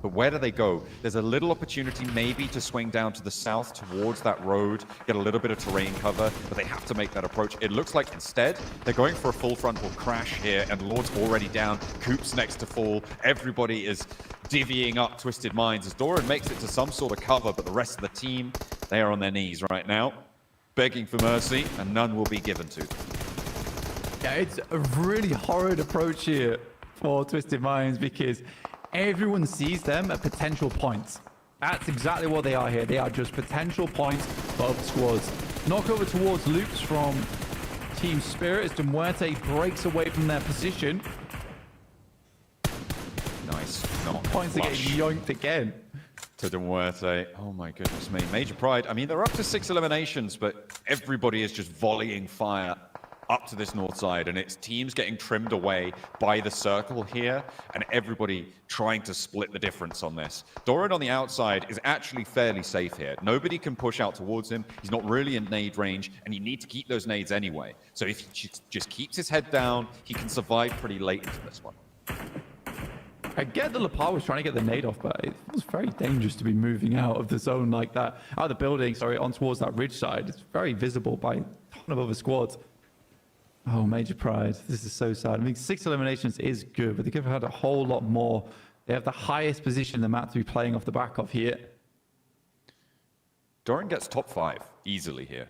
But where do they go? There's a little opportunity maybe to swing down to the south towards that road, get a little bit of terrain cover, but they have to make that approach. It looks like instead they're going for a full frontal crash here, and Lord's already down. Coop's next to fall. Everybody is divvying up Twisted Minds as Doran makes it to some sort of cover, but the rest of the team, they are on their knees right now, begging for mercy, and none will be given to them. Yeah, it's a really horrid approach here for Twisted Minds because everyone sees them at potential points. That's exactly what they are here. They are just potential points for other squads. Knock over towards Loops from Team Spirit as Demuerte breaks away from their position. Nice. Not points to get yoinked again. To Demuerte. Oh my goodness me. Major Pride. I mean, they're up to 6 eliminations, but everybody is just volleying fire up to this north side, and it's teams getting trimmed away by the circle here, and everybody trying to split the difference on this. Doran on the outside is actually fairly safe here. Nobody can push out towards him. He's not really in nade range, and you need to keep those nades anyway. So if he just keeps his head down, he can survive pretty late into this one. I get that Lepar was trying to get the nade off, but it was very dangerous to be moving out of the zone like that. Out of the building, sorry, on towards that ridge side. It's very visible by a ton of other squads. Oh, Major Pride. This is so sad. I mean, 6 eliminations is good, but they could have had a whole lot more. They have the highest position in the map to be playing off the back of here. Doran gets top 5 easily here.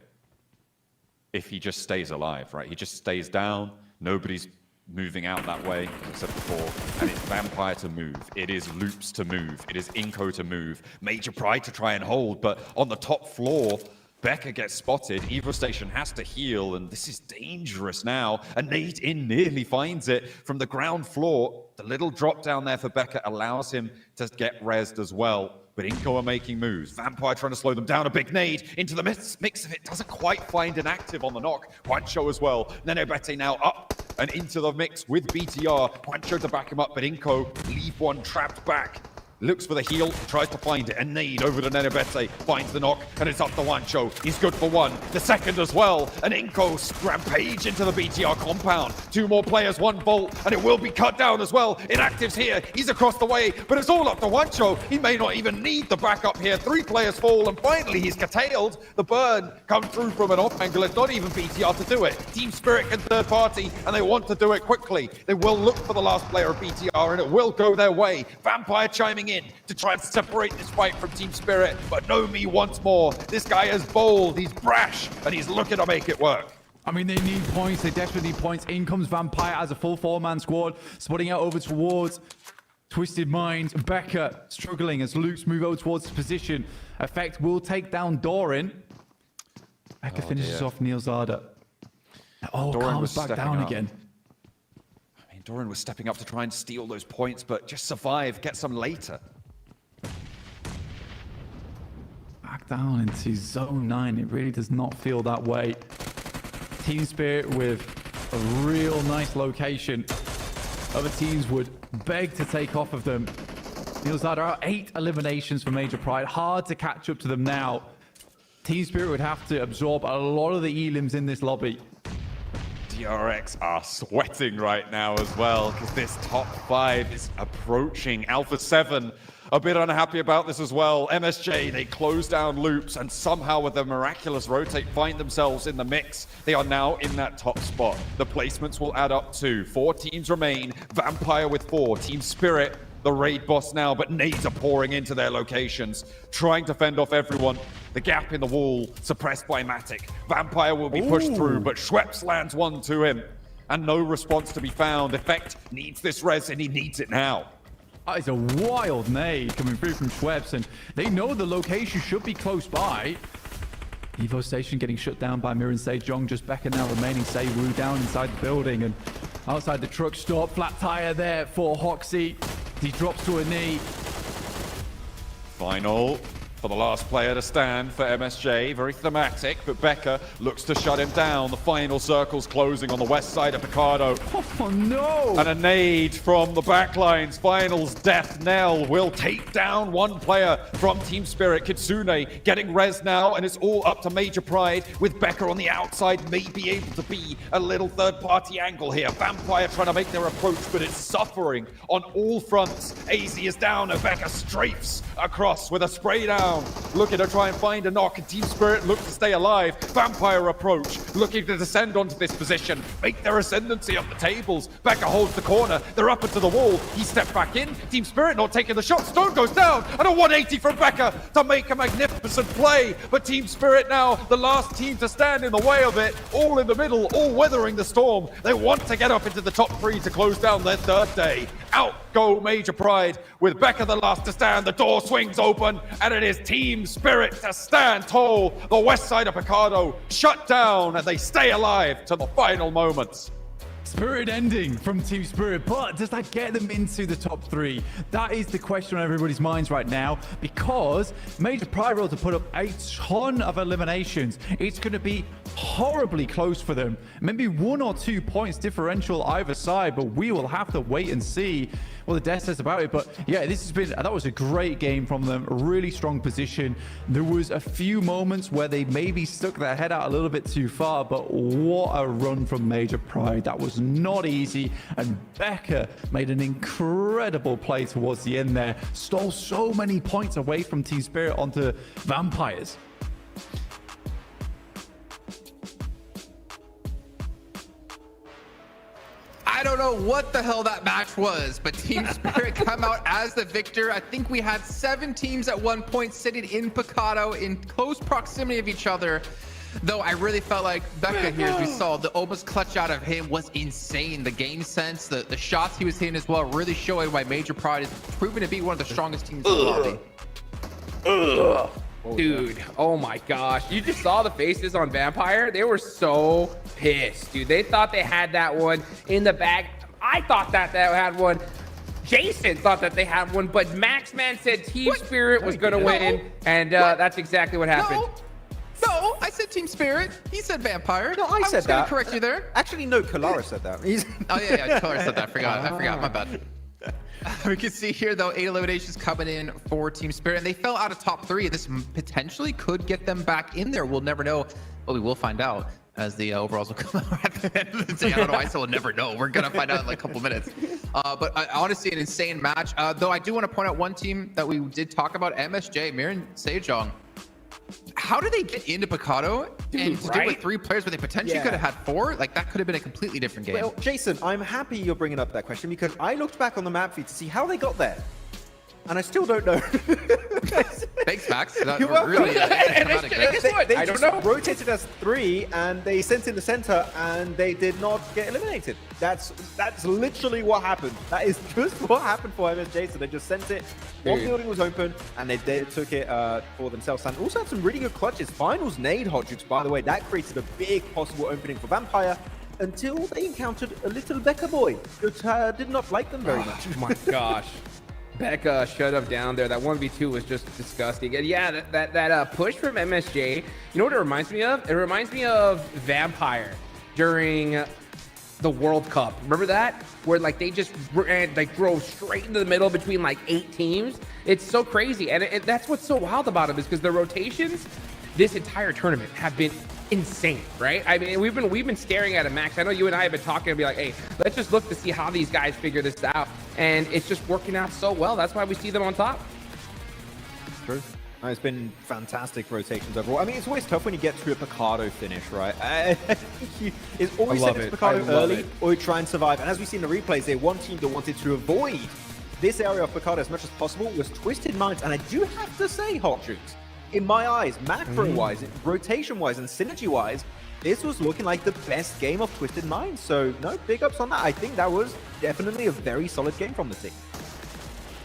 If he just stays alive, right? He just stays down. Nobody's moving out that way, as I said before. And it's Vampire to move. It is Loops to move. It is Inko to move. Major Pride to try and hold, but on the top floor, Becca gets spotted. Evo Station has to heal, and this is dangerous now. And Nate in nearly finds it from the ground floor. The little drop down there for Becca allows him to get rezzed as well. But Inko are making moves. Vampire trying to slow them down. A big nade into the mix of it. Doesn't quite find an active on the knock. Juancho as well. Nenebete now up and into the mix with BTR. Juancho to back him up, but Inko leave one trapped back. Looks for the heal, tries to find it. A nade over to Nenebete, finds the knock, and it's up to Juancho. He's good for one, the second as well. And Inko rampage into the BTR compound. 2 more players, 1 volt, and it will be cut down as well. Inactive's here, he's across the way, but it's all up to Juancho. He may not even need the backup here. 3 players fall, and finally he's curtailed. The burn comes through from an off angle. It's not even BTR to do it. Team Spirit can third party, and they want to do it quickly. They will look for the last player of BTR, and it will go their way. Vampire chiming in to try and separate this fight from Team Spirit, but Nomi once more. This guy is bold, he's brash, and he's looking to make it work. I mean, they need points. They desperately need points. In comes Vampire as a full 4-man squad, splitting out over towards Twisted Minds. Becca struggling as Luke's move over towards his position. Effect will take down Doran. Becca finishes off Neil Zada. Oh, Doran comes back down again. I mean, Doran was stepping up to try and steal those points, but just survive, get some later. Back down into zone 9. It really does not feel that way. Team Spirit with a real nice location. Other teams would beg to take off of them. Feels like there are 8 eliminations for Major Pride. Hard to catch up to them now. Team Spirit would have to absorb a lot of the elims in this lobby. DRX are sweating right now as well, because this top 5 is approaching. Alpha 7 a bit unhappy about this as well. MSJ, they close down loops and somehow with a miraculous rotate find themselves in the mix. They are now in that top spot. The placements will add up to 4 teams remain. Vampire with 4. Team Spirit, the raid boss now, but nades are pouring into their locations, trying to fend off everyone. The gap in the wall suppressed by Matic. Vampire will be pushed through, but Schweppes lands one to him. And no response to be found. Effect needs this res, and he needs it now. That is a wild nade coming through from Schweppes, and they know the location should be close by. Evo Station getting shut down by Mirren Sejong. Just Becca now remaining. Seiwu down inside the building, and outside the truck stop. Flat tire there for Hoxie. He drops to a knee. Final for the last player to stand for MSJ. Very thematic, but Becca looks to shut him down. The final circle's closing on the west side of Picardo. Oh no! And a nade from the backlines. Finals death knell will take down one player from Team Spirit. Kitsune getting res now, and it's all up to Major Pride with Becca on the outside. May be able to be a little third-party angle here. Vampire trying to make their approach, but it's suffering on all fronts. AZ is down, and Becca strafes across with a spray down. Looking to try and find a knock, and Team Spirit look to stay alive. Vampire approach, looking to descend onto this position, make their ascendancy up the tables. Becca holds the corner, they're up into the wall. He stepped back in, Team Spirit not taking the shot. Stone goes down, and a 180 from Becca to make a magnificent play. But Team Spirit now, the last team to stand in the way of it, all in the middle, all weathering the storm. They want to get up into the top 3 to close down their 3rd day. Out go Major Pride with Becca the last to stand. The door swings open, and it is Team Spirit to stand tall. The west side of Picardo shut down, and they stay alive to the final moments. Spirit ending from Team Spirit, but does that get them into the top 3? That is the question on everybody's minds right now, because Major Pride were able to put up a ton of eliminations. It's going to be horribly close for them. Maybe 1 or 2 points differential either side, but we will have to wait and see what the death says about it. But yeah, that was a great game from them. A really strong position. There was a few moments where they maybe stuck their head out a little bit too far, but what a run from Major Pride. That was not easy, and Becca made an incredible play towards the end there. Stole so many points away from Team Spirit onto Vampires. I don't know what the hell that match was, but Team Spirit come out as the victor. I think we had 7 teams at one point sitting in Picardo in close proximity of each other. Though I really felt like Becca here, as we saw, the almost clutch out of him was insane. The game sense, the shots he was hitting as well, really showing why Major Pride is proven to be one of the strongest teams in the lobby. Dude, oh my gosh. You just saw the faces on Vampire. They were so pissed, dude. They thought they had that one in the bag. I thought that they had one. Jason thought that they had one, but Maxman said Team Spirit was going to win, and that's exactly what happened. No, No, I said Team Spirit. He said Vampire. No, I said that. I was correct you there. Actually, no, Kalara said that. Oh, yeah, Kalara said that. I forgot. My bad. We can see here, though, 8 eliminations coming in for Team Spirit, and they fell out of top 3. This potentially could get them back in there. We'll never know, but we will find out as the overalls will come out at the end of the day. I don't know. I still will never know. We're going to find out in like a couple minutes. But honestly, an insane match. Though I do want to point out one team that we did talk about, MSJ, Mirren Sejong. How did they get into Picado and to do with 3 players where they potentially could have had 4? Like, that could have been a completely different game. Well, Jason, I'm happy you're bringing up that question because I looked back on the map feed to see how they got there. And I still don't know. Thanks, Max. That You're welcome. really They just rotated as 3 and they sent in the center and they did not get eliminated. That's literally what happened. That is just what happened for MSJ. So they just sent it. One building was open and they took it for themselves. And also had some really good clutches. Finals nade hot jukes, by the way. That created a big possible opening for Vampire until they encountered a little Becca boy that did not like them very much. Oh my gosh. Becca shut up down there. That 1v2 was just disgusting. And yeah, that push from MSJ, you know what it reminds me of? It reminds me of Vampire during the World Cup. Remember that? Where like they just like drove straight into the middle between like 8 teams. It's so crazy. And that's what's so wild about them is because the rotations this entire tournament have been insane, right? I mean, we've been staring at it, Max. I know you and I have been talking and be like, hey, let's just look to see how these guys figure this out. And it's just working out so well. That's why we see them on top. True. It's been fantastic rotations overall. I mean, it's always tough when you get to a Picado finish, right? It's always set to Picado early or you try and survive. And as we see in the replays there, one team that wanted to avoid this area of Picado as much as possible was Twisted Minds. And I do have to say, Hot Jukes, in my eyes, macro-wise, rotation-wise, and synergy-wise, this was looking like the best game of Twisted Minds. So, no, big ups on that. I think that was definitely a very solid game from the team.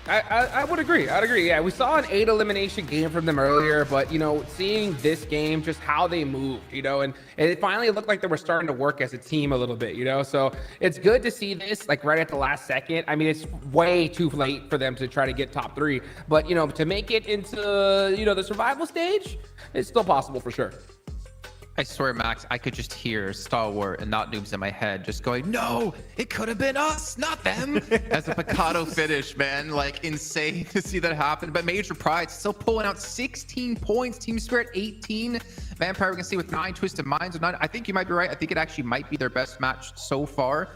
I would agree. I'd agree. Yeah, we saw an 8 elimination game from them earlier, but, you know, seeing this game, just how they moved, you know, and it finally looked like they were starting to work as a team a little bit, you know, so it's good to see this, like, right at the last second. I mean, it's way too late for them to try to get top 3, but, you know, to make it into, you know, the survival stage, it's still possible for sure. I swear, Max, I could just hear Stalwart and Not Noobs in my head just going, no, it could have been us, not them. As a Picado finish, man. Like, insane to see that happen. But Major Pride still pulling out 16 points. Team Spirit, 18. Vampire, we can see with 9 Twisted Minds. 9. I think you might be right. I think it actually might be their best match so far,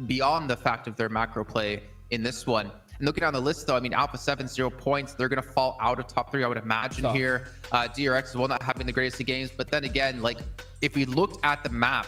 beyond the fact of their macro play in this one. And looking down the list, though, I mean, Alpha 7, 0 points. They're going to fall out of top 3, I would imagine, here. DRX as well, not having the greatest of games. But then again, like, if we looked at the map,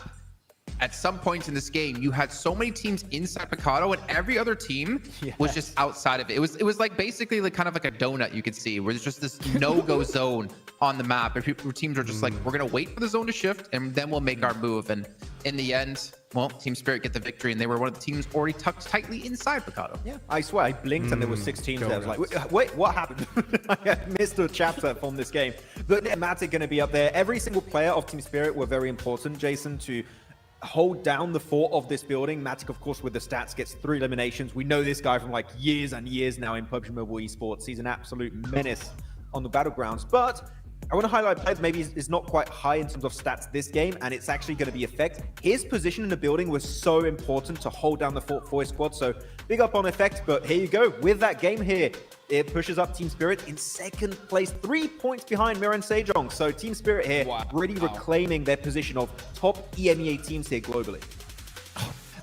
at some points in this game, you had so many teams inside Picado, and every other team was just outside of it. It was like basically like kind of like a donut you could see, where there's just this no-go zone on the map. And teams are just like, we're going to wait for the zone to shift, and then we'll make our move. And in the end, well, Team Spirit get the victory, and they were one of the teams already tucked tightly inside Picado. Yeah, I swear, I blinked and there were 6 teams there. I was like, wait, what happened? I missed a chapter from this game. But Matic going to be up there. Every single player of Team Spirit were very important, Jason, to hold down the fort of this building. Matic, of course, with the stats, gets 3 eliminations. We know this guy from like years and years now in PUBG Mobile Esports. He's an absolute menace on the battlegrounds. But I want to highlight players maybe is not quite high in terms of stats this game, and it's actually going to be Effect. His position in the building was so important to hold down the fort for his squad, so big up on Effect. But here you go, with that game here, it pushes up Team Spirit in 2nd place, 3 points behind Mirren Sejong. So Team Spirit here really reclaiming their position of top EMEA teams here globally.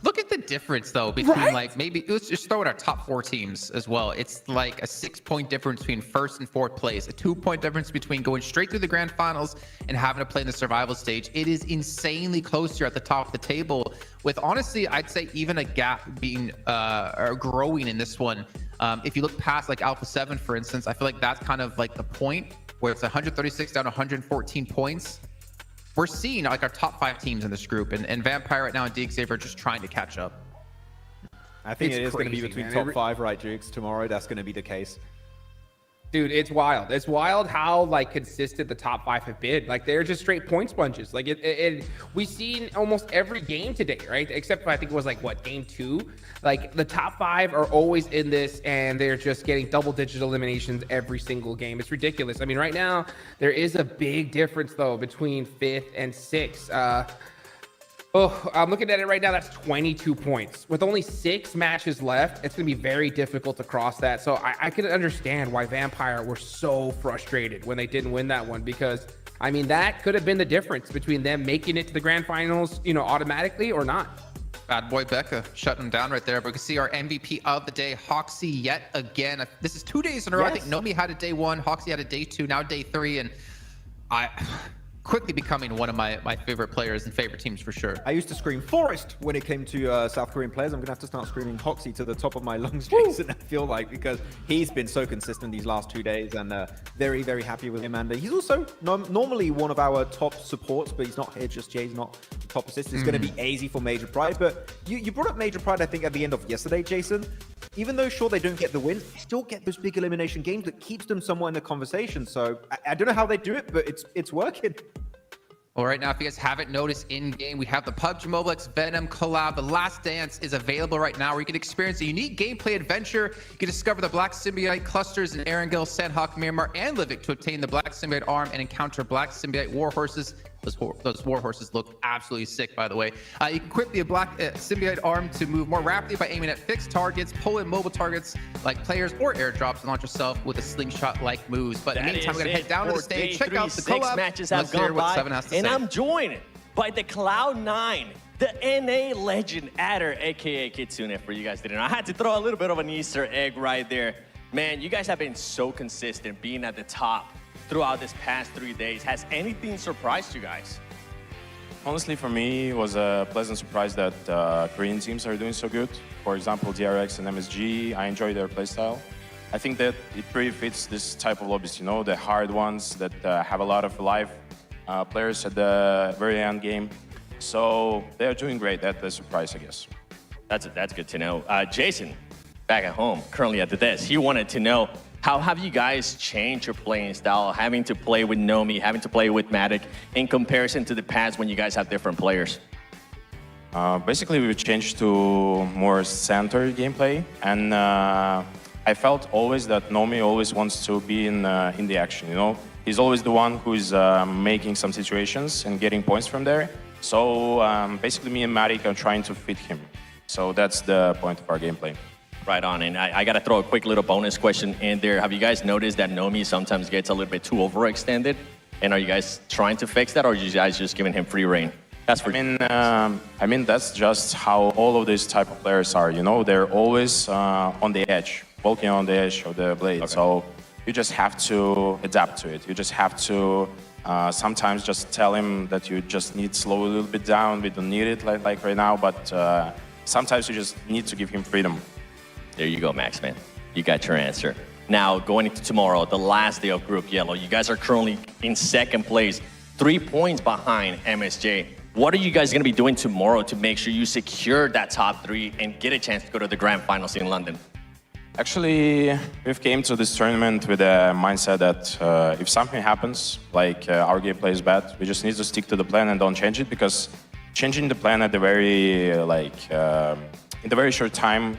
Look at the difference, though, between like maybe let's just throw in our top 4 teams as well. It's like a 6-point difference between 1st and 4th place, a 2-point difference between going straight through the grand finals and having to play in the survival stage. It is insanely close here at the top of the table, with honestly, I'd say even a gap being or growing in this one. If you look past like Alpha 7, for instance, I feel like that's kind of like the point where it's 136 down to 114 points. We're seeing like our top 5 teams in this group, and Vampire right now and DXaver are just trying to catch up. I think it is going to be between top 5, right, Jukes? Tomorrow, that's going to be the case. Dude, it's wild. It's wild how like consistent the top 5 have been. Like they're just straight point sponges. Like we've seen almost every game today, right? Except for I think it was like what, game 2. Like the top 5 are always in this, and they're just getting double-digit eliminations every single game. It's ridiculous. I mean, right now there is a big difference though between 5th and 6th. Oh, I'm looking at it right now. That's 22 points. With only 6 matches left, it's going to be very difficult to cross that. So I can understand why Vampire were so frustrated when they didn't win that one, because, I mean, that could have been the difference between them making it to the grand finals, you know, automatically or not. Bad boy Becca shutting him down right there. But we can see our MVP of the day, Hoxie, yet again. This is 2 days in a row. Yes. I think Nomi had a day 1, Hoxie had a day 2, now day 3, and quickly becoming one of my favorite players and favorite teams for sure. I used to scream Forest when it came to South Korean players. I'm gonna have to start screaming Hoxie to the top of my lungs, Jason, I feel like, because he's been so consistent these last 2 days, and very, very happy with him. And he's also normally one of our top supports, but he's not here just yet. He's not the top assist. It's gonna be easy for Major Pride, but you brought up Major Pride, I think, at the end of yesterday, Jason. Even though, sure, they don't get the wins, they still get those big elimination games that keeps them somewhat in the conversation. So I don't know how they do it, but it's working. Well, right now, if you guys haven't noticed in-game, we have the PUBG Mobile X Venom collab. The Last Dance is available right now, where you can experience a unique gameplay adventure. You can discover the Black Symbiote clusters in Erangel, Sanhok, Myanmar, and Livik to obtain the Black Symbiote arm and encounter Black Symbiote war horses. Those war horses look absolutely sick, by the way. You can equip the Black Symbiote arm to move more rapidly by aiming at fixed targets, pull in mobile targets like players or airdrops, and launch yourself with a slingshot-like moves. But in the meantime, we're going to head down to the stage, check out the collab. Matches have gone by, and I'm joined by the Cloud9, the NA legend Adder, aka Kitsune, for you guys didn't know. I had to throw a little bit of an Easter egg right there. Man, you guys have been so consistent being at the top throughout this past 3 days. Has anything surprised you guys? Honestly, for me, it was a pleasant surprise that Korean teams are doing so good. For example, DRX and MSG, I enjoy their playstyle. I think that it pretty fits this type of lobbies, you know, the hard ones that have a lot of live players at the very end game. So they're doing great. That's a surprise, I guess. That's good to know. Jason, back at home, currently at the desk, he wanted to know, how have you guys changed your playing style, having to play with Nomi, having to play with Matic, in comparison to the past when you guys have different players? Basically, we've changed to more center gameplay, and I felt always that Nomi always wants to be in the action, you know? He's always the one who's making some situations and getting points from there. So basically, me and Matic are trying to fit him. So that's the point of our gameplay. Right on, and I gotta throw a quick little bonus question in there. Have you guys noticed that Nomi sometimes gets a little bit too overextended? And are you guys trying to fix that, or are you guys just giving him free reign? That's for I mean, that's just how all of these type of players are, you know? They're always on the edge, walking on the edge of the blade. Okay. So you just have to adapt to it. You just have to sometimes just tell him that you just need to slow a little bit down. We don't need it like right now, but sometimes you just need to give him freedom. There you go, Max, man. You got your answer. Now, going into tomorrow, the last day of Group Yellow, you guys are currently in second place, 3 points behind MSJ. What are you guys going to be doing tomorrow to make sure you secure that top 3 and get a chance to go to the grand finals in London? Actually, we've came to this tournament with a mindset that if something happens, like our gameplay is bad, we just need to stick to the plan and don't change it, because changing the plan at the very, in the very short time,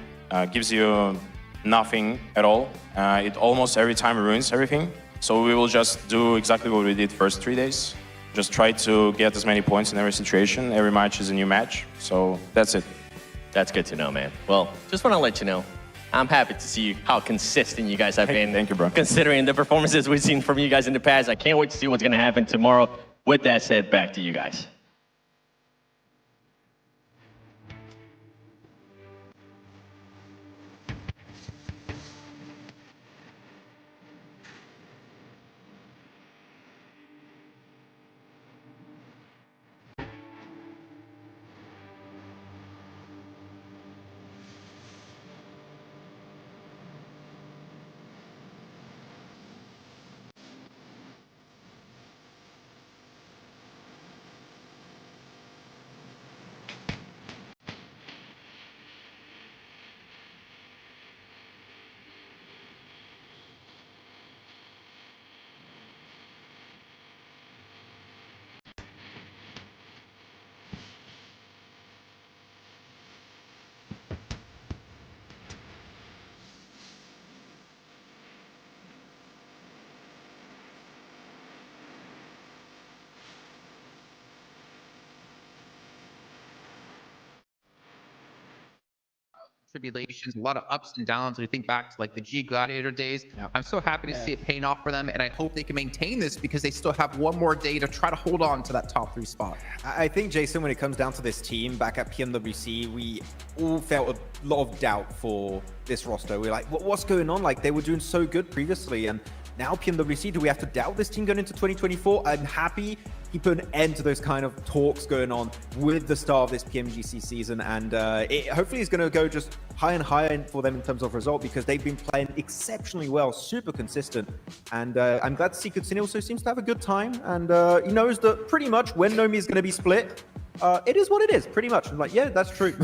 gives you nothing at all. It almost every time ruins everything. So we will just do exactly what we did first 3 days. Just try to get as many points in every situation. Every match is a new match. So that's it. That's good to know, man. Well, just want to let you know, I'm happy to see how consistent you guys have been. Thank you, bro. Considering the performances we've seen from you guys in the past. I can't wait to see what's going to happen tomorrow. With that said, back to you guys. tribulations, a lot of ups and downs. We think back to like the G Gladiator days. I'm so happy to see it paying off for them, and I hope they can maintain this because they still have one more day to try to hold on to that top 3 spot. I think, Jason, when it comes down to this team back at PMWC, we all felt a lot of doubt for this roster. We're like, what's going on? Like, they were doing so good previously, and now PMWC, do we have to doubt this team going into 2024? I'm happy he put an end to those kind of talks going on with the start of this PMGC season, and it hopefully is going to go just higher and higher for them in terms of result, because they've been playing exceptionally well, super consistent, and I'm glad to see Kutsune also seems to have a good time, and he knows that pretty much when Nomi is going to be split, it is what it is, pretty much. I'm like, yeah, that's true.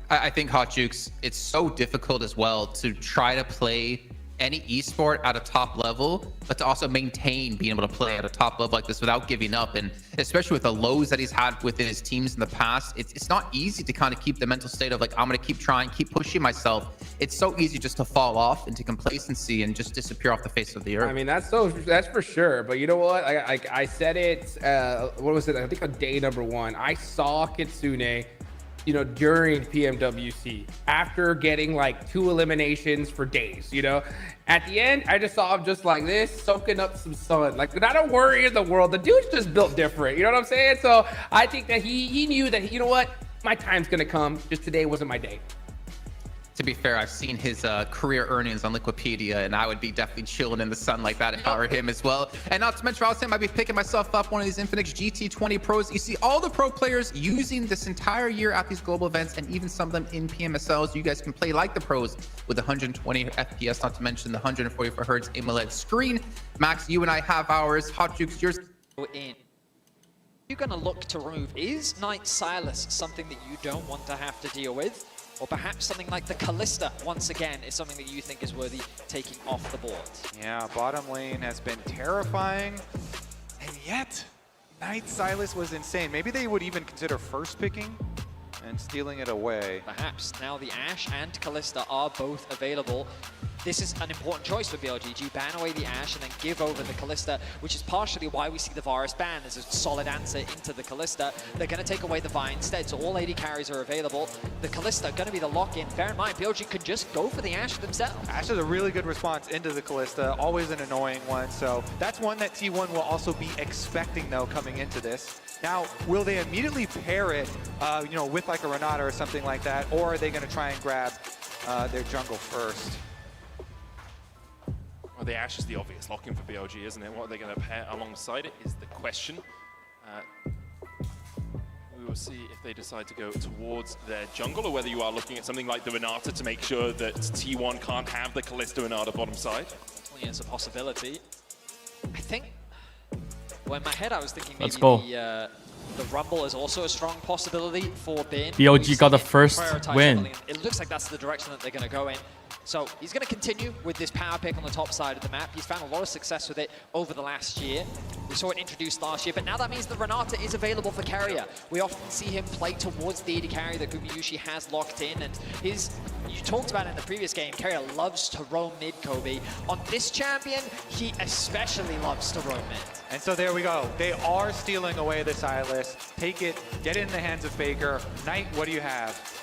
I think, Hot Jukes, it's so difficult as well to try to play any esport at a top level, but to also maintain being able to play at a top level like this without giving up. And especially with the lows that he's had with his teams in the past, it's not easy to kind of keep the mental state of like, I'm going to keep trying, keep pushing myself. It's so easy just to fall off into complacency and just disappear off the face of the earth. I mean, that's for sure. But you know what? I said it, what was it? I think on day number 1, I saw Kitsune, you know, during PMWC, after getting like 2 eliminations for days, you know, at the end, I just saw him just like this, soaking up some sun. Like, not a worry in the world. The dude's just built different. You know what I'm saying? So I think that he knew that, you know what, my time's going to come. Just today wasn't my day. To be fair, I've seen his career earnings on Wikipedia, and I would be definitely chilling in the sun like that if I were him as well. And not to mention, I was saying, I might be picking myself up one of these Infinix GT20 Pros. You see all the pro players using this entire year at these global events, and even some of them in PMSLs. You guys can play like the pros with 120 FPS, not to mention the 144 Hz AMOLED screen. Max, you and I have ours. Hot Jukes, yours. In. You're going to look to remove. Is Knight Silas something that you don't want to have to deal with? Or perhaps something like the Callista, once again, is something that you think is worthy taking off the board. Yeah, bottom lane has been terrifying, and yet Knight Silas was insane. Maybe they would even consider first picking and stealing it away. Perhaps. Now the Ashe and Callista are both available. This is an important choice for BLGG. Ban away the Ashe and then give over the Callista, which is partially why we see the Varus ban. There's a solid answer into the Callista. They're going to take away the Vi instead, so all AD carries are available. The Callista going to be the lock-in. Bear in mind, BLG could just go for the Ashe themselves. Ashe is a really good response into the Callista, always an annoying one, so that's one that T1 will also be expecting, though, coming into this. Now, will they immediately pair it, you know, with like a Renata or something like that, or are they going to try and grab their jungle first? Well, the Ashe is the obvious lock-in for BLG, isn't it? What are they going to pair alongside it is the question. We will see if they decide to go towards their jungle, or whether you are looking at something like the Renata to make sure that T1 can't have the Callista Renata bottom side. Definitely is a possibility. I think, well, in my head I was thinking maybe the Rumble is also a strong possibility for Bin. BLG got the first win. It looks like that's the direction that they're going to go in. So he's going to continue with this power pick on the top side of the map. He's found a lot of success with it over the last year. We saw it introduced last year, but now that means the Renata is available for carrier. We often see him play towards the AD carry that Gumayushi has locked in, and you talked about it in the previous game, carrier loves to roam mid, Kobe. On this champion, he especially loves to roam mid. And so there we go. They are stealing away the Silas. Take it, get it in the hands of Faker. Knight, what do you have?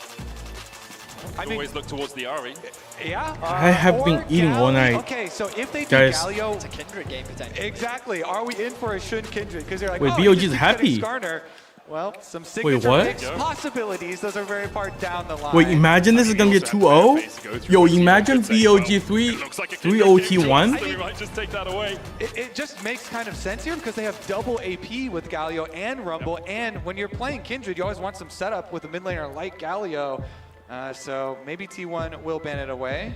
I mean, always look towards the Ari. Yeah. I have been eating all night. Okay, so if they do Guys. Galio, it's a Kindred game potentially. Exactly. Are we in for a Shun Kindred? Because they're like, wait, oh, BLG's happy. Skarner. Well, some signature what? picks, possibilities. Those are very far down the line. Wait, imagine this is gonna be a 2-0. Yo, imagine BLG 3 OT1. So we might just take that away. It just makes kind of sense here because they have double AP with Galio and Rumble, and when you're playing Kindred, you always want some setup with a mid laner like Galio. So maybe T1 will ban it away.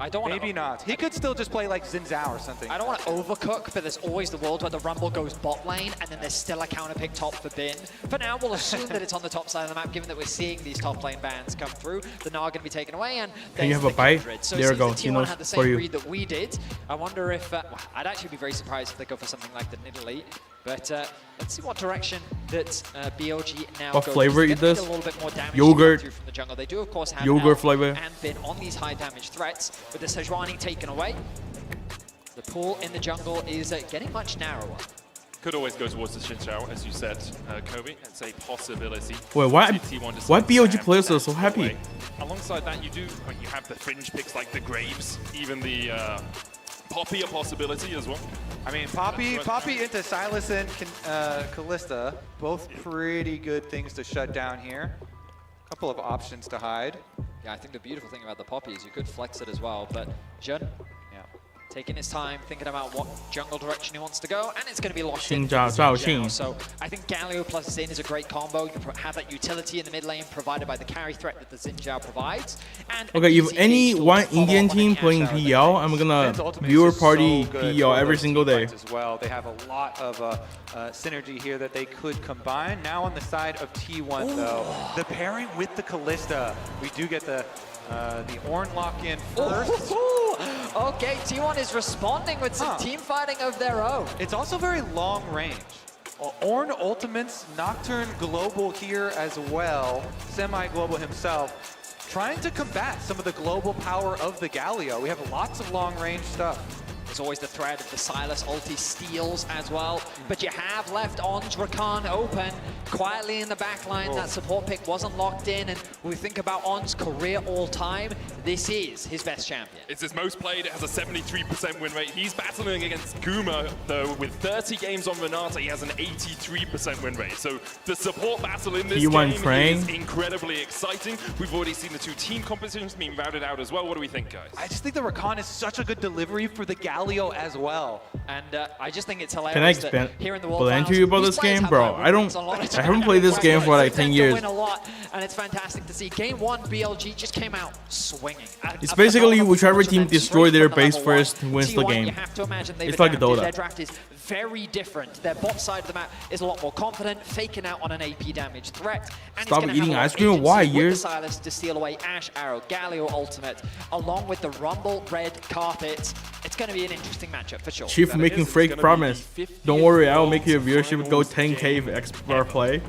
I don't want Maybe not. He could still just play like Xin Zhao or something. I don't want to overcook, but there's always the world where the Rumble goes bot lane, and then there's still a counter pick top for Bin. For now, we'll assume that it's on the top side of the map, given that we're seeing these top lane bans come through. The Gnar going to be taken away, and Can you have the a bite? Kindred. So there we go. T1 had the For same you. read that we did. I wonder if, well, I'd actually be very surprised if they go for something like the Nidalee. But let's see what direction that BLG now What goes. flavor It's is this? a little bit more damage Yogurt. through from the jungle. They do, of course, have Yogurt Elf flavor. and Bin on these high damage threats. With the Sejuani taken away, the pool in the jungle is getting much narrower. Could always go towards the Xinjiao, as you said, Kobe. It's a possibility. Wait, why BOG players are so happy? Alongside that, you have the fringe picks like the Graves, even the Poppy a possibility as well. I mean, Poppy into Silas and Callista, both pretty good things to shut down here. Couple of options to hide. Yeah, I think the beautiful thing about the Poppy is you could flex it as well, but Jun, taking his time, thinking about what jungle direction he wants to go, and it's going to be locked in. So I think Galio plus Xin is a great combo. You have that utility in the mid lane provided by the carry threat that the Xinjiao provides. And okay, if any one Indian team playing PL, I'm gonna viewer party PL every single day. As well, they have a lot of synergy here that they could combine. Now on the side of T1 though, the pairing with the Callista, we do get the Ornn lock in first. Okay, T1 is responding with some team fighting of their own. It's also very long range. Ornn ultimates Nocturne global here as well, semi-global himself, trying to combat some of the global power of the Galio. We have lots of long range stuff. There's always the threat of the Silas ulti steals as well, but you have left On's Rakan open quietly in the back line. That support pick wasn't locked in, and when we think about On's career all-time, this is his best champion. It's his most played, it has a 73% win rate. He's battling against Guma, though, with 30 games on Renata, he has an 83% win rate. So the support battle in this game is incredibly exciting. We've already seen the two team compositions being routed out as well. What do we think, guys? I just think the Rakan is such a good delivery for the Galio as well. And I just think it's hilarious. Can I expand here in the World to you about this game, bro? I haven't played this game for like 10 years. Win a lot, and it's fantastic to see. Game 1, BLG just came out swinging. It's basically whichever team destroys their base first wins the game. You have to imagine they've it's like a Dota. Their draft is very different. Their bot side of the map is a lot more confident, faking out on an AP damage threat. And stop eating ice cream. Why, years? Silas to steal away Ash Arrow, Galio ultimate, along with the Rumble red carpet. It's going to be an interesting matchup for sure. Chief making fake promise. Don't worry, I will make your viewership go 10K if expert play.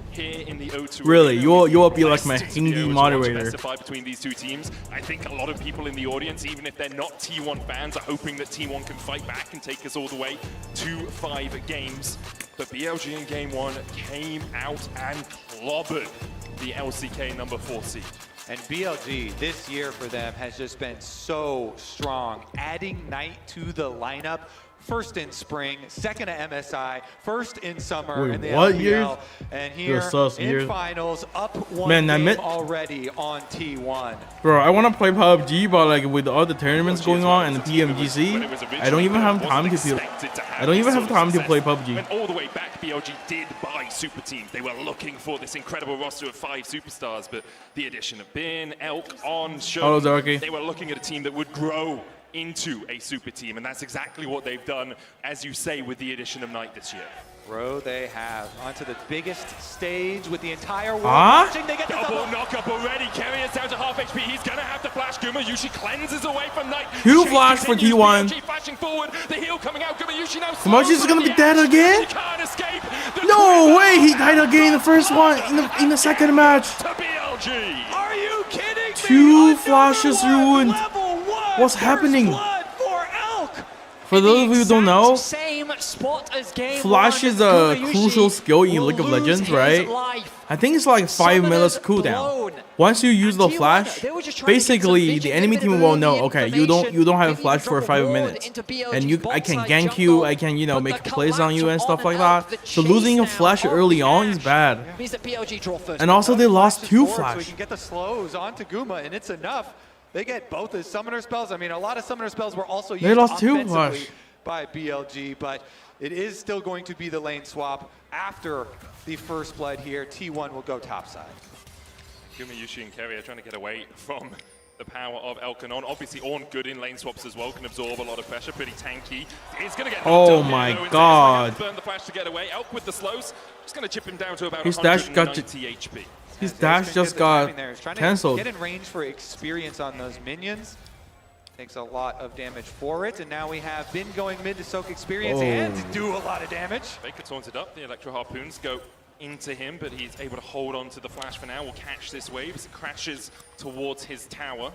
Really, you will be like my Hindi moderator. Between these two teams, I think a lot of people in the audience, even if they're not T1 fans, are hoping that T1 can fight back and take us all the way to 5 games. But BLG in game 1 came out and clobbered the LCK number 4 seed. And BLG this year for them has just been so strong, adding Knight to the lineup. First in spring, second at MSI, first in summer in the LPL, and here in finals, up one game already on T1. Bro, I want to play PUBG, but like with all the tournaments going on and the PMGC, I don't even have time to feel. I don't even have time to play PUBG. Went all the way back, BLG did buy super teams. They were looking for this incredible roster of 5 superstars, but the addition of Bin, Elk, On, Shun, they were looking at a team that would grow into a super team, and that's exactly what they've done, as you say, with the addition of Knight this year. Bro, they have onto the biggest stage with the entire world watching. They get the double knock-up already. Kerry is down to half HP. He's going to have to flash. Guma Yushi cleanses away from Knight. 2 flash for T1. Flashing forward. The heal coming out. Guma Yushi now. Komachi's going to be dead again? He can't escape. No way! He died again in the first one, in the second match. To BLG. Are you kidding me? 2 flashes ruined. What's happening? For those of you who don't know, Flash is a crucial skill in League of Legends, right? I think it's like 5 minutes cooldown. Once you use the Flash, basically the enemy team will know, okay, you don't have a Flash for 5 minutes, and I can gank you, I can make plays on you and stuff like that. So losing a Flash early on is bad. And also they lost 2 Flash. We can get the slows onto Guma, and it's enough. They get both his summoner spells. I mean, a lot of summoner spells were also used offensively by BLG, but it is still going to be the lane swap after the first blood here. T1 will go topside. Guma, Yushi, and Kerry are trying to get away from the power of Elkanon. Obviously, Ornn good in lane swaps as well, can absorb a lot of pressure, pretty tanky. He's going to get oh my god. Burn the flash to get away. Elk with the slows. Just going to chip him down to about his 190 HP. His dash just got cancelled. Get in range for experience on those minions. Takes a lot of damage for it, and now we have Bin going mid to soak experience and do a lot of damage. Baker taunted up. The Electro Harpoons go into him, but he's able to hold on to the flash for now. Will catch this wave as it crashes towards his tower.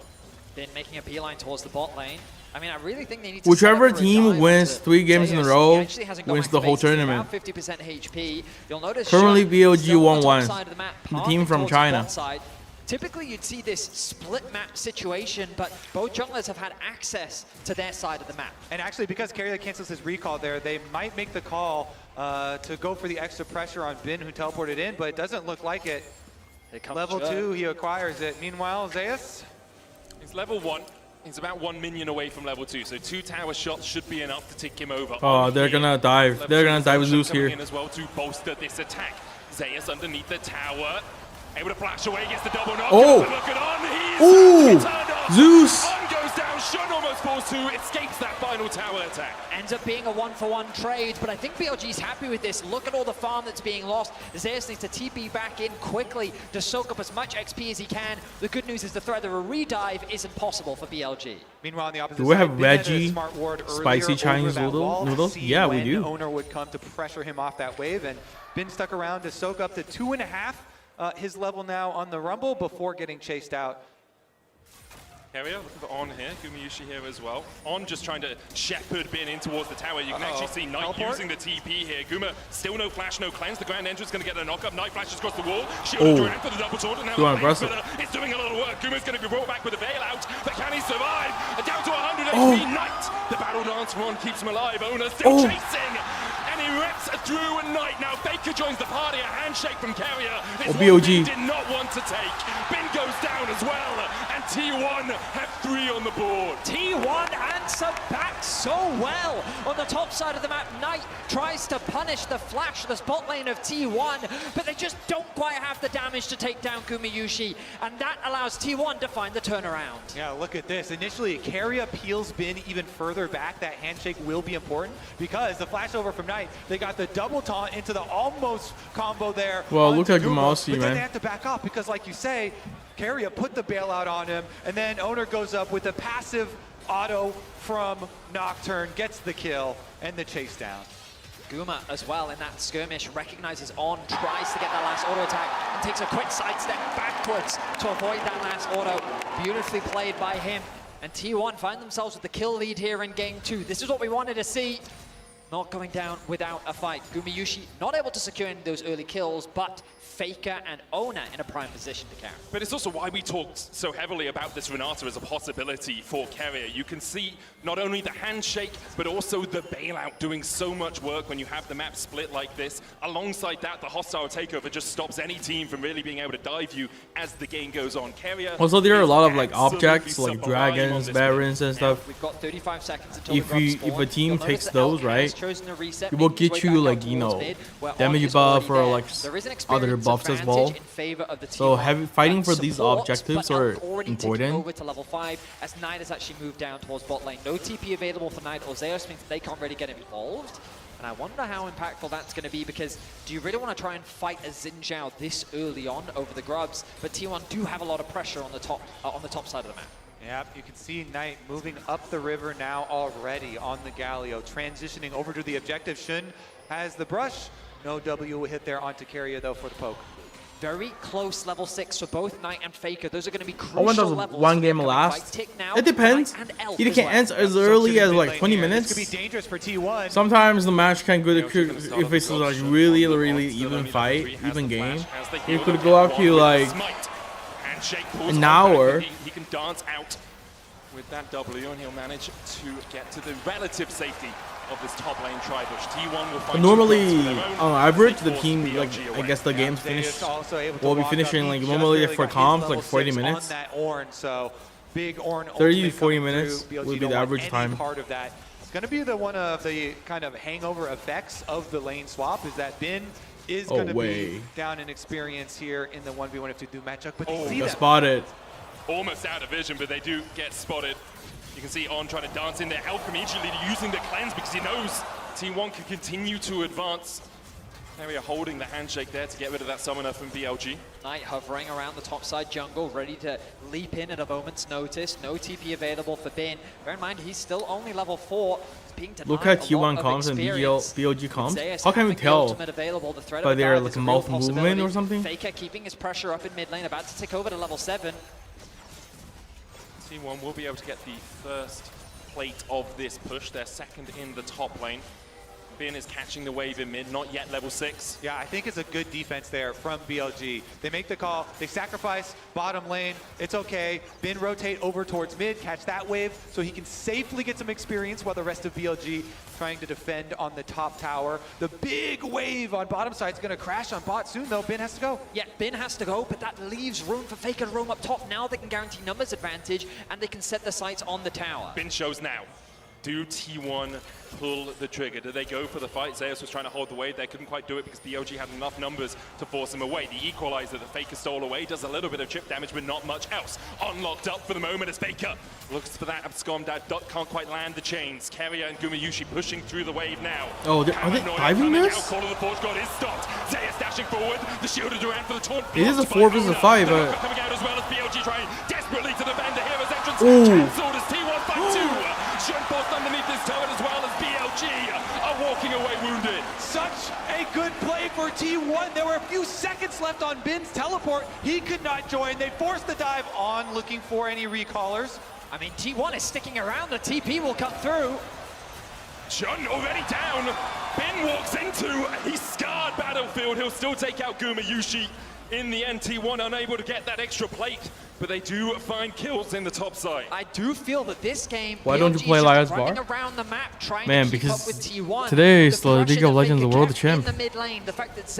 Been making a beeline towards the bot lane. I mean, I really think they need to whichever team wins 3 games in a row wins the whole tournament. 50% HP. You'll notice currently BOG still on the top 1-1. side of the map, The team from towards China. the bot side. Typically, you'd see this split map situation, but both junglers have had access to their side of the map. And actually, because Carrier cancels his recall there, they might make the call to go for the extra pressure on Bin, who teleported in, but it doesn't look like it. Level 2, he acquires it. Meanwhile, Zeus? He's level 1. He's about 1 minion away from level 2, so 2 tower shots should be enough to take him over. Oh, they're gonna dive. They're gonna dive with Zeus here. In as well to bolster this attack. Zeus underneath the tower. Able to flash away, gets the double knock. Oh! Look at On. Ooh! Turned off. Zeus! On goes down. Shun almost falls to, escapes that final tower attack. Ends up being a 1-for-1 trade, but I think BLG's happy with this. Look at all the farm that's being lost. Zeus needs to TP back in quickly to soak up as much XP as he can. The good news is the threat of a redive isn't possible for BLG. Meanwhile, on the opposite Do we side, have Ben had a Reggie smart ward spicy earlier Chinese over that wall to noodles? see Yeah, we when do. Owner would come to pressure him off that wave, and Ben stuck around to soak up the 2.5. His level now on the Rumble before getting chased out. Carrier looking for On here, Gumayushi here as well. On just trying to shepherd Bin in towards the tower. You can actually see Knight using the TP here. Guma still no flash, no cleanse. The Grand Entrance going to get a knock-up. Knight flashes across the wall. Shield drag for the double taunt. And now the aggressive. is doing a little work. Guma's going to be brought back with a bailout. But can he survive? Down to 100 HP. Knight, the battle dance for On keeps him alive. Owner still chasing. And he rips through a Knight. Now Faker joins the party. A handshake from Carrier. This one Bin did not want to take. Bin goes down as well. And T1 have 3 on the board. T1 answer back so well on the top side of the map. Knight tries to punish the flashless bot lane of T1, but they just don't quite have the damage to take down Gumayushi, and that allows T1 to find the turnaround. Yeah, look at this. Initially, Carrier peels Bin even further back. That handshake will be important because the flash over from Knight, they got the double taunt into the almost combo there. Well, look at Gumayushi, but man. then they have to back up because, like you say, Carrier put the bailout on him, and then Owner goes up with a passive auto from Nocturne, gets the kill and the chase down. Guma as well in that skirmish recognizes On, tries to get that last auto attack and takes a quick sidestep backwards to avoid that last auto. Beautifully played by him. And T1 find themselves with the kill lead here in game 2. This is what we wanted to see. Not going down without a fight. Gumayushi not able to secure any of those early kills, but Faker and Owner in a prime position to carry. But it's also why we talked so heavily about this Renata as a possibility for Carrier. You can see not only the handshake, but also the bailout doing so much work when you have the map split like this. Alongside that, the hostile takeover just stops any team from really being able to dive you as the game goes on. Carrier. Also, there are a lot of like objects, like dragons, barons, and stuff. We've got 35 seconds until If a team takes those, right, it will get you like, you know, damage buff or like other buffs as well. So fighting for these objectives are important. Over to level 5 as Knight has actually moved down towards bot lane. No TP available for Knight or Zeus means they can't really get involved. And I wonder how impactful that's going to be, because do you really want to try and fight a Xin Zhao this early on over the grubs? But T1 do have a lot of pressure on the top side of the map. Yep, you can see Knight moving up the river now already on the Galio, transitioning over to the objective. Shun has the brush. No W hit there onto Carrier though for the poke. Very close level 6 for both Knight and Faker. Those are going to be crucial levels. One game last. It depends. It can end as early as like 20 minutes. This could be dangerous for T1. Sometimes the match can go to, if it's like really even fight, even game. It could go up to like an hour. He can dance out with that W, and he'll manage to get to the relative safety of this top lane tri-bush. T1 will find normally, on average, the team, like, I guess the game's finished, will be finishing, like, normally for comps, like 40 minutes. 30 to 40 minutes will be the average time. It's going to be one of the kind of hangover effects of the lane swap, is that Bin is going to be down in experience here in the 1v1 F2 matchup. But they see that. Spotted. Almost out of vision, but they do get spotted. You can see On trying to dance in there, Help immediately using the cleanse because he knows T1 can continue to advance. Carrier holding the handshake there to get rid of that summoner from BLG. Knight hovering around the top side jungle, ready to leap in at a moment's notice. No TP available for Bin. Bear in mind, he's still only level 4. Look at T1 comps and BLG comps. How can we tell by their like mouth movement or something? Faker keeping his pressure up in mid lane, about to take over to level 7. T1 will be able to get the first plate of this push. They're second in the top lane. Bin is catching the wave in mid, not yet level 6. Yeah, I think it's a good defense there from BLG. They make the call, they sacrifice bottom lane, it's okay. Bin rotate over towards mid, catch that wave, so he can safely get some experience while the rest of BLG trying to defend on the top tower. The big wave on bottom side is gonna crash on bot soon though. Bin has to go. Yeah, Bin has to go, but that leaves room for Faker to roam up top. Now they can guarantee numbers advantage, and they can set their sights on the tower. Bin shows now. Do T1 pull the trigger? Do they go for the fight? Zeus was trying to hold the wave. They couldn't quite do it because BOG had enough numbers to force him away. The equalizer that Faker stole away does a little bit of chip damage, but not much else. Unlocked up for the moment as Faker looks for that abscond. That Duck can't quite land the chains. Carrier and Gumayushi pushing through the wave now. Oh, are they diving this? Call of the Forge God is stopped. Zeus dashing forward. The shielded around for the taunt. It is a 4 versus 5, but... Coming out as well as BOG trying desperately to defend the hero's entrance. Cancelled as T1 fight 2. Shun forced underneath this turret as well as BLG are walking away wounded. Such a good play for T1. There were a few seconds left on Bin's teleport. He could not join. They forced the dive on, looking for any recallers. I mean, T1 is sticking around. The TP will come through. Shun already down. Bin walks into a scarred battlefield. He'll still take out Gumayushi. In the end, T1 unable to get that extra plate, but they do find kills in the top side. I do feel that this game, why don't you play Elias Bar? Around the map, man, because today is the League of Legends World Champ.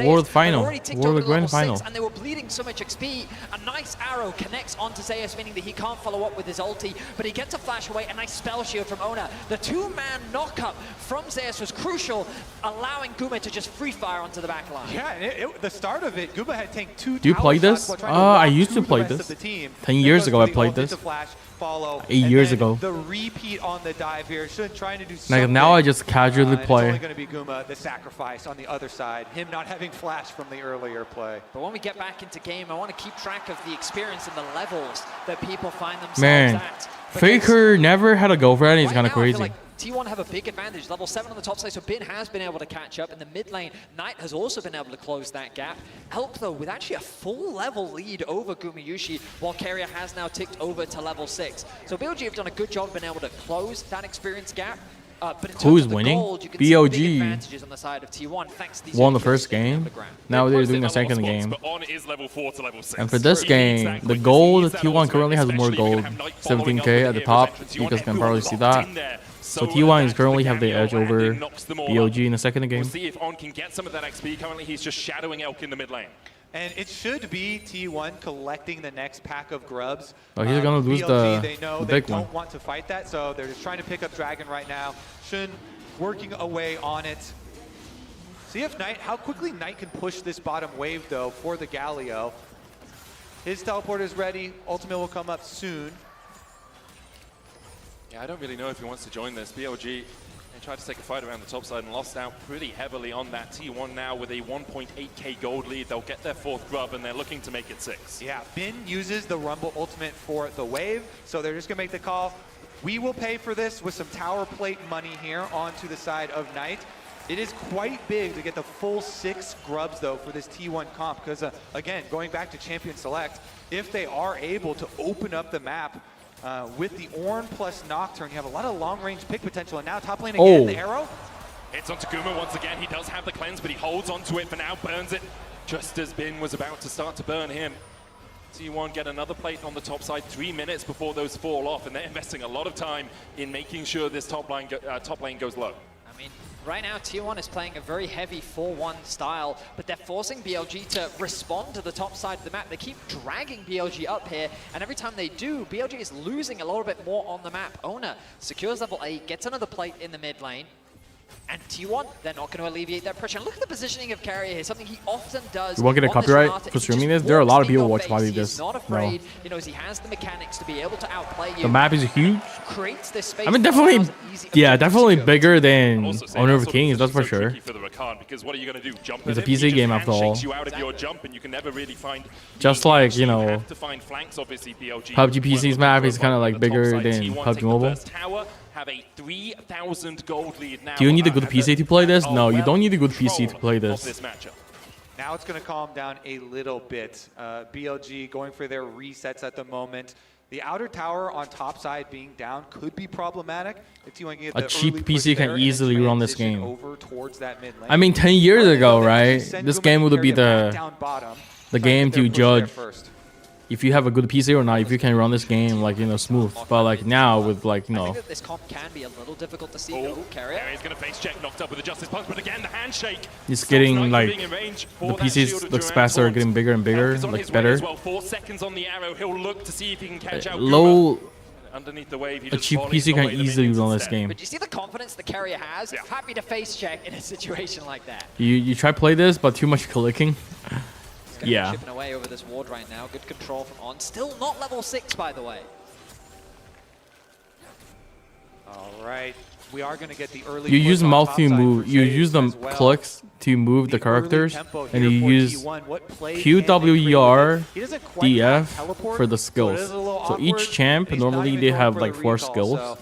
World Final. World Grand Final. And they were bleeding so much XP. A nice arrow connects onto Zeus, meaning that he can't follow up with his ulti, but he gets a flash away, a nice spell shield from Ona. The two-man knock-up from Zeus was crucial, allowing Guma to just free fire onto the back line. Yeah, the start of it, Guma had tanked 2 Do you play this? I used to play this. 10 years ago I played this. 8 years ago. The repeat on the dive here, trying to do like now I just casually play. It's only going to be Guma, the sacrifice on the other side. Him not having flash from the earlier play. But when we get back into game, I want to keep track of the experience and the levels that people find themselves at. Faker never had a go for it, and he's kind of crazy. T1 have a big advantage, level 7 on the top side, so Bin has been able to catch up. In the mid lane, Knight has also been able to close that gap. Help, though, with actually a full level lead over Gumayushi, while Carrier has now ticked over to level 6. So BLG have done a good job being able to close that experience gap. But who's winning? Gold, BOG on the side of T1, thanks to won the first game. Now they're doing a second game. And for this game, the gold, T1 currently has more gold, 17k at the top. You guys can probably see that. So T1 is currently have the edge over BOG in the second game. We'll see if On can get some of that XP. Currently, he's just shadowing Elk in the mid lane. And it should be T1 collecting the next pack of grubs. Oh, he's gonna lose BLG, the they know big they one. don't want to fight that, so they're just trying to pick up Dragon right now. Shun working away on it. See if Knight, how quickly Knight can push this bottom wave though for the Galio. His teleport is ready. Ultimate will come up soon. Yeah, I don't really know if he wants to join this. BLG, they tried to take a fight around the top side and lost out pretty heavily on that. T1 now with a 1.8k gold lead. They'll get their 4th grub and they're looking to make it 6. Yeah, Bin uses the Rumble ultimate for the wave, so they're just gonna make the call. We will pay for this with some tower plate money here onto the side of Knight. It is quite big to get the full 6 grubs though for this T1 comp, because again, going back to Champion Select, if they are able to open up the map, with the Ornn plus Nocturne, you have a lot of long-range pick potential, and now top lane again, the arrow. It's onto Guma once again. He does have the cleanse, but he holds onto it for now, burns it just as Bin was about to start to burn him. T1 get another plate on the top side 3 minutes before those fall off, and they're investing a lot of time in making sure this top lane goes low. I mean, right now, T1 is playing a very heavy 4-1 style, but they're forcing BLG to respond to the top side of the map. They keep dragging BLG up here, and every time they do, BLG is losing a little bit more on the map. Ona secures level 8, gets another plate in the mid lane, and T1, they're not going to alleviate that pressure. And look at the positioning of Carrier here, something he often does. You won't get a copyright for streaming this? There are a lot of people watching probably this. He's not afraid. He knows he has the mechanics to be able to outplay you. The map is huge. Creates this space. I mean, definitely, yeah, definitely bigger than Honor of Kings, that's for sure. Because what are you going to do? Jump it's a PC game after all. You out of your jump and you can never really find just like, you know, PUBG PC's map is kind of like bigger than PUBG Mobile. Have a 3,000 gold lead now. Do you need a good PC to play this? No, you don't need a good PC to play this. Now it's going to calm down a little bit. BLG going for their resets at the moment. The outer tower on top side being down could be problematic. A cheap PC can easily run this game. I mean, 10 years ago, right? This game would be the game to judge if you have a good PC or not, if you can run this game like, you know, smooth. But like now with like, you know, this comp can be a little difficult to see. Carrier. He's going to face check, knocked up with the Justice Punch, but again the handshake. It's getting like the PCs looks faster, are getting bigger and bigger, like better. 4 seconds on the arrow. He'll look to see if he can catch out low. Underneath the wave, A cheap PC can easily run this game. But you see the confidence the carrier has? Happy to face check in a situation like that. You try play this, but too much clicking. Yeah. Chipping away over this ward right now. Good control from On. Still not level 6, by the way. All right. We are going to get the early. You use mouth to move. You use the clicks to move the characters, and you use QWER, DF for the skills. So each champ normally they have like 4 skills.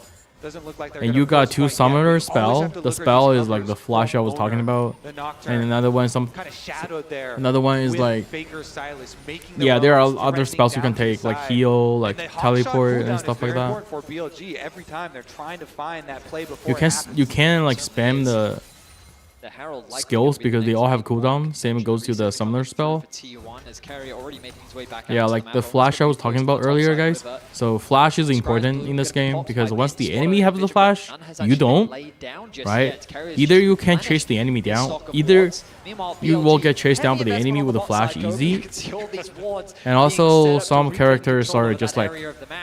And you got 2 summoner spell. The spell is like the flash I was talking about, and another one is like, yeah, there are other spells you can take like heal, like teleport and stuff like that. You can like spam the skills because they all have cooldown. Same goes to the summoner spell. Yeah, like the flash I was talking about earlier, guys. So flash is important in this game because once the enemy has the flash, you don't, right? Either you can chase the enemy down, either you will get chased down by the enemy with a flash easy. And also some characters are just like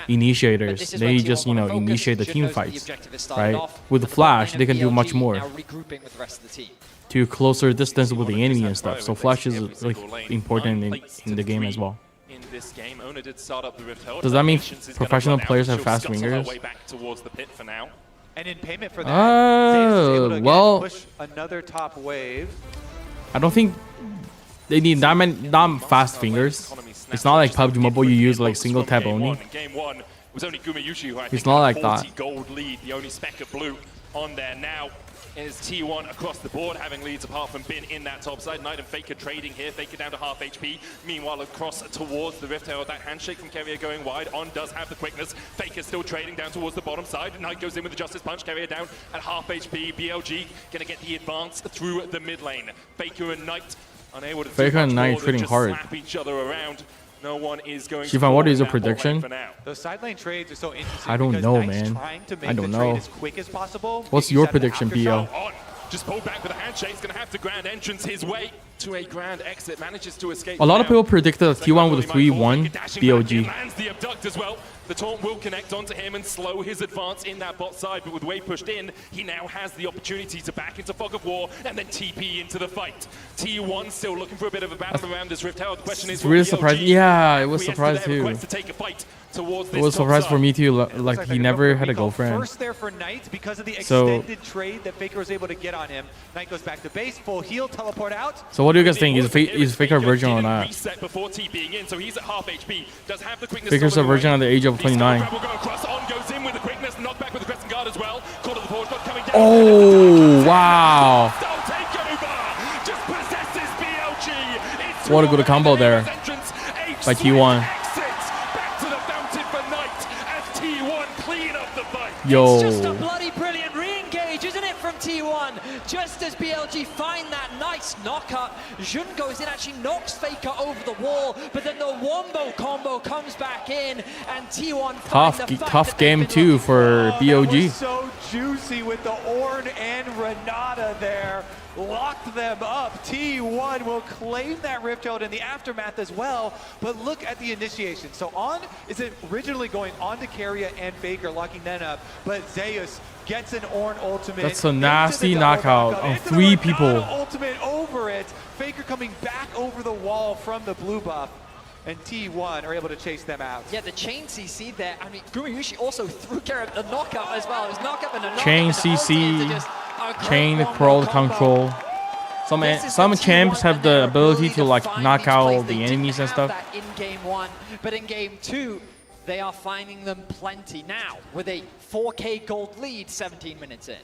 initiators. They just, you know, initiate the team fights, right? With the flash, they can do much more to closer distance with the enemy and stuff. So flash is like important in the game as well. Does that mean professional players have fast fingers? And in payment for that, well, push another top wave. I don't think they need that fast fingers. It's not like PUBG Mobile, you use like single tap only. It's not like that. Gold lead, the only speck of blue on there now. Is T1 across the board having leads apart from Bin in that top side. Knight and Faker trading here. Faker down to half HP. Meanwhile, across towards the Rift Herald, that handshake from Carrier going wide. On does have the quickness. Faker still trading down towards the bottom side. Knight goes in with the Justice Punch. Carrier down at half HP. BLG gonna get the advance through the mid lane. Faker and Knight unable to Faker and Knight trading hard. Slap each other around. No one is going Xifan, what is your prediction? Those side lane trades are so interesting. I don't know, man. I don't know. What's your prediction, BL? Just pulled back with a handshake. He's going to have to grand entrance his way to a grand exit. Manages to escape. A lot of people predicted that T1 with a 3-1 BOG. Lands the abduct as well. The taunt will connect onto him and slow his advance in that bot side, but with wave pushed in, he now has the opportunity to back into Fog of War and then TP into the fight. T1 still looking for a bit of a battle around this Rift Herald. The question is, it's really surprising. Yeah, it was surprised too. It was surprised for me too. Like he never had a girlfriend. First there for Knight because of the extended trade that Faker was able to get on him. Knight goes back to base, full heal, teleport out. So what do you guys think? Is Faker a virgin or not? Faker's a virgin at the age of 29. Oh, wow. What a good combo there by T1. Yo. It's just a bloody brilliant re-engage, isn't it, from T1? Just as BLG find that nice knockup, Jun goes in, actually knocks Faker over the wall, but then the wombo combo comes back in, and T1 tough game too for BOG. That was so juicy with the Ornn and Renata there. Locked them up. T1 will claim that Rift Herald in the aftermath as well, but look at the initiation. So On is originally going on to Carrier and Faker, locking them up, but Zeus gets an Ornn ultimate. That's a nasty knockout on 3 people. Ultimate over it. Faker coming back over the wall from the blue buff. And T1 are able to chase them out. Yeah, the chain CC there. I mean, Gumayushi also threw Carrier a knockout as well. It was knockup and a knockout. Chain CC, chain crawl control. Some champs have the ability to like knock out the enemies and stuff. That in game 1, but in game 2, they are finding them plenty now with a 4K gold lead 17 minutes in.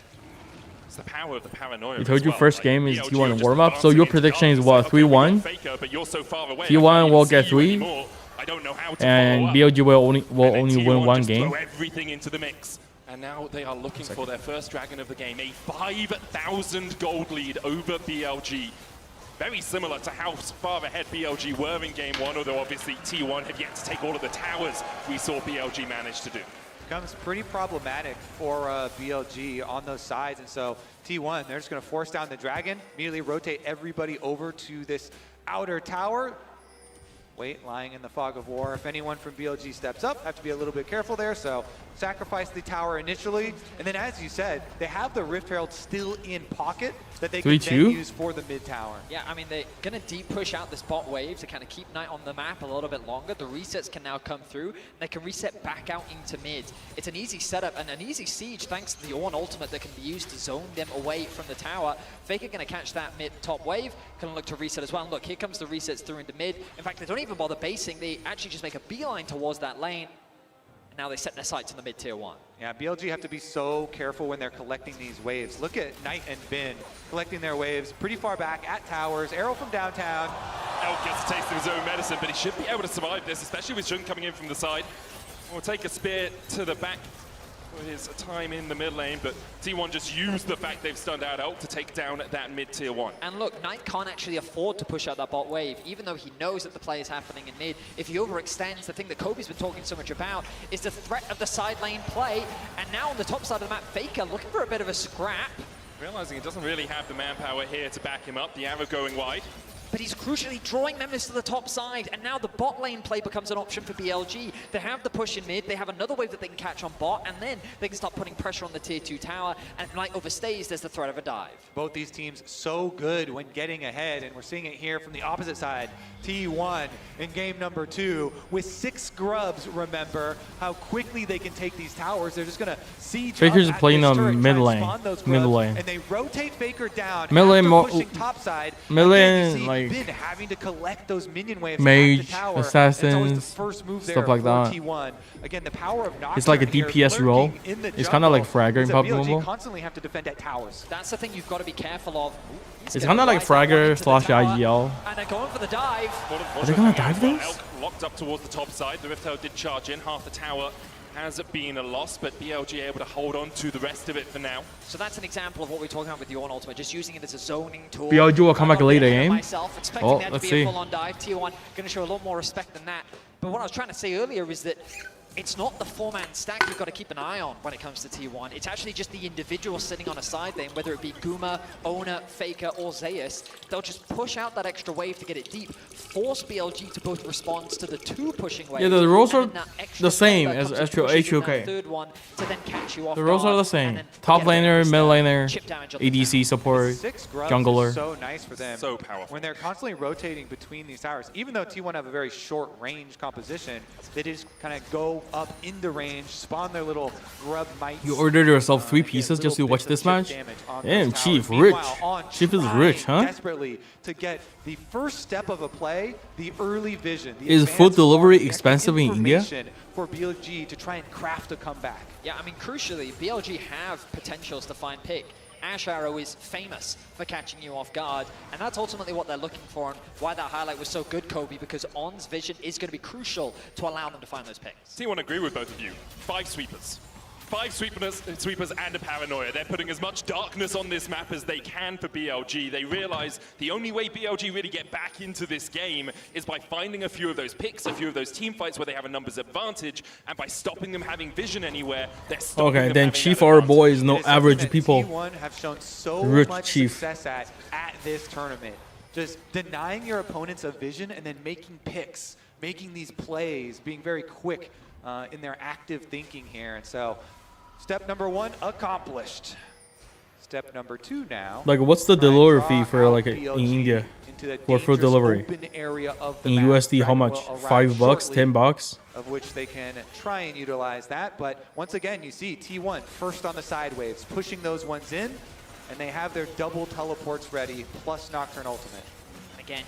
It's the power of the paranoia. I told you first game is T1 warm up, so your prediction is what, 3-1? T1 will get 3. I don't know how to and follow up. BLG will only win one just game. Throw everything into the mix. And now they are looking for their first Dragon of the game, a 5,000 gold lead over BLG. Very similar to how far ahead BLG were in game one, although obviously T1 had yet to take all of the towers we saw BLG manage to do. Becomes pretty problematic for BLG on those sides, and so T1, they're just going to force down the Dragon, immediately rotate everybody over to this outer tower. Wait, lying in the fog of war. If anyone from BLG steps up, have to be a little bit careful there. So sacrifice the tower initially. And then as you said, they have the Rift Herald still in pocket that they can then use for the mid tower. Yeah, I mean, they're going to deep push out this bot wave to kind of keep Knight on the map a little bit longer. The resets can now come through. They can reset back out into mid. It's an easy setup and an easy siege thanks to the Ornn ultimate that can be used to zone them away from the tower. Faker going to catch that mid top wave. Going to look to reset as well. And look, here comes the resets through into mid. In fact, they don't even bother basing. They actually just make a beeline towards that lane. And now they set their sights on the mid tier 1. Yeah, BLG have to be so careful when they're collecting these waves. Look at Knight and Bin collecting their waves pretty far back at towers. Arrow from downtown. Elk gets a taste of his own medicine, but he should be able to survive this, especially with Jung coming in from the side. We'll take a spear to the back for his time in the mid lane, but T1 just used the fact they've stunned out Elk to take down that mid tier 1. And look, Knight can't actually afford to push out that bot wave, even though he knows that the play is happening in mid. If he overextends, the thing that Kobe's been talking so much about is the threat of the side lane play. And now on the top side of the map, Faker looking for a bit of a scrap. Realizing he doesn't really have the manpower here to back him up, the arrow going wide. But he's crucially drawing members to the top side, and now the bot lane play becomes an option for BLG. They have the push in mid, they have another wave that they can catch on bot, and then they can start putting pressure on the tier 2 tower, and if Knight overstays, there's the threat of a dive. Both these teams so good when getting ahead, and we're seeing it here from the opposite side. T1 in game number 2 with 6 scrubs, remember how quickly they can take these towers. They're just going to siege Faker's playing on mid lane. And they rotate Faker down mid lane pushing topside. Mid lane, like Bin having to collect those minion waves mage, at the tower. assassins, stuff like that. T1. Again, the power of it's like a DPS role. It's kind of like Fragger in PUBG Mobile. Constantly have to defend at towers. That's the thing you've got to be careful of. It's kind of like Fragger / IGL. And they're going for the dive. Are they going to dive those? Elk locked up towards the top side. The Rift Herald did charge in. Half the tower has been a loss, but BLG able to hold on to the rest of it for now. So that's an example of what we're talking about with the Ornn ultimate, just using it as a zoning tool. BLG will come back later game. Myself, expecting that to be a full-on dive. T1 going to show a lot more respect than that. But what I was trying to say earlier is that it's not the 4-man stack you've got to keep an eye on when it comes to T1. It's actually just the individual sitting on a side lane, whether it be Guma, Ona, Faker, or Zeus. They'll just push out that extra wave to get it deep, force BLG to both respond to the 2 pushing waves. Yeah, the roles are the same as HOK. Third one to then catch you off the roles are the same. Top laner, mid laner, ADC support, jungler. So nice for them. So powerful. When they're constantly rotating between these towers, even though T1 have a very short range composition, they just kind of go up into range, spawn their little grub mites. You ordered yourself 3 pieces just to watch this match? Damn, Chief, rich. Chief is rich, huh? Desperately to get the first step of a play, the early vision. The is food delivery expensive in India? For BLG to try and craft a comeback. Yeah, I mean, crucially, BLG have potentials to find pick. Ash Arrow is famous for catching you off guard, and that's ultimately what they're looking for, and why that highlight was so good, Kobe, because Onn's vision is going to be crucial to allow them to find those picks. T1 agree with both of you. 5 sweepers. 5 sweepers and a paranoia. They're putting as much darkness on this map as they can for BLG. They realize the only way BLG really get back into this game is by finding a few of those picks, a few of those team fights where they have a numbers advantage, and by stopping them having vision anywhere, they're stopping them then Chief our boy is no average people. T1 have shown so much Chief. success at this tournament. Just denying your opponents a vision and then making picks, making these plays, being very quick in their active thinking here. And so step number 1 accomplished. Step number 2 now. Like, what's the delivery fee for like in India for food delivery? In USD, how much? $5, $10? Of which they can try and utilize that. But once again, you see T1 first on the side waves, pushing those ones in, and they have their double teleports ready, plus Nocturne ultimate. Again,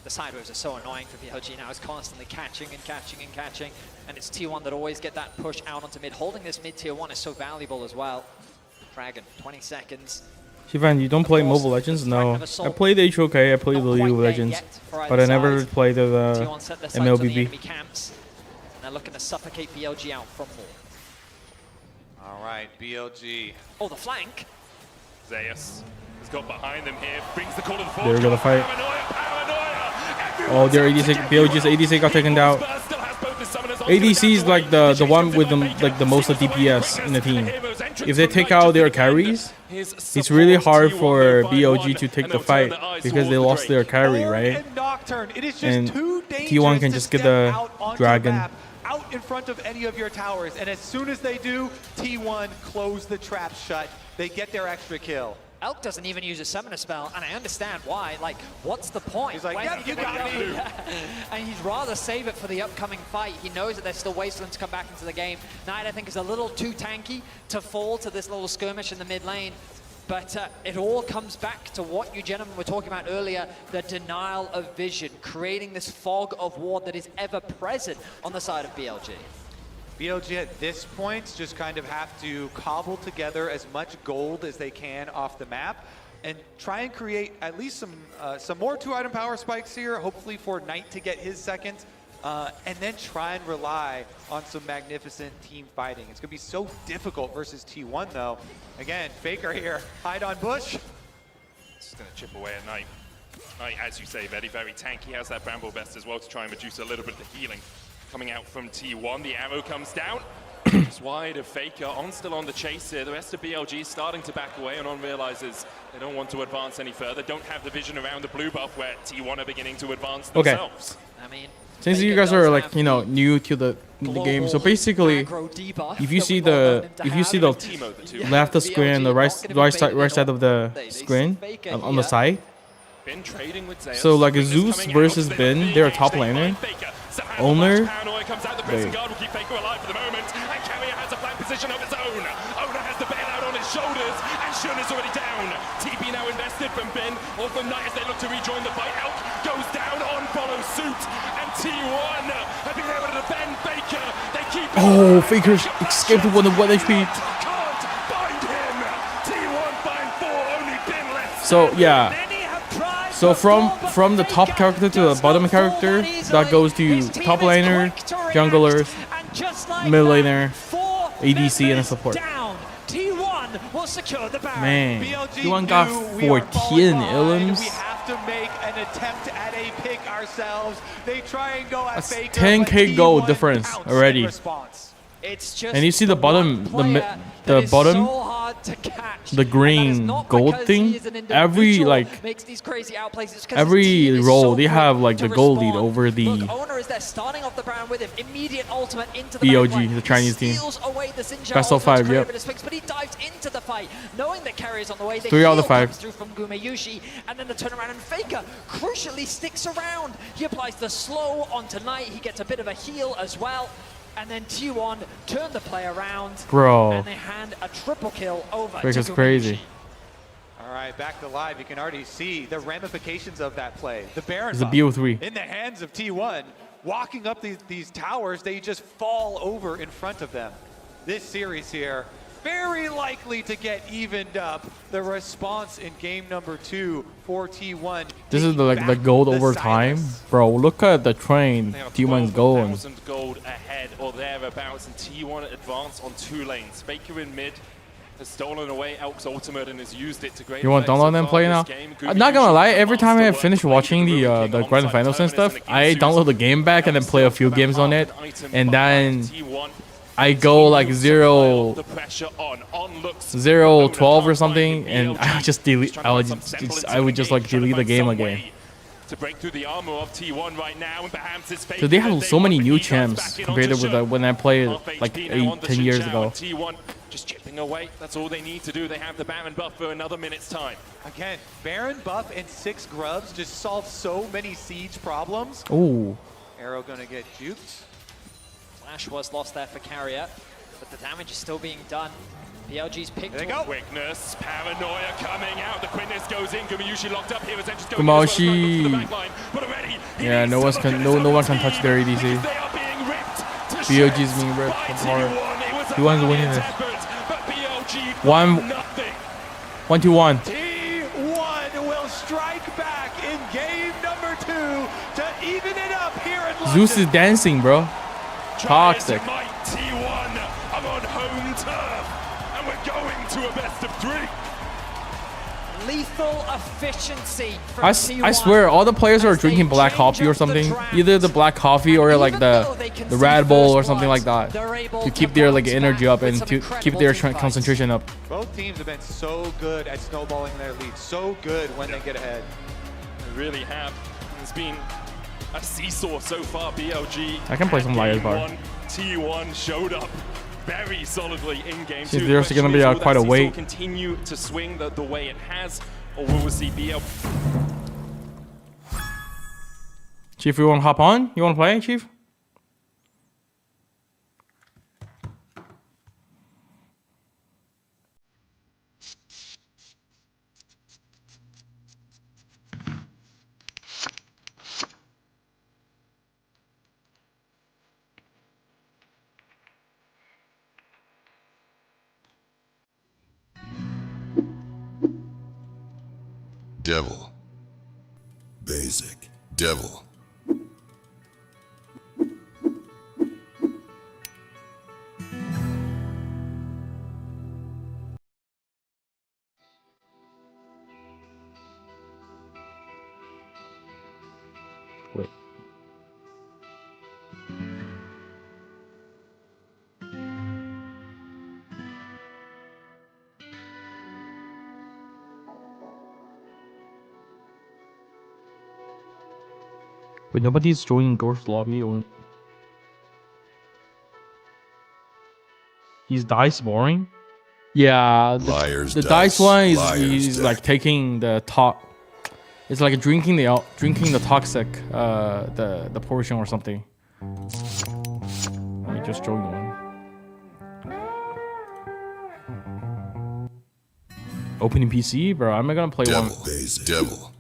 the side waves are so annoying for BLG now. It's constantly catching and catching and catching, and it's T1 that always get that push out onto mid. Holding this mid tier 1 is so valuable as well. Dragon, 20 seconds. Xifan, you don't play Mobile Legends? No. I played HOK, I played the League of Legends, but I never played the MLBB. They're looking to suffocate BLG out from more. All right, BLG. Oh, the flank. Zeus has got behind them here, brings the call to the They're gonna fight. Oh, their ADC, BLG's ADC got taken out. ADC is like the one with the most DPS in the team. If they take out their carries, it's really hard for BLG to take the fight because they lost their carry, right? And T1 can just get the dragon out in front of any of your towers, and as soon as they do, T1 close the trap shut. They get their extra kill. Elk doesn't even use a summoner spell, and I understand why. Like, what's the point? He's like, yeah, you got me. And he'd rather save it for the upcoming fight. He knows that there's still Wasteland to come back into the game. Knight, I think, is a little too tanky to fall to this little skirmish in the mid lane. But it all comes back to what you gentlemen were talking about earlier, the denial of vision, creating this fog of war that is ever present on the side of BLG. BLG at this point just kind of have to cobble together as much gold as they can off the map and try and create at least some more 2-item power spikes here, hopefully for Knight to get his second, and then try and rely on some magnificent team fighting. It's going to be so difficult versus T1 though. Again, Faker here, hide on bush. It's going to chip away at Knight. Knight, as you say, very, very tanky, has that Bramble Vest as well to try and reduce a little bit of the healing. Coming out from T1, the arrow comes down. Just wide of Faker, On still on the chase here. The rest of BLG starting to back away, and On realizes they don't want to advance any further. Don't have the vision around the blue buff where T1 are beginning to advance themselves. I mean, since you guys are like, you know, new to the game, so basically, if you see the left of screen and the right side of the screen on the side, so like Zeus versus Bin, they're a top laner. Owner. Wait. Position of his own. Owner has the bailout on his shoulders, and Shun is already down. TP now invested from Ben or from Knight as they look to rejoin the fight. Elk goes down, On follows suit, and T1 have been able to defend Faker. They keep. Oh, Faker escaped with 1 HP. Can't find him. T1 find 4, only Ben left. So yeah. So from the top character to the bottom character, that goes to top laner, junglers, mid laner, ADC, and a support. Man, T1 got 14 ilims. We have to make an attempt at a pick ourselves. They try and go at That's Faker, 10k gold difference already. It's just and you see the bottom, the green gold thing. Every every roll they have like the gold lead over the BOG, the Chinese team. Best of 5, yep. But he dives into the fight, knowing that carries on the way. 3 out of 5. Through from Gumeyushi, and then the turnaround, and Faker crucially sticks around. He applies the slow on Knight. He gets a bit of a heal as well. And then T1 turn the play around. Bro. And they hand a triple kill over. Faker's crazy. All right, back to live. You can already see the ramifications of that play. The Baron it's a BO3 in the hands of T1. Walking up these towers, they just fall over in front of them. This series here, very likely to get evened up. The response in game number 2 for T1. This is the gold over time. Bro, look at the train T1's going. 1,000 gold ahead or thereabouts, and T1 advance on 2 lanes. Faker in mid has stolen away Elk's ultimate and has used it to great. You want to download and play now? I'm not gonna lie, every time I finish watching the grand finals and stuff, I download the game back and then play a few games on it, and then I go like 0-12 or something, and I just delete. I would just like delete the game again. To break through the armor of T1 right now, and perhaps it's So they have so many new champs compared with when I played like 8-10 years ago. T1 just chipping away. That's all they need to do. They have the Baron buff for another minute's time. Again, Baron buff and 6 grubs just solve so many siege problems. Ooh. Arrow gonna get juked. Flash was lost there for Carrier, but the damage is still being done. PLG's picked. There they go. Quickness, paranoia coming out. The quickness goes in. Gumeyushi locked up here. Gumeyushi. Yeah, no one can touch their ADC. BOG's being ripped apart. T1's winning this. 1-2-1. Zeus is dancing, bro. Toxic. T1 are on home turf, and we're going to a best of 3. Lethal efficiency from I T1 swear, all the players are drinking black coffee or something. Either the black coffee or like the Red Bull or something like that, to keep their like energy up and to keep their concentration up. Both teams have been so good at snowballing their lead, so good when they get ahead. They really have. It's been a seesaw so far. BLG. I can play some Liars Bar. T1 showed up very solidly in game 2. There's going to be quite a wait. Continue to swing the way it has, or will we see BL? Chief, you want to hop on? You want to play, Chief? Devil. Basic. Devil. Wait. Wait, nobody's joining Ghost Lobby or... Is dice boring? Yeah, the dice one is like taking the top. It's like drinking the toxic the portion or something. Let me just join one. Opening PC, bro. I'm not gonna play one. Devil.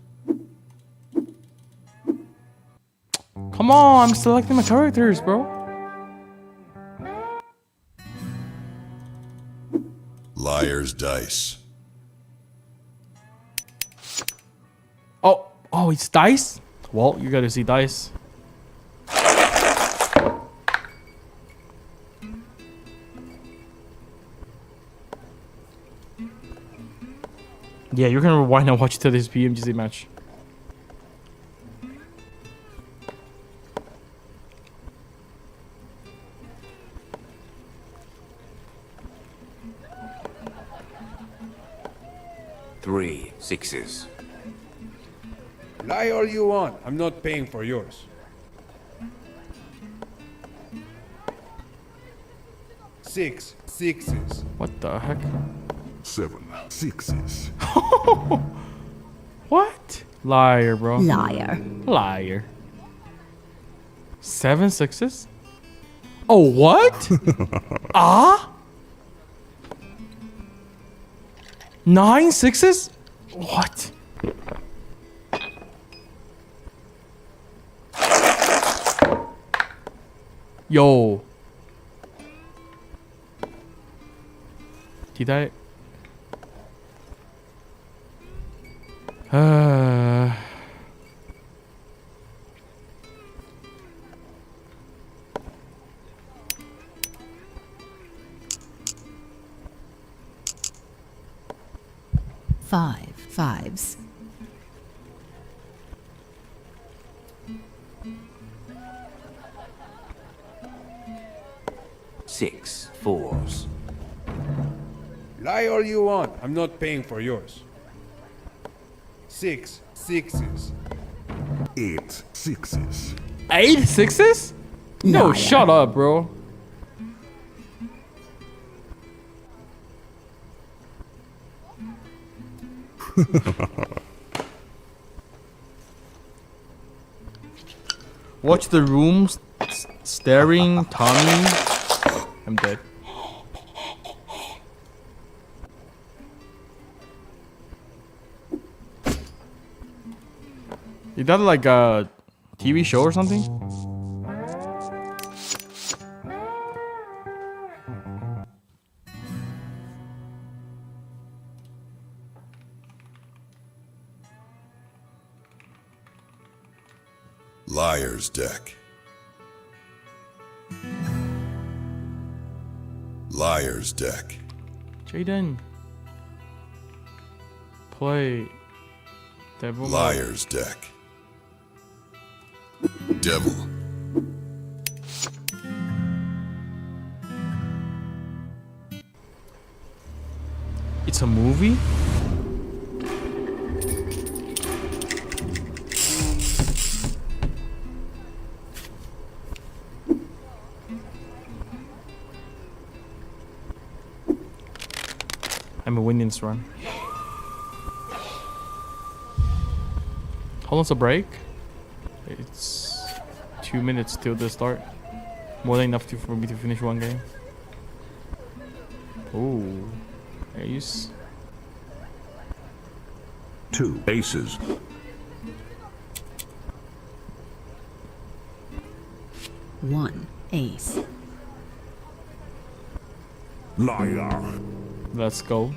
Come on, I'm selecting my characters, bro. Liar's dice. Oh, it's dice? Well, you gotta see dice. Yeah, you're gonna rewind and watch to this PMGC match. Three sixes. Lie all you want. I'm not paying for yours. 6 sixes. What the heck? 7 sixes. What? Liar, bro. Liar. Liar. 7 sixes? Oh, what? Ah? 9 sixes? What? Yo. Did I? Five fives. Six fours. Lie all you want. I'm not paying for yours. 6 sixes. 8 sixes. 8 sixes? No, shut up, bro. Watch the room staring Tommy. I'm dead. Is that like a TV show or something? Liar's Liar's deck. Liar's deck. Jaden. Play. Devil. Liar's deck. Devil. It's a movie? I'm a winning this run. How long's the break? It's 2 minutes till the start. More than enough for me to finish one game. Oh, ace. 2 aces. One ace. Liar. Let's go.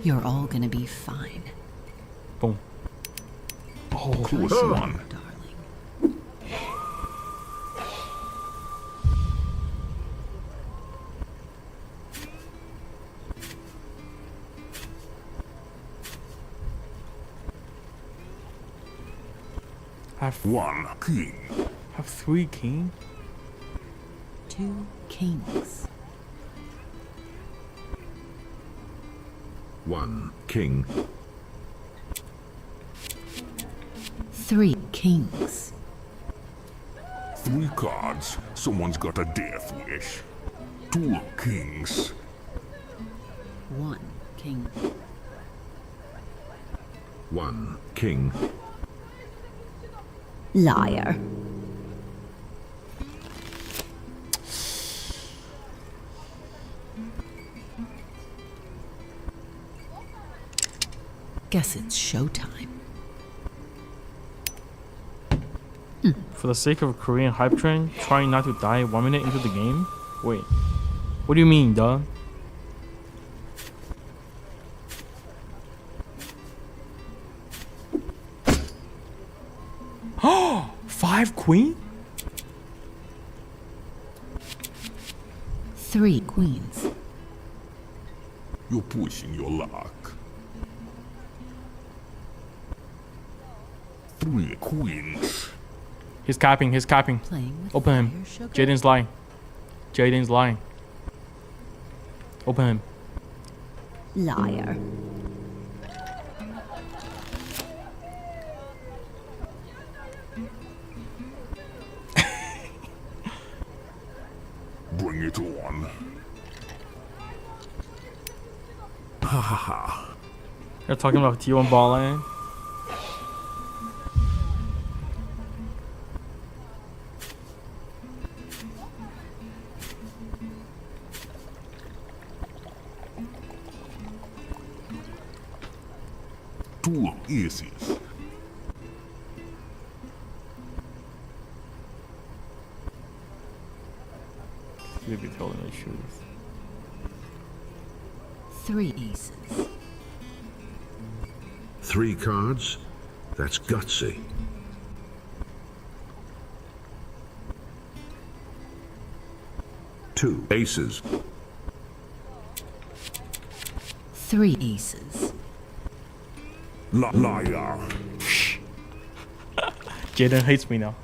You're all gonna be fine. Boom. Oh, Close one. Have 1 king. Have 3 king. 2 kings. 1 king. 3 kings. 3 cards. Someone's got a death wish. 2 kings. 1 king. 1 king. Liar. Guess it's showtime. For the sake of a Korean hype train, trying not to die 1 minute into the game? Wait. What do you mean, dog? Oh, 5 queen? 3 queens. You're pushing your luck. 3 queens. He's capping, he's capping. Open him. Jaden's lying. Jaden's lying. Open him. Liar. Bring it on. Ha ha ha. They're talking about T1 ball lane. Two aces. You'd be telling the truth. 3 aces. 3 cards? That's gutsy. 2 aces. 3 aces. Liar. Jaden hates me now.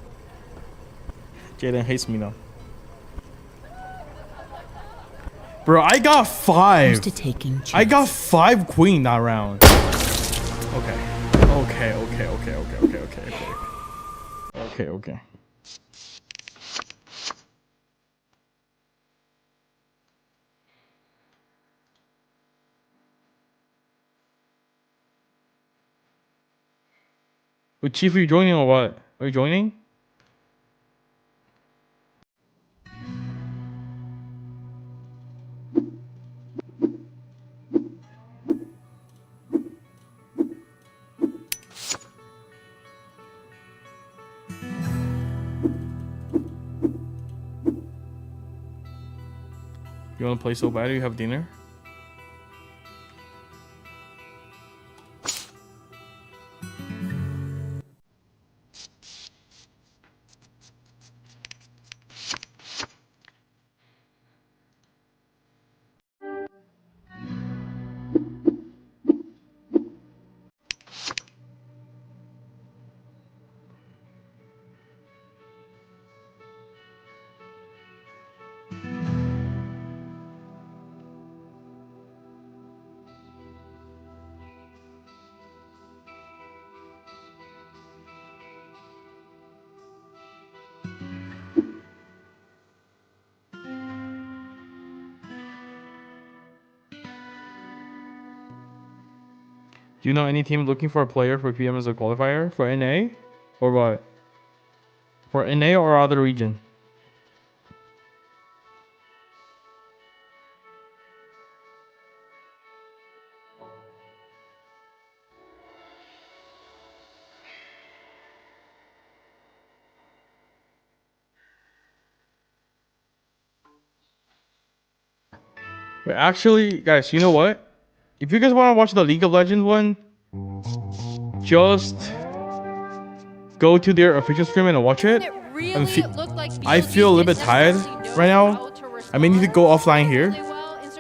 Jaden hates me now. Bro, I got 5. I got 5 queen that round. Okay. Okay. Wait, Chief, are you joining or what? Are you joining? You wanna play so bad or you have dinner? Do you know any team looking for a player for PM as a qualifier for NA, or what? For NA or other region? Wait, actually, guys, you know what? If you guys want to watch the League of Legends one, just go to their official stream and watch it. I feel a little bit tired right now. I may need to go offline here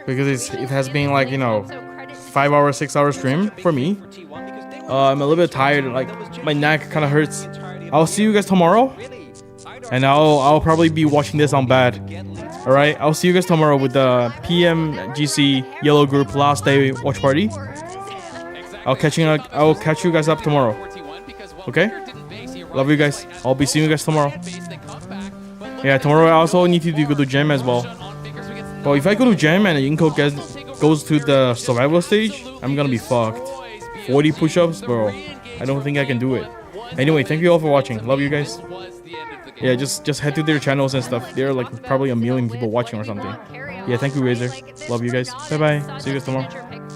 because it has been like, you know, 5 hour, 6 hour stream for me. I'm a little bit tired, like my neck kind of hurts. I'll see you guys tomorrow, and I'll probably be watching this on bed. All right, I'll see you guys tomorrow with the PMGC Yellow Group last day watch party. I'll catch you guys up tomorrow. Okay? Love you guys. I'll be seeing you guys tomorrow. Yeah, tomorrow I also need to go to gym as well. But if I go to gym and Inko goes to the survival stage, I'm gonna be fucked. 40 push-ups, bro. I don't think I can do it. Anyway, thank you all for watching. Love you guys. Yeah, just head to their channels and stuff. They're like probably a million people watching or something. Yeah, thank you, Razor. Love you guys. Bye bye. See you guys tomorrow.